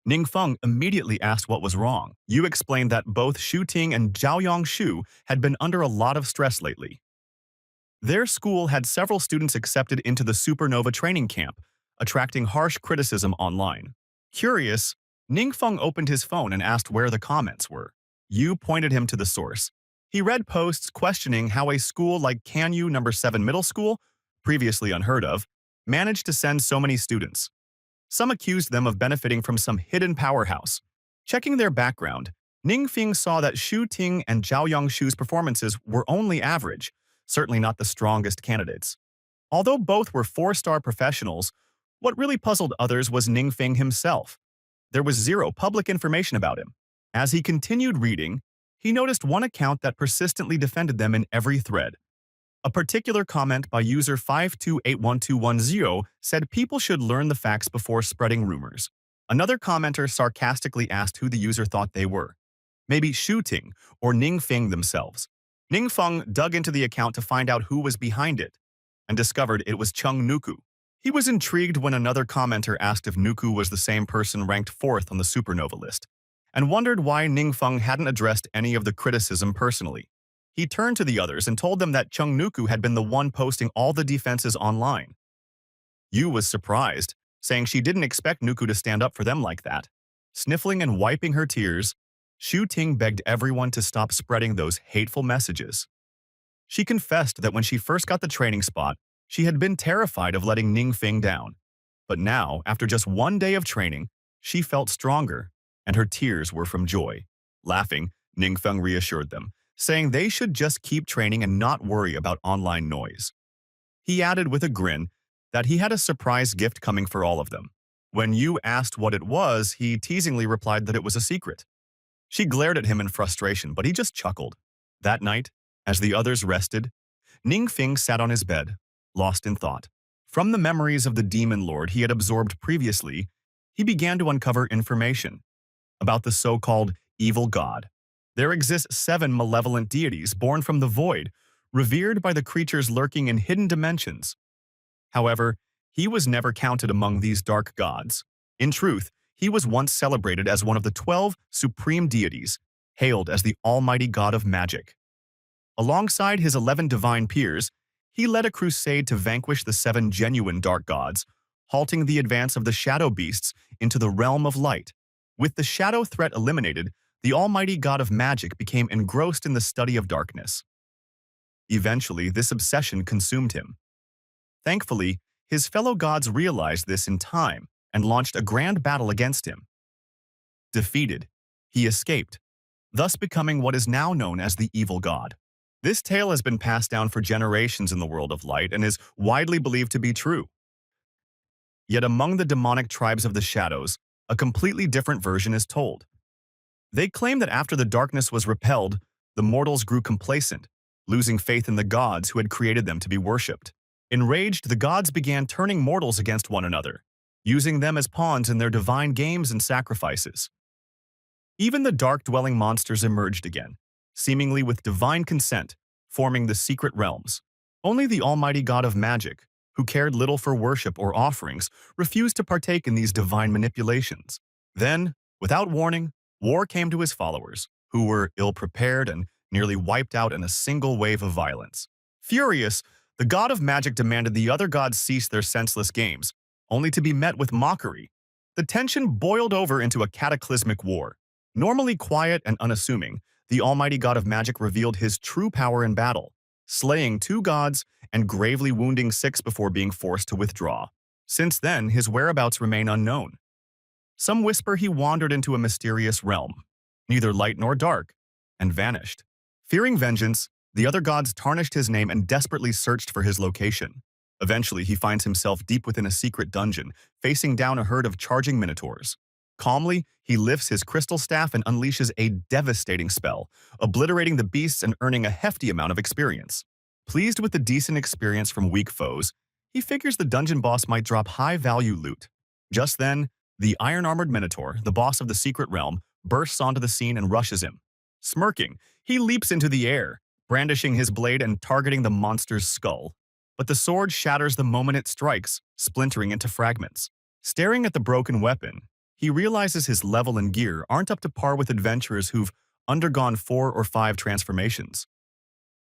Ningfeng immediately asked what was wrong. Yu explained that both Shu Ting and Zhao Yongshu had been under a lot of stress lately. Their school had several students accepted into the supernova training camp, attracting harsh criticism online. Curious, Ningfeng opened his phone and asked where the comments were. Yu pointed him to the source. He read posts questioning how a school like Kanyu No. 7 Middle School, previously unheard of, managed to send so many students. Some accused them of benefiting from some hidden powerhouse. Checking their background, Ningfeng saw that Shu Ting and Zhao Yongshu's performances were only average, certainly not the strongest candidates. Although both were 4-star professionals, what really puzzled others was Ningfeng himself. There was zero public information about him. As he continued reading, he noticed one account that persistently defended them in every thread. A particular comment by user 5281210 said people should learn the facts before spreading rumors. Another commenter sarcastically asked who the user thought they were. Maybe Shu Ting or Ningfeng themselves. Ningfeng dug into the account to find out who was behind it, and discovered it was Chung Nuku. He was intrigued when another commenter asked if Nuku was the same person ranked 4th on the supernova list, and wondered why Ningfeng hadn't addressed any of the criticism personally. He turned to the others and told them that Chung Nuku had been the one posting all the defenses online. Yu was surprised, saying she didn't expect Nuku to stand up for them like that. Sniffling and wiping her tears, Shu Ting begged everyone to stop spreading those hateful messages. She confessed that when she first got the training spot, she had been terrified of letting Ningfeng down. But now, after just one day of training, she felt stronger, and her tears were from joy. Laughing, Ningfeng reassured them, saying they should just keep training and not worry about online noise. He added with a grin that he had a surprise gift coming for all of them. When Yu asked what it was, he teasingly replied that it was a secret. She glared at him in frustration, but he just chuckled. That night, as the others rested, Ningfeng sat on his bed, lost in thought. From the memories of the demon lord he had absorbed previously, he began to uncover information about the so-called evil god. There exist 7 malevolent deities born from the void, revered by the creatures lurking in hidden dimensions. However, he was never counted among these dark gods. In truth, he was once celebrated as one of the 12 supreme deities, hailed as the almighty god of magic. Alongside his 11 divine peers, he led a crusade to vanquish the 7 genuine dark gods, halting the advance of the shadow beasts into the realm of light. With the shadow threat eliminated, the almighty god of magic became engrossed in the study of darkness. Eventually, this obsession consumed him. Thankfully, his fellow gods realized this in time and launched a grand battle against him. Defeated, he escaped. thus becoming what is now known as the evil god. This tale has been passed down for generations in the world of light and is widely believed to be true. Yet among the demonic tribes of the shadows, a completely different version is told. They claim that after the darkness was repelled, the mortals grew complacent, losing faith in the gods who had created them to be worshipped. Enraged, the gods began turning mortals against one another, using them as pawns in their divine games and sacrifices. Even the dark-dwelling monsters emerged again, seemingly with divine consent, forming the secret realms. Only the almighty god of magic, who cared little for worship or offerings, refused to partake in these divine manipulations. Then, without warning, war came to his followers, who were ill-prepared and nearly wiped out in a single wave of violence. Furious, the god of magic demanded the other gods cease their senseless games, only to be met with mockery. The tension boiled over into a cataclysmic war. Normally quiet and unassuming, the almighty god of magic revealed his true power in battle, slaying 2 gods and gravely wounding 6 before being forced to withdraw. Since then, his whereabouts remain unknown. Some whisper he wandered into a mysterious realm, neither light nor dark, and vanished. Fearing vengeance, the other gods tarnished his name and desperately searched for his location. Eventually, he finds himself deep within a secret dungeon, facing down a herd of charging minotaurs. Calmly, he lifts his crystal staff and unleashes a devastating spell, obliterating the beasts and earning a hefty amount of experience. Pleased with the decent experience from weak foes, he figures the dungeon boss might drop high-value loot. Just then, the iron-armored minotaur, the boss of the secret realm, bursts onto the scene and rushes him. Smirking, he leaps into the air, brandishing his blade and targeting the monster's skull. But the sword shatters the moment it strikes, splintering into fragments. Staring at the broken weapon, he realizes his level and gear aren't up to par with adventurers who've undergone 4 or 5 transformations.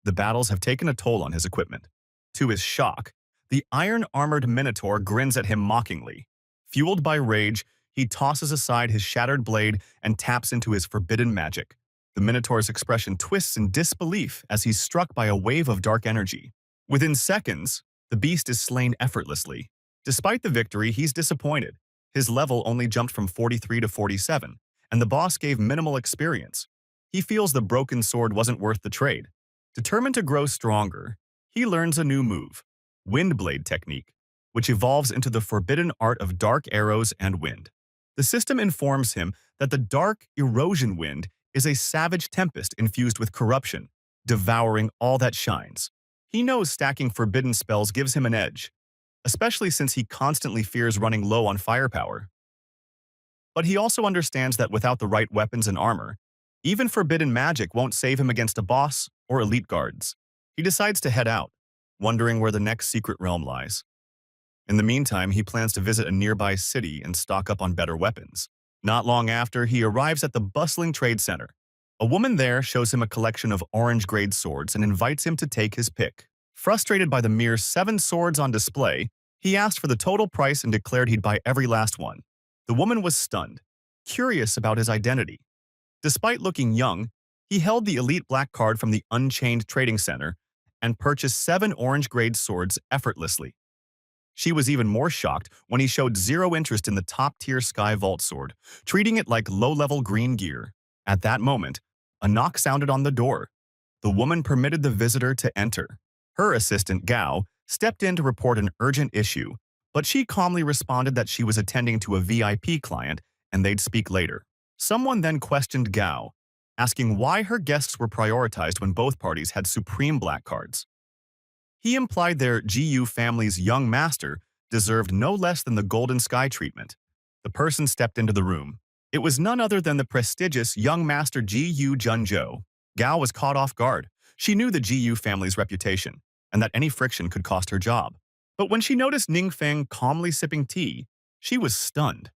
The battles have taken a toll on his equipment. To his shock, the iron-armored minotaur grins at him mockingly. Fueled by rage, he tosses aside his shattered blade and taps into his forbidden magic. The minotaur's expression twists in disbelief as he's struck by a wave of dark energy. Within seconds, the beast is slain effortlessly. Despite the victory, he's disappointed. His level only jumped from 43 to 47, and the boss gave minimal experience. He feels the broken sword wasn't worth the trade. Determined to grow stronger, he learns a new move, Windblade technique, which evolves into the forbidden art of dark arrows and wind. The system informs him that the dark erosion wind is a savage tempest infused with corruption, devouring all that shines. He knows stacking forbidden spells gives him an edge, especially since he constantly fears running low on firepower. But he also understands that without the right weapons and armor, even forbidden magic won't save him against a boss or elite guards. He decides to head out, wondering where the next secret realm lies. In the meantime, he plans to visit a nearby city and stock up on better weapons. Not long after, he arrives at the bustling trade center. A woman there shows him a collection of orange-grade swords and invites him to take his pick. Frustrated by the mere 7 swords on display, he asked for the total price and declared he'd buy every last one. The woman was stunned, curious about his identity. Despite looking young, he held the elite black card from the Unchained Trading Center and purchased 7 orange-grade swords effortlessly. She was even more shocked when he showed zero interest in the top-tier Sky Vault sword, treating it like low-level green gear. At that moment, a knock sounded on the door. The woman permitted the visitor to enter. Her assistant, Gao, stepped in to report an urgent issue, but she calmly responded that she was attending to a VIP client and they'd speak later. Someone then questioned Gao, asking why her guests were prioritized when both parties had supreme black cards. He implied their GU family's young master deserved no less than the Golden Sky treatment. The person stepped into the room. It was none other than the prestigious young master GU Junzhou. Gao was caught off guard. She knew the GU family's reputation, and that any friction could cost her job. But when she noticed Ning Feng calmly sipping tea, she was stunned.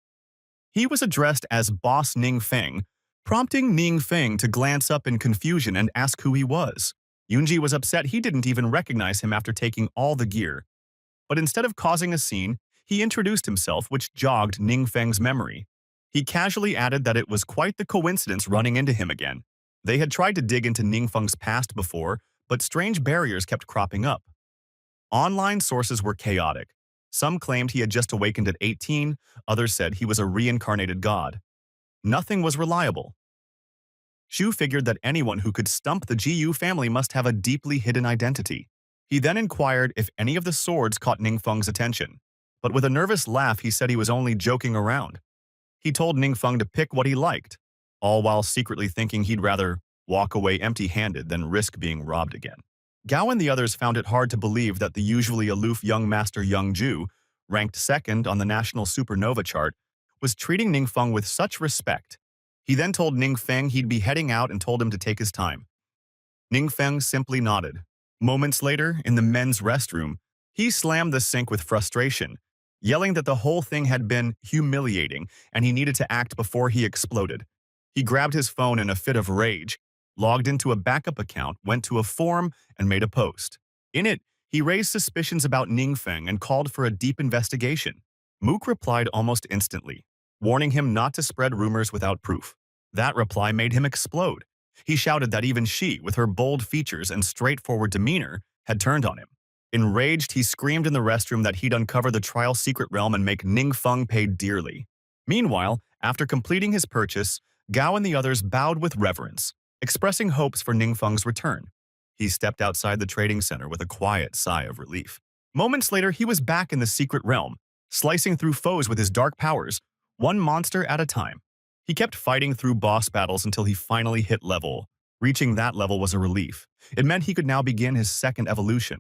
He was addressed as Boss Ning Feng, prompting Ning Feng to glance up in confusion and ask who he was. Yunji was upset he didn't even recognize him after taking all the gear. But instead of causing a scene, he introduced himself, which jogged Ning Feng's memory. He casually added that it was quite the coincidence running into him again. They had tried to dig into Ning Feng's past before, but strange barriers kept cropping up. Online sources were chaotic. Some claimed he had just awakened at 18, others said he was a reincarnated god. Nothing was reliable. Shu figured that anyone who could stump the Gu family must have a deeply hidden identity. He then inquired if any of the swords caught Ningfeng's attention, but with a nervous laugh he said he was only joking around. He told Ningfeng to pick what he liked, all while secretly thinking he'd rather walk away empty-handed than risk being robbed again. Gao and the others found it hard to believe that the usually aloof young master Young Ju, ranked second on the national supernova chart, was treating Ningfeng with such respect. He then told Ningfeng he'd be heading out and told him to take his time. Ningfeng simply nodded. Moments later, in the men's restroom, he slammed the sink with frustration, yelling that the whole thing had been humiliating and he needed to act before he exploded. He grabbed his phone in a fit of rage, logged into a backup account, went to a forum, and made a post. In it, he raised suspicions about Ningfeng and called for a deep investigation. Mook replied almost instantly, warning him not to spread rumors without proof. That reply made him explode. He shouted that even she, with her bold features and straightforward demeanor, had turned on him. Enraged, he screamed in the restroom that he'd uncover the trial secret realm and make Ningfeng pay dearly. Meanwhile, after completing his purchase, Gao and the others bowed with reverence, expressing hopes for Ningfeng's return. He stepped outside the trading center with a quiet sigh of relief. Moments later, he was back in the secret realm, slicing through foes with his dark powers, one monster at a time. He kept fighting through boss battles until he finally hit level. Reaching that level was a relief. It meant he could now begin his second evolution.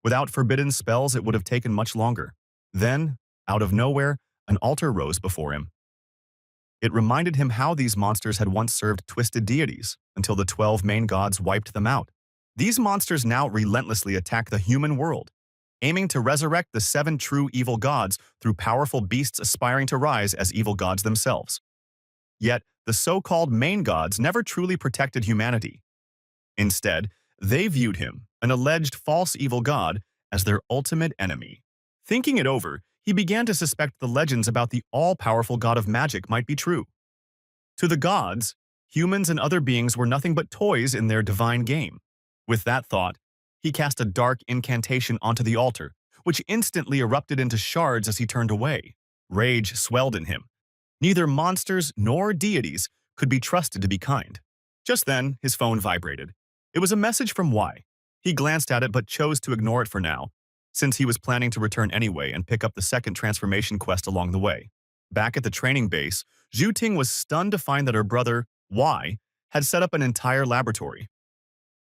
Without forbidden spells, it would have taken much longer. Then, out of nowhere, an altar rose before him. It reminded him how these monsters had once served twisted deities, until the 12 main gods wiped them out. These monsters now relentlessly attack the human world, aiming to resurrect the 7 true evil gods through powerful beasts aspiring to rise as evil gods themselves. Yet, the so-called main gods never truly protected humanity. Instead, they viewed him, an alleged false evil god, as their ultimate enemy. Thinking it over, he began to suspect the legends about the all-powerful god of magic might be true. To the gods, humans and other beings were nothing but toys in their divine game. With that thought, he cast a dark incantation onto the altar, which instantly erupted into shards as he turned away. Rage swelled in him. Neither monsters nor deities could be trusted to be kind. Just then, his phone vibrated. It was a message from Y. He glanced at it but chose to ignore it for now, since he was planning to return anyway and pick up the second transformation quest along the way. Back at the training base, Zhu Ting was stunned to find that her brother, Y, had set up an entire laboratory.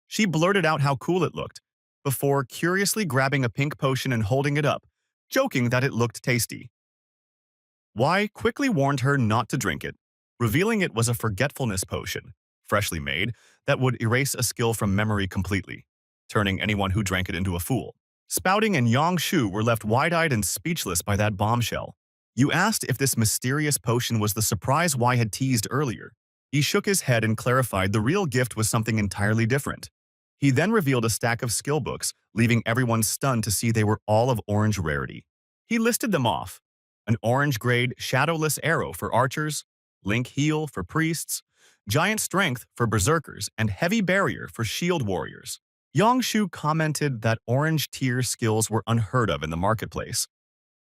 She blurted out how cool it looked, before curiously grabbing a pink potion and holding it up, joking that it looked tasty. Y quickly warned her not to drink it, revealing it was a forgetfulness potion, freshly made, that would erase a skill from memory completely, turning anyone who drank it into a fool. Spouting and Yang Shu were left wide-eyed and speechless by that bombshell. You asked if this mysterious potion was the surprise Y had teased earlier. He shook his head and clarified the real gift was something entirely different. He then revealed a stack of skill books, leaving everyone stunned to see they were all of orange rarity. He listed them off. An orange-grade shadowless arrow for archers, link heal for priests, giant strength for berserkers, and heavy barrier for shield warriors. Yang Shu commented that orange tier skills were unheard of in the marketplace.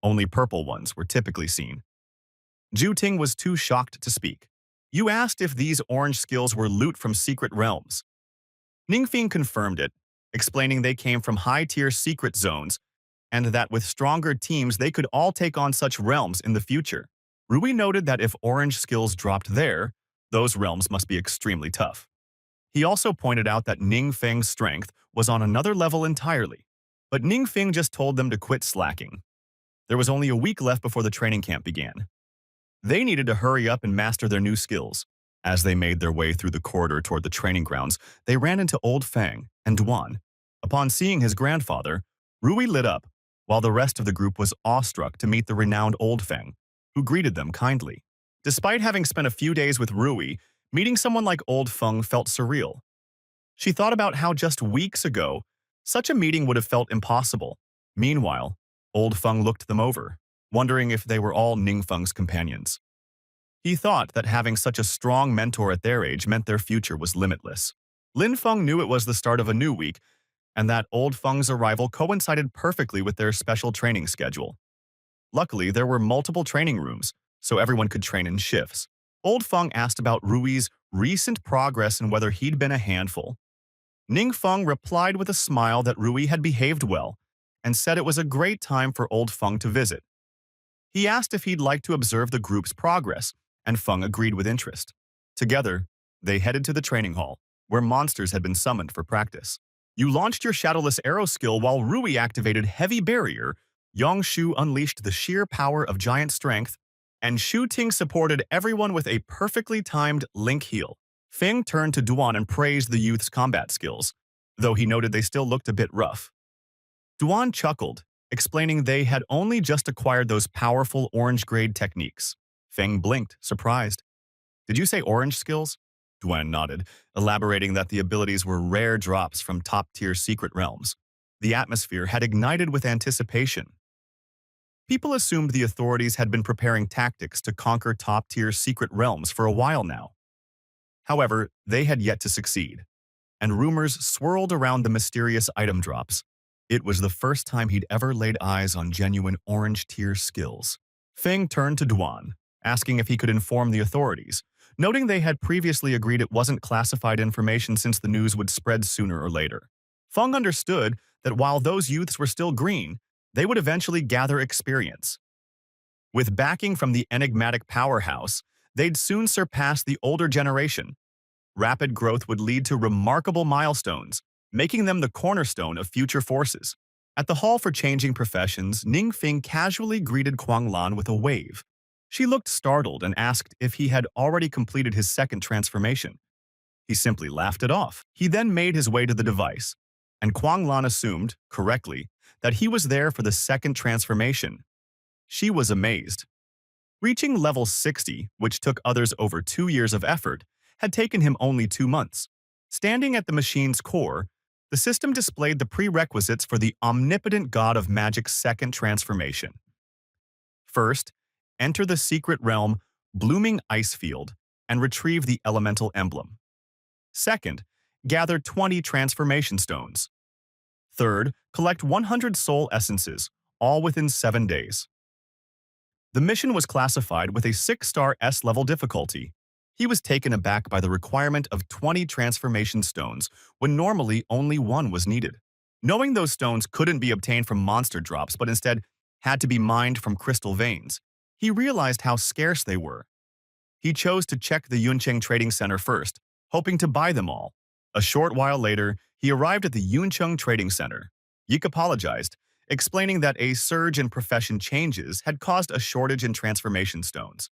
Only purple ones were typically seen. Zhu Ting was too shocked to speak. You asked if these orange skills were loot from secret realms. Ningfeng confirmed it, explaining they came from high-tier secret zones and that with stronger teams they could all take on such realms in the future. Rui noted that if orange skills dropped there, those realms must be extremely tough. He also pointed out that Ningfeng's strength was on another level entirely, but Ningfeng just told them to quit slacking. There was only a week left before the training camp began. They needed to hurry up and master their new skills. As they made their way through the corridor toward the training grounds, they ran into Old Fang and Duan. Upon seeing his grandfather, Rui lit up, while the rest of the group was awestruck to meet the renowned Old Fang, who greeted them kindly. Despite having spent a few days with Rui, meeting someone like Old Feng felt surreal. She thought about how just weeks ago, such a meeting would have felt impossible. Meanwhile, Old Feng looked them over, wondering if they were all Ningfeng's companions. He thought that having such a strong mentor at their age meant their future was limitless. Lin Feng knew it was the start of a new week, and that Old Feng's arrival coincided perfectly with their special training schedule. Luckily, there were multiple training rooms, so everyone could train in shifts. Old Feng asked about Rui's recent progress and whether he'd been a handful. Ningfeng replied with a smile that Rui had behaved well and said it was a great time for old Feng to visit. He asked if he'd like to observe the group's progress, and Feng agreed with interest. Together, they headed to the training hall, where monsters had been summoned for practice. You launched your shadowless arrow skill while Rui activated Heavy Barrier, Yongshu unleashed the sheer power of giant strength, and Shu Ting supported everyone with a perfectly timed link heal. Feng turned to Duan and praised the youth's combat skills, though he noted they still looked a bit rough. Duan chuckled, explaining they had only just acquired those powerful orange-grade techniques. Feng blinked, surprised. Did you say orange skills? Duan nodded, elaborating that the abilities were rare drops from top-tier secret realms. The atmosphere had ignited with anticipation. People assumed the authorities had been preparing tactics to conquer top-tier secret realms for a while now. However, they had yet to succeed, and rumors swirled around the mysterious item drops. It was the first time he'd ever laid eyes on genuine orange-tier skills. Feng turned to Duan, asking if he could inform the authorities, noting they had previously agreed it wasn't classified information since the news would spread sooner or later. Feng understood that while those youths were still green, they would eventually gather experience. With backing from the enigmatic powerhouse, they'd soon surpass the older generation. Rapid growth would lead to remarkable milestones, making them the cornerstone of future forces. At the Hall for Changing Professions, Ningfeng casually greeted Kuang Lan with a wave. She looked startled and asked if he had already completed his second transformation. He simply laughed it off. He then made his way to the device, and Kuang Lan assumed, correctly, that he was there for the second transformation. She was amazed. Reaching level 60, which took others over 2 years of effort, had taken him only 2 months. Standing at the machine's core, the system displayed the prerequisites for the omnipotent god of magic's second transformation. First, enter the secret realm Blooming Icefield and retrieve the elemental emblem. Second, gather 20 transformation stones. Third, collect 100 soul essences, all within 7 days. The mission was classified with a 6-star S-level difficulty. He was taken aback by the requirement of 20 transformation stones when normally only 1 was needed. Knowing those stones couldn't be obtained from monster drops but instead had to be mined from crystal veins, he realized how scarce they were. He chose to check the Yuncheng Trading Center first, hoping to buy them all. A short while later, he arrived at the Yuncheng Trading Center. Yik apologized, explaining that a surge in profession changes had caused a shortage in transformation stones.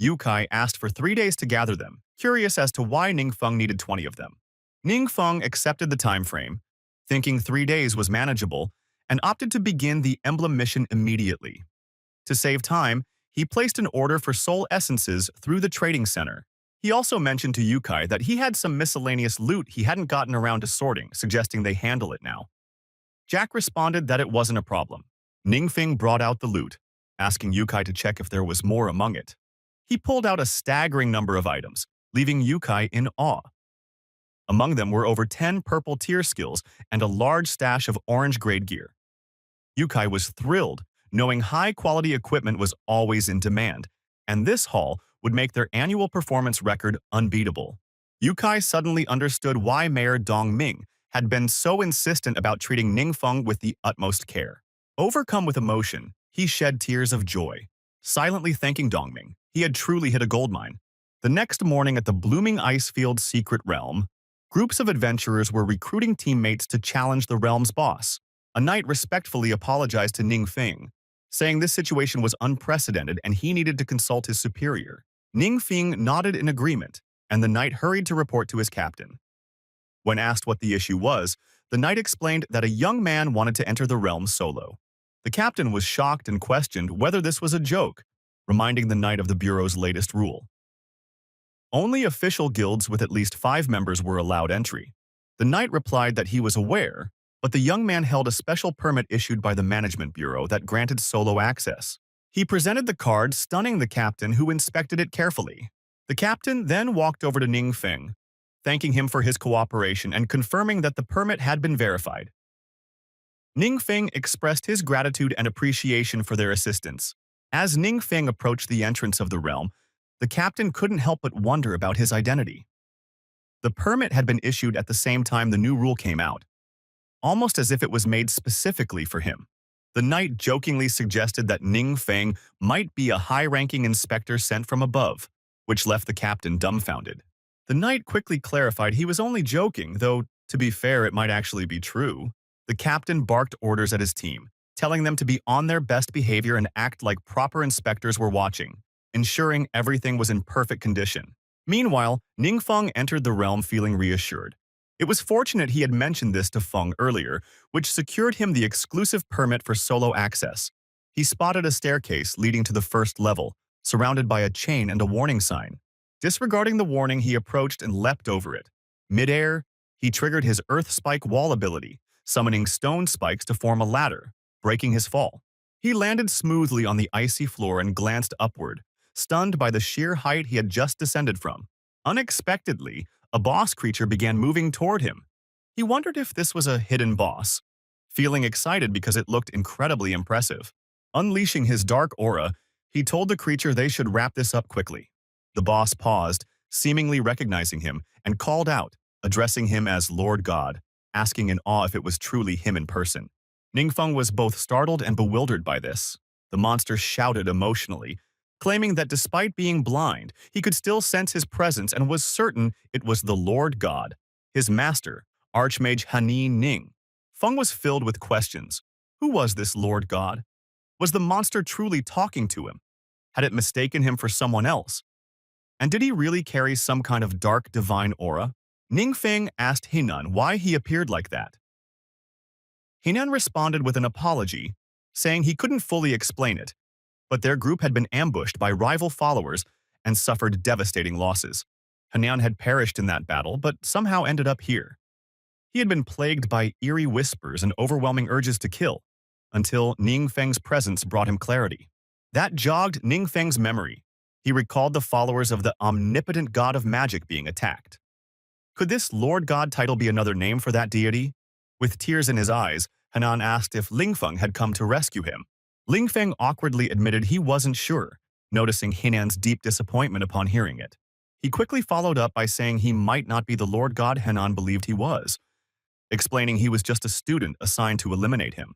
Yukai asked for 3 days to gather them, curious as to why Ningfeng needed 20 of them. Ningfeng accepted the time frame, thinking 3 days was manageable, and opted to begin the emblem mission immediately. To save time, he placed an order for soul essences through the trading center. He also mentioned to Yukai that he had some miscellaneous loot he hadn't gotten around to sorting, suggesting they handle it now. Jack responded that it wasn't a problem. Ningfeng brought out the loot, asking Yukai to check if there was more among it. He pulled out a staggering number of items, leaving Yukai in awe. Among them were over 10 purple tier skills and a large stash of orange-grade gear. Yukai was thrilled, knowing high-quality equipment was always in demand, and this haul would make their annual performance record unbeatable. Yukai suddenly understood why Mayor Dong Ming had been so insistent about treating Ningfeng with the utmost care. Overcome with emotion, he shed tears of joy, silently thanking Dongming. He had truly hit a goldmine. The next morning at the Blooming Icefield Secret Realm, groups of adventurers were recruiting teammates to challenge the realm's boss. A knight respectfully apologized to Ningfeng, saying this situation was unprecedented and he needed to consult his superior. Ningfeng nodded in agreement, and the knight hurried to report to his captain. When asked what the issue was, the knight explained that a young man wanted to enter the realm solo. The captain was shocked and questioned whether this was a joke, reminding the knight of the Bureau's latest rule. Only official guilds with at least 5 members were allowed entry. The knight replied that he was aware, but the young man held a special permit issued by the Management Bureau that granted solo access. He presented the card, stunning the captain, who inspected it carefully. The captain then walked over to Ningfeng, thanking him for his cooperation and confirming that the permit had been verified. Ningfeng expressed his gratitude and appreciation for their assistance. As Ningfeng approached the entrance of the realm, The captain couldn't help but wonder about his identity. The permit had been issued at the same time the new rule came out, almost as if it was made specifically for him. The knight jokingly suggested that Ning Feng might be a high-ranking inspector sent from above, which left the captain dumbfounded. The knight quickly clarified he was only joking, though, to be fair, it might actually be true. The captain barked orders at his team, telling them to be on their best behavior and act like proper inspectors were watching, ensuring everything was in perfect condition. Meanwhile, Ning Feng entered the realm feeling reassured. It was fortunate he had mentioned this to Feng earlier, which secured him the exclusive permit for solo access. He spotted a staircase leading to the first level, surrounded by a chain and a warning sign. Disregarding the warning, he approached and leapt over it. Mid-air, he triggered his Earth Spike wall ability, summoning stone spikes to form a ladder, breaking his fall. He landed smoothly on the icy floor and glanced upward, stunned by the sheer height he had just descended from. Unexpectedly, a boss creature began moving toward him. He wondered if this was a hidden boss, feeling excited because it looked incredibly impressive. Unleashing his dark aura, he told the creature they should wrap this up quickly. The boss paused, seemingly recognizing him, and called out, addressing him as Lord God, asking in awe if it was truly him in person. Ningfeng was both startled and bewildered by this. The monster shouted emotionally, claiming that despite being blind, he could still sense his presence and was certain it was the Lord God, his master, Archmage Hani Ning. Feng was filled with questions. Who was this Lord God? Was the monster truly talking to him? Had it mistaken him for someone else? And did he really carry some kind of dark divine aura? Ningfeng asked Henan why he appeared like that. Henan responded with an apology, saying he couldn't fully explain it, but their group had been ambushed by rival followers and suffered devastating losses. Henan had perished in that battle, but somehow ended up here. He had been plagued by eerie whispers and overwhelming urges to kill, until Ningfeng's presence brought him clarity. That jogged Ningfeng's memory. He recalled the followers of the omnipotent god of magic being attacked. Could this Lord God title be another name for that deity? With tears in his eyes, Henan asked if Lingfeng had come to rescue him. Lingfeng awkwardly admitted he wasn't sure, noticing Henan's deep disappointment upon hearing it. He quickly followed up by saying he might not be the Lord God Henan believed he was, explaining he was just a student assigned to eliminate him.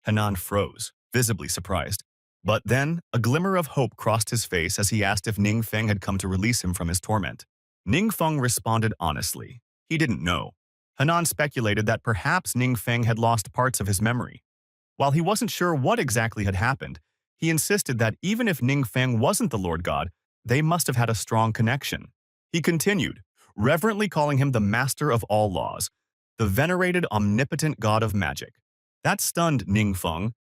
Henan froze, visibly surprised. But then, a glimmer of hope crossed his face as he asked if Ningfeng had come to release him from his torment. Ningfeng responded honestly. He didn't know. Henan speculated that perhaps Ningfeng had lost parts of his memory. While he wasn't sure what exactly had happened, he insisted that even if Ningfeng wasn't the Lord God, they must have had a strong connection. He continued, reverently calling him the master of all laws, the venerated omnipotent god of magic. That stunned Ningfeng.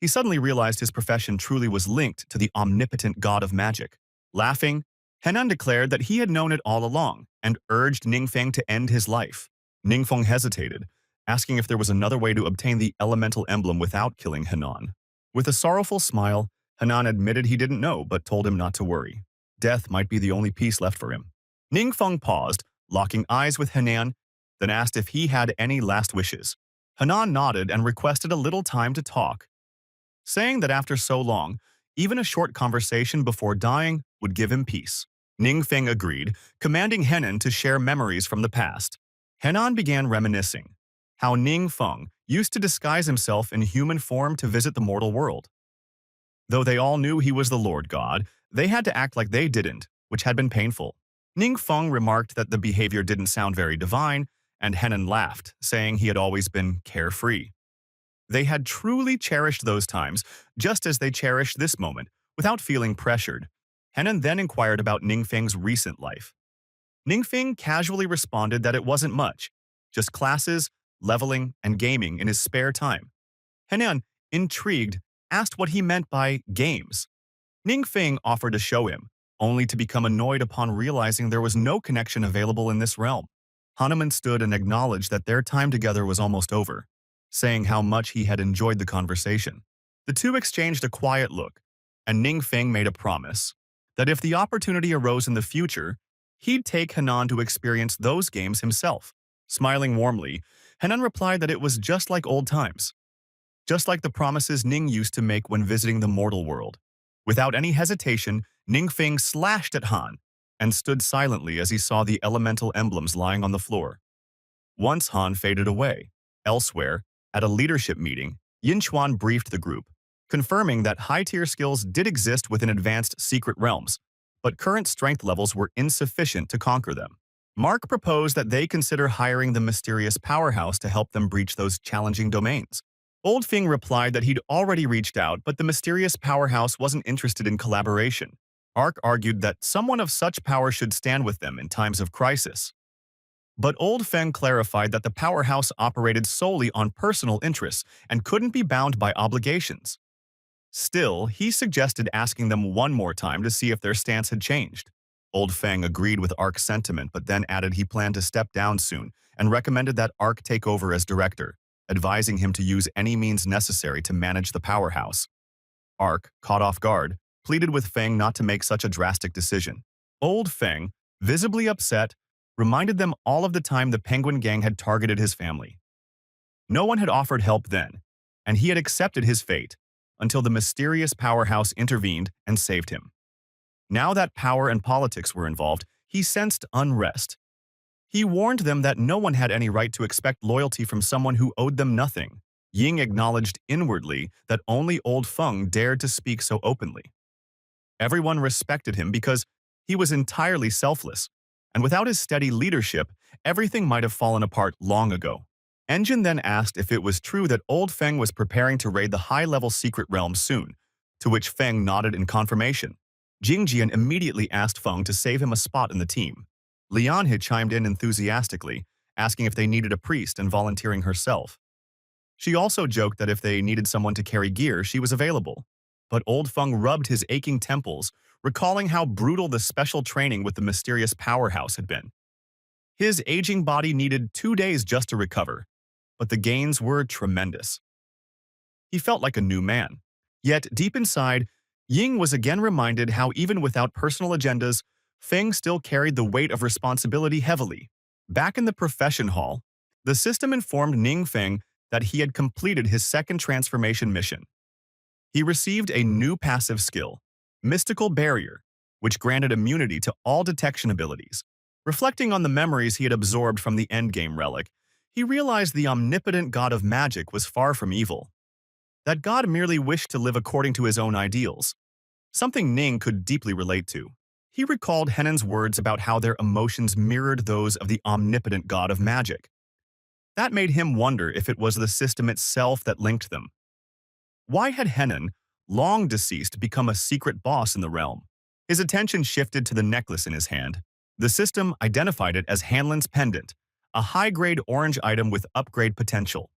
He suddenly realized his profession truly was linked to the omnipotent god of magic. Laughing, Henan declared that he had known it all along and urged Ningfeng to end his life. Ningfeng hesitated, asking if there was another way to obtain the elemental emblem without killing Henan. With a sorrowful smile, Henan admitted he didn't know but told him not to worry. Death might be the only peace left for him. Ningfeng paused, locking eyes with Henan, then asked if he had any last wishes. Henan nodded and requested a little time to talk, saying that after so long, even a short conversation before dying would give him peace. Ningfeng agreed, commanding Henan to share memories from the past. Henan began reminiscing how Ningfeng used to disguise himself in human form to visit the mortal world. Though they all knew he was the Lord God, they had to act like they didn't, which had been painful. Ningfeng remarked that the behavior didn't sound very divine, and Henan laughed, saying he had always been carefree. They had truly cherished those times, just as they cherished this moment, without feeling pressured. Henan then inquired about Ningfeng's recent life. Ningfeng casually responded that it wasn't much, just classes, leveling, and gaming in his spare time. Henan, intrigued, asked what he meant by games. Ningfeng offered to show him, only to become annoyed upon realizing there was no connection available in this realm. Hanuman stood and acknowledged that their time together was almost over, saying how much he had enjoyed the conversation. The two exchanged a quiet look, and Ningfeng made a promise that if the opportunity arose in the future, he'd take Henan to experience those games himself. Smiling warmly, Henan replied that it was just like old times, just like the promises Ning used to make when visiting the mortal world. Without any hesitation, Ningfeng slashed at Han and stood silently as he saw the elemental emblems lying on the floor. Once Han faded away, elsewhere, at a leadership meeting, Yinchuan briefed the group, confirming that high-tier skills did exist within advanced secret realms, but current strength levels were insufficient to conquer them. Mark proposed that they consider hiring the mysterious powerhouse to help them breach those challenging domains. Old Fing replied that he'd already reached out, but the mysterious powerhouse wasn't interested in collaboration. Ark argued that someone of such power should stand with them in times of crisis. But Old Feng clarified that the powerhouse operated solely on personal interests and couldn't be bound by obligations. Still, he suggested asking them one more time to see if their stance had changed. Old Feng agreed with Ark's sentiment, but then added he planned to step down soon and recommended that Ark take over as director, advising him to use any means necessary to manage the powerhouse. Ark, caught off guard, pleaded with Feng not to make such a drastic decision. Old Feng, visibly upset, reminded them all of the time the Penguin Gang had targeted his family. No one had offered help then, and he had accepted his fate until the mysterious powerhouse intervened and saved him. Now that power and politics were involved, he sensed unrest. He warned them that no one had any right to expect loyalty from someone who owed them nothing. Ying acknowledged inwardly that only Old Feng dared to speak so openly. Everyone respected him because he was entirely selfless, and without his steady leadership, everything might have fallen apart long ago. Engine then asked if it was true that Old Feng was preparing to raid the high-level secret realm soon, to which Feng nodded in confirmation. Jingjian immediately asked Feng to save him a spot in the team. Lianhe chimed in enthusiastically, asking if they needed a priest and volunteering herself. She also joked that if they needed someone to carry gear, she was available. But Old Feng rubbed his aching temples, recalling how brutal the special training with the mysterious powerhouse had been. His aging body needed 2 days just to recover, but the gains were tremendous. He felt like a new man. Yet, deep inside, Ying was again reminded how even without personal agendas, Feng still carried the weight of responsibility heavily. Back in the profession hall, the system informed Ningfeng that he had completed his second transformation mission. He received a new passive skill, Mystical Barrier, which granted immunity to all detection abilities. Reflecting on the memories he had absorbed from the endgame relic, he realized the omnipotent god of magic was far from evil. That god merely wished to live according to his own ideals, something Ning could deeply relate to. He recalled Henan's words about how their emotions mirrored those of the omnipotent god of magic. That made him wonder if it was the system itself that linked them. Why had Henan, long deceased, become a secret boss in the realm? His attention shifted to the necklace in his hand. The system identified it as Hanlon's Pendant, a high-grade orange item with upgrade potential.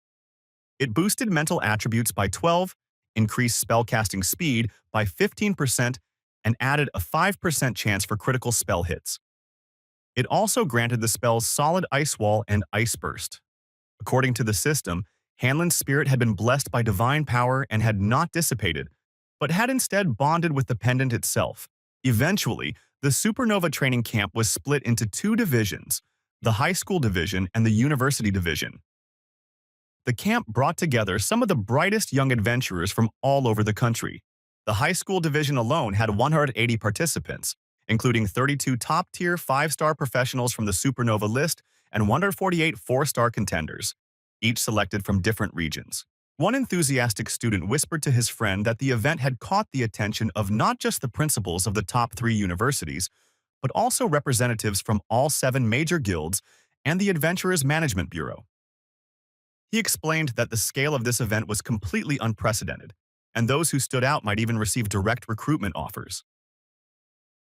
It boosted mental attributes by 12, increased spellcasting speed by 15%, and added a 5% chance for critical spell hits. It also granted the spells Solid Ice Wall and Ice Burst. According to the system, Hanlon's spirit had been blessed by divine power and had not dissipated, but had instead bonded with the pendant itself. Eventually, the Supernova training camp was split into 2 divisions, the high school division and the university division. The camp brought together some of the brightest young adventurers from all over the country. The high school division alone had 180 participants, including 32 top-tier 5-star professionals from the Supernova list and 148 4-star contenders, each selected from different regions. One enthusiastic student whispered to his friend that the event had caught the attention of not just the principals of the top 3 universities, but also representatives from all 7 major guilds and the Adventurers Management Bureau. He explained that the scale of this event was completely unprecedented, and those who stood out might even receive direct recruitment offers.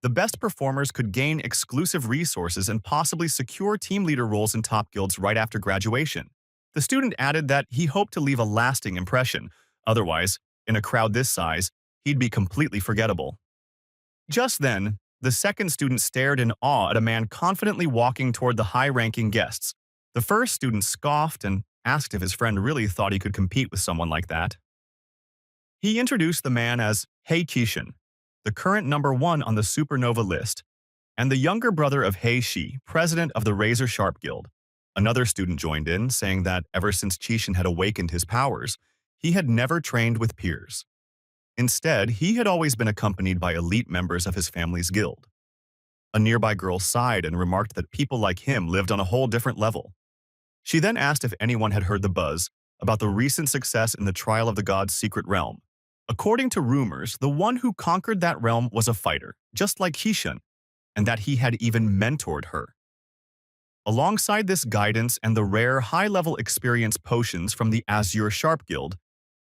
The best performers could gain exclusive resources and possibly secure team leader roles in top guilds right after graduation. The student added that he hoped to leave a lasting impression. Otherwise, in a crowd this size, he'd be completely forgettable. Just then, the second student stared in awe at a man confidently walking toward the high-ranking guests. The first student scoffed and asked if his friend really thought he could compete with someone like that. He introduced the man as Hei Qishan, the current #1 on the Supernova list, and the younger brother of Hei Shi, president of the Razor Sharp Guild. Another student joined in, saying that ever since Qishan had awakened his powers, he had never trained with peers. Instead, he had always been accompanied by elite members of his family's guild. A nearby girl sighed and remarked that people like him lived on a whole different level. She then asked if anyone had heard the buzz about the recent success in the trial of the god's secret realm. According to rumors, the one who conquered that realm was a fighter, just like Hishan, and that he had even mentored her. Alongside this guidance and the rare high-level experience potions from the Azure Sharp Guild,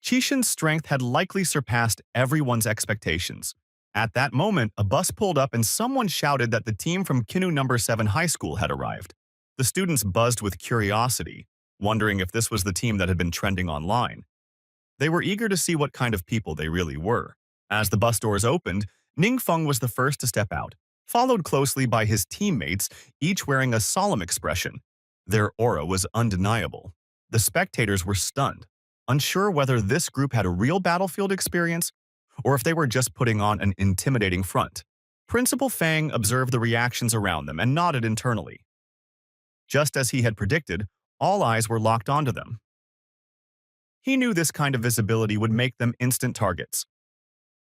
Chishan's strength had likely surpassed everyone's expectations. At that moment, a bus pulled up and someone shouted that the team from Kinu No. 7 High School had arrived. The students buzzed with curiosity, wondering if this was the team that had been trending online. They were eager to see what kind of people they really were. As the bus doors opened, Ningfeng was the first to step out, followed closely by his teammates, each wearing a solemn expression. Their aura was undeniable. The spectators were stunned, unsure whether this group had a real battlefield experience or if they were just putting on an intimidating front. Principal Fang observed the reactions around them and nodded internally. Just as he had predicted, all eyes were locked onto them. He knew this kind of visibility would make them instant targets.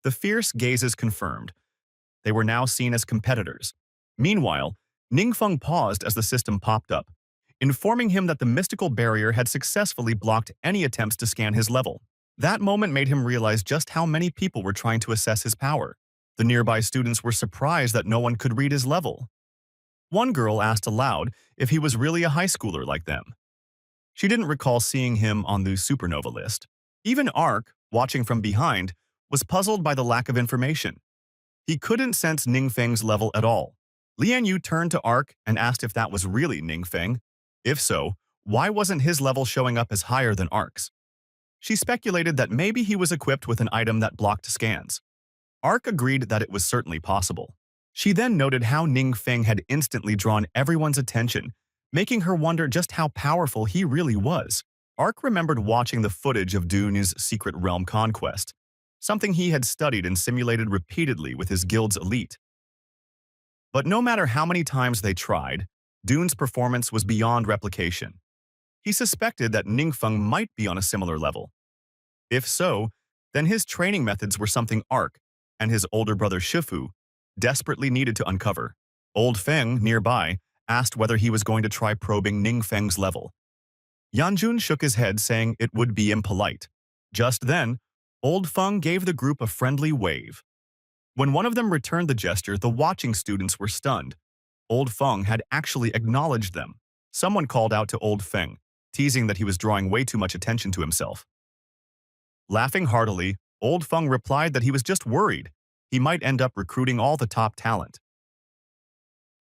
The fierce gazes confirmed. They were now seen as competitors. Meanwhile, Ningfeng paused as the system popped up, informing him that the mystical barrier had successfully blocked any attempts to scan his level. That moment made him realize just how many people were trying to assess his power. The nearby students were surprised that no one could read his level. One girl asked aloud if he was really a high schooler like them. She didn't recall seeing him on the supernova list. Even Ark, watching from behind, was puzzled by the lack of information. He couldn't sense Ningfeng's level at all. Lian Yu turned to Ark and asked if that was really Ningfeng. If so, why wasn't his level showing up as higher than Ark's? She speculated that maybe he was equipped with an item that blocked scans. Ark agreed that it was certainly possible. She then noted how Ningfeng had instantly drawn everyone's attention, making her wonder just how powerful he really was. Ark remembered watching the footage of Dune's secret realm conquest, something he had studied and simulated repeatedly with his guild's elite. But no matter how many times they tried, Dune's performance was beyond replication. He suspected that Ningfeng might be on a similar level. If so, then his training methods were something Ark and his older brother Shifu desperately needed to uncover. Old Feng, nearby, asked whether he was going to try probing Ningfeng's level. Yanjun shook his head, saying it would be impolite. Just then, Old Feng gave the group a friendly wave. When one of them returned the gesture, the watching students were stunned. Old Feng had actually acknowledged them. Someone called out to Old Feng, teasing that he was drawing way too much attention to himself. Laughing heartily, Old Feng replied that he was just worried he might end up recruiting all the top talent.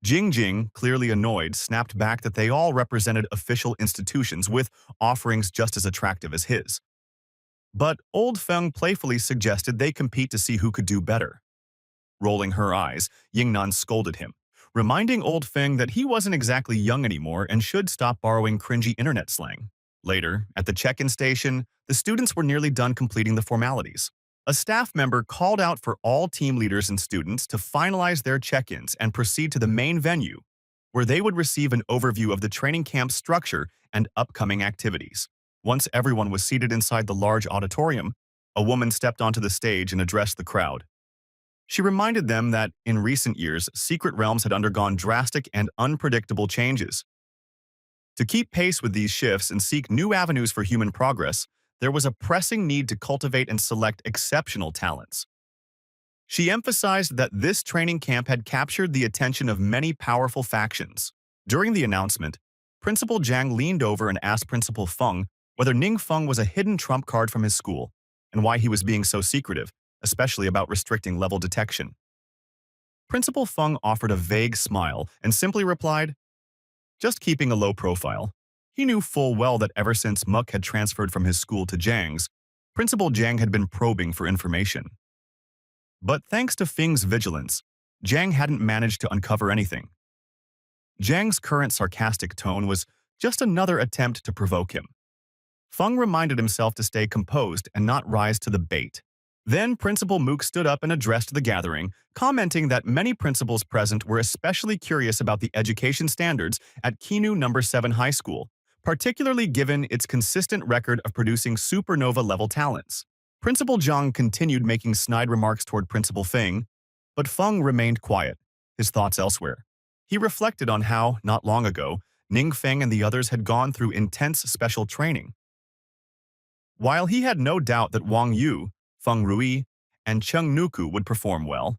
Jing Jing, clearly annoyed, snapped back that they all represented official institutions with offerings just as attractive as his. But Old Feng playfully suggested they compete to see who could do better. Rolling her eyes, Yingnan scolded him, reminding Old Feng that he wasn't exactly young anymore and should stop borrowing cringy internet slang. Later, at the check-in station, the students were nearly done completing the formalities. A staff member called out for all team leaders and students to finalize their check-ins and proceed to the main venue, where they would receive an overview of the training camp's structure and upcoming activities. Once everyone was seated inside the large auditorium, a woman stepped onto the stage and addressed the crowd. She reminded them that, in recent years, secret realms had undergone drastic and unpredictable changes. To keep pace with these shifts and seek new avenues for human progress, there was a pressing need to cultivate and select exceptional talents. She emphasized that this training camp had captured the attention of many powerful factions. During the announcement, Principal Jiang leaned over and asked Principal Feng whether Ningfeng was a hidden trump card from his school and why he was being so secretive, especially about restricting level detection. Principal Feng offered a vague smile and simply replied, "Just keeping a low profile." He knew full well that ever since Muk had transferred from his school to Jiang's, Principal Jiang had been probing for information. But thanks to Feng's vigilance, Jiang hadn't managed to uncover anything. Jiang's current sarcastic tone was just another attempt to provoke him. Feng reminded himself to stay composed and not rise to the bait. Then Principal Mook stood up and addressed the gathering, commenting that many principals present were especially curious about the education standards at Kinu No. 7 High School, particularly given its consistent record of producing supernova-level talents. Principal Zhang continued making snide remarks toward Principal Feng, but Feng remained quiet, his thoughts elsewhere. He reflected on how, not long ago, Ning Feng and the others had gone through intense special training. While he had no doubt that Wang Yu, Feng Rui, and Cheng Nuku would perform well,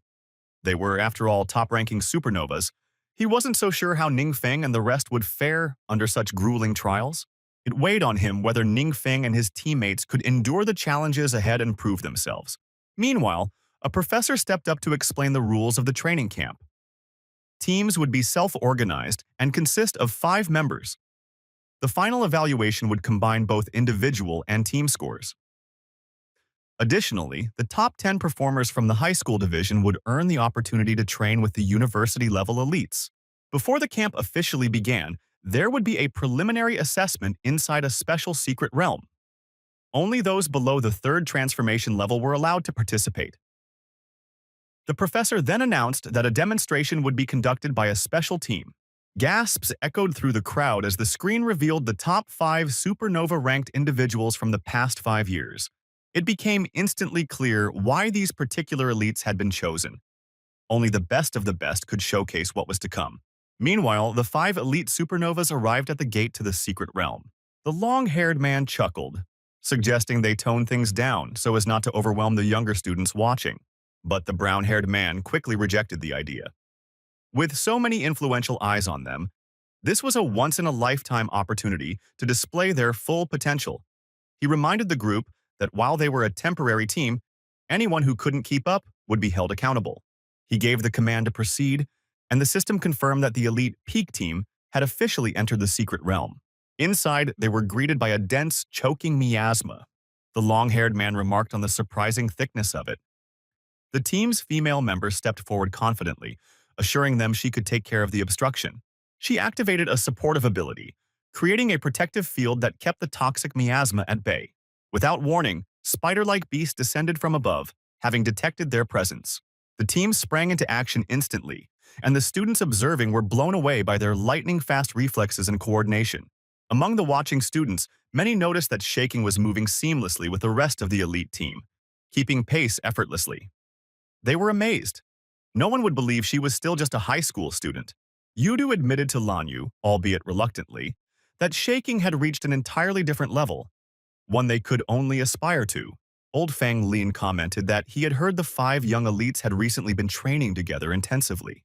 they were, after all, top-ranking supernovas, he wasn't so sure how Ning Feng and the rest would fare under such grueling trials. It weighed on him whether Ning Feng and his teammates could endure the challenges ahead and prove themselves. Meanwhile, a professor stepped up to explain the rules of the training camp. Teams would be self-organized and consist of 5 members. The final evaluation would combine both individual and team scores. Additionally, the top 10 performers from the high school division would earn the opportunity to train with the university-level elites. Before the camp officially began, there would be a preliminary assessment inside a special secret realm. Only those below the 3rd transformation level were allowed to participate. The professor then announced that a demonstration would be conducted by a special team. Gasps echoed through the crowd as the screen revealed the top 5 supernova-ranked individuals from the past 5 years. It became instantly clear why these particular elites had been chosen. Only the best of the best could showcase what was to come. Meanwhile, the 5 elite supernovas arrived at the gate to the secret realm. The long-haired man chuckled, suggesting they tone things down so as not to overwhelm the younger students watching. But the brown-haired man quickly rejected the idea. With so many influential eyes on them, this was a once-in-a-lifetime opportunity to display their full potential. He reminded the group that while they were a temporary team, anyone who couldn't keep up would be held accountable. He gave the command to proceed, and the system confirmed that the elite peak team had officially entered the secret realm. Inside, they were greeted by a dense, choking miasma. The long-haired man remarked on the surprising thickness of it. The team's female member stepped forward confidently, assuring them she could take care of the obstruction. She activated a supportive ability, creating a protective field that kept the toxic miasma at bay. Without warning, spider-like beasts descended from above, having detected their presence. The team sprang into action instantly, and the students observing were blown away by their lightning-fast reflexes and coordination. Among the watching students, many noticed that Shaking was moving seamlessly with the rest of the elite team, keeping pace effortlessly. They were amazed. No one would believe she was still just a high school student. Yudu admitted to Lanyu, albeit reluctantly, that Shaking had reached an entirely different level, one they could only aspire to. Old Fang Lin commented that he had heard the 5 young elites had recently been training together intensively.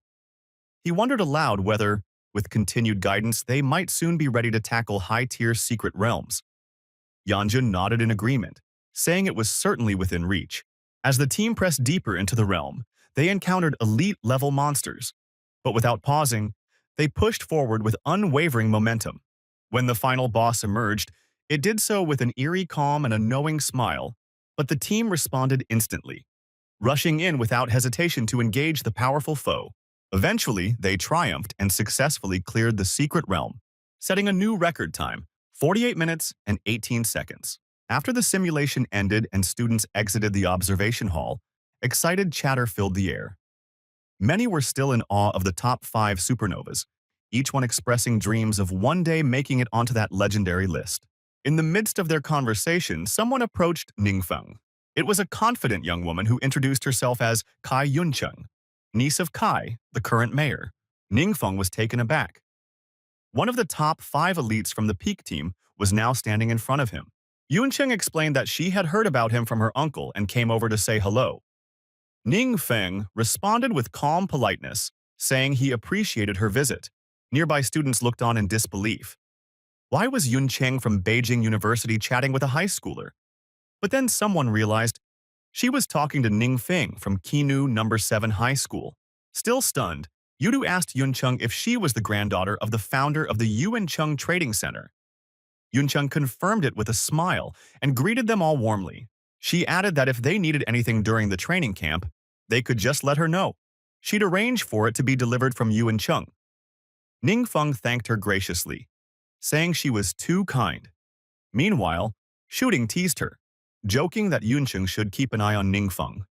He wondered aloud whether, with continued guidance, they might soon be ready to tackle high-tier secret realms. Yanjun nodded in agreement, saying it was certainly within reach. As the team pressed deeper into the realm, they encountered elite-level monsters. But without pausing, they pushed forward with unwavering momentum. When the final boss emerged, it did so with an eerie calm and a knowing smile, but the team responded instantly, rushing in without hesitation to engage the powerful foe. Eventually, they triumphed and successfully cleared the secret realm, setting a new record time, 48 minutes and 18 seconds. After the simulation ended and students exited the observation hall, excited chatter filled the air. Many were still in awe of the top 5 supernovas, each one expressing dreams of one day making it onto that legendary list. In the midst of their conversation, someone approached Ningfeng. It was a confident young woman who introduced herself as Kai Yuncheng, niece of Kai, the current mayor. Ningfeng was taken aback. One of the top 5 elites from the peak team was now standing in front of him. Yuncheng explained that she had heard about him from her uncle and came over to say hello. Ning Feng responded with calm politeness, saying he appreciated her visit. Nearby students looked on in disbelief. Why was Yuncheng from Beijing University chatting with a high schooler? But then someone realized she was talking to Ning Feng from Kinu No. 7 High School. Still stunned, Yudu asked Yuncheng if she was the granddaughter of the founder of the Yuancheng Trading Center. Yuncheng confirmed it with a smile and greeted them all warmly. She added that if they needed anything during the training camp, they could just let her know. She'd arrange for it to be delivered from Yuancheng. Ning Feng thanked her graciously, saying she was too kind. Meanwhile, Shooting teased her, joking that Yuncheng should keep an eye on Ning Feng.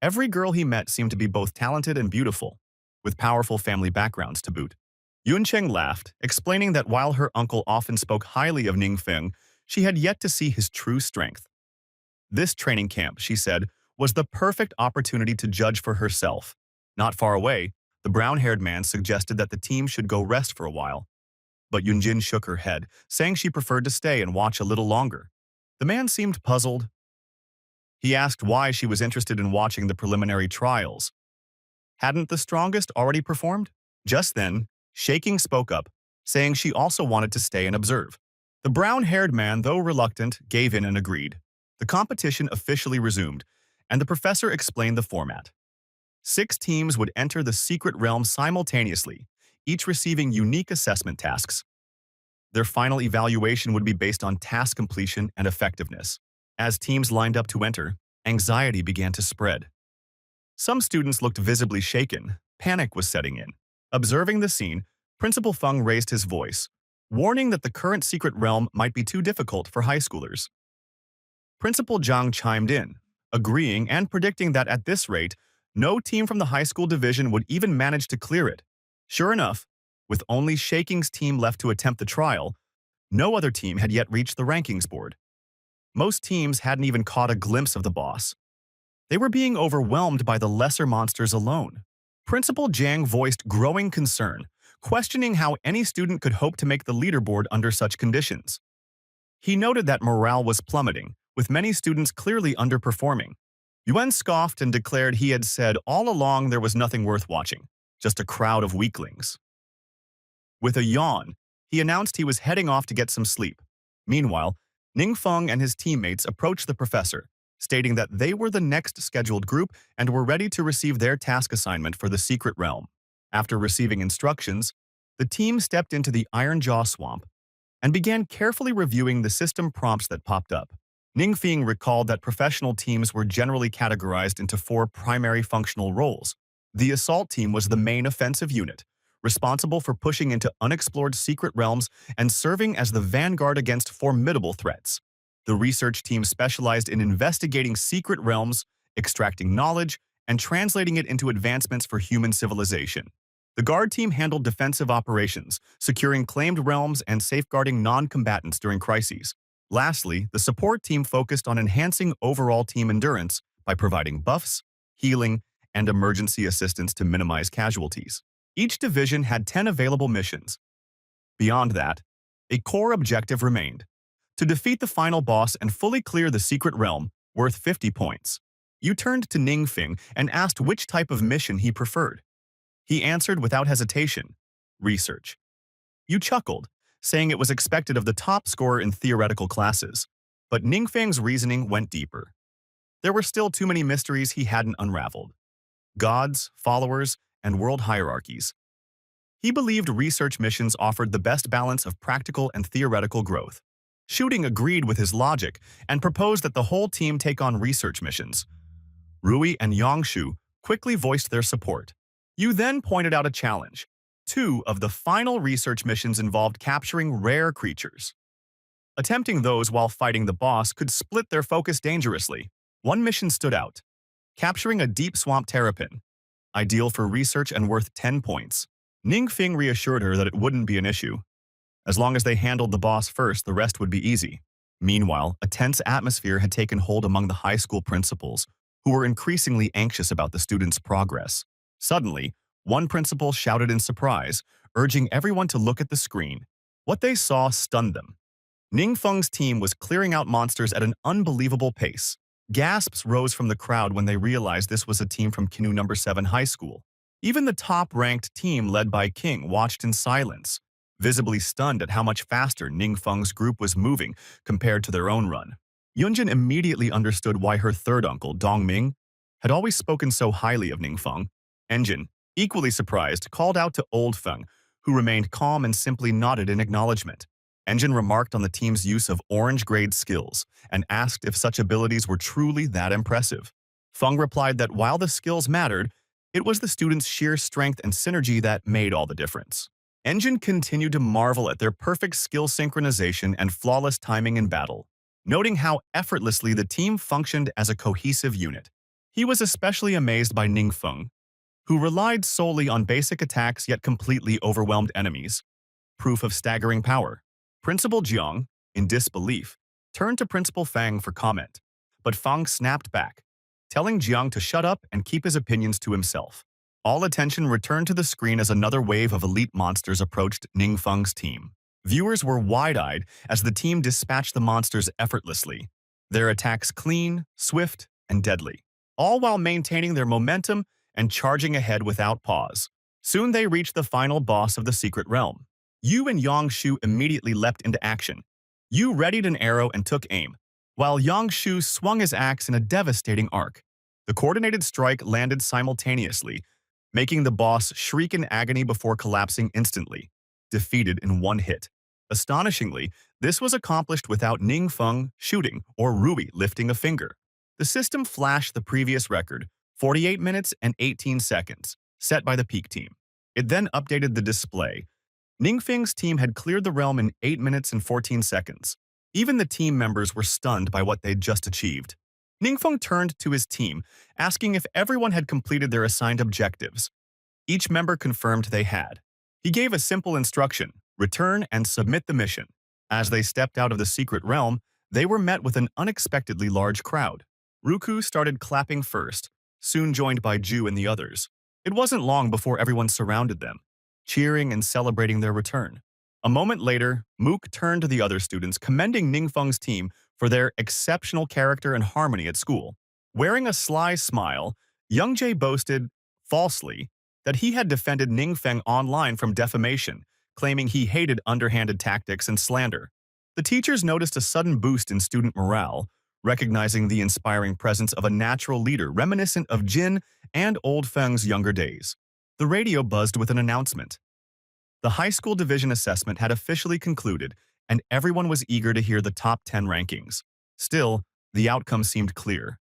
Every girl he met seemed to be both talented and beautiful, with powerful family backgrounds to boot. Yuncheng laughed, explaining that while her uncle often spoke highly of Ning Feng, she had yet to see his true strength. This training camp, she said, was the perfect opportunity to judge for herself. Not far away, the brown-haired man suggested that the team should go rest for a while. But Yunjin shook her head, saying she preferred to stay and watch a little longer. The man seemed puzzled. He asked why she was interested in watching the preliminary trials. Hadn't the strongest already performed? Just then, Shaking spoke up, saying she also wanted to stay and observe. The brown-haired man, though reluctant, gave in and agreed. The competition officially resumed, and the professor explained the format. 6 teams would enter the secret realm simultaneously, each receiving unique assessment tasks. Their final evaluation would be based on task completion and effectiveness. As teams lined up to enter, anxiety began to spread. Some students looked visibly shaken. Panic was setting in. Observing the scene, Principal Feng raised his voice, warning that the current secret realm might be too difficult for high schoolers. Principal Zhang chimed in, agreeing and predicting that at this rate, no team from the high school division would even manage to clear it. Sure enough, with only Shaking's team left to attempt the trial, no other team had yet reached the rankings board. Most teams hadn't even caught a glimpse of the boss. They were being overwhelmed by the lesser monsters alone. Principal Jiang voiced growing concern, questioning how any student could hope to make the leaderboard under such conditions. He noted that morale was plummeting, with many students clearly underperforming. Yuan scoffed and declared he had said all along there was nothing worth watching, just a crowd of weaklings. With a yawn, he announced he was heading off to get some sleep. Meanwhile, Ningfeng and his teammates approached the professor, stating that they were the next scheduled group and were ready to receive their task assignment for the secret realm. After receiving instructions, the team stepped into the Iron Jaw Swamp and began carefully reviewing the system prompts that popped up. Ningfeng recalled that professional teams were generally categorized into 4 primary functional roles. The assault team was the main offensive unit, responsible for pushing into unexplored secret realms and serving as the vanguard against formidable threats. The research team specialized in investigating secret realms, extracting knowledge, and translating it into advancements for human civilization. The guard team handled defensive operations, securing claimed realms and safeguarding non-combatants during crises. Lastly, the support team focused on enhancing overall team endurance by providing buffs, healing, and emergency assistance to minimize casualties. Each division had 10 available missions. Beyond that, a core objective remained: to defeat the final boss and fully clear the secret realm, worth 50 points. You turned to Ningfeng and asked which type of mission he preferred. He answered without hesitation: research. You chuckled, saying it was expected of the top scorer in theoretical classes. But Ningfeng's reasoning went deeper. There were still too many mysteries he hadn't unraveled. Gods, followers, and world hierarchies. He believed research missions offered the best balance of practical and theoretical growth. Shooting agreed with his logic and proposed that the whole team take on research missions. Rui and Yangshu quickly voiced their support. You then pointed out a challenge. 2 of the final research missions involved capturing rare creatures. Attempting those while fighting the boss could split their focus dangerously. One mission stood out: capturing a deep swamp terrapin, ideal for research and worth 10 points. Ningfeng reassured her that it wouldn't be an issue. As long as they handled the boss first, the rest would be easy. Meanwhile, a tense atmosphere had taken hold among the high school principals, who were increasingly anxious about the students' progress. Suddenly, one principal shouted in surprise, urging everyone to look at the screen. What they saw stunned them. Ningfeng's team was clearing out monsters at an unbelievable pace. Gasps rose from the crowd when they realized this was a team from Kinu No. 7 High School. Even the top-ranked team led by King watched in silence, visibly stunned at how much faster Ningfeng's group was moving compared to their own run. Yunjin immediately understood why her third uncle, Dongming, had always spoken so highly of Ningfeng. Enjin, equally surprised, called out to Old Feng, who remained calm and simply nodded in acknowledgement. Enjin remarked on the team's use of orange-grade skills and asked if such abilities were truly that impressive. Feng replied that while the skills mattered, it was the students' sheer strength and synergy that made all the difference. Enjin continued to marvel at their perfect skill synchronization and flawless timing in battle, noting how effortlessly the team functioned as a cohesive unit. He was especially amazed by Ningfeng, who relied solely on basic attacks yet completely overwhelmed enemies. Proof of staggering power. Principal Jiang, in disbelief, turned to Principal Fang for comment. but Feng snapped back, telling Jiang to shut up and keep his opinions to himself. All attention returned to the screen as another wave of elite monsters approached Ningfeng's team. Viewers were wide-eyed as the team dispatched the monsters effortlessly, their attacks clean, swift, and deadly, all while maintaining their momentum and charging ahead without pause. Soon they reached the final boss of the secret realm. Yu and Yangshu immediately leapt into action. Yu readied an arrow and took aim, while Yangshu swung his axe in a devastating arc. The coordinated strike landed simultaneously, making the boss shriek in agony before collapsing instantly, defeated in one hit. Astonishingly, this was accomplished without Ningfeng shooting or Rui lifting a finger. The system flashed the previous record, 48 minutes and 18 seconds, set by the Peak team. It then updated the display. Ningfeng's team had cleared the realm in 8 minutes and 14 seconds. Even the team members were stunned by what they'd just achieved. Ningfeng turned to his team, asking if everyone had completed their assigned objectives. Each member confirmed they had. He gave a simple instruction: return and submit the mission. As they stepped out of the secret realm, they were met with an unexpectedly large crowd. Ruku started clapping first, soon joined by Ju and the others. It wasn't long before everyone surrounded them, cheering and celebrating their return. A moment later, Mook turned to the other students, commending Ningfeng's team for their exceptional character and harmony at school. Wearing a sly smile, Youngjae boasted, falsely, that he had defended Ningfeng online from defamation, claiming he hated underhanded tactics and slander. The teachers noticed a sudden boost in student morale, recognizing the inspiring presence of a natural leader reminiscent of Jin and Old Feng's younger days. The radio buzzed with an announcement. The high school division assessment had officially concluded, and everyone was eager to hear the top 10 rankings. Still, the outcome seemed clear.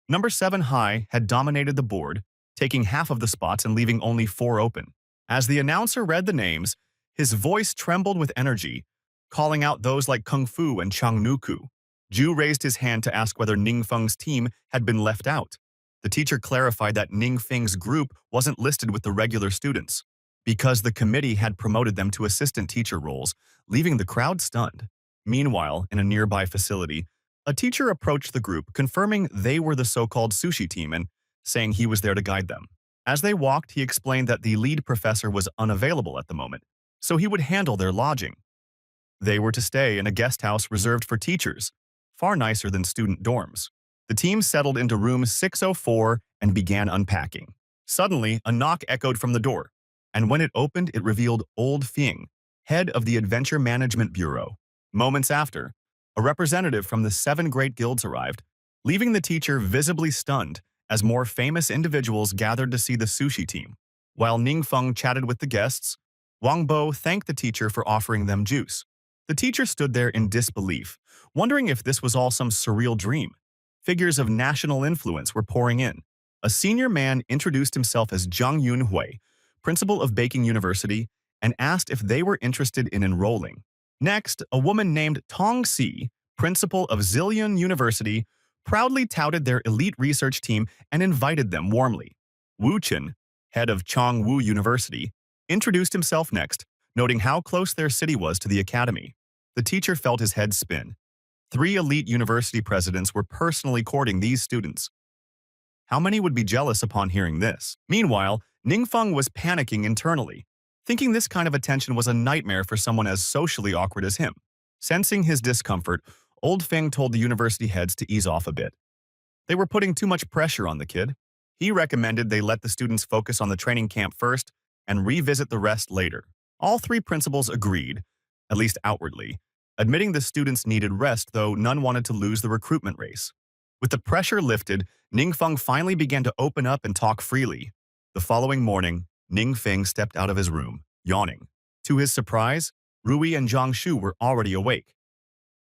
Number 7 High had dominated the board, taking half of the spots and leaving only 4 open. As the announcer read the names, his voice trembled with energy, calling out those like Kung Fu and Chang Nuku. Ju raised his hand to ask whether Ningfeng's team had been left out. The teacher clarified that Ningfeng's group wasn't listed with the regular students, because the committee had promoted them to assistant teacher roles, leaving the crowd stunned. Meanwhile, in a nearby facility, a teacher approached the group, confirming they were the so-called sushi team and saying he was there to guide them. As they walked, he explained that the lead professor was unavailable at the moment, so he would handle their lodging. They were to stay in a guest house reserved for teachers, far nicer than student dorms. The team settled into room 604 and began unpacking. Suddenly, a knock echoed from the door, and when it opened, it revealed Old Fing, head of the Adventure Management Bureau. Moments after, a representative from the 7 great guilds arrived, leaving the teacher visibly stunned as more famous individuals gathered to see the sushi team. While Ningfeng chatted with the guests, Wang Bo thanked the teacher for offering them juice. The teacher stood there in disbelief, wondering if this was all some surreal dream. Figures of national influence were pouring in. A senior man introduced himself as Zhang Yunhui, principal of Baking University, and asked if they were interested in enrolling. Next, a woman named Tong Si, principal of Zillion University, proudly touted their elite research team and invited them warmly. Wu Chen, head of Chongwu University, introduced himself next, noting how close their city was to the academy. The teacher felt his head spin. 3 elite university presidents were personally courting these students. How many would be jealous upon hearing this? Meanwhile, Ningfeng was panicking internally, thinking this kind of attention was a nightmare for someone as socially awkward as him. Sensing his discomfort, Old Feng told the university heads to ease off a bit. They were putting too much pressure on the kid. He recommended they let the students focus on the training camp first and revisit the rest later. All 3 principals agreed, at least outwardly, admitting the students needed rest, though none wanted to lose the recruitment race. With the pressure lifted, Ningfeng finally began to open up and talk freely. The following morning, Ningfeng stepped out of his room, yawning. To his surprise, Rui and Jiangshu were already awake.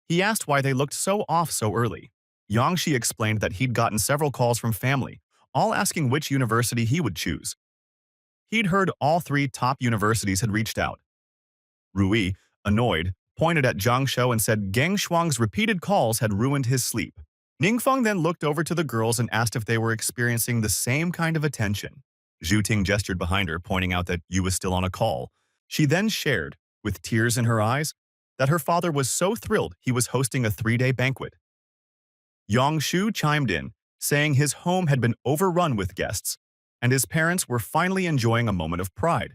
He asked why they looked so off so early. Yangshi explained that he'd gotten several calls from family, all asking which university he would choose. He'd heard all 3 top universities had reached out. Rui, annoyed, pointed at Zhang Shou and said Geng Shuang's repeated calls had ruined his sleep. Ningfeng then looked over to the girls and asked if they were experiencing the same kind of attention. Zhu Ting gestured behind her, pointing out that Yu was still on a call. She then shared, with tears in her eyes, that her father was so thrilled he was hosting a 3-day banquet. Yong Shu chimed in, saying his home had been overrun with guests, and his parents were finally enjoying a moment of pride.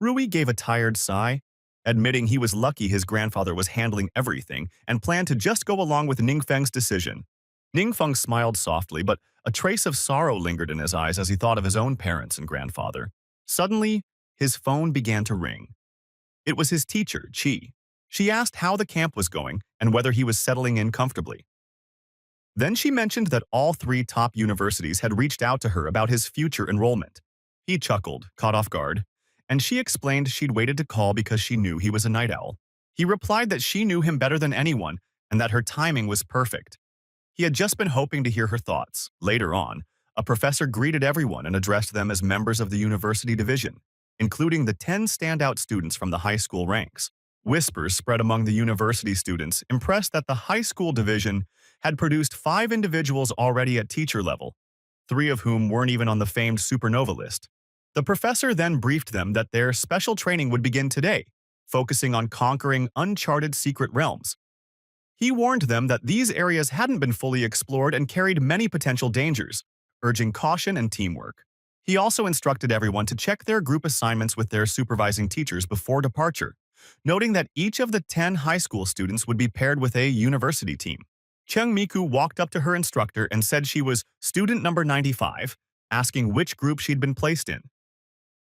Rui gave a tired sigh, admitting he was lucky his grandfather was handling everything and planned to just go along with Ningfeng's decision. Ningfeng smiled softly, but a trace of sorrow lingered in his eyes as he thought of his own parents and grandfather. Suddenly, his phone began to ring. It was his teacher, Chi. She asked how the camp was going and whether he was settling in comfortably. Then she mentioned that all three top universities had reached out to her about his future enrollment. He chuckled, caught off guard, and she explained she'd waited to call because she knew he was a night owl. He replied that she knew him better than anyone and that her timing was perfect. He had just been hoping to hear her thoughts. Later on, a professor greeted everyone and addressed them as members of the university division, including the 10 standout students from the high school ranks. Whispers spread among the university students, impressed that the high school division had produced 5 individuals already at teacher level, 3 of whom weren't even on the famed supernova list. The professor then briefed them that their special training would begin today, focusing on conquering uncharted secret realms. He warned them that these areas hadn't been fully explored and carried many potential dangers, urging caution and teamwork. He also instructed everyone to check their group assignments with their supervising teachers before departure, noting that each of the 10 high school students would be paired with a university team. Cheng Miku walked up to her instructor and said she was student number 95, asking which group she'd been placed in.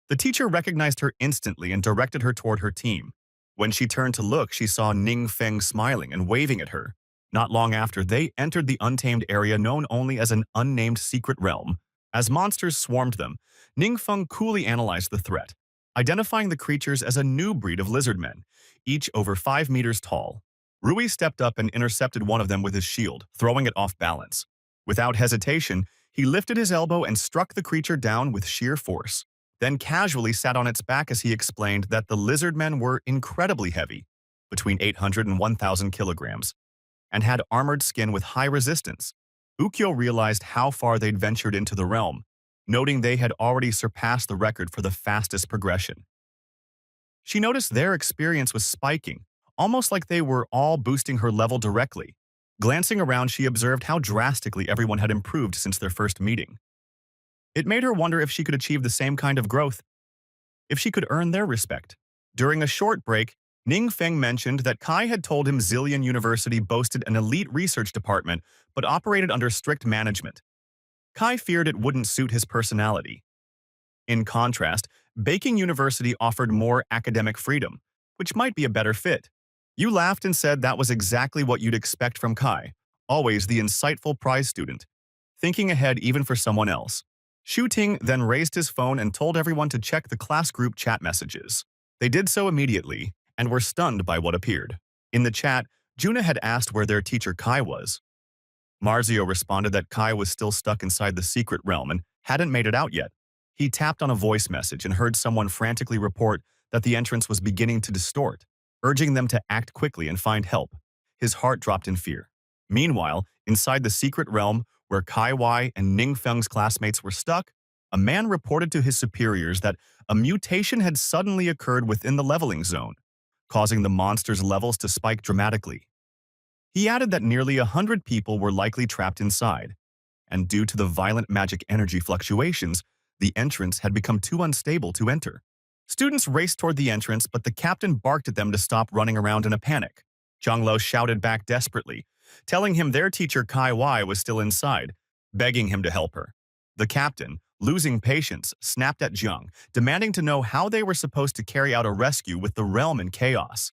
The teacher recognized her instantly and directed her toward her team. When she turned to look, she saw Ning Feng smiling and waving at her. Not long after, they entered the untamed area known only as an unnamed secret realm. As monsters swarmed them, Ning Feng coolly analyzed the threat, identifying the creatures as a new breed of lizardmen, each over 5 meters tall. Rui stepped up and intercepted one of them with his shield, throwing it off balance. Without hesitation, he lifted his elbow and struck the creature down with sheer force, then casually sat on its back as he explained that the lizardmen were incredibly heavy, between 800 and 1,000 kilograms, and had armored skin with high resistance. Ukyo realized how far they'd ventured into the realm, noting they had already surpassed the record for the fastest progression. She noticed their experience was spiking, almost like they were all boosting her level directly. Glancing around, she observed how drastically everyone had improved since their first meeting. It made her wonder if she could achieve the same kind of growth, if she could earn their respect. During a short break, Ning Feng mentioned that Kai had told him Zillion University boasted an elite research department but operated under strict management. Kai feared it wouldn't suit his personality. In contrast, Baking University offered more academic freedom, which might be a better fit. You laughed and said that was exactly what you'd expect from Kai, always the insightful prize student, thinking ahead even for someone else. Shu Ting then raised his phone and told everyone to check the class group chat messages. They did so immediately and were stunned by what appeared. In the chat, Juna had asked where their teacher Kai was. Marzio responded that Kai was still stuck inside the secret realm and hadn't made it out yet. He tapped on a voice message and heard someone frantically report that the entrance was beginning to distort, urging them to act quickly and find help. His heart dropped in fear. Meanwhile, inside the secret realm, where Kai Wai and Ning Feng's classmates were stuck, a man reported to his superiors that a mutation had suddenly occurred within the leveling zone, causing the monster's levels to spike dramatically. He added that nearly 100 people were likely trapped inside, and due to the violent magic energy fluctuations, the entrance had become too unstable to enter. Students raced toward the entrance, but the captain barked at them to stop running around in a panic. Zhanglo shouted back desperately, telling him their teacher Kai Wai was still inside, begging him to help her. The captain, losing patience, snapped at Zhang, demanding to know how they were supposed to carry out a rescue with the realm in chaos.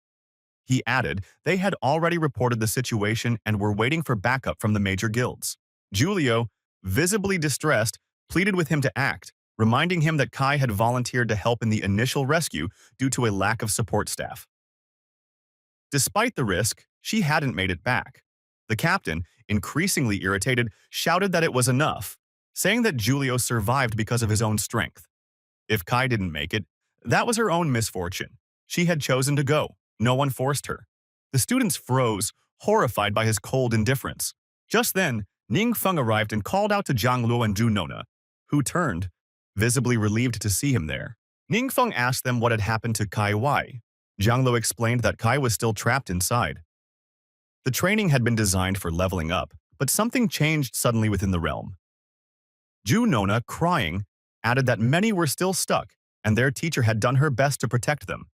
He added they had already reported the situation and were waiting for backup from the major guilds. Giulio, visibly distressed, pleaded with him to act, reminding him that Kai had volunteered to help in the initial rescue due to a lack of support staff. Despite the risk, she hadn't made it back. The captain, increasingly irritated, shouted that it was enough, saying that Giulio survived because of his own strength. If Kai didn't make it, that was her own misfortune. She had chosen to go. No one forced her. The students froze, horrified by his cold indifference. Just then, Ning Feng arrived and called out to Zhang Luo and Zhu Nona, who turned, visibly relieved to see him there. Ning Feng asked them what had happened to Kai Wai. Zhang Luo explained that Kai was still trapped inside. The training had been designed for leveling up, but something changed suddenly within the realm. Ju Nona, crying, added that many were still stuck, and their teacher had done her best to protect them.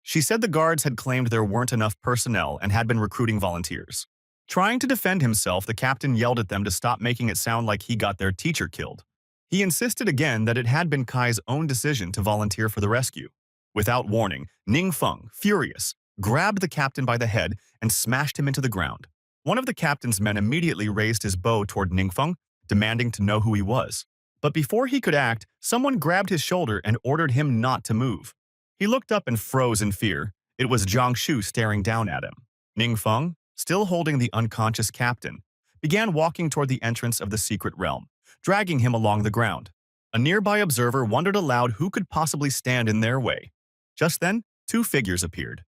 She said the guards had claimed there weren't enough personnel and had been recruiting volunteers. Trying to defend himself, the captain yelled at them to stop making it sound like he got their teacher killed. He insisted again that it had been Kai's own decision to volunteer for the rescue. Without warning, Ningfeng, furious, grabbed the captain by the head and smashed him into the ground. One of the captain's men immediately raised his bow toward Ningfeng, demanding to know who he was. But before he could act, someone grabbed his shoulder and ordered him not to move. He looked up and froze in fear. It was Jiang Shu staring down at him. Ningfeng, still holding the unconscious captain, began walking toward the entrance of the secret realm, dragging him along the ground. A nearby observer wondered aloud who could possibly stand in their way. Just then, two figures appeared.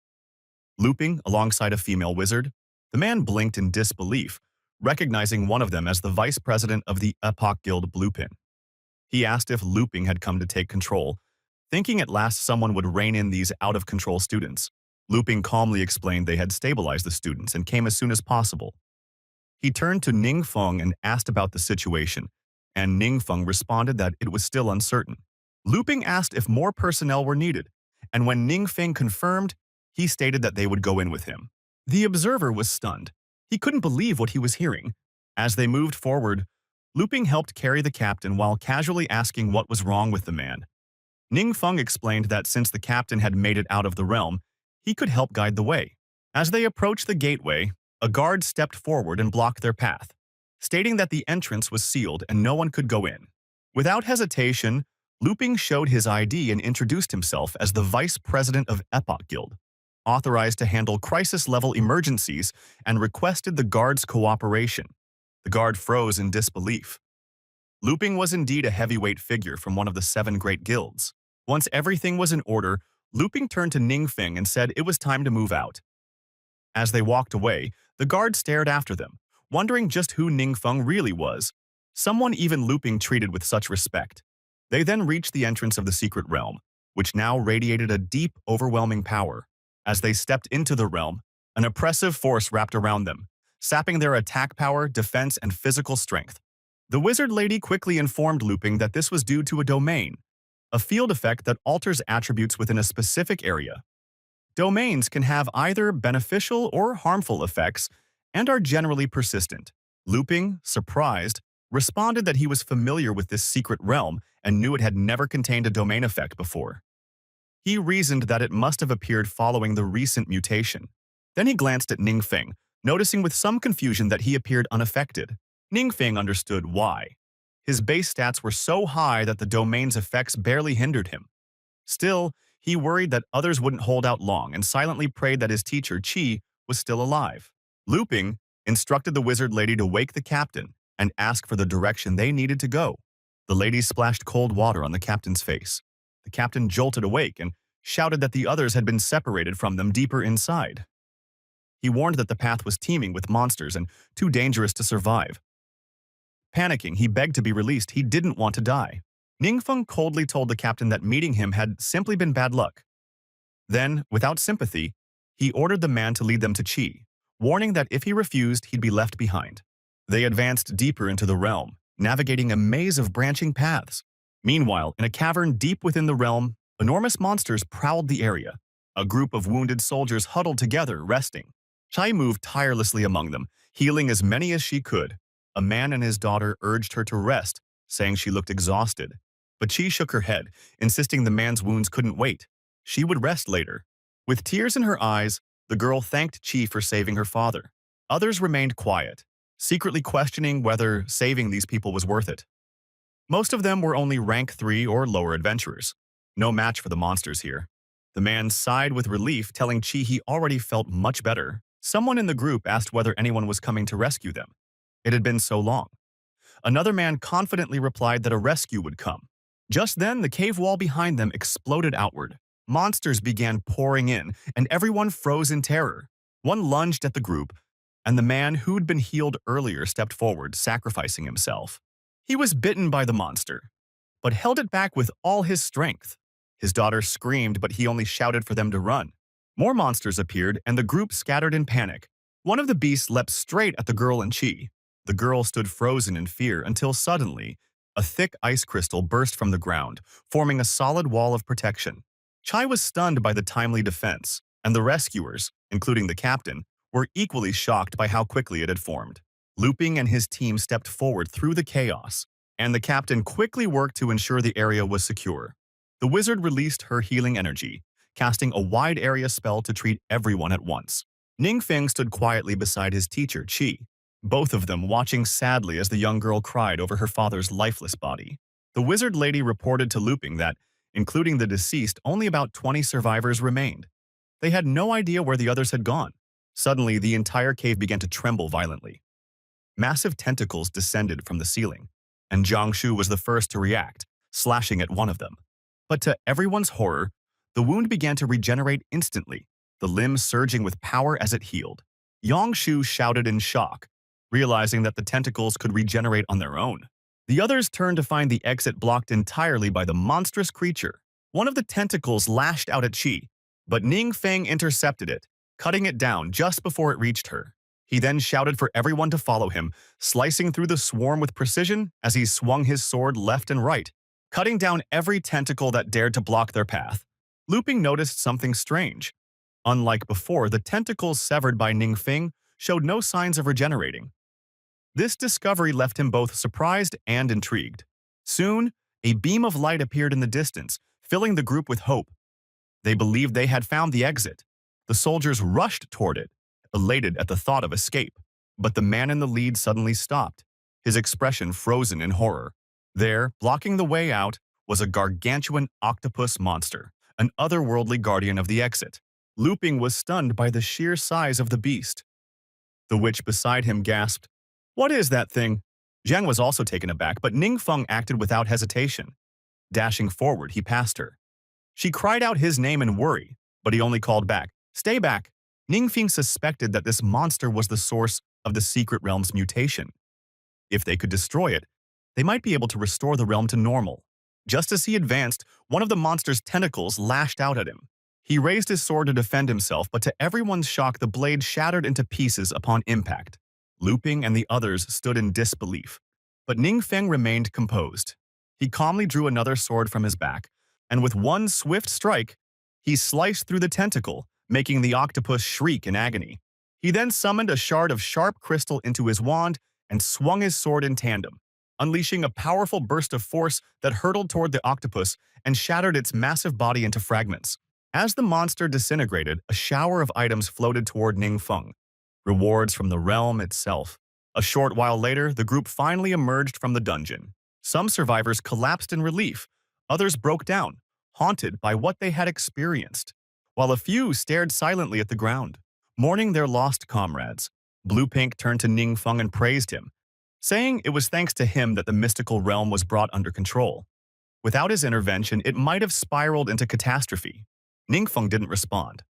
Looping alongside a female wizard, the man blinked in disbelief, recognizing one of them as the vice president of the Epoch Guild Bluepin. He asked if Looping had come to take control, thinking at last someone would rein in these out-of-control students. Looping calmly explained they had stabilized the students and came as soon as possible. He turned to Ningfeng and asked about the situation, and Ningfeng responded that it was still uncertain. Looping asked if more personnel were needed, and when Ningfeng confirmed, he stated that they would go in with him. The observer was stunned. He couldn't believe what he was hearing. As they moved forward, Looping helped carry the captain while casually asking what was wrong with the man. Ningfeng explained that since the captain had made it out of the realm, he could help guide the way. As they approached the gateway, a guard stepped forward and blocked their path, stating that the entrance was sealed and no one could go in. Without hesitation, Looping showed his ID and introduced himself as the vice president of Epoch Guild, authorized to handle crisis-level emergencies, and requested the guard's cooperation. The guard froze in disbelief. Looping was indeed a heavyweight figure from one of the 7 great guilds. Once everything was in order, Looping turned to Ningfeng and said it was time to move out. As they walked away, the guard stared after them, wondering just who Ningfeng really was, someone even Looping treated with such respect. They then reached the entrance of the secret realm, which now radiated a deep, overwhelming power. As they stepped into the realm, an oppressive force wrapped around them, sapping their attack power, defense, and physical strength. The wizard lady quickly informed Looping that this was due to a domain, a field effect that alters attributes within a specific area. Domains can have either beneficial or harmful effects and are generally persistent. Looping, surprised, responded that he was familiar with this secret realm and knew it had never contained a domain effect before. He reasoned that it must have appeared following the recent mutation. Then he glanced at Ningfeng, noticing with some confusion that he appeared unaffected. Ningfeng understood why. His base stats were so high that the domain's effects barely hindered him. Still, he worried that others wouldn't hold out long and silently prayed that his teacher, Qi, was still alive. Looping instructed the wizard lady to wake the captain and ask for the direction they needed to go. The lady splashed cold water on the captain's face. The captain jolted awake and shouted that the others had been separated from them deeper inside. He warned that the path was teeming with monsters and too dangerous to survive. Panicking, he begged to be released. He didn't want to die. Ningfeng coldly told the captain that meeting him had simply been bad luck. Then, without sympathy, he ordered the man to lead them to Qi, warning that if he refused, he'd be left behind. They advanced deeper into the realm, navigating a maze of branching paths. Meanwhile, in a cavern deep within the realm, enormous monsters prowled the area. A group of wounded soldiers huddled together, resting. Chai moved tirelessly among them, healing as many as she could. A man and his daughter urged her to rest, saying she looked exhausted. But Chi shook her head, insisting the man's wounds couldn't wait. She would rest later. With tears in her eyes, the girl thanked Chi for saving her father. Others remained quiet, secretly questioning whether saving these people was worth it. Most of them were only rank 3 or lower adventurers. No match for the monsters here. The man sighed with relief, telling Chi he already felt much better. Someone in the group asked whether anyone was coming to rescue them. It had been so long. Another man confidently replied that a rescue would come. Just then, the cave wall behind them exploded outward. Monsters began pouring in, and everyone froze in terror. One lunged at the group, and the man who'd been healed earlier stepped forward, sacrificing himself. He was bitten by the monster, but held it back with all his strength. His daughter screamed, but he only shouted for them to run. More monsters appeared, and the group scattered in panic. One of the beasts leapt straight at the girl and Chi. The girl stood frozen in fear until suddenly, a thick ice crystal burst from the ground, forming a solid wall of protection. Chai was stunned by the timely defense, and the rescuers, including the captain, were equally shocked by how quickly it had formed. Looping and his team stepped forward through the chaos, and the captain quickly worked to ensure the area was secure. The wizard released her healing energy, casting a wide area spell to treat everyone at once. Ningfeng stood quietly beside his teacher, Qi, both of them watching sadly as the young girl cried over her father's lifeless body. The wizard lady reported to Looping that, including the deceased, only about 20 survivors remained. They had no idea where the others had gone. Suddenly, the entire cave began to tremble violently. Massive tentacles descended from the ceiling, and Jiangshu was the first to react, slashing at one of them. But to everyone's horror, the wound began to regenerate instantly, the limb surging with power as it healed. Yangshu shouted in shock, realizing that the tentacles could regenerate on their own. The others turned to find the exit blocked entirely by the monstrous creature. One of the tentacles lashed out at Qi, but Ningfeng intercepted it, cutting it down just before it reached her. He then shouted for everyone to follow him, slicing through the swarm with precision as he swung his sword left and right, cutting down every tentacle that dared to block their path. Looping noticed something strange. Unlike before, the tentacles severed by Ningfeng showed no signs of regenerating. This discovery left him both surprised and intrigued. Soon, a beam of light appeared in the distance, filling the group with hope. They believed they had found the exit. The soldiers rushed toward it, elated at the thought of escape. But the man in the lead suddenly stopped, his expression frozen in horror. There, blocking the way out, was a gargantuan octopus monster, an otherworldly guardian of the exit. Looping was stunned by the sheer size of the beast. The witch beside him gasped, "What is that thing?" Zhang was also taken aback, but Ningfeng acted without hesitation. Dashing forward, he passed her. She cried out his name in worry, but he only called back, "Stay back." Ningfeng suspected that this monster was the source of the secret realm's mutation. If they could destroy it, they might be able to restore the realm to normal. Just as he advanced, one of the monster's tentacles lashed out at him. He raised his sword to defend himself, but to everyone's shock, the blade shattered into pieces upon impact. Looping and the others stood in disbelief, but Ningfeng remained composed. He calmly drew another sword from his back, and with one swift strike, he sliced through the tentacle, making the octopus shriek in agony. He then summoned a shard of sharp crystal into his wand and swung his sword in tandem, unleashing a powerful burst of force that hurtled toward the octopus and shattered its massive body into fragments. As the monster disintegrated, a shower of items floated toward Ningfeng, rewards from the realm itself. A short while later, the group finally emerged from the dungeon. Some survivors collapsed in relief, others broke down, haunted by what they had experienced, while a few stared silently at the ground, mourning their lost comrades. Blue Pink turned to Ningfeng and praised him, saying it was thanks to him that the mystical realm was brought under control. Without his intervention, it might have spiraled into catastrophe. Ningfeng didn't respond.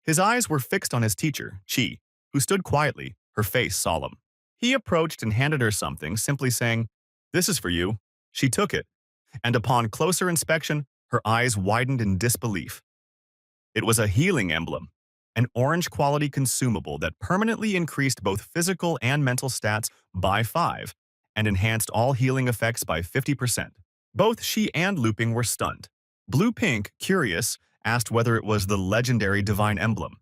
His eyes were fixed on his teacher, Qi, who stood quietly, her face solemn. He approached and handed her something, simply saying, "This is for you." She took it, and upon closer inspection, her eyes widened in disbelief. It was a healing emblem, an orange-quality consumable that permanently increased both physical and mental stats by 5 and enhanced all healing effects by 50%. Both she and Looping were stunned. Blue Pink, curious, asked whether it was the legendary divine emblem.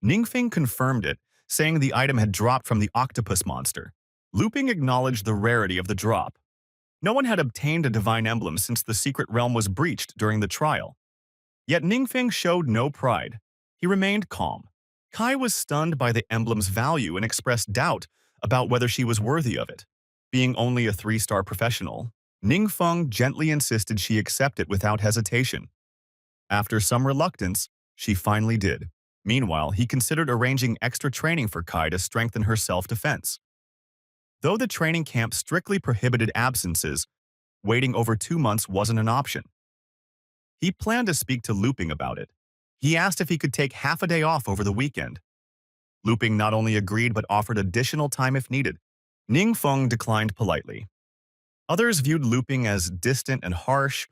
Ningfeng confirmed it, saying the item had dropped from the octopus monster. Looping acknowledged the rarity of the drop. No one had obtained a divine emblem since the secret realm was breached during the trial. Yet Ningfeng showed no pride. He remained calm. Kai was stunned by the emblem's value and expressed doubt about whether she was worthy of it. Being only a 3-star professional, Ningfeng gently insisted she accept it without hesitation. After some reluctance, she finally did. Meanwhile, he considered arranging extra training for Kai to strengthen her self-defense. Though the training camp strictly prohibited absences, waiting over 2 months wasn't an option. He planned to speak to Looping about it. He asked if he could take half a day off over the weekend. Looping not only agreed but offered additional time if needed. Ningfeng declined politely. Others viewed Looping as distant and harsh,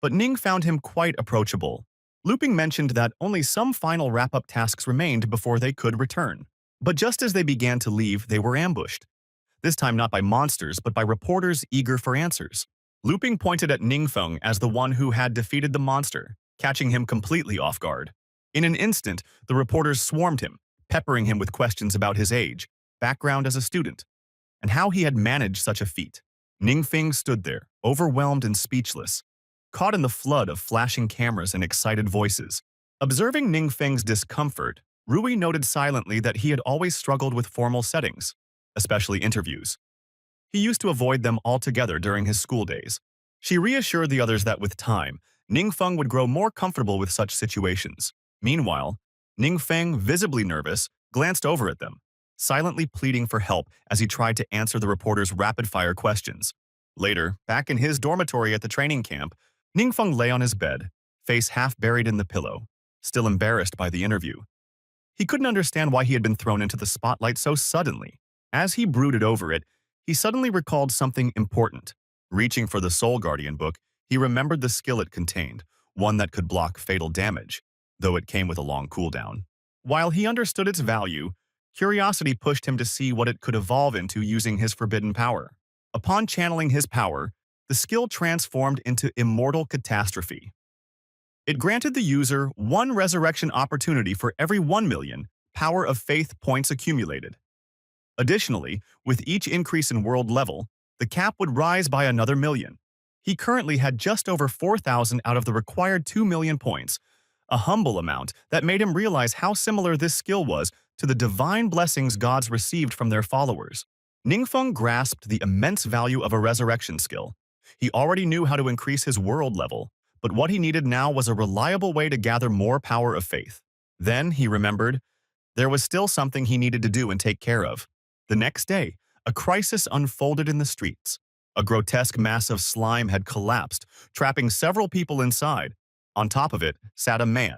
but Ning found him quite approachable. Looping mentioned that only some final wrap-up tasks remained before they could return. But just as they began to leave, they were ambushed. This time not by monsters, but by reporters eager for answers. Luping pointed at Ningfeng as the one who had defeated the monster, catching him completely off guard. In an instant, the reporters swarmed him, peppering him with questions about his age, background as a student, and how he had managed such a feat. Ningfeng stood there, overwhelmed and speechless, caught in the flood of flashing cameras and excited voices. Observing Ningfeng's discomfort, Rui noted silently that he had always struggled with formal settings, especially interviews. He used to avoid them altogether during his school days. She reassured the others that with time, Ningfeng would grow more comfortable with such situations. Meanwhile, Ningfeng, visibly nervous, glanced over at them, silently pleading for help as he tried to answer the reporter's rapid-fire questions. Later, back in his dormitory at the training camp, Ningfeng lay on his bed, face half buried in the pillow, still embarrassed by the interview. He couldn't understand why he had been thrown into the spotlight so suddenly. As he brooded over it, he suddenly recalled something important. Reaching for the Soul Guardian book, he remembered the skill it contained, one that could block fatal damage, though it came with a long cooldown. While he understood its value, curiosity pushed him to see what it could evolve into using his forbidden power. Upon channeling his power, the skill transformed into Immortal Catastrophe. It granted the user one resurrection opportunity for every 1 million Power of Faith points accumulated. Additionally, with each increase in world level, the cap would rise by another million. He currently had just over 4,000 out of the required 2 million points, a humble amount that made him realize how similar this skill was to the divine blessings gods received from their followers. Ningfeng grasped the immense value of a resurrection skill. He already knew how to increase his world level, but what he needed now was a reliable way to gather more power of faith. Then he remembered there was still something he needed to do and take care of. The next day, a crisis unfolded in the streets. A grotesque mass of slime had collapsed, trapping several people inside. On top of it sat a man,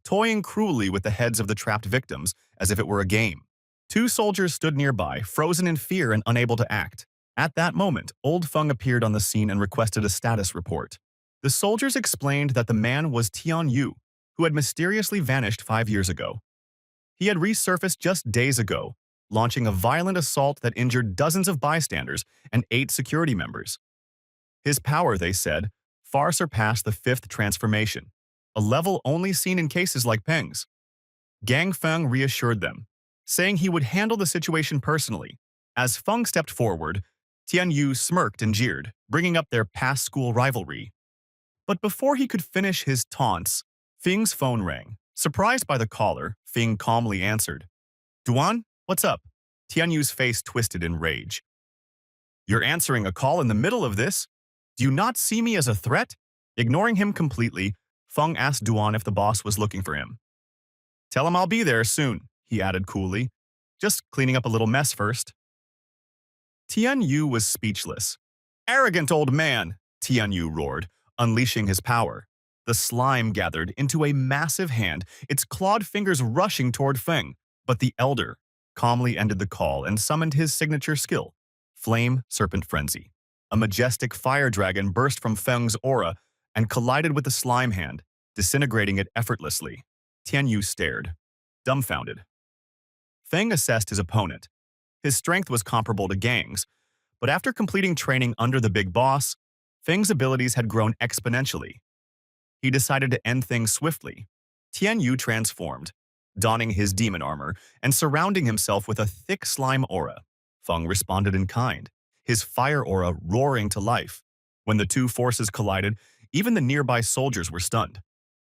toying cruelly with the heads of the trapped victims as if it were a game. Two soldiers stood nearby, frozen in fear and unable to act. At that moment, Old Feng appeared on the scene and requested a status report. The soldiers explained that the man was Tian Yu, who had mysteriously vanished 5 years ago. He had resurfaced just days ago, launching a violent assault that injured dozens of bystanders and 8 security members. His power, they said, far surpassed the 5th transformation, a level only seen in cases like Peng's. Gang Feng reassured them, saying he would handle the situation personally. As Feng stepped forward, Tian Yu smirked and jeered, bringing up their past school rivalry. But before he could finish his taunts, Feng's phone rang. Surprised by the caller, Feng calmly answered. "Duan, what's up?" Tian Yu's face twisted in rage. "You're answering a call in the middle of this? Do you not see me as a threat?" Ignoring him completely, Feng asked Duan if the boss was looking for him. "Tell him I'll be there soon," he added coolly. "Just cleaning up a little mess first." Tian Yu was speechless. "Arrogant old man!" Tian Yu roared, unleashing his power. The slime gathered into a massive hand, its clawed fingers rushing toward Feng. But the elder calmly ended the call and summoned his signature skill, Flame Serpent Frenzy. A majestic fire dragon burst from Feng's aura and collided with the slime hand, disintegrating it effortlessly. Tian Yu stared, dumbfounded. Feng assessed his opponent. His strength was comparable to Gang's, but after completing training under the big boss, Feng's abilities had grown exponentially. He decided to end things swiftly. Tian Yu transformed, donning his demon armor and surrounding himself with a thick slime aura. Feng responded in kind, his fire aura roaring to life. When the two forces collided, even the nearby soldiers were stunned.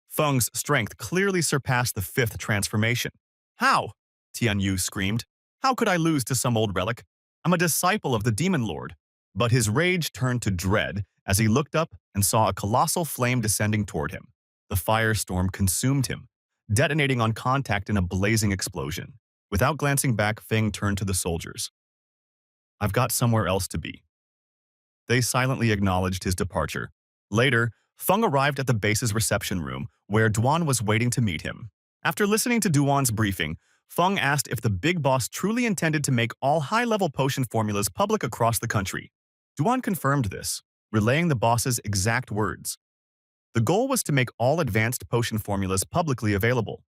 Feng's strength clearly surpassed the 5th transformation. "How?" Tian Yu screamed. "How could I lose to some old relic? I'm a disciple of the Demon Lord." But his rage turned to dread as he looked up and saw a colossal flame descending toward him. The firestorm consumed him, detonating on contact in a blazing explosion. Without glancing back, Feng turned to the soldiers. "I've got somewhere else to be." They silently acknowledged his departure. Later, Feng arrived at the base's reception room, where Duan was waiting to meet him. After listening to Duan's briefing, Feng asked if the big boss truly intended to make all high-level potion formulas public across the country. Duan confirmed this, relaying the boss's exact words. The goal was to make all advanced potion formulas publicly available.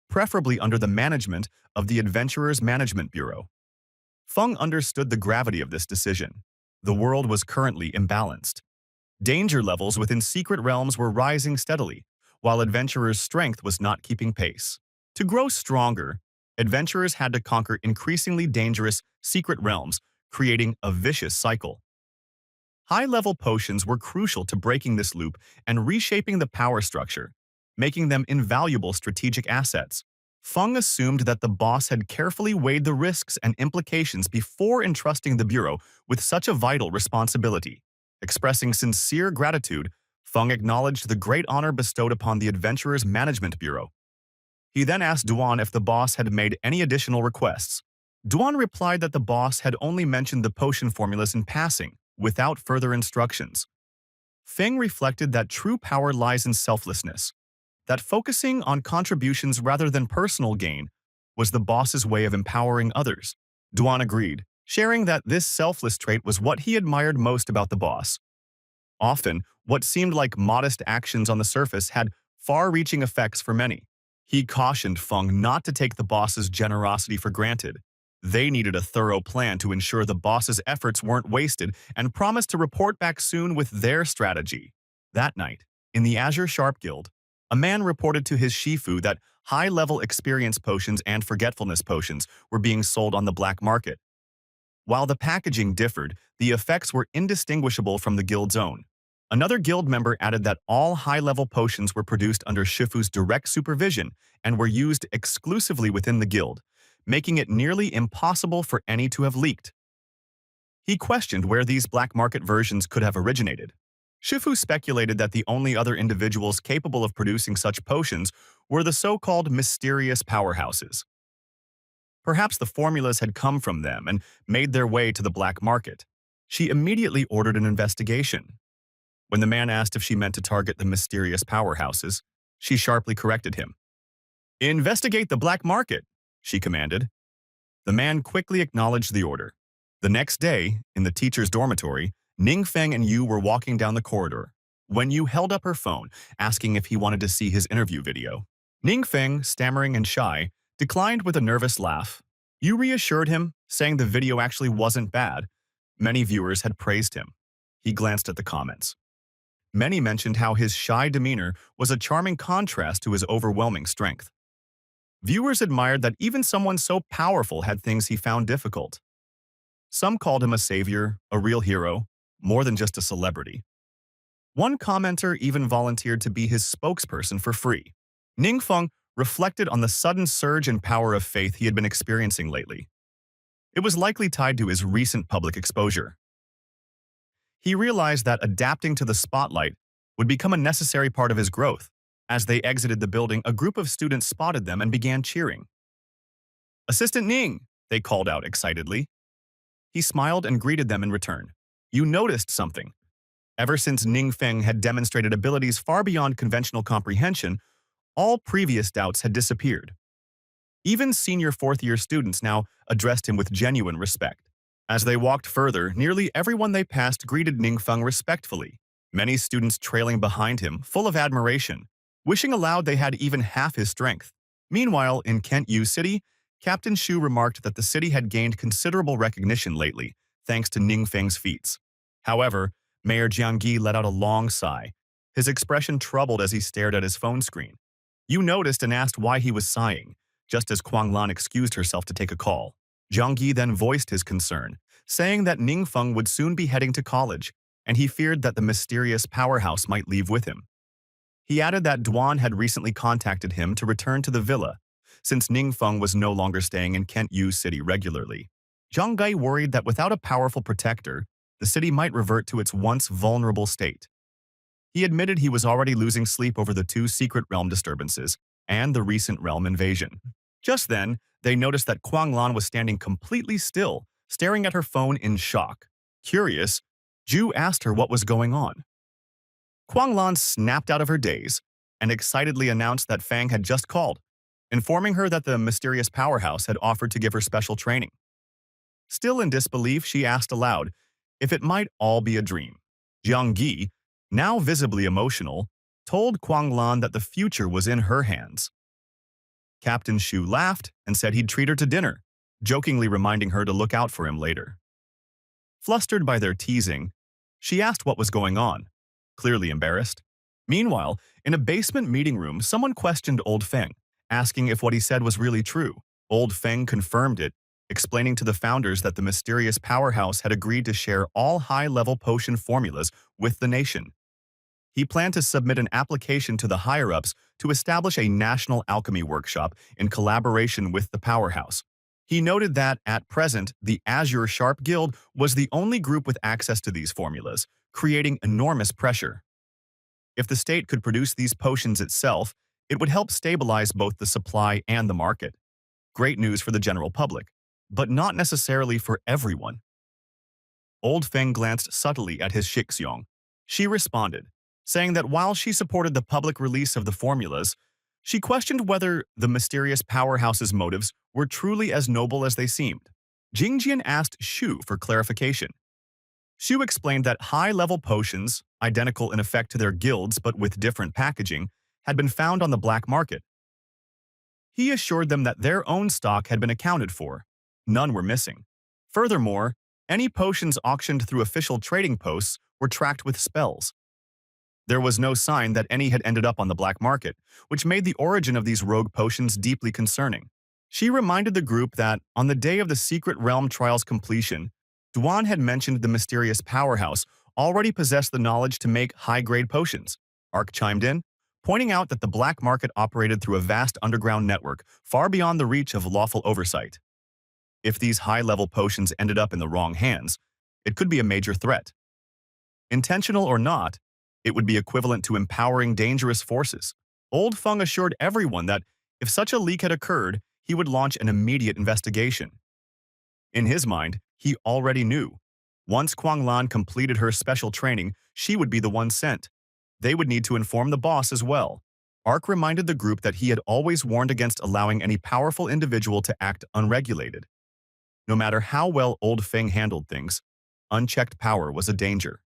preferably under the management of the Adventurers Management Bureau. Feng understood the gravity of this decision. The world was currently imbalanced. Danger levels within secret realms were rising steadily, while adventurers' strength was not keeping pace. To grow stronger, adventurers had to conquer increasingly dangerous secret realms, creating a vicious cycle. High-level potions were crucial to breaking this loop and reshaping the power structure, making them invaluable strategic assets. Feng assumed that the boss had carefully weighed the risks and implications before entrusting the Bureau with such a vital responsibility. Expressing sincere gratitude, Feng acknowledged the great honor bestowed upon the Adventurers Management Bureau. He then asked Duan if the boss had made any additional requests. Duan replied that the boss had only mentioned the potion formulas in passing, without further instructions. Feng reflected that true power lies in selflessness, that focusing on contributions rather than personal gain was the boss's way of empowering others. Duan agreed, sharing that this selfless trait was what he admired most about the boss. Often, what seemed like modest actions on the surface had far-reaching effects for many. He cautioned Feng not to take the boss's generosity for granted. They needed a thorough plan to ensure the boss's efforts weren't wasted and promised to report back soon with their strategy. That night, in the Azure Sharp Guild, a man reported to his Shifu that high-level experience potions and forgetfulness potions were being sold on the black market. While the packaging differed, the effects were indistinguishable from the guild's own. Another guild member added that all high-level potions were produced under Shifu's direct supervision and were used exclusively within the guild, making it nearly impossible for any to have leaked. He questioned where these black market versions could have originated. Shifu speculated that the only other individuals capable of producing such potions were the so-called mysterious powerhouses. Perhaps the formulas had come from them and made their way to the black market. She immediately ordered an investigation. When the man asked if she meant to target the mysterious powerhouses, she sharply corrected him. "Investigate the black market," she commanded. The man quickly acknowledged the order. The next day, in the teacher's dormitory, Ningfeng and Yu were walking down the corridor when Yu held up her phone, asking if he wanted to see his interview video. Ningfeng, stammering and shy, declined with a nervous laugh. Yu reassured him, saying the video actually wasn't bad. Many viewers had praised him. He glanced at the comments. Many mentioned how his shy demeanor was a charming contrast to his overwhelming strength. Viewers admired that even someone so powerful had things he found difficult. Some called him a savior, a real hero, more than just a celebrity. One commenter even volunteered to be his spokesperson for free. Ningfeng reflected on the sudden surge in power of faith he had been experiencing lately. It was likely tied to his recent public exposure. He realized that adapting to the spotlight would become a necessary part of his growth. As they exited the building, a group of students spotted them and began cheering. "Assistant Ning!" they called out excitedly. He smiled and greeted them in return. "You noticed something." Ever since Ningfeng had demonstrated abilities far beyond conventional comprehension, all previous doubts had disappeared. Even senior fourth-year students now addressed him with genuine respect. As they walked further, nearly everyone they passed greeted Ningfeng respectfully, many students trailing behind him, full of admiration, wishing aloud they had even half his strength. Meanwhile, in Kent Yu City, Captain Shu remarked that the city had gained considerable recognition lately, thanks to Ningfeng's feats. However, Mayor Jiangyi let out a long sigh, his expression troubled as he stared at his phone screen. Yu noticed and asked why he was sighing, just as Kuanglan excused herself to take a call. Jiangyi then voiced his concern, saying that Ningfeng would soon be heading to college, and he feared that the mysterious powerhouse might leave with him. He added that Duan had recently contacted him to return to the villa, since Ningfeng was no longer staying in Kent Yu City regularly. Zhang Gai worried that without a powerful protector, the city might revert to its once vulnerable state. He admitted he was already losing sleep over the two secret realm disturbances and the recent realm invasion. Just then, they noticed that Kuanglan was standing completely still, staring at her phone in shock. Curious, Zhu asked her what was going on. Kuanglan snapped out of her daze and excitedly announced that Fang had just called, informing her that the mysterious powerhouse had offered to give her special training. Still in disbelief, she asked aloud if it might all be a dream. Jiang Yi, now visibly emotional, told Kuanglan that the future was in her hands. Captain Shu laughed and said he'd treat her to dinner, jokingly reminding her to look out for him later. Flustered by their teasing, she asked what was going on, clearly embarrassed. Meanwhile, in a basement meeting room, someone questioned Old Feng, asking if what he said was really true. Old Feng confirmed it, explaining to the founders that the mysterious powerhouse had agreed to share all high-level potion formulas with the nation. He planned to submit an application to the higher-ups to establish a national alchemy workshop in collaboration with the powerhouse. He noted that, at present, the Azure Sharp Guild was the only group with access to these formulas, creating enormous pressure. If the state could produce these potions itself, it would help stabilize both the supply and the market. Great news for the general public, but not necessarily for everyone. Old Feng glanced subtly at his Shixiong. She responded, saying that while she supported the public release of the formulas, she questioned whether the mysterious powerhouse's motives were truly as noble as they seemed. Jingjian asked Shu for clarification. Shu explained that high-level potions, identical in effect to their guilds but with different packaging, had been found on the black market. He assured them that their own stock had been accounted for. None were missing. Furthermore, any potions auctioned through official trading posts were tracked with spells. There was no sign that any had ended up on the black market, which made the origin of these rogue potions deeply concerning. She reminded the group that, on the day of the Secret Realm trial's completion, Duan had mentioned the mysterious powerhouse already possessed the knowledge to make high-grade potions. Ark chimed in, pointing out that the black market operated through a vast underground network far beyond the reach of lawful oversight. If these high-level potions ended up in the wrong hands, it could be a major threat. Intentional or not, it would be equivalent to empowering dangerous forces. Old Feng assured everyone that if such a leak had occurred, he would launch an immediate investigation. In his mind, he already knew. Once Kuanglan completed her special training, she would be the one sent. They would need to inform the boss as well. Ark reminded the group that he had always warned against allowing any powerful individual to act unregulated. No matter how well Old Feng handled things, unchecked power was a danger.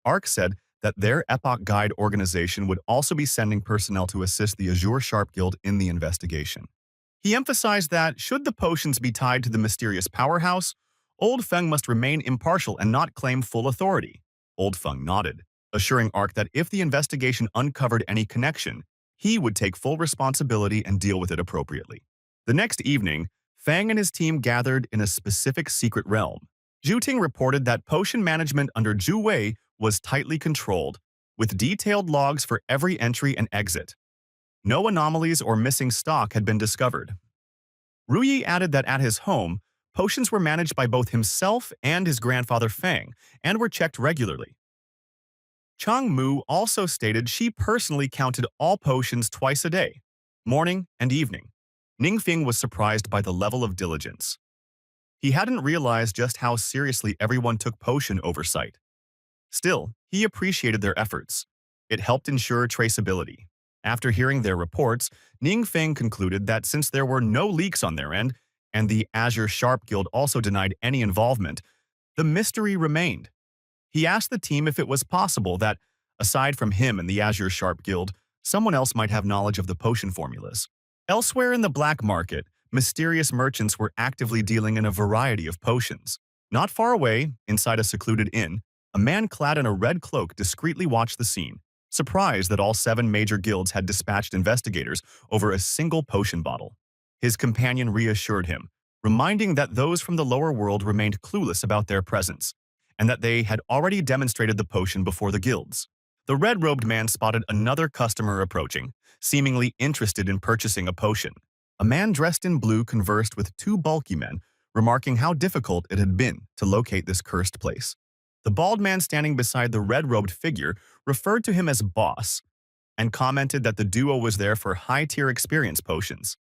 Ark said that their Epoch Guide organization would also be sending personnel to assist the Azure Sharp Guild in the investigation. He emphasized that, should the potions be tied to the mysterious powerhouse, Old Feng must remain impartial and not claim full authority. Old Feng nodded, assuring Ark that if the investigation uncovered any connection, he would take full responsibility and deal with it appropriately. The next evening, Feng and his team gathered in a specific secret realm. Zhu Ting reported that potion management under Zhu Wei was tightly controlled, with detailed logs for every entry and exit. No anomalies or missing stock had been discovered. Ruyi added that at his home, potions were managed by both himself and his grandfather Feng, and were checked regularly. Chang Mu also stated she personally counted all potions twice a day, morning and evening. Ningfeng was surprised by the level of diligence. He hadn't realized just how seriously everyone took potion oversight. Still, he appreciated their efforts. It helped ensure traceability. After hearing their reports, Ningfeng concluded that since there were no leaks on their end, and the Azure Sharp Guild also denied any involvement, the mystery remained. He asked the team if it was possible that, aside from him and the Azure Sharp Guild, someone else might have knowledge of the potion formulas. Elsewhere in the black market, mysterious merchants were actively dealing in a variety of potions. Not far away, inside a secluded inn, a man clad in a red cloak discreetly watched the scene, surprised that all 7 major guilds had dispatched investigators over a single potion bottle. His companion reassured him, reminding that those from the lower world remained clueless about their presence, and that they had already demonstrated the potion before the guilds. The red-robed man spotted another customer approaching, seemingly interested in purchasing a potion. A man dressed in blue conversed with 2 bulky men, remarking how difficult it had been to locate this cursed place. The bald man standing beside the red-robed figure referred to him as boss, and commented that the duo was there for high-tier experience potions.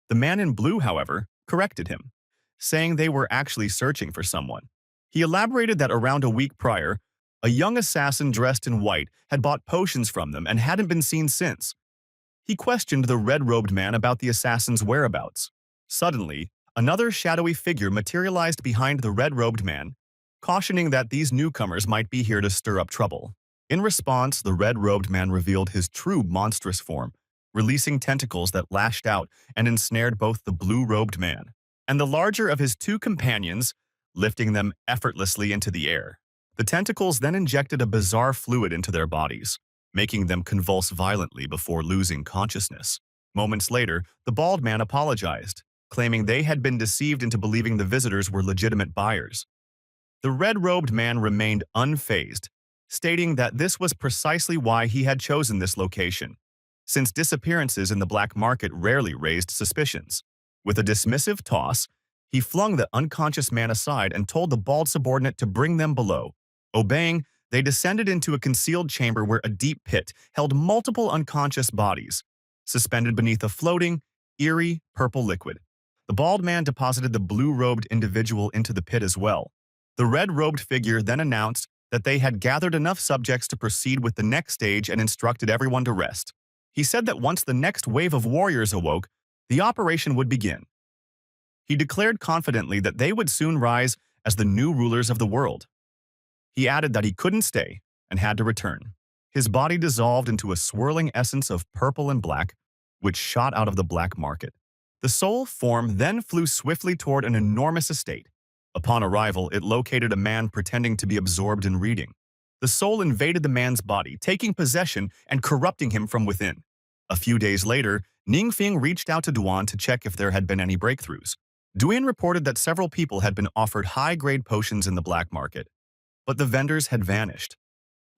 The man in blue, however, corrected him, saying they were actually searching for someone. He elaborated that around a week prior, a young assassin dressed in white had bought potions from them and hadn't been seen since. He questioned the red-robed man about the assassin's whereabouts. Suddenly, another shadowy figure materialized behind the red-robed man, cautioning that these newcomers might be here to stir up trouble. In response, the red-robed man revealed his true monstrous form, releasing tentacles that lashed out and ensnared both the blue-robed man and the larger of his two companions, lifting them effortlessly into the air. The tentacles then injected a bizarre fluid into their bodies, making them convulse violently before losing consciousness. Moments later, the bald man apologized, claiming they had been deceived into believing the visitors were legitimate buyers. The red-robed man remained unfazed, stating that this was precisely why he had chosen this location, since disappearances in the black market rarely raised suspicions. With a dismissive toss, he flung the unconscious man aside and told the bald subordinate to bring them below. Obeying, they descended into a concealed chamber where a deep pit held multiple unconscious bodies, suspended beneath a floating, eerie, purple liquid. The bald man deposited the blue-robed individual into the pit as well. The red-robed figure then announced that they had gathered enough subjects to proceed with the next stage and instructed everyone to rest. He said that once the next wave of warriors awoke, the operation would begin. He declared confidently that they would soon rise as the new rulers of the world. He added that he couldn't stay and had to return. His body dissolved into a swirling essence of purple and black, which shot out of the black market. The soul form then flew swiftly toward an enormous estate. Upon arrival, it located a man pretending to be absorbed in reading. The soul invaded the man's body, taking possession and corrupting him from within. A few days later, Ningfeng reached out to Duan to check if there had been any breakthroughs. Duan reported that several people had been offered high-grade potions in the black market, but the vendors had vanished,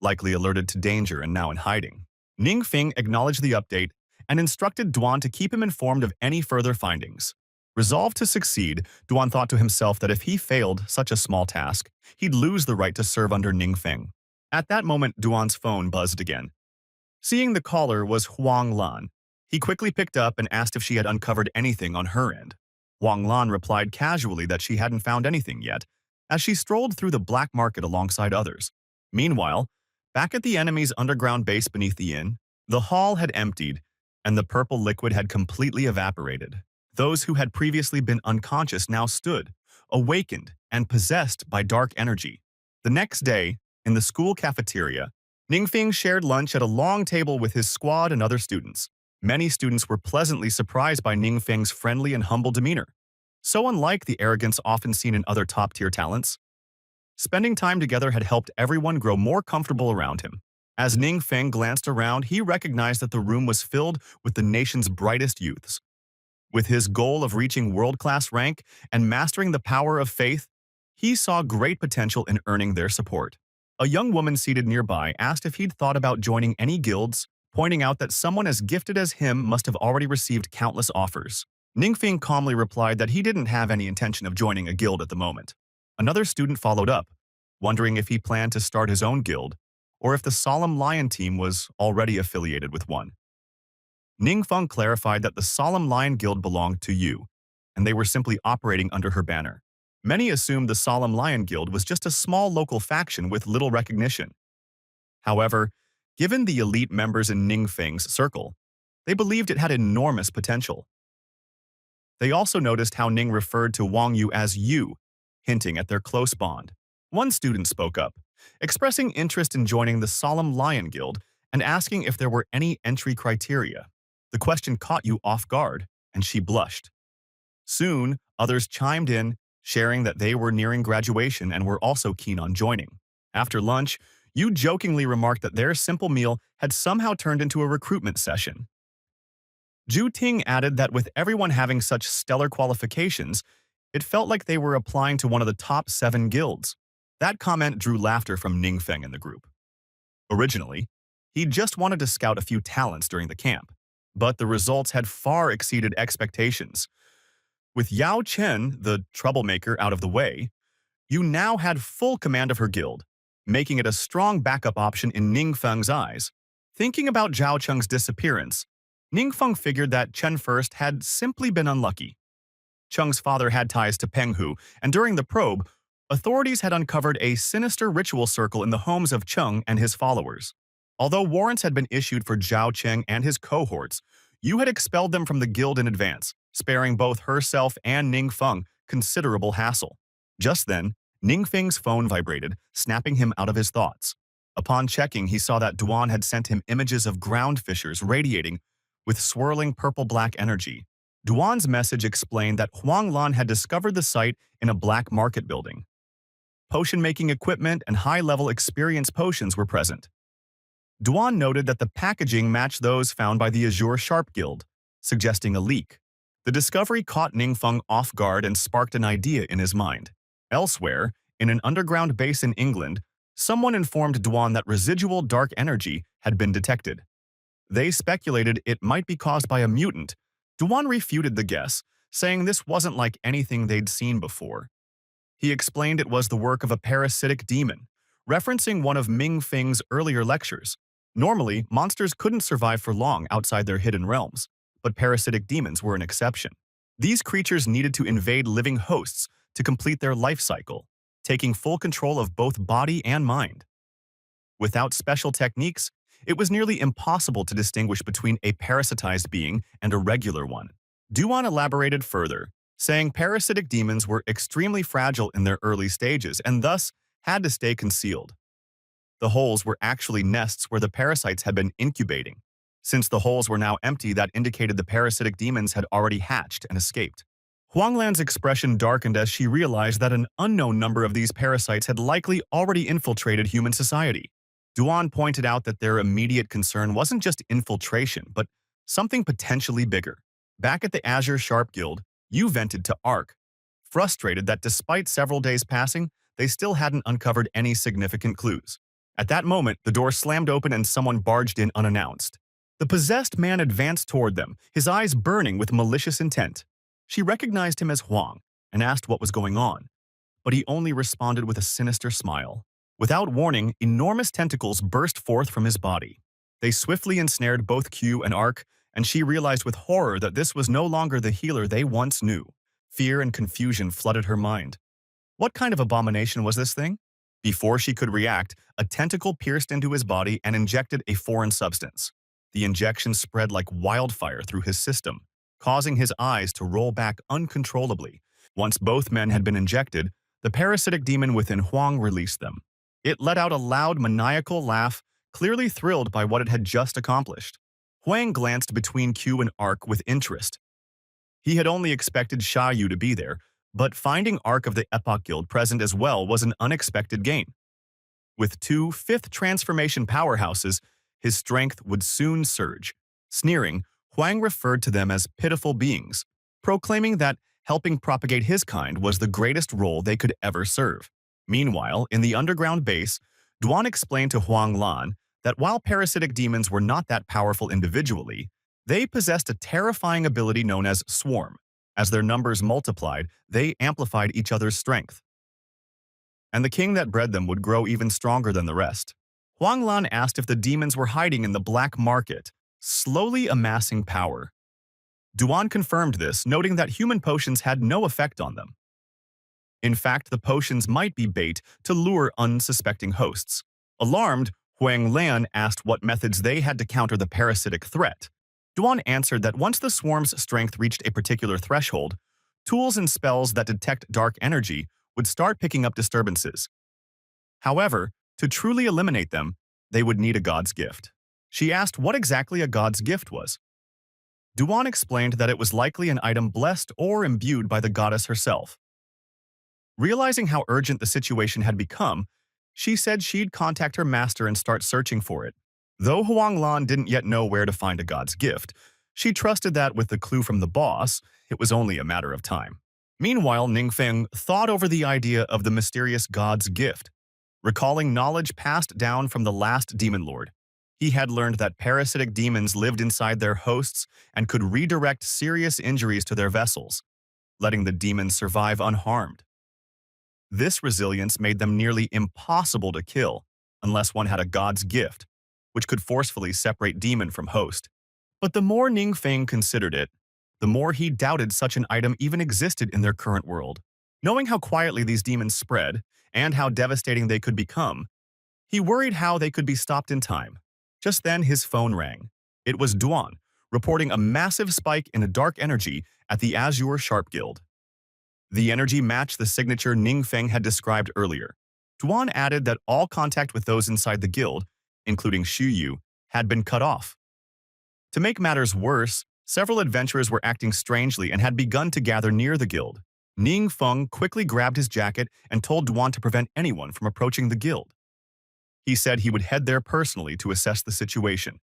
likely alerted to danger and now in hiding. Ningfeng acknowledged the update and instructed Duan to keep him informed of any further findings. Resolved to succeed, Duan thought to himself that if he failed such a small task, he'd lose the right to serve under Ningfeng. At that moment, Duan's phone buzzed again. Seeing the caller was Huang Lan, he quickly picked up and asked if she had uncovered anything on her end. Huang Lan replied casually that she hadn't found anything yet, as she strolled through the black market alongside others. Meanwhile, back at the enemy's underground base beneath the inn, the hall had emptied, and the purple liquid had completely evaporated. Those who had previously been unconscious now stood, awakened and possessed by dark energy. The next day, in the school cafeteria, Ningfeng shared lunch at a long table with his squad and other students. Many students were pleasantly surprised by Ningfeng's friendly and humble demeanor, so unlike the arrogance often seen in other top-tier talents. Spending time together had helped everyone grow more comfortable around him. As Ningfeng glanced around, he recognized that the room was filled with the nation's brightest youths. With his goal of reaching world-class rank and mastering the power of faith, he saw great potential in earning their support. A young woman seated nearby asked if he'd thought about joining any guilds, pointing out that someone as gifted as him must have already received countless offers. Ningfeng calmly replied that he didn't have any intention of joining a guild at the moment. Another student followed up, wondering if he planned to start his own guild, or if the Solemn Lion team was already affiliated with one. Ningfeng clarified that the Solemn Lion Guild belonged to Yu, and they were simply operating under her banner. Many assumed the Solemn Lion Guild was just a small local faction with little recognition. However, given the elite members in Ningfeng's circle, they believed it had enormous potential. They also noticed how Ning referred to Wang Yu as Yu, hinting at their close bond. One student spoke up, expressing interest in joining the Solemn Lion Guild and asking if there were any entry criteria. The question caught Yu off guard, and she blushed. Soon, others chimed in, sharing that they were nearing graduation and were also keen on joining. After lunch, Yu jokingly remarked that their simple meal had somehow turned into a recruitment session. Zhu Ting added that with everyone having such stellar qualifications, it felt like they were applying to one of the top 7 guilds. That comment drew laughter from Ningfeng in the group. Originally, he just wanted to scout a few talents during the camp, but the results had far exceeded expectations. With Yao Chen, the troublemaker, out of the way, Yu now had full command of her guild, making it a strong backup option in Ningfeng's eyes. Thinking about Zhao Cheng's disappearance, Ningfeng figured that Chen First had simply been unlucky. Cheng's father had ties to Penghu, and during the probe, authorities had uncovered a sinister ritual circle in the homes of Cheng and his followers. Although warrants had been issued for Zhao Cheng and his cohorts, Yu had expelled them from the guild in advance, sparing both herself and Ningfeng considerable hassle. Just then, Ningfeng's phone vibrated, snapping him out of his thoughts. Upon checking, he saw that Duan had sent him images of ground fissures radiating with swirling purple-black energy. Duan's message explained that Huang Lan had discovered the site in a black market building. Potion-making equipment and high-level experience potions were present. Duan noted that the packaging matched those found by the Azure Sharp Guild, suggesting a leak. The discovery caught Ningfeng off guard and sparked an idea in his mind. Elsewhere, in an underground base in England, someone informed Duan that residual dark energy had been detected. They speculated it might be caused by a mutant. Duan refuted the guess, saying this wasn't like anything they'd seen before. He explained it was the work of a parasitic demon, referencing one of Ming Feng's earlier lectures. Normally, monsters couldn't survive for long outside their hidden realms, but parasitic demons were an exception. These creatures needed to invade living hosts to complete their life cycle, taking full control of both body and mind. Without special techniques, it was nearly impossible to distinguish between a parasitized being and a regular one. Duan elaborated further, saying parasitic demons were extremely fragile in their early stages and thus had to stay concealed. The holes were actually nests where the parasites had been incubating. Since the holes were now empty, that indicated the parasitic demons had already hatched and escaped. Huanglan's expression darkened as she realized that an unknown number of these parasites had likely already infiltrated human society. Duan pointed out that their immediate concern wasn't just infiltration, but something potentially bigger. Back at the Azure Sharp Guild, Yu vented to Ark, frustrated that despite several days passing, they still hadn't uncovered any significant clues. At that moment, the door slammed open and someone barged in unannounced. The possessed man advanced toward them, his eyes burning with malicious intent. She recognized him as Huang and asked what was going on, but he only responded with a sinister smile. Without warning, enormous tentacles burst forth from his body. They swiftly ensnared both Q and Ark, and she realized with horror that this was no longer the healer they once knew. Fear and confusion flooded her mind. What kind of abomination was this thing? Before she could react, a tentacle pierced into his body and injected a foreign substance. The injection spread like wildfire through his system, causing his eyes to roll back uncontrollably. Once both men had been injected, the parasitic demon within Huang released them. It let out a loud, maniacal laugh, clearly thrilled by what it had just accomplished. Huang glanced between Q and Ark with interest. He had only expected Sha Yu to be there, but finding Ark of the Epoch Guild present as well was an unexpected gain. With two fifth transformation powerhouses, his strength would soon surge. Sneering, Huang referred to them as pitiful beings, proclaiming that helping propagate his kind was the greatest role they could ever serve. Meanwhile, in the underground base, Duan explained to Huang Lan that while parasitic demons were not that powerful individually, they possessed a terrifying ability known as swarm. As their numbers multiplied, they amplified each other's strength. And the king that bred them would grow even stronger than the rest. Huang Lan asked if the demons were hiding in the black market, slowly amassing power. Duan confirmed this, noting that human potions had no effect on them. In fact, the potions might be bait to lure unsuspecting hosts. Alarmed, Huang Lan asked what methods they had to counter the parasitic threat. Duan answered that once the swarm's strength reached a particular threshold, tools and spells that detect dark energy would start picking up disturbances. However, to truly eliminate them, they would need a god's gift. She asked what exactly a god's gift was. Duan explained that it was likely an item blessed or imbued by the goddess herself. Realizing how urgent the situation had become, she said she'd contact her master and start searching for it. Though Huang Lan didn't yet know where to find a god's gift, she trusted that with the clue from the boss, it was only a matter of time. Meanwhile, Ningfeng thought over the idea of the mysterious god's gift. Recalling knowledge passed down from the last demon lord, he had learned that parasitic demons lived inside their hosts and could redirect serious injuries to their vessels, letting the demons survive unharmed. This resilience made them nearly impossible to kill unless one had a god's gift, which could forcefully separate demon from host. But the more Ningfeng considered it, the more he doubted such an item even existed in their current world. Knowing how quietly these demons spread and how devastating they could become, he worried how they could be stopped in time. Just then, his phone rang. It was Duan, reporting a massive spike in a dark energy at the Azure Sharp Guild. The energy matched the signature Ningfeng had described earlier. Duan added that all contact with those inside the guild, including Shu Yu, had been cut off. To make matters worse, several adventurers were acting strangely and had begun to gather near the guild. Ning Feng quickly grabbed his jacket and told Duan to prevent anyone from approaching the guild. He said he would head there personally to assess the situation.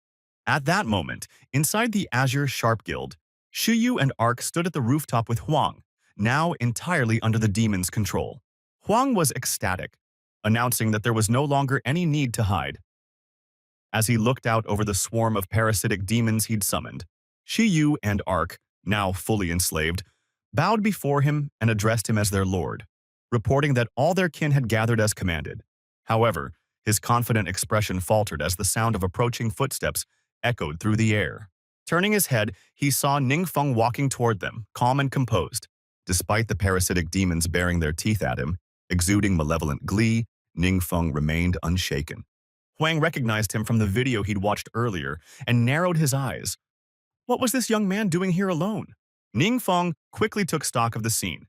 At that moment, inside the Azure Sharp Guild, Shiyu and Ark stood at the rooftop with Huang, now entirely under the demon's control. Huang was ecstatic, announcing that there was no longer any need to hide. As he looked out over the swarm of parasitic demons he'd summoned, Shiyu and Ark, now fully enslaved, bowed before him and addressed him as their lord, reporting that all their kin had gathered as commanded. However, his confident expression faltered as the sound of approaching footsteps echoed through the air. Turning his head, he saw Ning Feng walking toward them, calm and composed. Despite the parasitic demons baring their teeth at him, exuding malevolent glee, Ning Feng remained unshaken. Huang recognized him from the video he'd watched earlier and narrowed his eyes. What was this young man doing here alone? Ning Feng quickly took stock of the scene.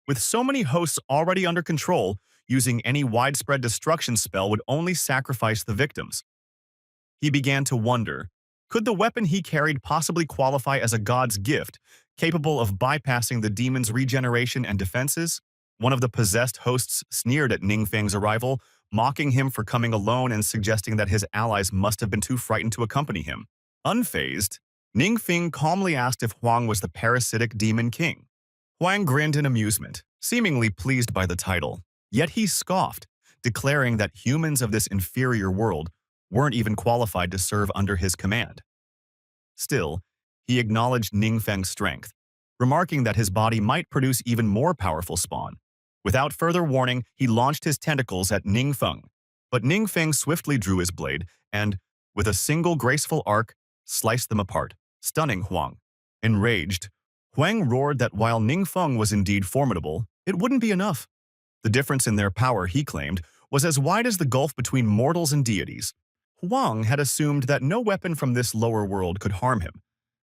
With so many hosts already under control, using any widespread destruction spell would only sacrifice the victims. He began to wonder, could the weapon he carried possibly qualify as a god's gift, capable of bypassing the demon's regeneration and defenses? One of the possessed hosts sneered at Ning Feng's arrival, mocking him for coming alone and suggesting that his allies must have been too frightened to accompany him. Unfazed, Ning Feng calmly asked if Huang was the parasitic demon king. Huang grinned in amusement, seemingly pleased by the title. Yet he scoffed, declaring that humans of this inferior world weren't even qualified to serve under his command. Still, he acknowledged Ning Feng's strength, remarking that his body might produce even more powerful spawn. Without further warning, he launched his tentacles at Ning Feng, but Ning Feng swiftly drew his blade and, with a single graceful arc, sliced them apart, stunning Huang. Enraged, Huang roared that while Ning Feng was indeed formidable, it wouldn't be enough. The difference in their power, he claimed, was as wide as the gulf between mortals and deities. Huang had assumed that no weapon from this lower world could harm him,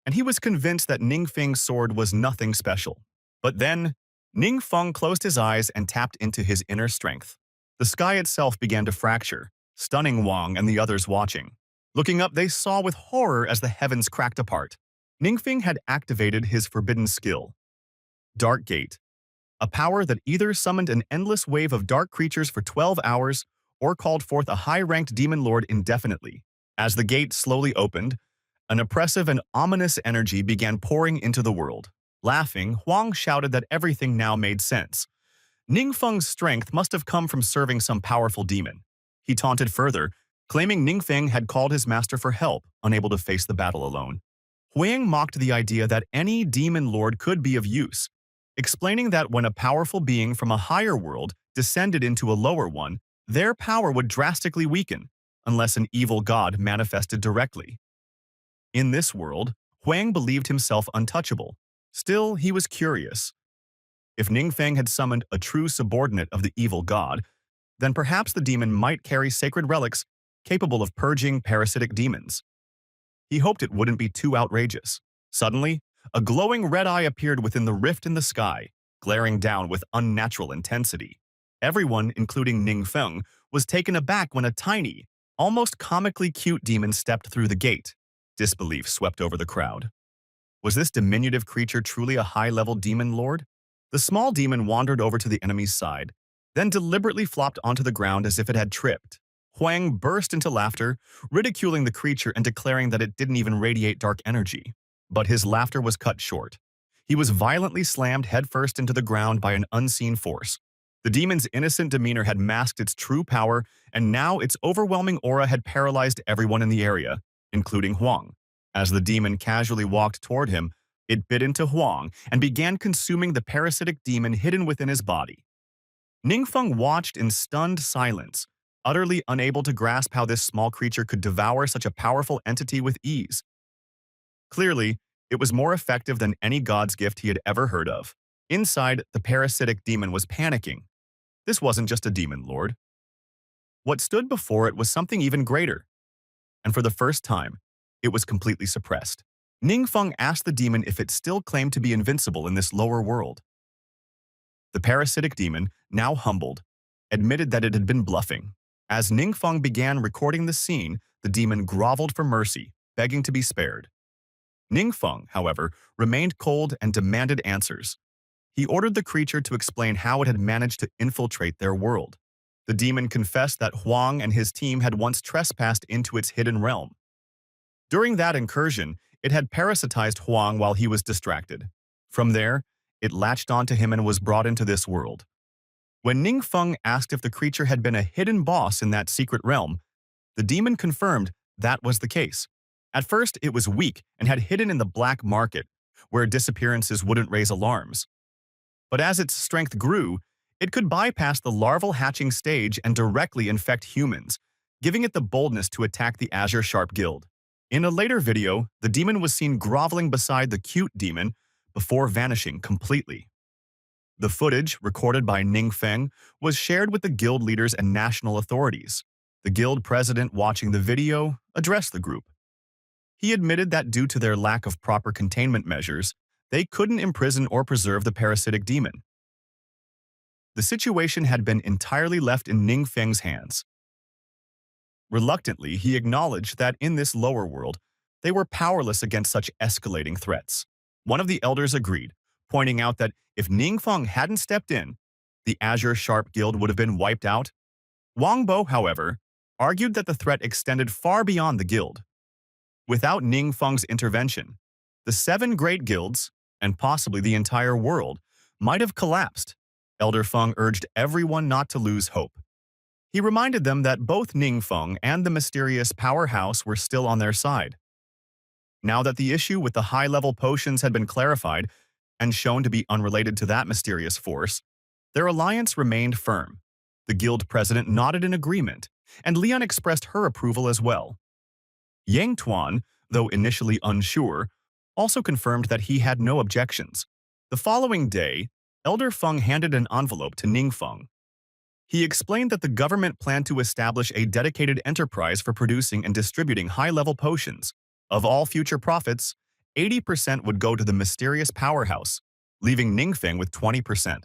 and he was convinced that Ning Feng's sword was nothing special. But then, Ning Feng closed his eyes and tapped into his inner strength. The sky itself began to fracture, stunning Huang and the others watching. Looking up, they saw with horror as the heavens cracked apart. Ning Feng had activated his forbidden skill, Dark Gate, a power that either summoned an endless wave of dark creatures for 12 hours or called forth a high-ranked demon lord indefinitely. As the gate slowly opened, an oppressive and ominous energy began pouring into the world. Laughing, Huang shouted that everything now made sense. Ning Feng's strength must have come from serving some powerful demon. He taunted further, claiming Ning Feng had called his master for help, unable to face the battle alone. Huang mocked the idea that any demon lord could be of use, explaining that when a powerful being from a higher world descended into a lower one, their power would drastically weaken, unless an evil god manifested directly. In this world, Huang believed himself untouchable. Still, he was curious. If Ning Feng had summoned a true subordinate of the evil god, then perhaps the demon might carry sacred relics capable of purging parasitic demons. He hoped it wouldn't be too outrageous. Suddenly, a glowing red eye appeared within the rift in the sky, glaring down with unnatural intensity. Everyone, including Ning Feng, was taken aback when a tiny, almost comically cute demon stepped through the gate. Disbelief swept over the crowd. Was this diminutive creature truly a high-level demon lord? The small demon wandered over to the enemy's side, then deliberately flopped onto the ground as if it had tripped. Huang burst into laughter, ridiculing the creature and declaring that it didn't even radiate dark energy. But his laughter was cut short. He was violently slammed headfirst into the ground by an unseen force. The demon's innocent demeanor had masked its true power, and now its overwhelming aura had paralyzed everyone in the area, including Huang. As the demon casually walked toward him, it bit into Huang and began consuming the parasitic demon hidden within his body. Ning Feng watched in stunned silence, utterly unable to grasp how this small creature could devour such a powerful entity with ease. Clearly, it was more effective than any god's gift he had ever heard of. Inside, the parasitic demon was panicking. This wasn't just a demon lord. What stood before it was something even greater. And for the first time, it was completely suppressed. Ning Feng asked the demon if it still claimed to be invincible in this lower world. The parasitic demon, now humbled, admitted that it had been bluffing. As Ning Feng began recording the scene, the demon groveled for mercy, begging to be spared. Ningfeng, however, remained cold and demanded answers. He ordered the creature to explain how it had managed to infiltrate their world. The demon confessed that Huang and his team had once trespassed into its hidden realm. During that incursion, it had parasitized Huang while he was distracted. From there, it latched onto him and was brought into this world. When Ningfeng asked if the creature had been a hidden boss in that secret realm, the demon confirmed that was the case. At first, it was weak and had hidden in the black market, where disappearances wouldn't raise alarms. But as its strength grew, it could bypass the larval hatching stage and directly infect humans, giving it the boldness to attack the Azure Sharp Guild. In a later video, the demon was seen groveling beside the cute demon before vanishing completely. The footage, recorded by Ningfeng, was shared with the guild leaders and national authorities. The guild president watching the video addressed the group. He admitted that due to their lack of proper containment measures, they couldn't imprison or preserve the parasitic demon. The situation had been entirely left in Ningfeng's hands. Reluctantly, he acknowledged that in this lower world, they were powerless against such escalating threats. One of the elders agreed, pointing out that if Ningfeng hadn't stepped in, the Azure Sharp Guild would have been wiped out. Wang Bo, however, argued that the threat extended far beyond the guild. Without Ningfeng's intervention, the 7 great guilds, and possibly the entire world, might have collapsed. Elder Feng urged everyone not to lose hope. He reminded them that both Ningfeng and the mysterious powerhouse were still on their side. Now that the issue with the high-level potions had been clarified and shown to be unrelated to that mysterious force, their alliance remained firm. The guild president nodded in agreement, and Leon expressed her approval as well. Yang Tuan, though initially unsure, also confirmed that he had no objections. The following day, Elder Feng handed an envelope to Ningfeng. He explained that the government planned to establish a dedicated enterprise for producing and distributing high-level potions. Of all future profits, 80% would go to the mysterious powerhouse, leaving Ningfeng with 20%.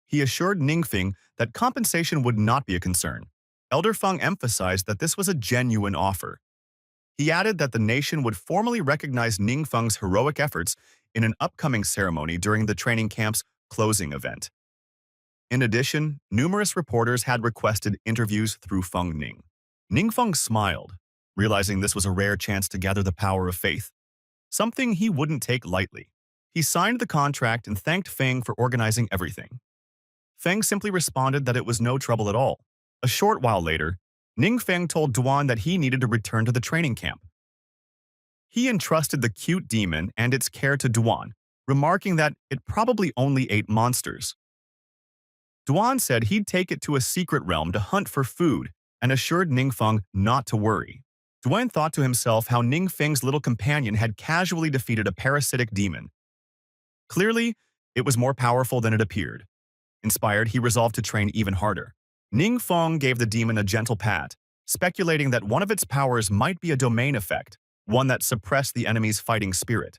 He assured Ningfeng that compensation would not be a concern. Elder Feng emphasized that this was a genuine offer. He added that the nation would formally recognize Ningfeng's heroic efforts in an upcoming ceremony during the training camp's closing event. In addition, numerous reporters had requested interviews through Feng Ning. Ningfeng smiled, realizing this was a rare chance to gather the power of faith, something he wouldn't take lightly. He signed the contract and thanked Feng for organizing everything. Feng simply responded that it was no trouble at all. A short while later, Ningfeng told Duan that he needed to return to the training camp. He entrusted the cute demon and its care to Duan, remarking that it probably only ate monsters. Duan said he'd take it to a secret realm to hunt for food and assured Ningfeng not to worry. Duan thought to himself how Ningfeng's little companion had casually defeated a parasitic demon. Clearly, it was more powerful than it appeared. Inspired, he resolved to train even harder. Ningfeng gave the demon a gentle pat, speculating that one of its powers might be a domain effect, one that suppressed the enemy's fighting spirit.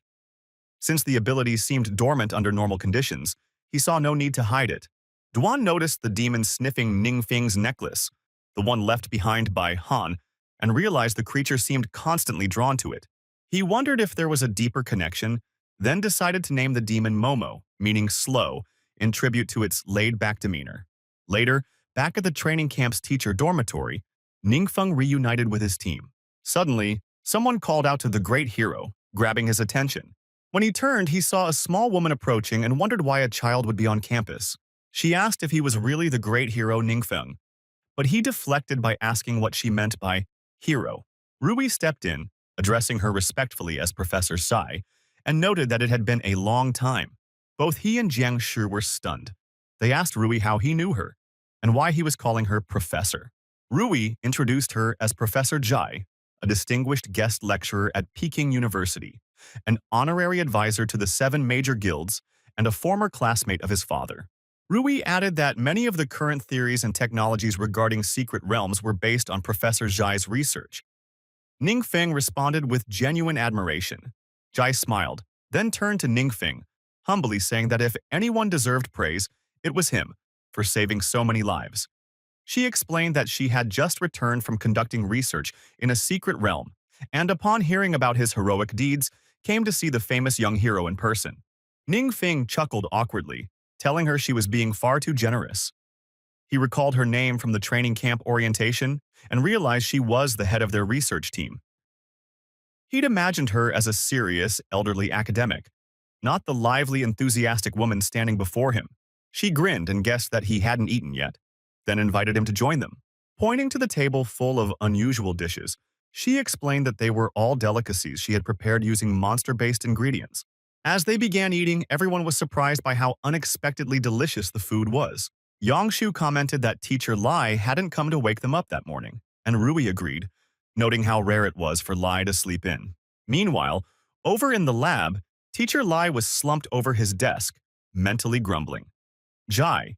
Since the ability seemed dormant under normal conditions, he saw no need to hide it. Duan noticed the demon sniffing Ningfeng's necklace, the one left behind by Han, and realized the creature seemed constantly drawn to it. He wondered if there was a deeper connection, then decided to name the demon Momo, meaning slow, in tribute to its laid-back demeanor. Later, back at the training camp's teacher dormitory, Ningfeng reunited with his team. Suddenly, someone called out to the great hero, grabbing his attention. When he turned, he saw a small woman approaching and wondered why a child would be on campus. She asked if he was really the great hero Ningfeng, but he deflected by asking what she meant by hero. Rui stepped in, addressing her respectfully as Professor Sai, and noted that it had been a long time. Both he and Jiang Shu were stunned. They asked Rui how he knew her, and why he was calling her Professor. Rui introduced her as Professor Jai, a distinguished guest lecturer at Peking University, an honorary advisor to the 7 major guilds, and a former classmate of his father. Rui added that many of the current theories and technologies regarding secret realms were based on Professor Jai's research. Ningfeng responded with genuine admiration. Jai smiled, then turned to Ningfeng, humbly saying that if anyone deserved praise, it was him, for saving so many lives. She explained that she had just returned from conducting research in a secret realm and upon hearing about his heroic deeds, came to see the famous young hero in person. Ning Feng chuckled awkwardly, telling her she was being far too generous. He recalled her name from the training camp orientation and realized she was the head of their research team. He'd imagined her as a serious, elderly academic, not the lively, enthusiastic woman standing before him. She grinned and guessed that he hadn't eaten yet, then invited him to join them. Pointing to the table full of unusual dishes, she explained that they were all delicacies she had prepared using monster-based ingredients. As they began eating, everyone was surprised by how unexpectedly delicious the food was. Yangshu commented that Teacher Lai hadn't come to wake them up that morning, and Rui agreed, noting how rare it was for Lai to sleep in. Meanwhile, over in the lab, Teacher Lai was slumped over his desk, mentally grumbling. Jai,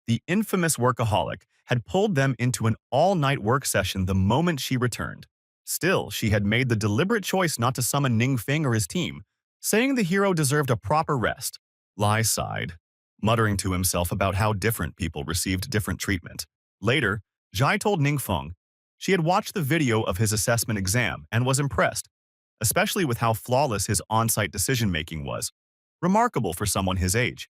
the infamous workaholic, had pulled them into an all-night work session the moment she returned. Still, she had made the deliberate choice not to summon Ning Feng or his team, saying the hero deserved a proper rest. Lai sighed, muttering to himself about how different people received different treatment. Later, Jai told Ning Feng she had watched the video of his assessment exam and was impressed, especially with how flawless his on-site decision-making was, remarkable for someone his age.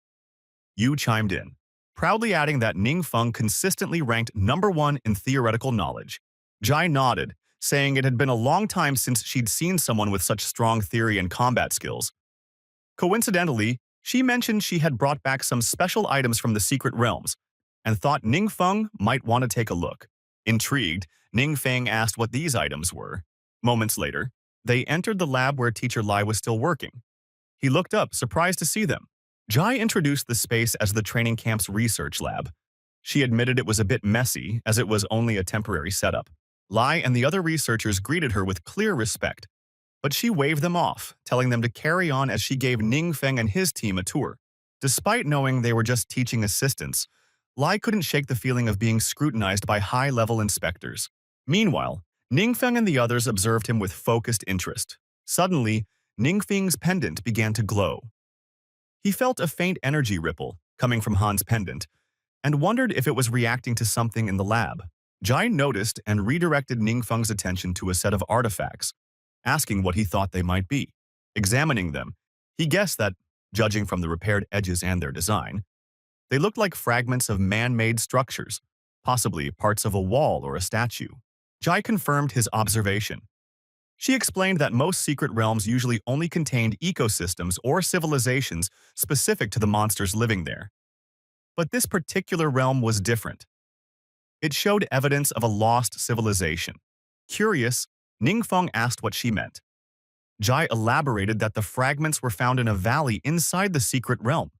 Yu chimed in, proudly adding that Ning Feng consistently ranked #1 in theoretical knowledge. Jai nodded, saying it had been a long time since she'd seen someone with such strong theory and combat skills. Coincidentally, she mentioned she had brought back some special items from the secret realms and thought Ning Feng might want to take a look. Intrigued, Ning Feng asked what these items were. Moments later, they entered the lab where Teacher Lai was still working. He looked up, surprised to see them. Jai introduced the space as the training camp's research lab. She admitted it was a bit messy, as it was only a temporary setup. Lai and the other researchers greeted her with clear respect, but she waved them off, telling them to carry on as she gave Ning Feng and his team a tour. Despite knowing they were just teaching assistants, Lai couldn't shake the feeling of being scrutinized by high-level inspectors. Meanwhile, Ning Feng and the others observed him with focused interest. Suddenly, Ning Feng's pendant began to glow. He felt a faint energy ripple coming from Han's pendant and wondered if it was reacting to something in the lab. Jai noticed and redirected Ning Feng's attention to a set of artifacts, asking what he thought they might be. Examining them, he guessed that, judging from the repaired edges and their design, they looked like fragments of man-made structures, possibly parts of a wall or a statue. Jai confirmed his observation. She explained that most secret realms usually only contained ecosystems or civilizations specific to the monsters living there. But this particular realm was different. It showed evidence of a lost civilization. Curious, Ning Feng asked what she meant. Jai elaborated that the fragments were found in a valley inside the secret realm.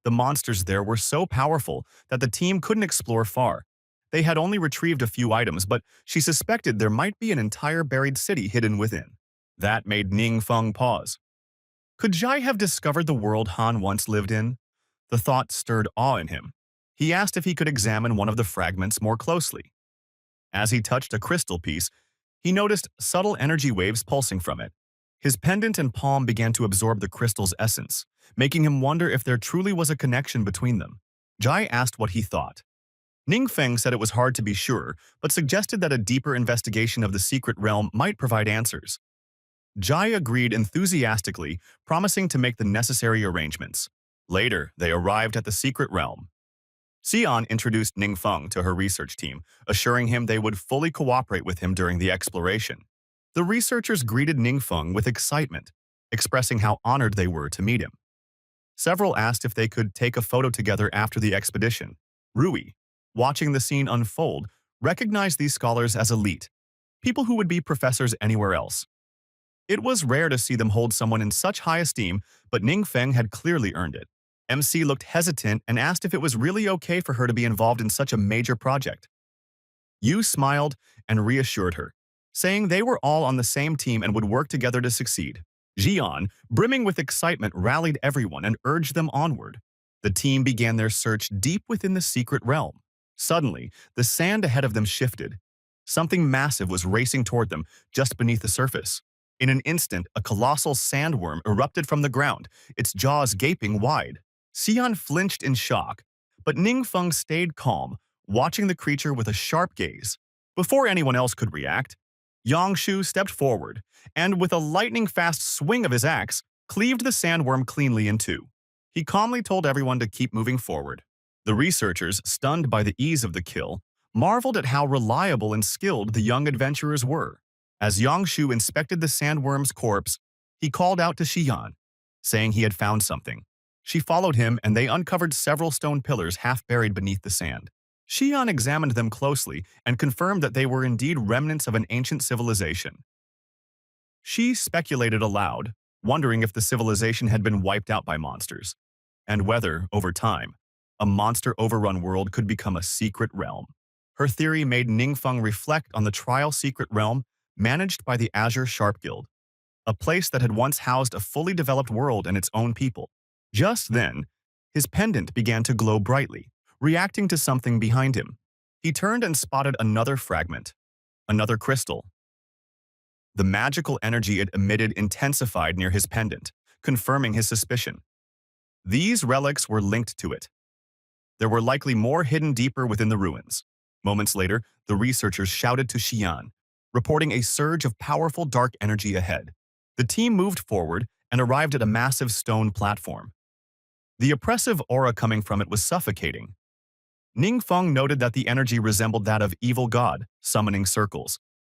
The monsters there were so powerful that the team couldn't explore far. They had only retrieved a few items, but she suspected there might be an entire buried city hidden within. That made Ning Feng pause. Could Jai have discovered the world Han once lived in? The thought stirred awe in him. He asked if he could examine one of the fragments more closely. As he touched a crystal piece, he noticed subtle energy waves pulsing from it. His pendant and palm began to absorb the crystal's essence, making him wonder if there truly was a connection between them. Jai asked what he thought. Ning Feng said it was hard to be sure, but suggested that a deeper investigation of the secret realm might provide answers. Jai agreed enthusiastically, promising to make the necessary arrangements. Later, they arrived at the secret realm. Xian introduced Ning Feng to her research team, assuring him they would fully cooperate with him during the exploration. The researchers greeted Ning Feng with excitement, expressing how honored they were to meet him. Several asked if they could take a photo together after the expedition. Rui, watching the scene unfold, recognized these scholars as elite, people who would be professors anywhere else. It was rare to see them hold someone in such high esteem, but Ning Feng had clearly earned it. MC looked hesitant and asked if it was really okay for her to be involved in such a major project. Yu smiled and reassured her, saying they were all on the same team and would work together to succeed. Jian, brimming with excitement, rallied everyone and urged them onward. The team began their search deep within the secret realm. Suddenly, the sand ahead of them shifted. Something massive was racing toward them, just beneath the surface. In an instant, a colossal sandworm erupted from the ground, its jaws gaping wide. Xian flinched in shock, but Ning Feng stayed calm, watching the creature with a sharp gaze. Before anyone else could react, Yangshu stepped forward, and with a lightning-fast swing of his axe, cleaved the sandworm cleanly in two. He calmly told everyone to keep moving forward. The researchers, stunned by the ease of the kill, marveled at how reliable and skilled the young adventurers were. As Yangshu inspected the sandworm's corpse, he called out to Xian, saying he had found something. She followed him, and they uncovered several stone pillars half buried beneath the sand. Xian examined them closely and confirmed that they were indeed remnants of an ancient civilization. She speculated aloud, wondering if the civilization had been wiped out by monsters, and whether, over time, a monster-overrun world could become a secret realm. Her theory made Ningfeng reflect on the trial secret realm managed by the Azure Sharp Guild, a place that had once housed a fully developed world and its own people. Just then, his pendant began to glow brightly, reacting to something behind him. He turned and spotted another fragment, another crystal. The magical energy it emitted intensified near his pendant, confirming his suspicion. These relics were linked to it. There were likely more hidden deeper within the ruins. Moments later, the researchers shouted to Xian, reporting a surge of powerful dark energy ahead. The team moved forward and arrived at a massive stone platform. The oppressive aura coming from it was suffocating. Ningfeng noted that the energy resembled that of evil god, summoning circles,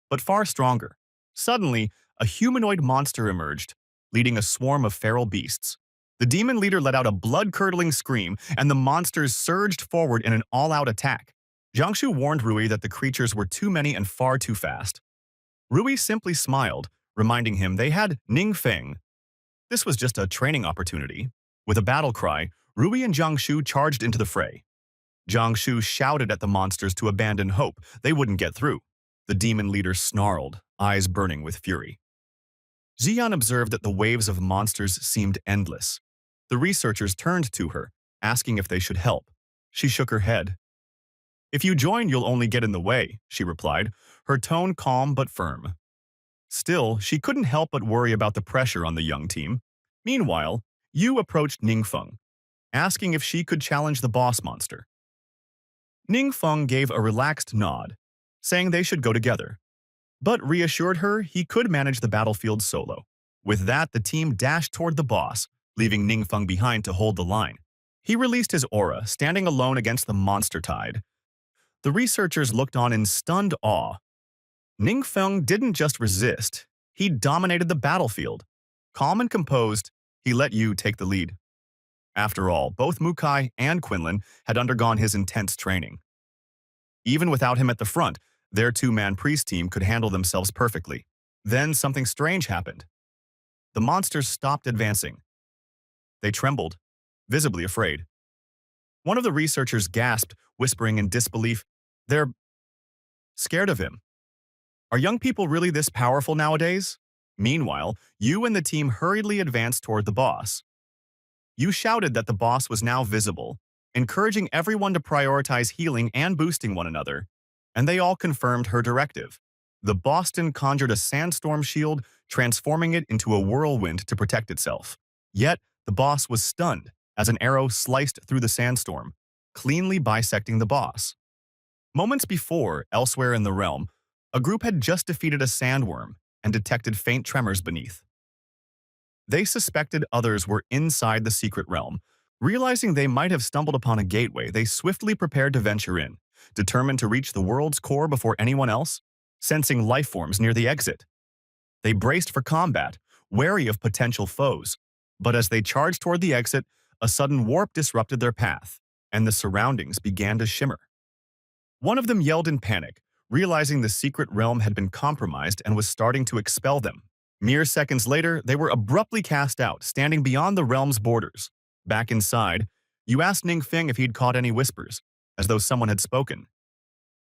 but far stronger. Suddenly, a humanoid monster emerged, leading a swarm of feral beasts. The demon leader let out a blood-curdling scream, and the monsters surged forward in an all-out attack. Jiangshu warned Rui that the creatures were too many and far too fast. Rui simply smiled, reminding him they had Ningfeng. This was just a training opportunity. With a battle cry, Rui and Jiangshu charged into the fray. Jiangshu shouted at the monsters to abandon hope. They wouldn't get through. The demon leader snarled, eyes burning with fury. Xian observed that the waves of monsters seemed endless. The researchers turned to her, asking if they should help. She shook her head. "If you join, you'll only get in the way," she replied, her tone calm but firm. Still, she couldn't help but worry about the pressure on the young team. Meanwhile, Yu approached Ningfeng, asking if she could challenge the boss monster. Ningfeng gave a relaxed nod, saying they should go together, but reassured her he could manage the battlefield solo. With that, the team dashed toward the boss, leaving Ningfeng behind to hold the line. He released his aura, standing alone against the monster tide. The researchers looked on in stunned awe. Ningfeng didn't just resist, he dominated the battlefield. Calm and composed, he let Yu take the lead. After all, both Mukai and Quinlan had undergone his intense training. Even without him at the front, their two-man priest team could handle themselves perfectly. Then something strange happened. The monsters stopped advancing. They trembled, visibly afraid. One of the researchers gasped, whispering in disbelief, "They're scared of him. Are young people really this powerful nowadays?" Meanwhile, Yu and the team hurriedly advanced toward the boss. Yu shouted that the boss was now visible, encouraging everyone to prioritize healing and boosting one another, and they all confirmed her directive. The Boston conjured a sandstorm shield, transforming it into a whirlwind to protect itself. Yet, the boss was stunned as an arrow sliced through the sandstorm, cleanly bisecting the boss. Moments before, elsewhere in the realm, a group had just defeated a sandworm and detected faint tremors beneath. They suspected others were inside the secret realm. Realizing they might have stumbled upon a gateway, they swiftly prepared to venture in, determined to reach the world's core before anyone else, sensing life forms near the exit. They braced for combat, wary of potential foes. But as they charged toward the exit, a sudden warp disrupted their path, and the surroundings began to shimmer. One of them yelled in panic, realizing the secret realm had been compromised and was starting to expel them. Mere seconds later, they were abruptly cast out, standing beyond the realm's borders. Back inside, Yu asked Ningfeng if he'd caught any whispers, as though someone had spoken.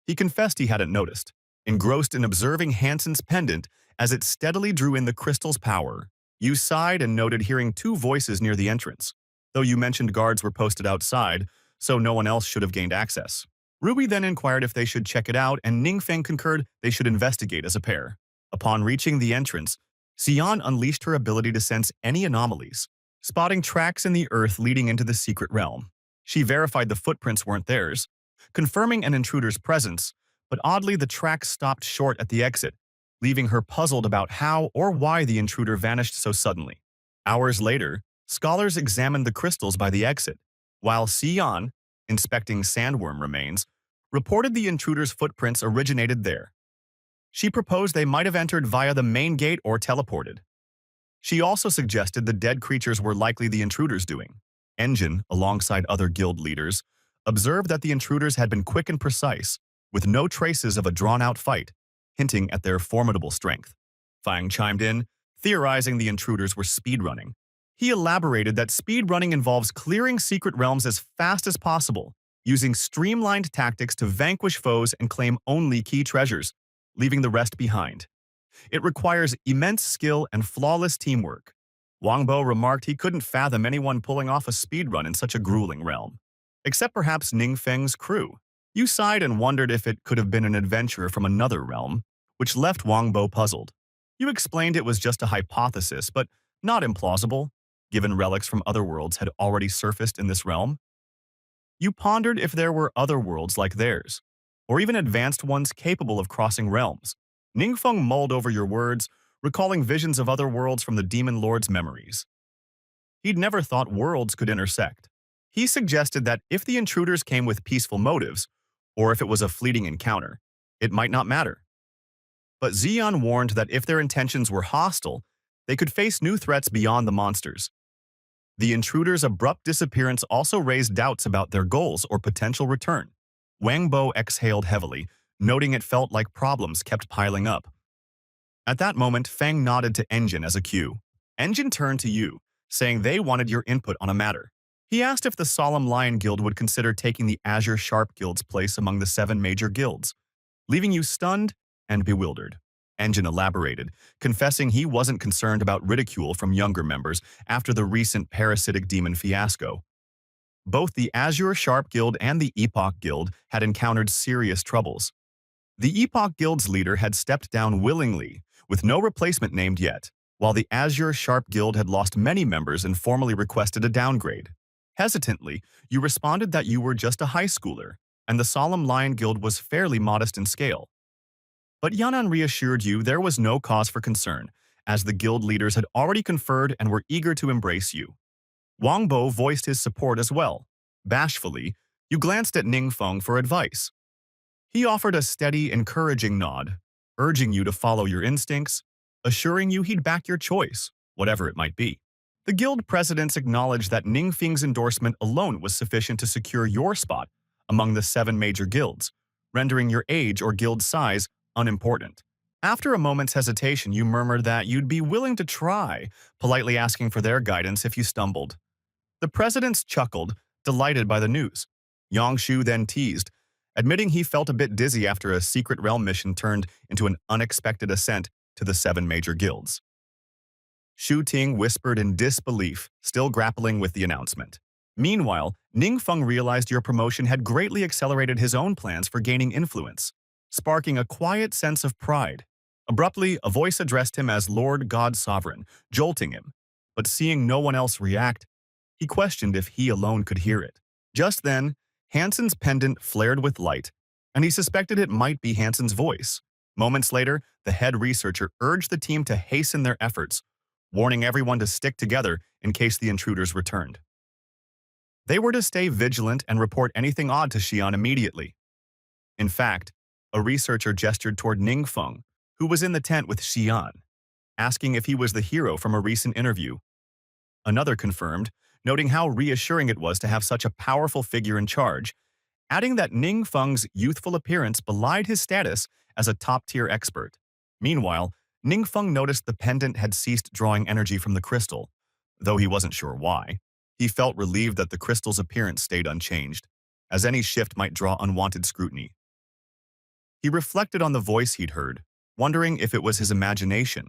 He confessed he hadn't noticed, engrossed in observing Hansen's pendant as it steadily drew in the crystal's power. Yu sighed and noted hearing two voices near the entrance, though Yu mentioned guards were posted outside, so no one else should have gained access. Ruby then inquired if they should check it out, and Ningfeng concurred they should investigate as a pair. Upon reaching the entrance, Xian unleashed her ability to sense any anomalies, spotting tracks in the earth leading into the secret realm. She verified the footprints weren't theirs, confirming an intruder's presence, but oddly the tracks stopped short at the exit, leaving her puzzled about how or why the intruder vanished so suddenly. Hours later, scholars examined the crystals by the exit, while Xian, inspecting sandworm remains, reported the intruder's footprints originated there. She proposed they might have entered via the main gate or teleported. She also suggested the dead creatures were likely the intruders' doing. Engine, alongside other guild leaders, observed that the intruders had been quick and precise, with no traces of a drawn-out fight, hinting at their formidable strength. Fang chimed in, theorizing the intruders were speedrunning. He elaborated that speedrunning involves clearing secret realms as fast as possible, using streamlined tactics to vanquish foes and claim only key treasures, leaving the rest behind. It requires immense skill and flawless teamwork. Wang Bo remarked he couldn't fathom anyone pulling off a speedrun in such a grueling realm. Except perhaps Ning Feng's crew. You sighed and wondered if it could have been an adventure from another realm, which left Wang Bo puzzled. You explained it was just a hypothesis, but not implausible, given relics from other worlds had already surfaced in this realm. You pondered if there were other worlds like theirs, or even advanced ones capable of crossing realms. Ningfeng mulled over your words, recalling visions of other worlds from the Demon Lord's memories. He'd never thought worlds could intersect. He suggested that if the intruders came with peaceful motives, or if it was a fleeting encounter, it might not matter. But Xian warned that if their intentions were hostile, they could face new threats beyond the monsters. The intruders' abrupt disappearance also raised doubts about their goals or potential return. Wang Bo exhaled heavily, noting it felt like problems kept piling up. At that moment, Fang nodded to Engine as a cue. Engine turned to you, saying they wanted your input on a matter. He asked if the Solemn Lion Guild would consider taking the Azure Sharp Guild's place among the 7 major guilds, leaving you stunned and bewildered. Engine elaborated, confessing he wasn't concerned about ridicule from younger members after the recent parasitic demon fiasco. Both the Azure Sharp Guild and the Epoch Guild had encountered serious troubles. The Epoch Guild's leader had stepped down willingly, with no replacement named yet, while the Azure Sharp Guild had lost many members and formally requested a downgrade. Hesitantly, you responded that you were just a high schooler, and the Solemn Lion Guild was fairly modest in scale. But Yanan reassured you there was no cause for concern, as the guild leaders had already conferred and were eager to embrace you. Wang Bo voiced his support as well. Bashfully, you glanced at Ningfeng for advice. He offered a steady, encouraging nod, urging you to follow your instincts, assuring you he'd back your choice, whatever it might be. The guild presidents acknowledged that Ningfeng's endorsement alone was sufficient to secure your spot among the 7 major guilds, rendering your age or guild size unimportant. After a moment's hesitation, you murmured that you'd be willing to try, politely asking for their guidance if you stumbled. The presidents chuckled, delighted by the news. Yang Shu then teased, admitting he felt a bit dizzy after a secret realm mission turned into an unexpected ascent to the 7 major guilds. Shu Ting whispered in disbelief, still grappling with the announcement. Meanwhile, Ningfeng realized your promotion had greatly accelerated his own plans for gaining influence, sparking a quiet sense of pride. Abruptly, a voice addressed him as Lord God Sovereign, jolting him. But seeing no one else react, he questioned if he alone could hear it. Just then, Hansen's pendant flared with light, and he suspected it might be Hansen's voice. Moments later, the head researcher urged the team to hasten their efforts, warning everyone to stick together in case the intruders returned. They were to stay vigilant and report anything odd to Xian immediately. In fact, a researcher gestured toward Ningfeng, who was in the tent with Xian, asking if he was the hero from a recent interview. Another confirmed, noting how reassuring it was to have such a powerful figure in charge, adding that Ningfeng's youthful appearance belied his status as a top-tier expert. Meanwhile, Ningfeng noticed the pendant had ceased drawing energy from the crystal, though he wasn't sure why. He felt relieved that the crystal's appearance stayed unchanged, as any shift might draw unwanted scrutiny. He reflected on the voice he'd heard, wondering if it was his imagination,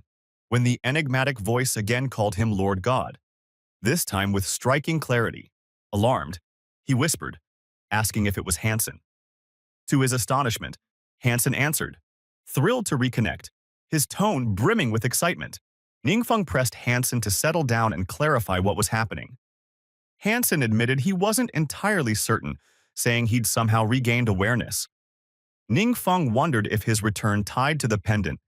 when the enigmatic voice again called him Lord God, this time with striking clarity. Alarmed, he whispered, asking if it was Hansen. To his astonishment, Hansen answered, thrilled to reconnect, his tone brimming with excitement. Ningfeng pressed Hansen to settle down and clarify what was happening. Hansen admitted he wasn't entirely certain, saying he'd somehow regained awareness. Ningfeng wondered if his return tied to the pendant,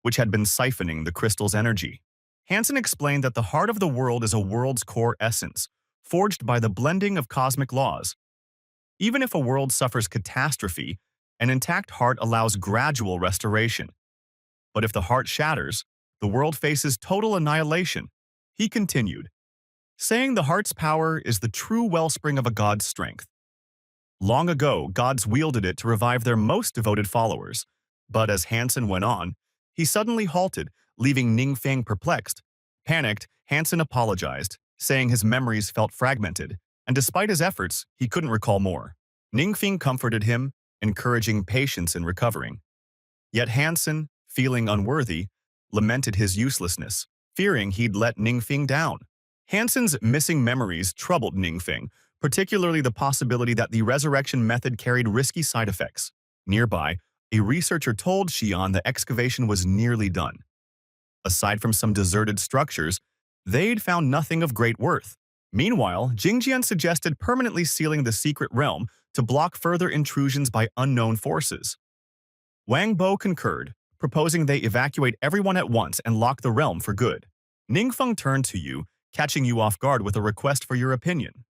which had been siphoning the crystal's energy. Hansen explained that the heart of the world is a world's core essence, forged by the blending of cosmic laws. Even if a world suffers catastrophe, an intact heart allows gradual restoration. But if the heart shatters, the world faces total annihilation. He continued, saying the heart's power is the true wellspring of a god's strength. Long ago, gods wielded it to revive their most devoted followers. But as Hansen went on, he suddenly halted, leaving Ningfeng perplexed. Panicked, Hansen apologized, saying his memories felt fragmented, and despite his efforts, he couldn't recall more. Ningfeng comforted him, encouraging patience in recovering. Yet Hansen, feeling unworthy, lamented his uselessness, fearing he'd let Ningfeng down. Hansen's missing memories troubled Ningfeng, particularly the possibility that the resurrection method carried risky side effects. Nearby, a researcher told Xian the excavation was nearly done. Aside from some deserted structures, they'd found nothing of great worth. Meanwhile, Jingjian suggested permanently sealing the secret realm to block further intrusions by unknown forces. Wang Bo concurred, proposing they evacuate everyone at once and lock the realm for good. Ningfeng turned to you, catching you off guard with a request for your opinion.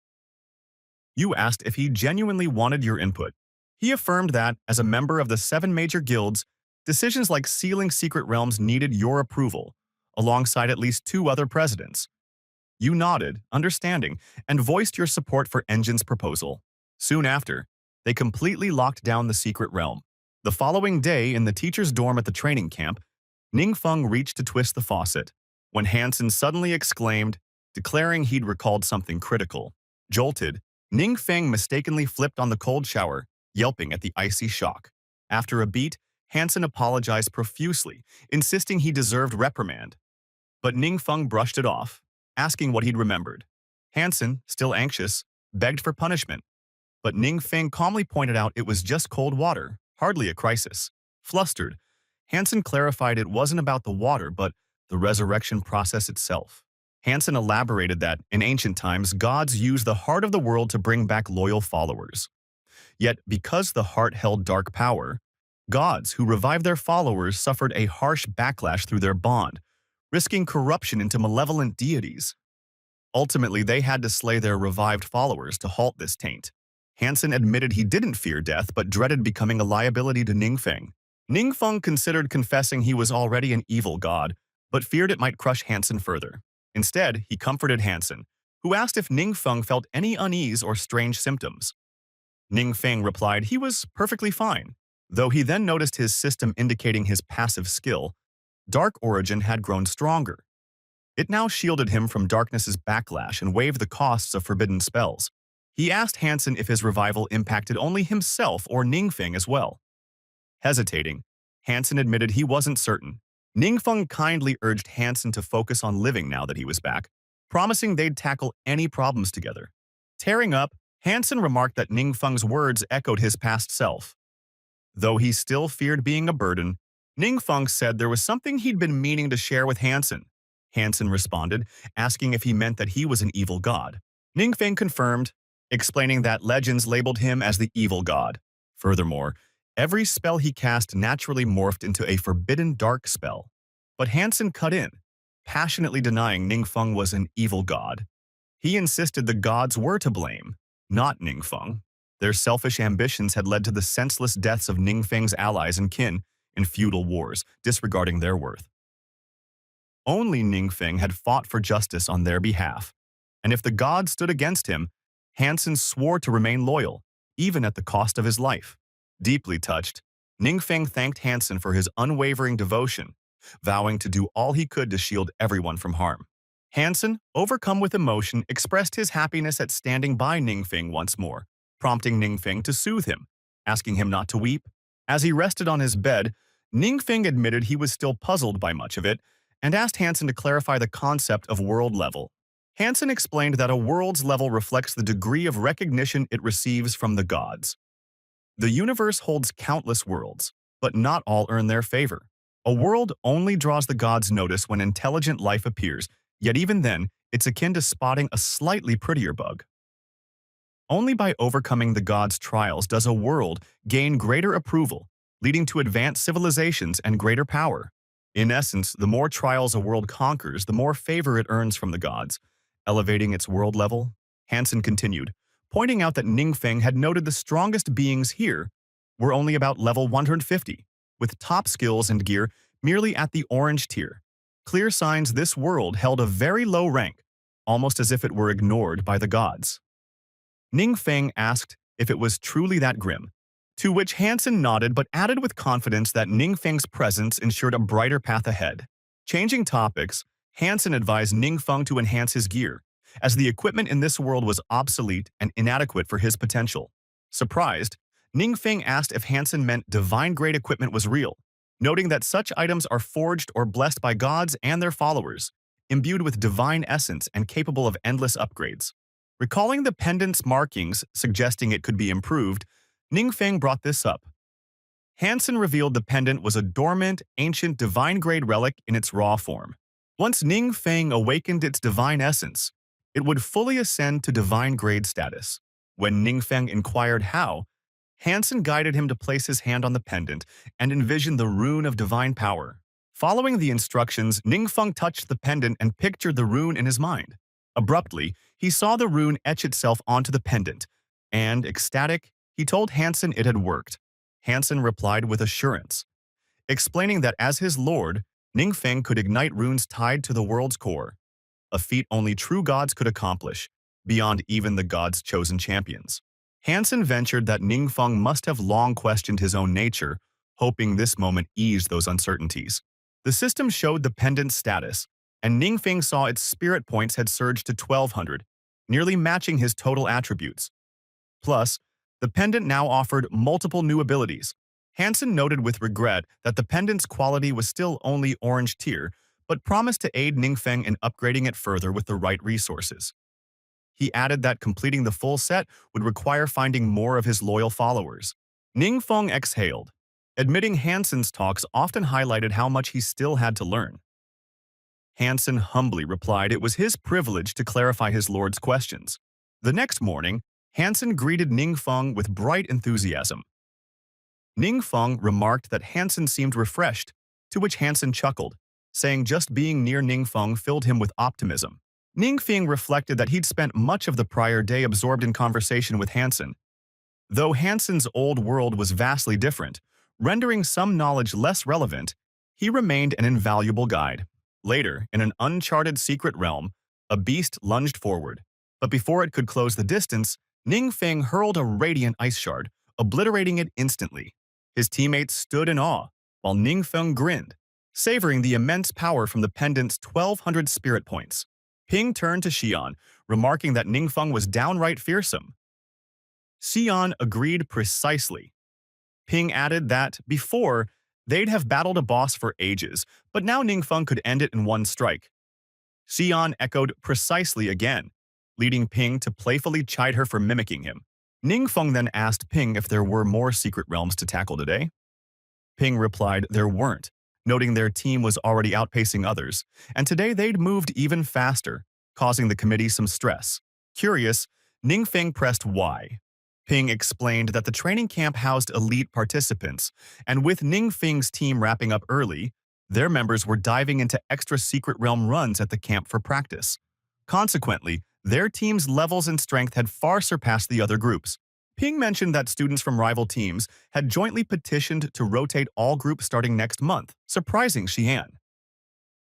You asked if he genuinely wanted your input. He affirmed that, as a member of the 7 major guilds, decisions like sealing secret realms needed your approval, alongside at least 2 other presidents. You nodded, understanding, and voiced your support for Engine's proposal. Soon after, they completely locked down the secret realm. The following day, in the teacher's dorm at the training camp, Ningfeng reached to twist the faucet, when Hansen suddenly exclaimed, declaring he'd recalled something critical. Jolted, Ningfeng mistakenly flipped on the cold shower, yelping at the icy shock. After a beat, Hansen apologized profusely, insisting he deserved reprimand. But Ningfeng brushed it off, asking what he'd remembered. Hansen, still anxious, begged for punishment. But Ningfeng calmly pointed out it was just cold water, hardly a crisis. Flustered, Hansen clarified it wasn't about the water but the resurrection process itself. Hansen elaborated that, in ancient times, gods used the heart of the world to bring back loyal followers. Yet, because the heart held dark power, gods who revived their followers suffered a harsh backlash through their bond, risking corruption into malevolent deities. Ultimately, they had to slay their revived followers to halt this taint. Hansen admitted he didn't fear death but dreaded becoming a liability to Ningfeng. Ningfeng considered confessing he was already an evil god, but feared it might crush Hansen further. Instead, he comforted Hansen, who asked if Ningfeng felt any unease or strange symptoms. Ningfeng replied he was perfectly fine, though he then noticed his system indicating his passive skill. Dark Origin had grown stronger. It now shielded him from darkness's backlash and waived the costs of forbidden spells. He asked Hansen if his revival impacted only himself or Ningfeng as well. Hesitating, Hansen admitted he wasn't certain. Ningfeng kindly urged Hansen to focus on living now that he was back, promising they'd tackle any problems together. Tearing up, Hansen remarked that Ningfeng's words echoed his past self. Though he still feared being a burden, Ningfeng said there was something he'd been meaning to share with Hansen. Hansen responded, asking if he meant that he was an evil god. Ningfeng confirmed, explaining that legends labeled him as the evil god. Furthermore, every spell he cast naturally morphed into a forbidden dark spell. But Hansen cut in, passionately denying Ningfeng was an evil god. He insisted the gods were to blame, not Ningfeng. Their selfish ambitions had led to the senseless deaths of Ningfeng's allies and kin in feudal wars, disregarding their worth. Only Ningfeng had fought for justice on their behalf, and if the gods stood against him, Hansen swore to remain loyal, even at the cost of his life. Deeply touched, Ningfeng thanked Hansen for his unwavering devotion, vowing to do all he could to shield everyone from harm. Hansen, overcome with emotion, expressed his happiness at standing by Ningfeng once more, prompting Ningfeng to soothe him, asking him not to weep. As he rested on his bed, Ningfeng admitted he was still puzzled by much of it and asked Hansen to clarify the concept of world level. Hansen explained that a world's level reflects the degree of recognition it receives from the gods. The universe holds countless worlds, but not all earn their favor. A world only draws the gods' notice when intelligent life appears, yet even then, it's akin to spotting a slightly prettier bug. Only by overcoming the gods' trials does a world gain greater approval, leading to advanced civilizations and greater power. In essence, the more trials a world conquers, the more favor it earns from the gods, elevating its world level. Hansen continued, pointing out that Ningfeng had noted the strongest beings here were only about level 150, with top skills and gear merely at the orange tier. Clear signs this world held a very low rank, almost as if it were ignored by the gods. Ningfeng asked if it was truly that grim, to which Hansen nodded but added with confidence that Ningfeng's presence ensured a brighter path ahead. Changing topics, Hansen advised Ningfeng to enhance his gear, as the equipment in this world was obsolete and inadequate for his potential. Surprised, Ningfeng asked if Hansen meant divine-grade equipment was real, noting that such items are forged or blessed by gods and their followers, imbued with divine essence and capable of endless upgrades. Recalling the pendant's markings suggesting it could be improved, Ningfeng brought this up. Hansen revealed the pendant was a dormant, ancient divine-grade relic in its raw form. Once Ningfeng awakened its divine essence, it would fully ascend to divine-grade status. When Ningfeng inquired how, Hansen guided him to place his hand on the pendant and envision the rune of divine power. Following the instructions, Ningfeng touched the pendant and pictured the rune in his mind. Abruptly, he saw the rune etch itself onto the pendant, and, ecstatic, he told Hansen it had worked. Hansen replied with assurance, explaining that as his lord, Ningfeng could ignite runes tied to the world's core, a feat only true gods could accomplish, beyond even the gods' chosen champions. Hansen ventured that Ningfeng must have long questioned his own nature, hoping this moment eased those uncertainties. The system showed the pendant's status, and Ningfeng saw its spirit points had surged to 1,200, nearly matching his total attributes. Plus, the pendant now offered multiple new abilities. Hansen noted with regret that the pendant's quality was still only orange tier, but promised to aid Ningfeng in upgrading it further with the right resources. He added that completing the full set would require finding more of his loyal followers. Ningfeng exhaled, admitting Hansen's talks often highlighted how much he still had to learn. Hansen humbly replied it was his privilege to clarify his lord's questions. The next morning, Hansen greeted Ningfeng with bright enthusiasm. Ningfeng remarked that Hansen seemed refreshed, to which Hansen chuckled, saying just being near Ningfeng filled him with optimism. Ningfeng reflected that he'd spent much of the prior day absorbed in conversation with Hansen. Though Hansen's old world was vastly different, rendering some knowledge less relevant, he remained an invaluable guide. Later, in an uncharted secret realm, a beast lunged forward, but before it could close the distance, Ningfeng hurled a radiant ice shard, obliterating it instantly. His teammates stood in awe, while Ningfeng grinned, savoring the immense power from the pendant's 1,200 spirit points. Ping turned to Xian, remarking that Ningfeng was downright fearsome. Xian agreed precisely. Ping added that, before, they'd have battled a boss for ages, but now Ningfeng could end it in one strike. Xian echoed precisely again, leading Ping to playfully chide her for mimicking him. Ningfeng then asked Ping if there were more secret realms to tackle today. Ping replied there weren't, noting their team was already outpacing others, and today they'd moved even faster, causing the committee some stress. Curious, Ningfeng pressed why. Ping explained that the training camp housed elite participants, and with Ningfeng's team wrapping up early, their members were diving into extra secret realm runs at the camp for practice. Consequently, their team's levels and strength had far surpassed the other groups. Ping mentioned that students from rival teams had jointly petitioned to rotate all groups starting next month, surprising Xian.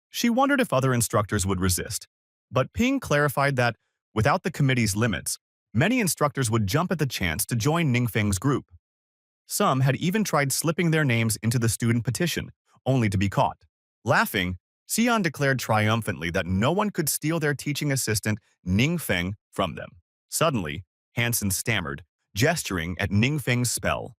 She wondered if other instructors would resist, but Ping clarified that, without the committee's limits, many instructors would jump at the chance to join Ningfeng's group. Some had even tried slipping their names into the student petition, only to be caught. Laughing, Xian declared triumphantly that no one could steal their teaching assistant, Ningfeng, from them. Suddenly, Hansen stammered, gesturing at Ningfeng's spell.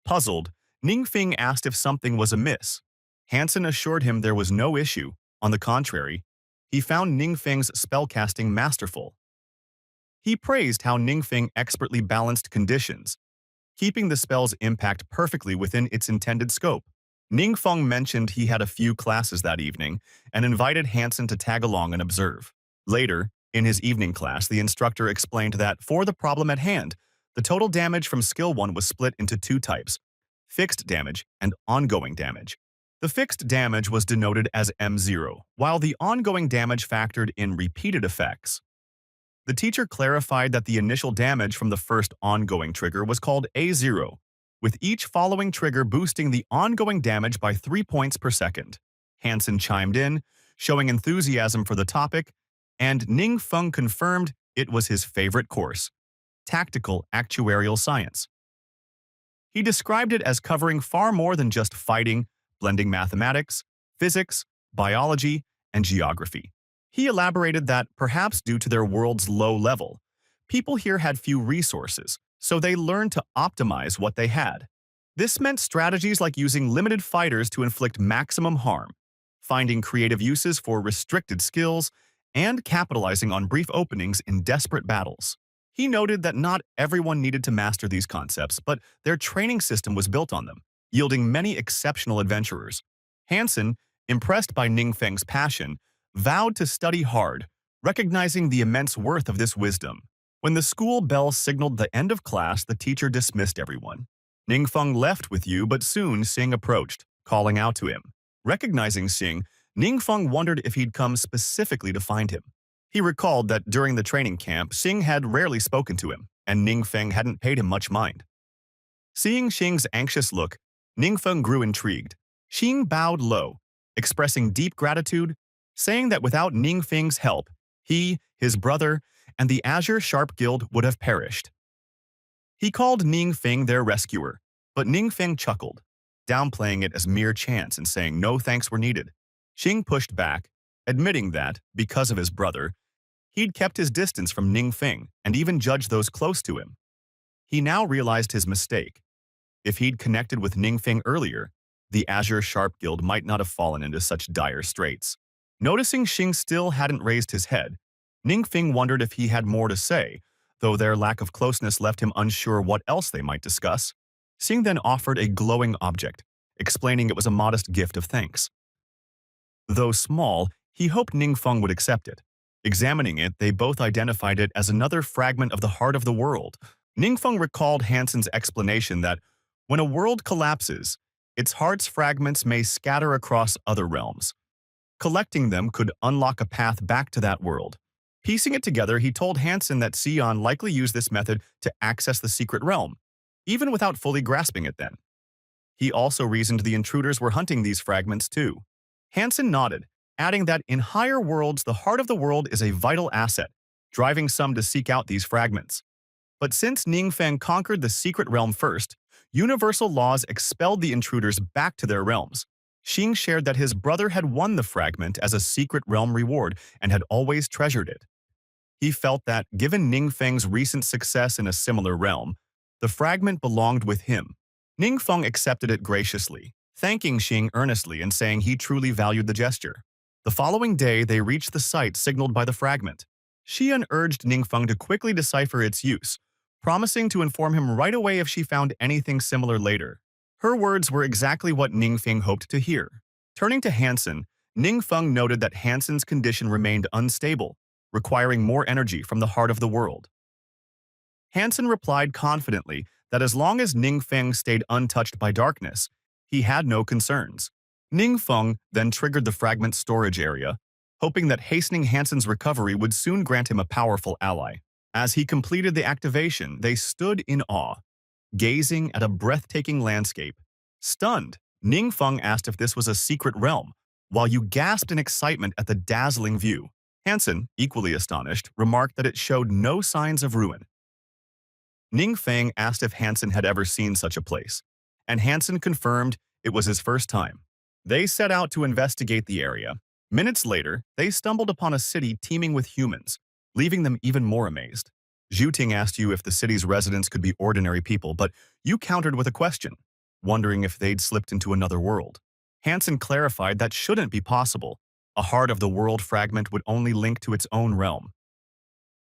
Puzzled, Ningfeng asked if something was amiss. Hansen assured him there was no issue. On the contrary, he found Ningfeng's spellcasting masterful. He praised how Ningfeng expertly balanced conditions, keeping the spell's impact perfectly within its intended scope. Ningfeng mentioned he had a few classes that evening and invited Hansen to tag along and observe. Later, in his evening class, the instructor explained that, for the problem at hand, the total damage from Skill 1 was split into two types: fixed damage and ongoing damage. The fixed damage was denoted as M0, while the ongoing damage factored in repeated effects. The teacher clarified that the initial damage from the first ongoing trigger was called A0, with each following trigger boosting the ongoing damage by 3 points per second. Hansen chimed in, showing enthusiasm for the topic, and Ning Feng confirmed it was his favorite course, Tactical Actuarial Science. He described it as covering far more than just fighting, blending mathematics, physics, biology, and geography. He elaborated that, perhaps due to their world's low level, people here had few resources, so they learned to optimize what they had. This meant strategies like using limited fighters to inflict maximum harm, finding creative uses for restricted skills, and capitalizing on brief openings in desperate battles. He noted that not everyone needed to master these concepts, but their training system was built on them, yielding many exceptional adventurers. Hansen, impressed by Ning Feng's passion, vowed to study hard, recognizing the immense worth of this wisdom. When the school bell signaled the end of class, the teacher dismissed everyone. Ning Feng left with you, but soon Xing approached, calling out to him. Recognizing Xing, Ning Feng wondered if he'd come specifically to find him. He recalled that during the training camp, Xing had rarely spoken to him, and Ning Feng hadn't paid him much mind. Seeing Xing's anxious look, Ning Feng grew intrigued. Xing bowed low, expressing deep gratitude, saying that without Ning Feng's help, he, his brother, and the Azure Sharp Guild would have perished. He called Ning Feng their rescuer, but Ning Feng chuckled, downplaying it as mere chance and saying no thanks were needed. Xing pushed back, admitting that, because of his brother, he'd kept his distance from Ning Feng and even judged those close to him. He now realized his mistake. If he'd connected with Ning Feng earlier, the Azure Sharp Guild might not have fallen into such dire straits. Noticing Xing still hadn't raised his head, Ning Feng wondered if he had more to say, though their lack of closeness left him unsure what else they might discuss. Xing then offered a glowing object, explaining it was a modest gift of thanks. Though small, he hoped Ning Feng would accept it. Examining it, they both identified it as another fragment of the heart of the world. Ning Feng recalled Hansen's explanation that when a world collapses, its heart's fragments may scatter across other realms. Collecting them could unlock a path back to that world. Piecing it together, he told Hansen that Sion likely used this method to access the secret realm, even without fully grasping it then. He also reasoned the intruders were hunting these fragments too. Hansen nodded, adding that in higher worlds, the heart of the world is a vital asset, driving some to seek out these fragments. But since Ning Feng conquered the secret realm first, universal laws expelled the intruders back to their realms. Xing shared that his brother had won the fragment as a secret realm reward and had always treasured it. He felt that, given Ning Feng's recent success in a similar realm, the fragment belonged with him. Ning Feng accepted it graciously, thanking Xing earnestly and saying he truly valued the gesture. The following day, they reached the site signaled by the fragment. Xian urged Ning Feng to quickly decipher its use, promising to inform him right away if she found anything similar later. Her words were exactly what Ning Feng hoped to hear. Turning to Hansen, Ning Feng noted that Hansen's condition remained unstable, requiring more energy from the heart of the world. Hansen replied confidently that as long as Ning Feng stayed untouched by darkness, he had no concerns. Ning Feng then triggered the fragment storage area, hoping that hastening Hansen's recovery would soon grant him a powerful ally. As he completed the activation, they stood in awe, gazing at a breathtaking landscape. Stunned, Ning Feng asked if this was a secret realm, while you gasped in excitement at the dazzling view. Hansen, equally astonished, remarked that it showed no signs of ruin. Ning Feng asked if Hansen had ever seen such a place, and Hansen confirmed it was his first time. They set out to investigate the area. Minutes later, they stumbled upon a city teeming with humans, leaving them even more amazed. Zhu Ting asked you if the city's residents could be ordinary people, but you countered with a question, wondering if they'd slipped into another world. Hansen clarified that shouldn't be possible. A heart of the world fragment would only link to its own realm.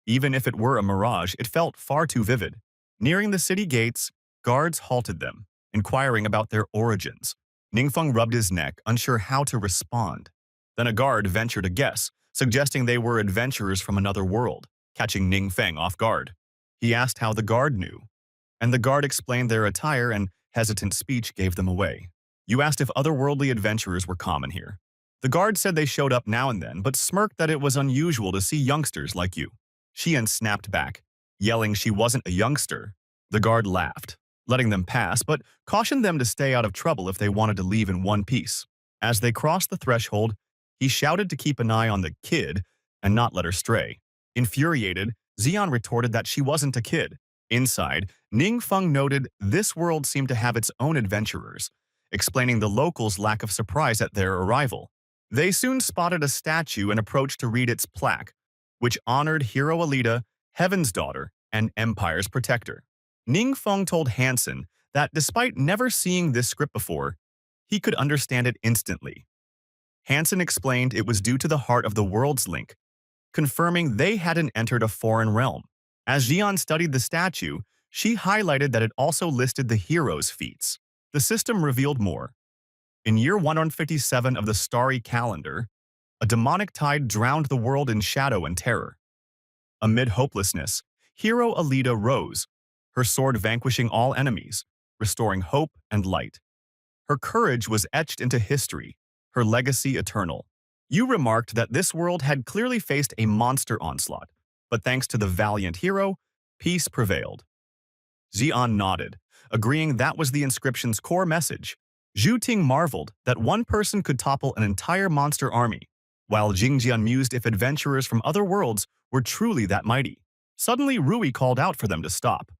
Even if it were a mirage, it felt far too vivid. Nearing the city gates, guards halted them, inquiring about their origins. Ning Feng rubbed his neck, unsure how to respond. Then a guard ventured a guess, suggesting they were adventurers from another world, catching Ning Feng off guard. He asked how the guard knew, and the guard explained their attire and hesitant speech gave them away. You asked if otherworldly adventurers were common here. The guard said they showed up now and then, but smirked that it was unusual to see youngsters like you. Xian snapped back, yelling she wasn't a youngster. The guard laughed, letting them pass, but cautioned them to stay out of trouble if they wanted to leave in one piece. As they crossed the threshold, he shouted to keep an eye on the kid and not let her stray. Infuriated, Xian retorted that she wasn't a kid. Inside, Ningfeng noted this world seemed to have its own adventurers, explaining the locals' lack of surprise at their arrival. They soon spotted a statue and approached to read its plaque, which honored Hero Alita, Heaven's Daughter, and Empire's Protector. Ningfeng told Hansen that despite never seeing this script before, he could understand it instantly. Hansen explained it was due to the heart of the world's link, confirming they hadn't entered a foreign realm. As Jian studied the statue, she highlighted that it also listed the hero's feats. The system revealed more. In year 157 of the starry calendar, a demonic tide drowned the world in shadow and terror. Amid hopelessness, Hero Alita rose, her sword vanquishing all enemies, restoring hope and light. Her courage was etched into history, her legacy eternal. You remarked that this world had clearly faced a monster onslaught, but thanks to the valiant hero, peace prevailed. Xian nodded, agreeing that was the inscription's core message. Zhu Ting marveled that one person could topple an entire monster army, while Jingjian mused if adventurers from other worlds were truly that mighty. Suddenly, Rui called out for them to stop.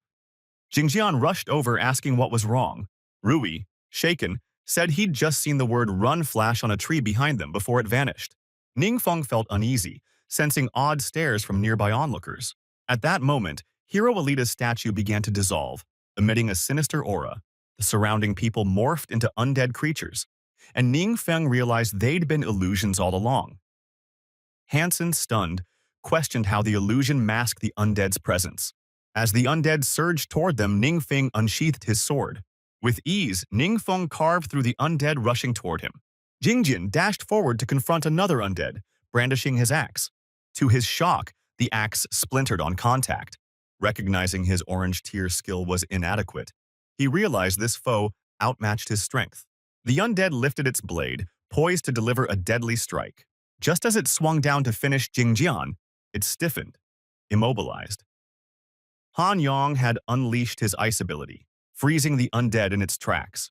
Jingjian rushed over asking what was wrong. Rui, shaken, said he'd just seen the word run flash on a tree behind them before it vanished. Ningfeng felt uneasy, sensing odd stares from nearby onlookers. At that moment, Hero Alita's statue began to dissolve, emitting a sinister aura. The surrounding people morphed into undead creatures, and Ningfeng realized they'd been illusions all along. Hansen, stunned, questioned how the illusion masked the undead's presence. As the undead surged toward them, Ningfeng unsheathed his sword. With ease, Ningfeng carved through the undead rushing toward him. Jingjin dashed forward to confront another undead, brandishing his axe. To his shock, the axe splintered on contact. Recognizing his orange tier skill was inadequate, he realized this foe outmatched his strength. The undead lifted its blade, poised to deliver a deadly strike. Just as it swung down to finish Jingjian, it stiffened, immobilized. Han Yong had unleashed his ice ability, freezing the undead in its tracks.